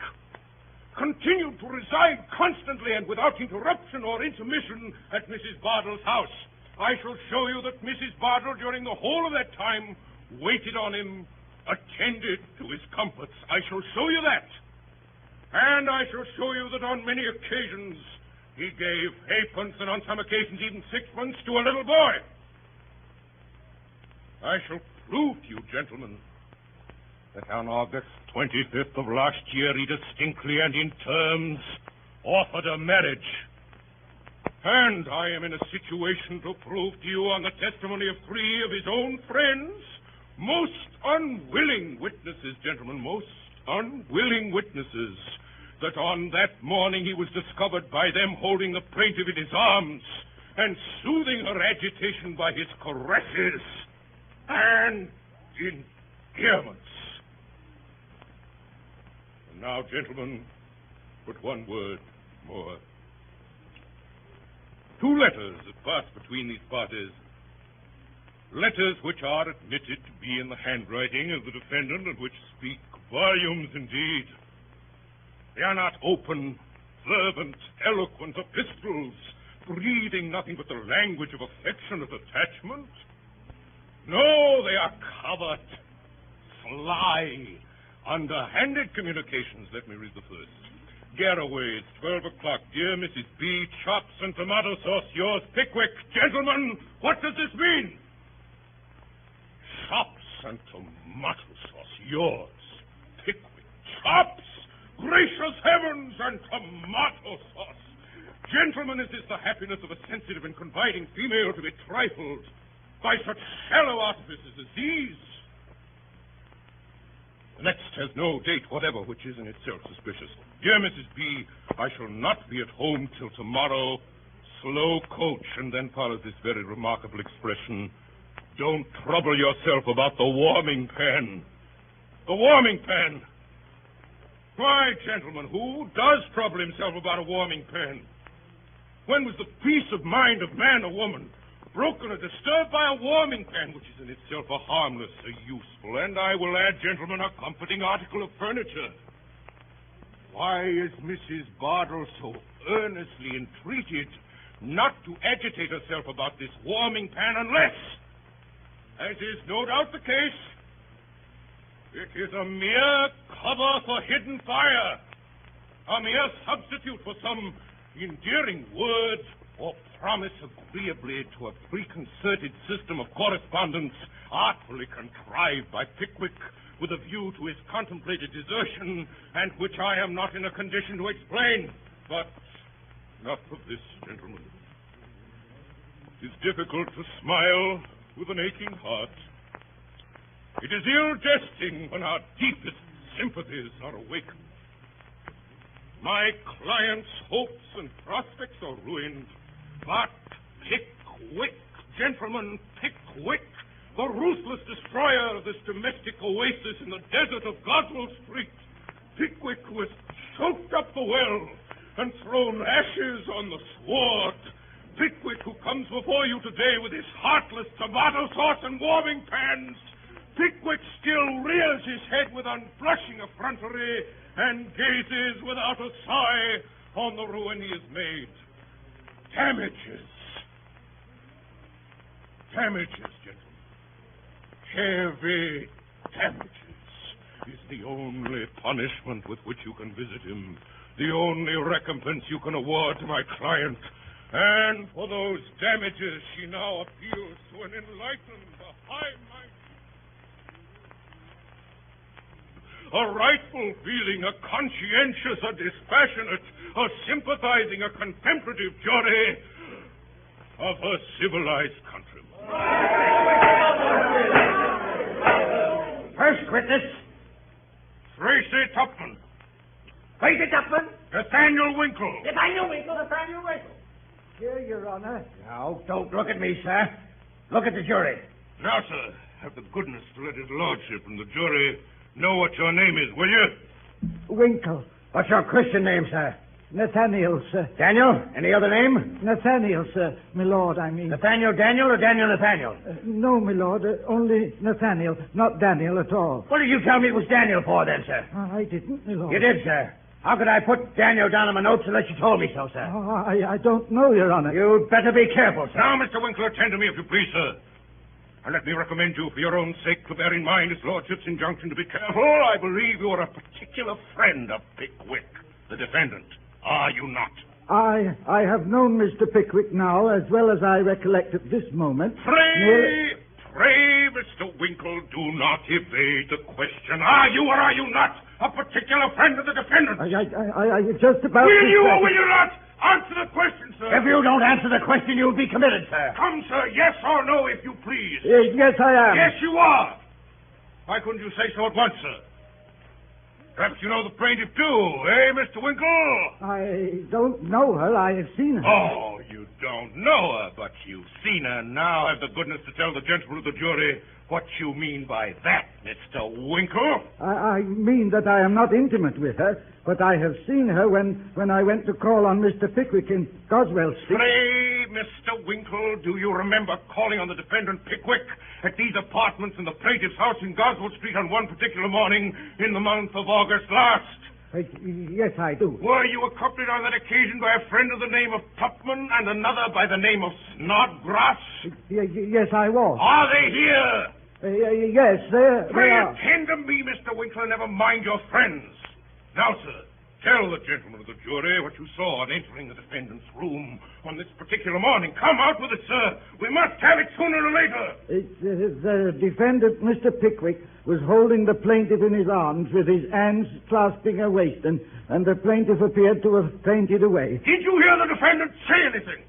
continued to reside constantly and without interruption or intermission at Mrs. Bardell's house. I shall show you that Mrs. Bardell, during the whole of that time, waited on him, attended to his comforts. I shall show you that. And I shall show you that on many occasions he gave halfpence and on some occasions even sixpence to a little boy. I shall prove to you, gentlemen, that on August 25th of last year he distinctly and in terms offered a marriage. And I am in a situation to prove to you on the testimony of 3 of his own friends, most unwilling witnesses, gentlemen, most unwilling witnesses, that on that morning he was discovered by them holding the plaintiff in his arms and soothing her agitation by his caresses and endearments. Now, gentlemen, but one word more. 2 letters have passed between these parties. Letters which are admitted to be in the handwriting of the defendant and which speak volumes indeed. They are not open, fervent, eloquent epistles, breathing nothing but the language of affectionate attachment. No, they are covert, sly, underhanded communications. Let me read the first. Garraway's, 12 o'clock. Dear Mrs. B, chops and tomato sauce, yours, Pickwick. Gentlemen, what does this mean? Chops and tomato sauce, yours, Pickwick. Chops! Gracious heavens, and tomato sauce! Gentlemen, is this the happiness of a sensitive and confiding female to be trifled by such shallow artifices as these? The next has no date whatever, which is in itself suspicious. Dear Mrs. B, I shall not be at home till tomorrow. Slow coach. And then follows this very remarkable expression. Don't trouble yourself about the warming pan. The warming pan. Why, gentlemen, who does trouble himself about a warming pan? When was the peace of mind of man or woman broken or disturbed by a warming pan, which is in itself a harmless, a useful, and I will add, gentlemen, a comforting article of furniture? Why is Mrs. Bardell so earnestly entreated not to agitate herself about this warming pan unless, as is no doubt the case, it is a mere cover for hidden fire, a mere substitute for some endearing word or promise agreeably to a preconcerted system of correspondence artfully contrived by Pickwick with a view to his contemplated desertion, and which I am not in a condition to explain. But not for this, gentlemen. It is difficult to smile with an aching heart. It is ill jesting when our deepest sympathies are awakened. My client's hopes and prospects are ruined, but Pickwick, gentlemen, Pickwick, the ruthless destroyer of this domestic oasis in the desert of Goswell Street, Pickwick, who has choked up the well and thrown ashes on the sward, Pickwick, who comes before you today with his heartless tomato sauce and warming pans, Pickwick still rears his head with unblushing effrontery and gazes without a sigh on the ruin he has made. Damages. Damages, gentlemen. Heavy damages is the only punishment with which you can visit him, the only recompense you can award to my client. And for those damages, she now appeals to an enlightened, a high-minded, a rightful feeling, a conscientious, a dispassionate, a sympathizing, a contemplative jury of her civilized countrymen. First witness. Tracy Tupman. Tracy Tupman. Nathaniel Winkle. Nathaniel Winkle. Here, Your Honor. Now, don't look at me, sir. Look at the jury. Now, sir, have the goodness to let his lordship and the jury know what your name is, will you? Winkle. What's your Christian name, sir? Nathaniel, sir. Daniel? Any other name? Nathaniel, sir. My lord, I mean. Nathaniel Daniel or Daniel Nathaniel? No, my lord. Only Nathaniel, not Daniel at all. What did you tell me it was Daniel for, then, sir? I didn't, my lord. You did, sir. How could I put Daniel down in my notes unless you told me so, sir? I don't know, Your Honor. You'd better be careful, sir. Now, Mr. Winkler, attend to me if you please, sir. And let me recommend you, for your own sake, to bear in mind his lordship's injunction to be careful. I believe you are a particular friend of Pickwick, the defendant. Are you not? I have known Mr. Pickwick now as well as I recollect at this moment. Pray, Mr. Winkle, do not evade the question. Are you or are you not a particular friend of the defendant? I just about... Will you or will you not answer the question, sir? If you don't answer the question, you'll be committed, sir. Come, sir, yes or no, if you please. Yes, I am. Yes, you are. Why couldn't you say so at once, sir? Perhaps you know the plaintiff, too, eh, Mr. Winkle? I don't know her. I have seen her. Oh, you don't know her, but you've seen her. Now have the goodness to tell the gentlemen of the jury what you mean by that, Mr. Winkle. I mean that I am not intimate with her, but I have seen her when I went to call on Mr. Pickwick in Goswell Street. Pray, Mr. Winkle, do you remember calling on the defendant Pickwick at these apartments in the plaintiff's house in Goswell Street on one particular morning in the month of August last? Yes, I do. Were you accompanied on that occasion by a friend of the name of Tupman and another by the name of Snodgrass? Yes, I was. Are they here? Yes, they Pray are. attend to me, Mr. Winkler, and never mind your friends. Now, sir, tell the gentlemen of the jury what you saw on entering the defendant's room on this particular morning. Come out with it, sir. We must have it sooner or later. The defendant, Mr. Pickwick, was holding the plaintiff in his arms with his hands clasping her waist, and the plaintiff appeared to have fainted away. Did you hear the defendant say anything?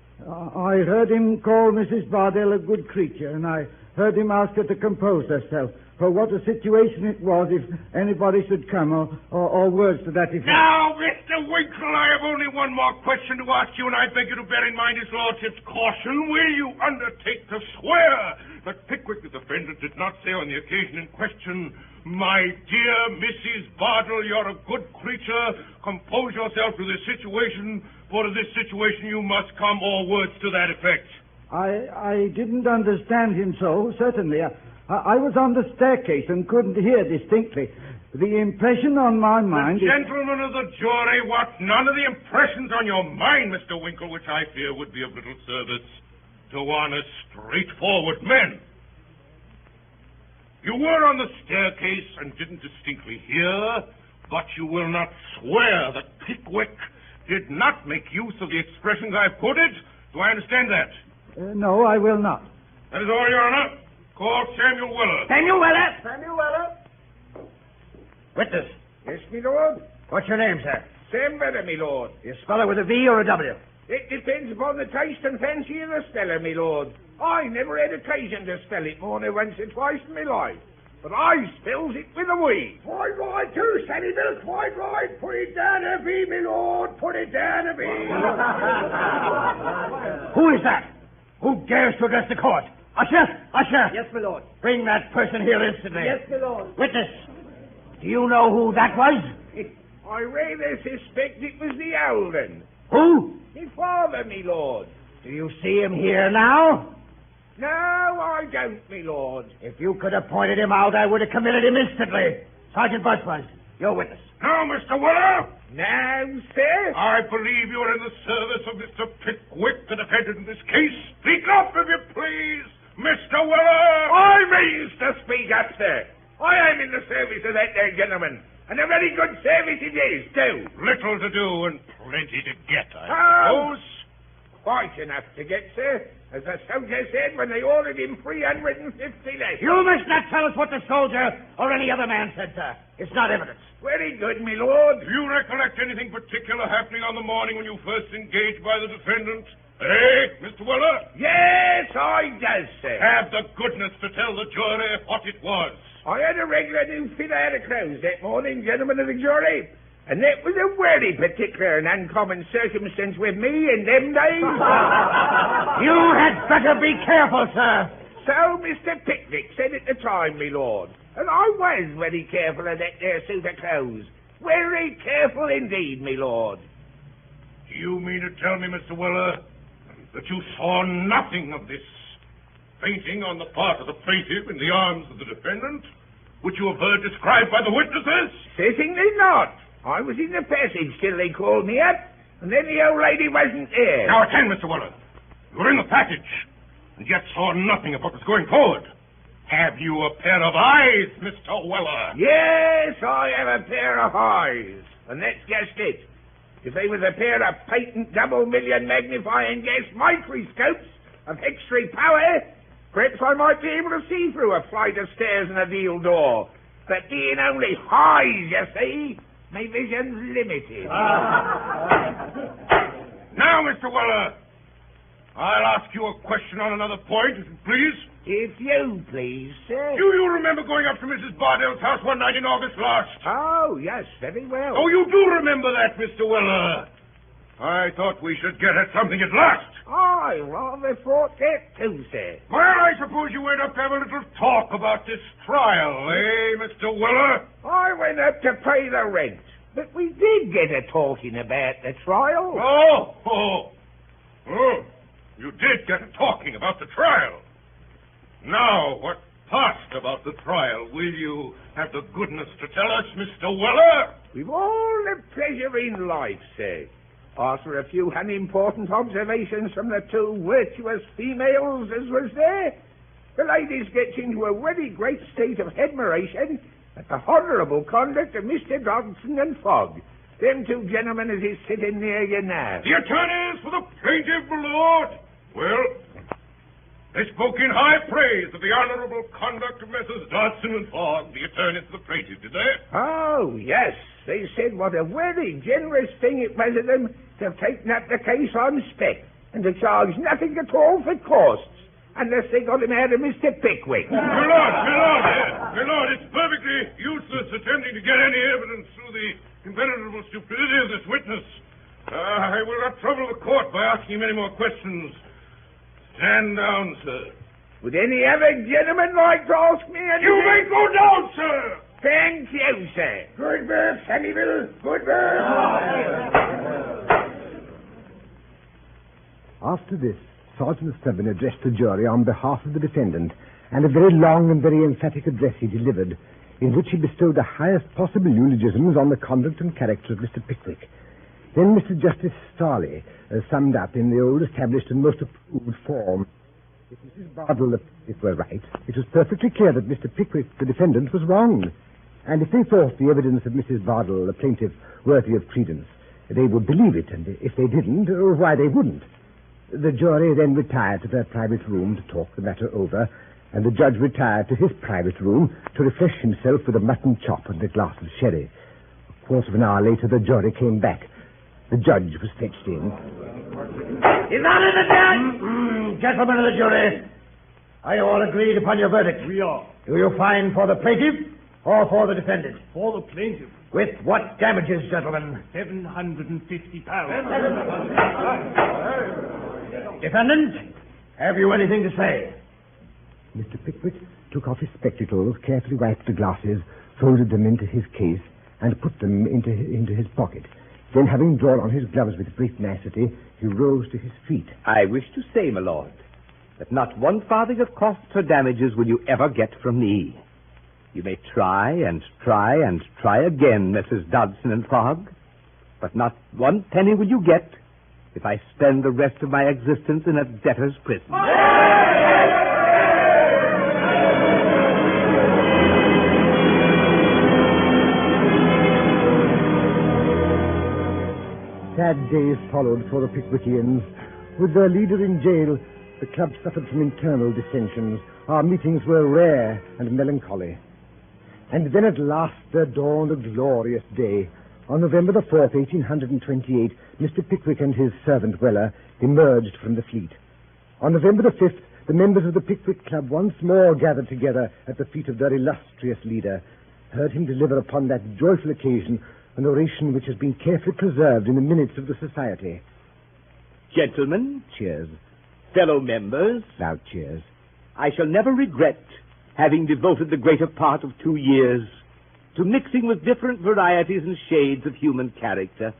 I heard him call Mrs. Bardell a good creature, and I heard him ask her to compose herself. For what a situation it was if anybody should come, or words to that effect. Now, Mr. Winkle, I have only one more question to ask you, and I beg you to bear in mind his lordship's caution. Will you undertake to swear that Pickwick, the defendant, did not say on the occasion in question, "My dear Mrs. Bardell, you're a good creature. Compose yourself to this situation, for to this situation you must come," or words to that effect? I didn't understand him so, certainly. I was on the staircase and couldn't hear distinctly. The impression on my mind... Gentlemen of the jury, what none of the impressions on your mind, Mr. Winkle, which I fear would be of little service to honest, straightforward men. You were on the staircase and didn't distinctly hear, but you will not swear that Pickwick did not make use of the expressions I've quoted? Do I understand that? No, I will not. That is all, Your Honor. Call Samuel Weller. Samuel Weller! Samuel Weller? Witness. Yes, me lord? What's your name, sir? Sam Weller, me lord. You spell it with a V or a W? It depends upon the taste and fancy of the speller, me lord. I never had occasion to spell it more than once or twice in my life. But I spells it with a V. Quite right, too, Sammy Bill, quite right. Put it down a V, me lord. Put it down a V. Who is that? Who dares to address the court? Usher! Usher! Yes, my lord. Bring that person here instantly. Yes, my lord. Witness, do you know who that was? I rather suspect it was the old un. Who? His father, me lord. Do you see him here now? No, I don't, me lord. If you could have pointed him out, I would have committed him instantly. Sergeant Busbuzz, your witness. Now, Mr. Weller. Now, sir. I believe you're in the service of Mr. Pickwick, the defendant in this case. Speak up, if you please, Mr. Weller. I means to speak up, sir. I am in the service of that there gentleman. And a very good service it is, too. Little to do and plenty to get, I suppose. Quite enough to get, sir. As the soldier said when they ordered him 350 less. You must not tell us what the soldier or any other man said, sir. It's not evidence. Very good, me lord. Do you recollect anything particular happening on the morning when you first engaged by the defendant? Eh, Mr. Weller? Yes, I does, sir. Have the goodness to tell the jury what it was. I had a regular new fit out of clothes that morning, gentlemen of the jury. And that was a very particular and uncommon circumstance with me in them days. You had better be careful, sir. So Mr. Pickwick said at the time, me lord. And I was very careful of that there suit of clothes. Very careful indeed, me lord. Do you mean to tell me, Mr. Weller, that you saw nothing of this fainting on the part of the plaintiff in the arms of the defendant, which you have heard described by the witnesses? Certainly not. I was in the passage till they called me up, and then the old lady wasn't there. Now attend, Mr. Weller. You were in the passage, and yet saw nothing of what was going forward. Have you a pair of eyes, Mr. Weller? Yes, I have a pair of eyes, and that's just it. If they was a pair of patent double-million magnifying gas microscopes of extra power, perhaps I might be able to see through a flight of stairs and a deal door. But being only eyes, you see, my vision's limited. Now, Mr. Weller, I'll ask you a question on another point, if you please. If you please, sir. Do you remember going up to Mrs. Bardell's house one night in August last? Oh, yes, very well. Oh, you do remember that, Mr. Weller. I thought we should get at something at last. I rather thought that too, sir. Well, I suppose you went up to have a little talk about this trial, eh, Mr. Weller? I went up to pay the rent, but we did get a talking about the trial. Oh, you did get a talking about the trial. Now, what passed about the trial will you have the goodness to tell us, Mr. Weller? With all the pleasure in life, sir. After a few unimportant observations from the two virtuous females as was there, the ladies gets into a very great state of admiration at the honourable conduct of Mr. Dodson and Fogg, them two gentlemen as is sitting near you now. The attorneys for the plaintiff, my lord. Well, they spoke in high praise of the honourable conduct of Messrs. Dodson and Fogg, the attorneys for the plaintiff, did they? Oh, yes. They said what a very generous thing it was of them to have taken up the case on spec and to charge nothing at all for costs unless they got him out of Mr. Pickwick. My lord, it's perfectly useless attempting to get any evidence through the impenetrable stupidity of this witness. I will not trouble the court by asking him any more questions. Stand down, sir. Would any other gentleman like to ask me anything? You may go down, sir. Thank you, sir. Good birth, Samuel. Good birth. After this, Sergeant Stubbin addressed the jury on behalf of the defendant, and a very long and very emphatic address he delivered, in which he bestowed the highest possible eulogisms on the conduct and character of Mr. Pickwick. Then Mr. Justice Starley summed up in the old established and most approved form. If Mrs. Bardell were right, it was perfectly clear that Mr. Pickwick, the defendant, was wrong. And if they thought the evidence of Mrs. Bardell, the plaintiff, worthy of credence, they would believe it, and if they didn't, why they wouldn't. The jury then retired to their private room to talk the matter over, and the judge retired to his private room to refresh himself with a mutton chop and a glass of sherry. A quarter of an hour later, the jury came back. The judge was fetched in. His Honor the Judge! Gentlemen of the jury, are you all agreed upon your verdict? We are. Do you find for the plaintiff or for the defendant? For the plaintiff. With what damages, gentlemen? £750. Defendant, have you anything to say? Mr. Pickwick took off his spectacles, carefully wiped the glasses, folded them into his case, and put them into his pocket. Then, having drawn on his gloves with great nicety, he rose to his feet. I wish to say, my lord, that not one farthing of costs or damages will you ever get from me. You may try and try and try again, Messrs. Dodson and Fogg, but not one penny will you get if I spend the rest of my existence in a debtor's prison. Sad days followed for the Pickwickians. With their leader in jail, the club suffered from internal dissensions. Our meetings were rare and melancholy. And then at last there dawned a glorious day. On November the 4th, 1828, Mr. Pickwick and his servant Weller emerged from the fleet. On November the 5th, the members of the Pickwick Club once more gathered together at the feet of their illustrious leader, heard him deliver upon that joyful occasion an oration which has been carefully preserved in the minutes of the society. Gentlemen, Cheers. fellow members, Loud cheers. I shall never regret having devoted the greater part of 2 years to mixing with different varieties and shades of human character.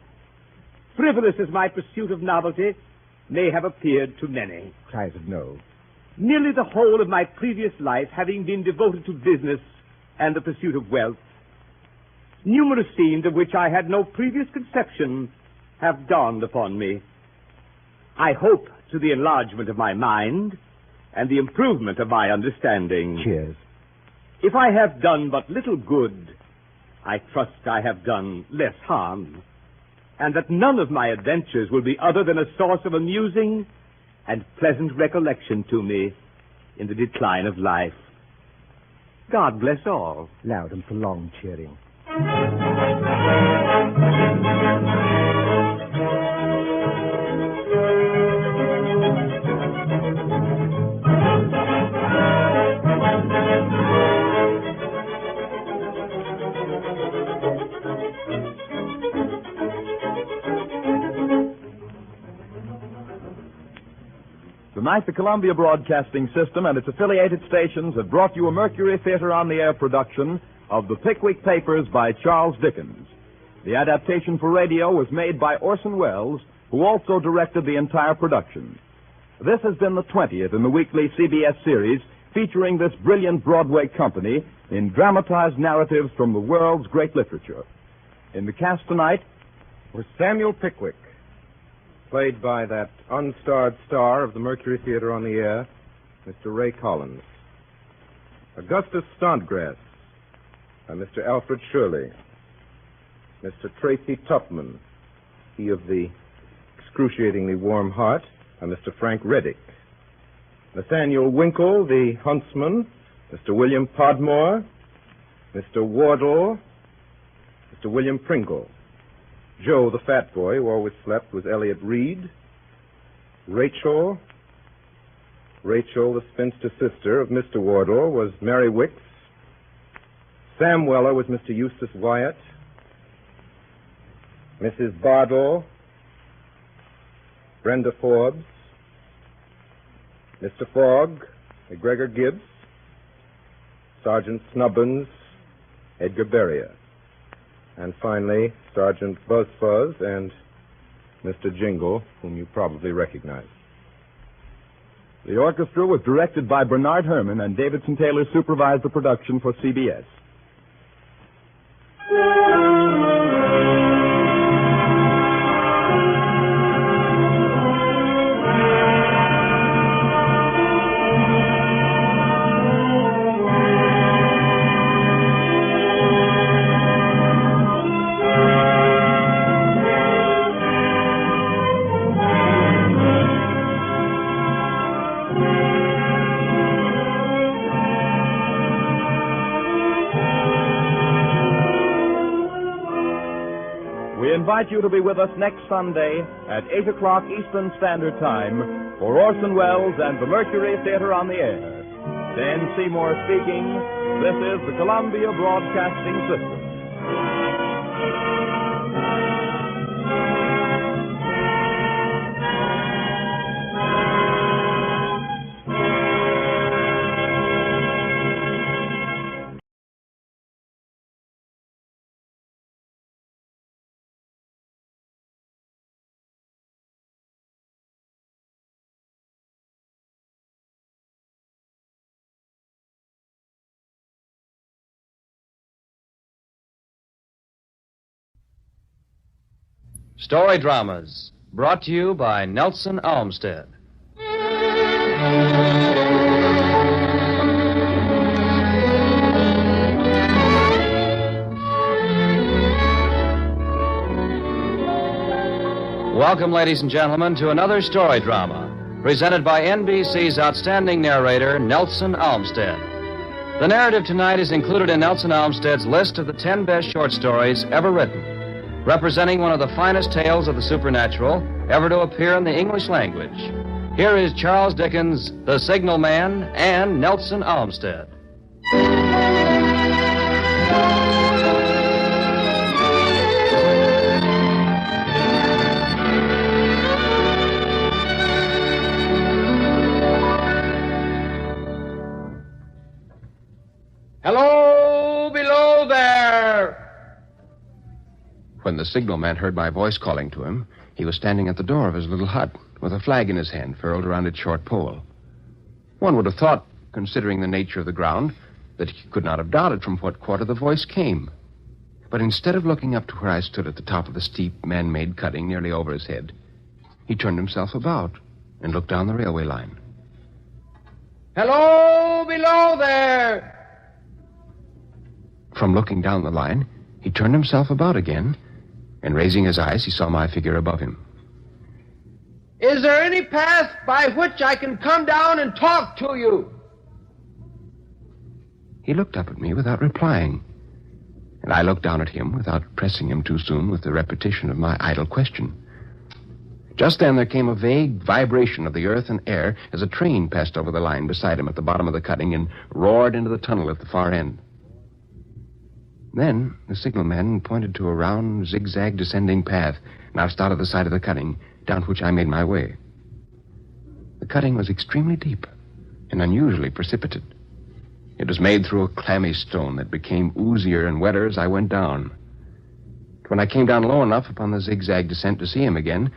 Frivolous as my pursuit of novelty may have appeared to many. Cries of no. Nearly the whole of my previous life having been devoted to business and the pursuit of wealth, numerous scenes of which I had no previous conception have dawned upon me. I hope to the enlargement of my mind and the improvement of my understanding. Cheers. If I have done but little good, I trust I have done less harm, and that none of my adventures will be other than a source of amusing and pleasant recollection to me in the decline of life. God bless all. Loud and prolonged cheering. Tonight, the Columbia Broadcasting System and its affiliated stations have brought you a Mercury Theater on the Air production of the Pickwick Papers by Charles Dickens. The adaptation for radio was made by Orson Welles, who also directed the entire production. This has been the 20th in the weekly CBS series featuring this brilliant Broadway company in dramatized narratives from the world's great literature. In the cast tonight was Samuel Pickwick, played by that unstarred star of the Mercury Theater on the Air, Mr. Ray Collins. Augustus Snodgrass, by Mr. Alfred Shirley. Mr. Tracy Tupman, he of the excruciatingly warm heart, by Mr. Frank Reddick. Nathaniel Winkle, the huntsman, Mr. William Podmore, Mr. Wardle, Mr. William Pringle. Joe, the fat boy who always slept, was Elliot Reed. Rachel, the spinster sister of Mr. Wardle, was Mary Wicks. Sam Weller was Mr. Eustace Wyatt. Mrs. Bardell, Brenda Forbes. Mr. Fogg, McGregor Gibbs. Sergeant Snubbins, Edgar Berrien. And finally, Sergeant Buzzfuzz and Mr. Jingle, whom you probably recognize. The orchestra was directed by Bernard Herrmann, and Davidson Taylor supervised the production for CBS. We invite you to be with us next Sunday at 8 o'clock Eastern Standard Time for Orson Welles and the Mercury Theater on the Air. Dan Seymour speaking. This is the Columbia Broadcasting System. Story Dramas, brought to you by Nelson Olmsted. Welcome, ladies and gentlemen, to another story drama, presented by NBC's outstanding narrator, Nelson Olmsted. The narrative tonight is included in Nelson Olmsted's list of the 10 best short stories ever written, representing one of the finest tales of the supernatural ever to appear in the English language. Here is Charles Dickens' The Signal Man and Nelson Olmsted. Hello, below there! When the signalman heard my voice calling to him, he was standing at the door of his little hut with a flag in his hand furled around its short pole. One would have thought, considering the nature of the ground, that he could not have doubted from what quarter the voice came. But instead of looking up to where I stood at the top of the steep, man-made cutting nearly over his head, he turned himself about and looked down the railway line. Hello, below there! From looking down the line, he turned himself about again, and raising his eyes, he saw my figure above him. Is there any path by which I can come down and talk to you? He looked up at me without replying, and I looked down at him without pressing him too soon with the repetition of my idle question. Just then there came a vague vibration of the earth and air as a train passed over the line beside him at the bottom of the cutting and roared into the tunnel at the far end. Then the signalman pointed to a round, zigzag descending path, now out of the side of the cutting, down which I made my way. The cutting was extremely deep and unusually precipitate. It was made through a clammy stone that became oozier and wetter as I went down. When I came down low enough upon the zigzag descent to see him again,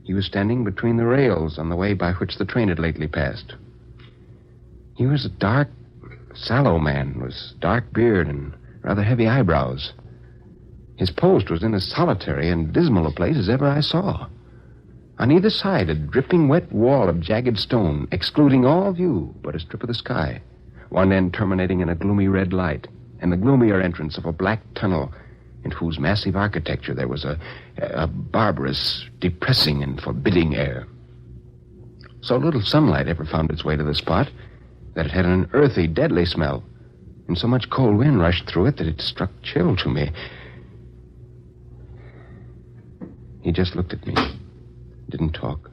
he was standing between the rails on the way by which the train had lately passed. He was a dark, sallow man with dark beard and rather heavy eyebrows. His post was in as solitary and dismal a place as ever I saw. On either side, a dripping wet wall of jagged stone, excluding all view but a strip of the sky, one end terminating in a gloomy red light, and the gloomier entrance of a black tunnel in whose massive architecture there was a barbarous, depressing, and forbidding air. So little sunlight ever found its way to the spot that it had an earthy, deadly smell, and so much cold wind rushed through it that it struck chill to me. He just looked at me, didn't talk.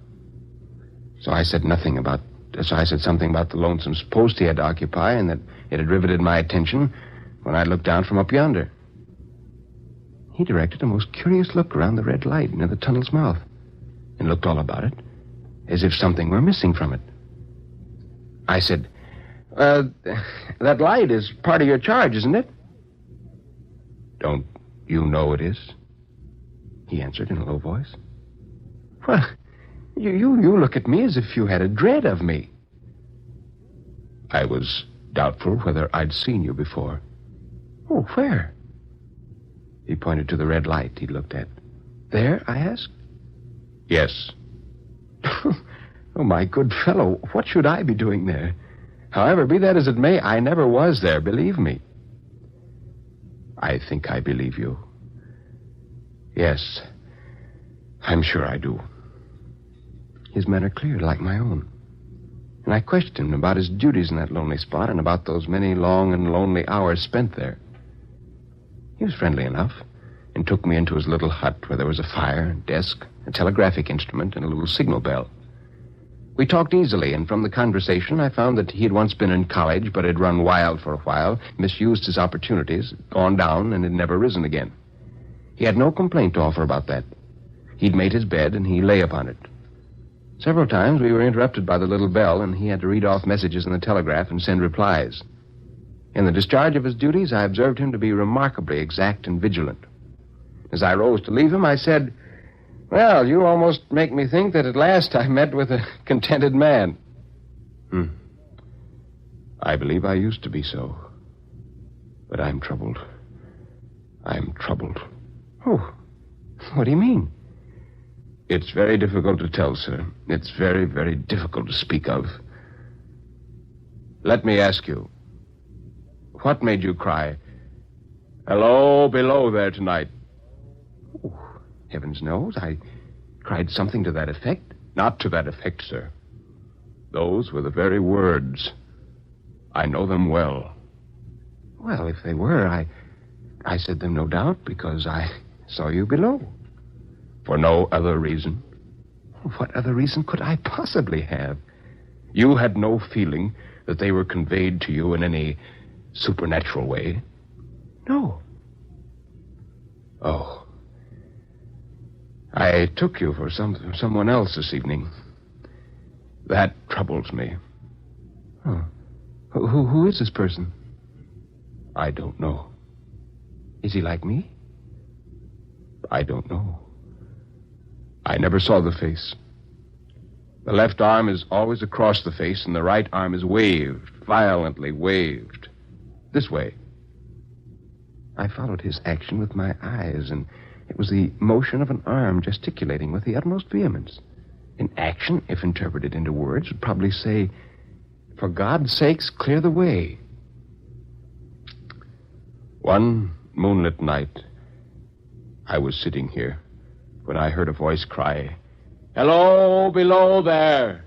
So I said something about the lonesome post he had to occupy, and that it had riveted my attention when I looked down from up yonder. He directed a most curious look around the red light near the tunnel's mouth and looked all about it, as if something were missing from it. I said, that light is part of your charge, isn't it? Don't you know it is? He answered in a low voice. Well, you look at me as if you had a dread of me. I was doubtful whether I'd seen you before. Oh, where? He pointed to the red light he'd looked at. There, I asked. Yes. Oh, my good fellow, what should I be doing there? However, be that as it may, I never was there, believe me. I think I believe you. Yes, I'm sure I do. His manner cleared like my own. And I questioned him about his duties in that lonely spot and about those many long and lonely hours spent there. He was friendly enough and took me into his little hut where there was a fire, a desk, a telegraphic instrument, and a little signal bell. We talked easily, and from the conversation I found that he had once been in college but had run wild for a while, misused his opportunities, gone down, and had never risen again. He had no complaint to offer about that. He'd made his bed, and he lay upon it. Several times we were interrupted by the little bell, and he had to read off messages in the telegraph and send replies. In the discharge of his duties, I observed him to be remarkably exact and vigilant. As I rose to leave him, I said, well, you almost make me think that at last I met with a contented man. I believe I used to be so. But I'm troubled. I'm troubled. Oh, what do you mean? It's very difficult to tell, sir. It's very, very difficult to speak of. Let me ask you, what made you cry, hello, below there tonight? Oh, heavens knows, I cried something to that effect. Not to that effect, sir. Those were the very words. I know them well. Well, if they were, I said them, no doubt, because I saw you below. For no other reason. What other reason could I possibly have? You had no feeling that they were conveyed to you in any supernatural way? No. Oh. I took you for someone else this evening. That troubles me. Oh. Who is this person? I don't know. Is he like me? I don't know. I never saw the face. The left arm is always across the face, and the right arm is waved, violently waved. This way. I followed his action with my eyes, and it was the motion of an arm gesticulating with the utmost vehemence. An action, if interpreted into words, would probably say, for God's sakes, clear the way. One moonlit night, I was sitting here when I heard a voice cry, hello, below there.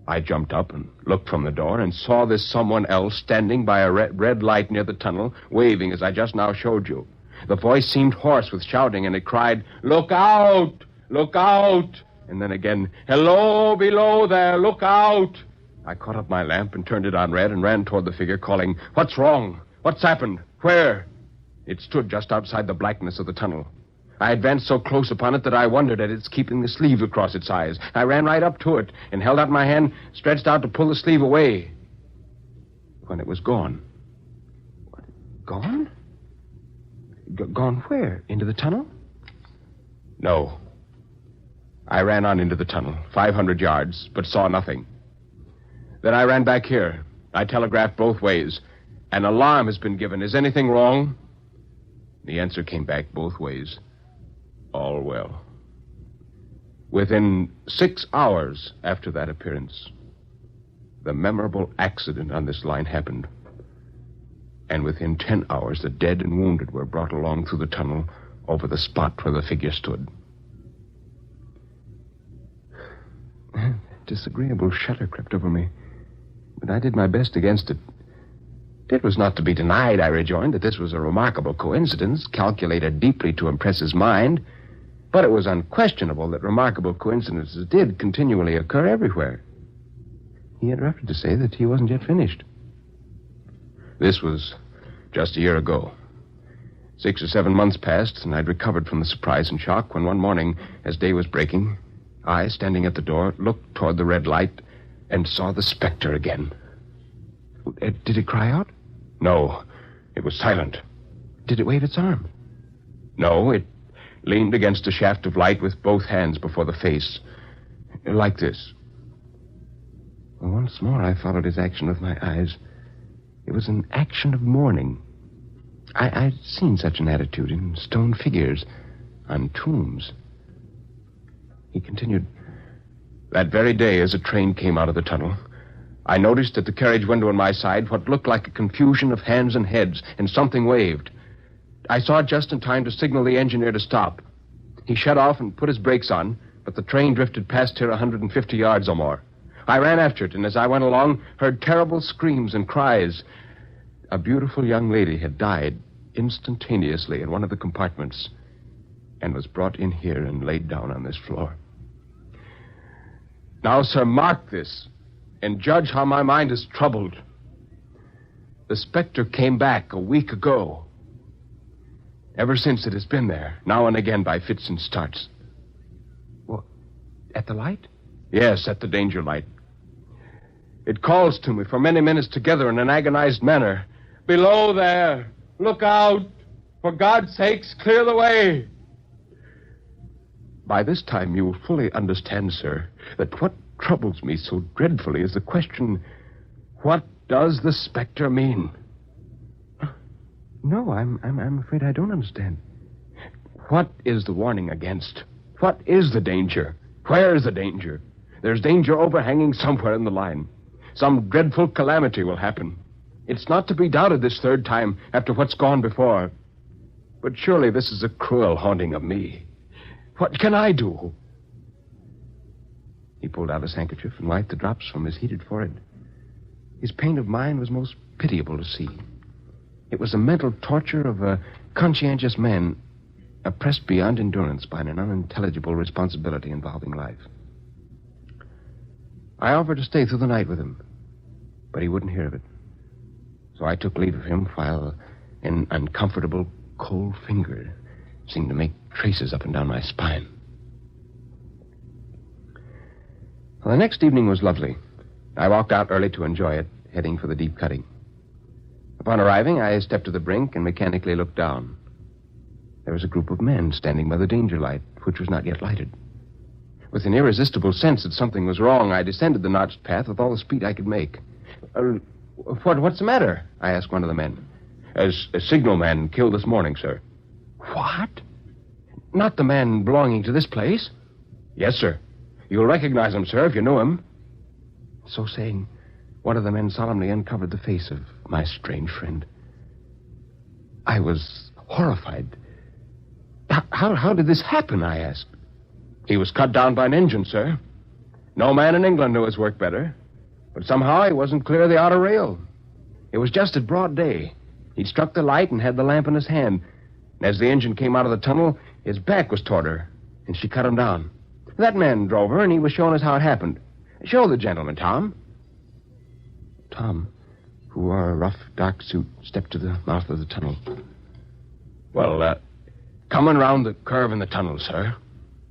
I jumped up and looked from the door and saw this someone else standing by a red light near the tunnel, waving as I just now showed you. The voice seemed hoarse with shouting, and it cried, look out! Look out! And then again, hello, below there, look out! I caught up my lamp and turned it on red and ran toward the figure, calling, what's wrong? What's happened? Where? It stood just outside the blackness of the tunnel. I advanced so close upon it that I wondered at its keeping the sleeve across its eyes. I ran right up to it and held out my hand, stretched out to pull the sleeve away. When it was gone. What? Gone? Gone where? Into the tunnel? No. I ran on into the tunnel, 500 yards, but saw nothing. Then I ran back here. I telegraphed both ways. An alarm has been given. Is anything wrong? The answer came back both ways. All well. Within 6 hours after that appearance, the memorable accident on this line happened. And within 10 hours, the dead and wounded were brought along through the tunnel over the spot where the figure stood. A disagreeable shudder crept over me, but I did my best against it. It was not to be denied, I rejoined, that this was a remarkable coincidence, calculated deeply to impress his mind, but it was unquestionable that remarkable coincidences did continually occur everywhere. He interrupted to say that he wasn't yet finished. This was just a year ago. 6 or 7 months passed, and I'd recovered from the surprise and shock when one morning, as day was breaking, I, standing at the door, looked toward the red light and saw the specter again. Did it cry out? No, it was silent. Did it wave its arm? No, it leaned against a shaft of light with both hands before the face, like this. Once more I followed his action with my eyes. It was an action of mourning. I'd seen such an attitude in stone figures on tombs. He continued, that very day as a train came out of the tunnel, I noticed at the carriage window on my side what looked like a confusion of hands and heads, and something waved. I saw it just in time to signal the engineer to stop. He shut off and put his brakes on, but the train drifted past here 150 yards or more. I ran after it, and as I went along, heard terrible screams and cries. A beautiful young lady had died instantaneously in one of the compartments and was brought in here and laid down on this floor. Now, sir, mark this and judge how my mind is troubled. The specter came back a week ago. Ever since it has been there, now and again by fits and starts. What, at the light? Yes, at the danger light. It calls to me for many minutes together in an agonized manner. Below there, look out. For God's sakes, clear the way. By this time, you will fully understand, sir, that what troubles me so dreadfully is the question, what does the specter mean? No, I'm afraid I don't understand. What is the warning against? What is the danger? Where is the danger? There's danger overhanging somewhere in the line. Some dreadful calamity will happen. It's not to be doubted this third time after what's gone before. But surely this is a cruel haunting of me. What can I do? He pulled out his handkerchief and wiped the drops from his heated forehead. His pain of mind was most pitiable to see. It was the mental torture of a conscientious man oppressed beyond endurance by an unintelligible responsibility involving life. I offered to stay through the night with him, but he wouldn't hear of it. So I took leave of him while an uncomfortable, cold finger seemed to make traces up and down my spine. Well, the next evening was lovely. I walked out early to enjoy it, heading for the deep cutting. Upon arriving, I stepped to the brink and mechanically looked down. There was a group of men standing by the danger light, which was not yet lighted. With an irresistible sense that something was wrong, I descended the notched path with all the speed I could make. What's the matter? I asked one of the men. A signalman killed this morning, sir. What? Not the man belonging to this place? Yes, sir. You'll recognize him, sir, if you know him. So saying, one of the men solemnly uncovered the face of my strange friend. I was horrified. How did this happen, I asked. He was cut down by an engine, sir. No man in England knew his work better. But somehow he wasn't clear of the outer rail. It was just at broad day. He'd struck the light and had the lamp in his hand. And as the engine came out of the tunnel, his back was toward her, and she cut him down. That man drove her, and he was showing us how it happened. Show the gentleman, Tom. Tom, who wore a rough, dark suit, stepped to the mouth of the tunnel. Well, Coming round the curve in the tunnel, sir.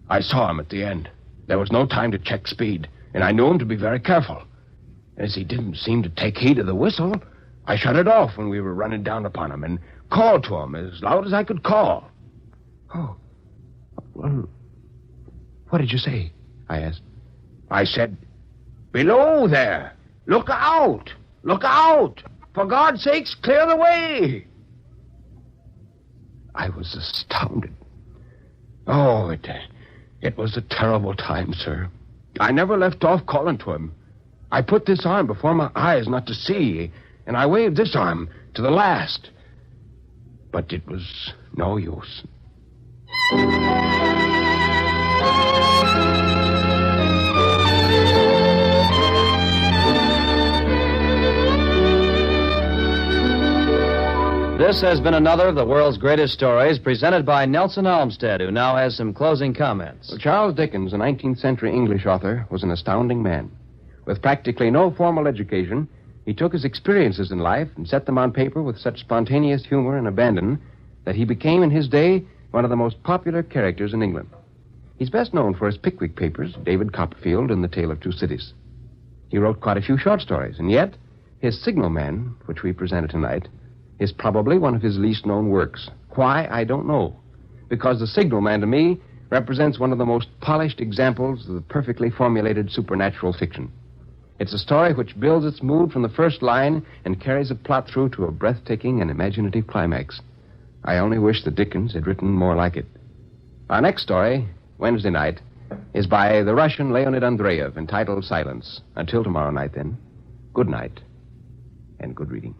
I saw him at the end. There was no time to check speed, and I knew him to be very careful. As he didn't seem to take heed of the whistle, I shut it off when we were running down upon him and called to him as loud as I could call. Oh. Well, what did you say? I asked. I said, below there. Look out! Look out! For God's sakes, clear the way! I was astounded. Oh, it was a terrible time, sir. I never left off calling to him. I put this arm before my eyes not to see, and I waved this arm to the last. But it was no use. This has been another of the world's greatest stories presented by Nelson Olmsted, who now has some closing comments. Well, Charles Dickens, a 19th century English author, was an astounding man. With practically no formal education, he took his experiences in life and set them on paper with such spontaneous humor and abandon that he became, in his day, one of the most popular characters in England. He's best known for his Pickwick papers, David Copperfield and The Tale of Two Cities. He wrote quite a few short stories, and yet his Signal Man, which we presented tonight, is probably one of his least known works. Why, I don't know. Because The Signal Man, to me, represents one of the most polished examples of the perfectly formulated supernatural fiction. It's a story which builds its mood from the first line and carries a plot through to a breathtaking and imaginative climax. I only wish that Dickens had written more like it. Our next story, Wednesday night, is by the Russian Leonid Andreyev, entitled Silence. Until tomorrow night, then, good night and good reading.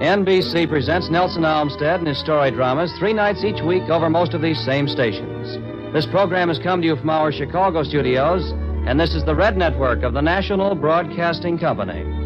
NBC presents Nelson Olmsted and his story dramas 3 nights each week over most of these same stations. This program has come to you from our Chicago studios, and this is the Red Network of the National Broadcasting Company.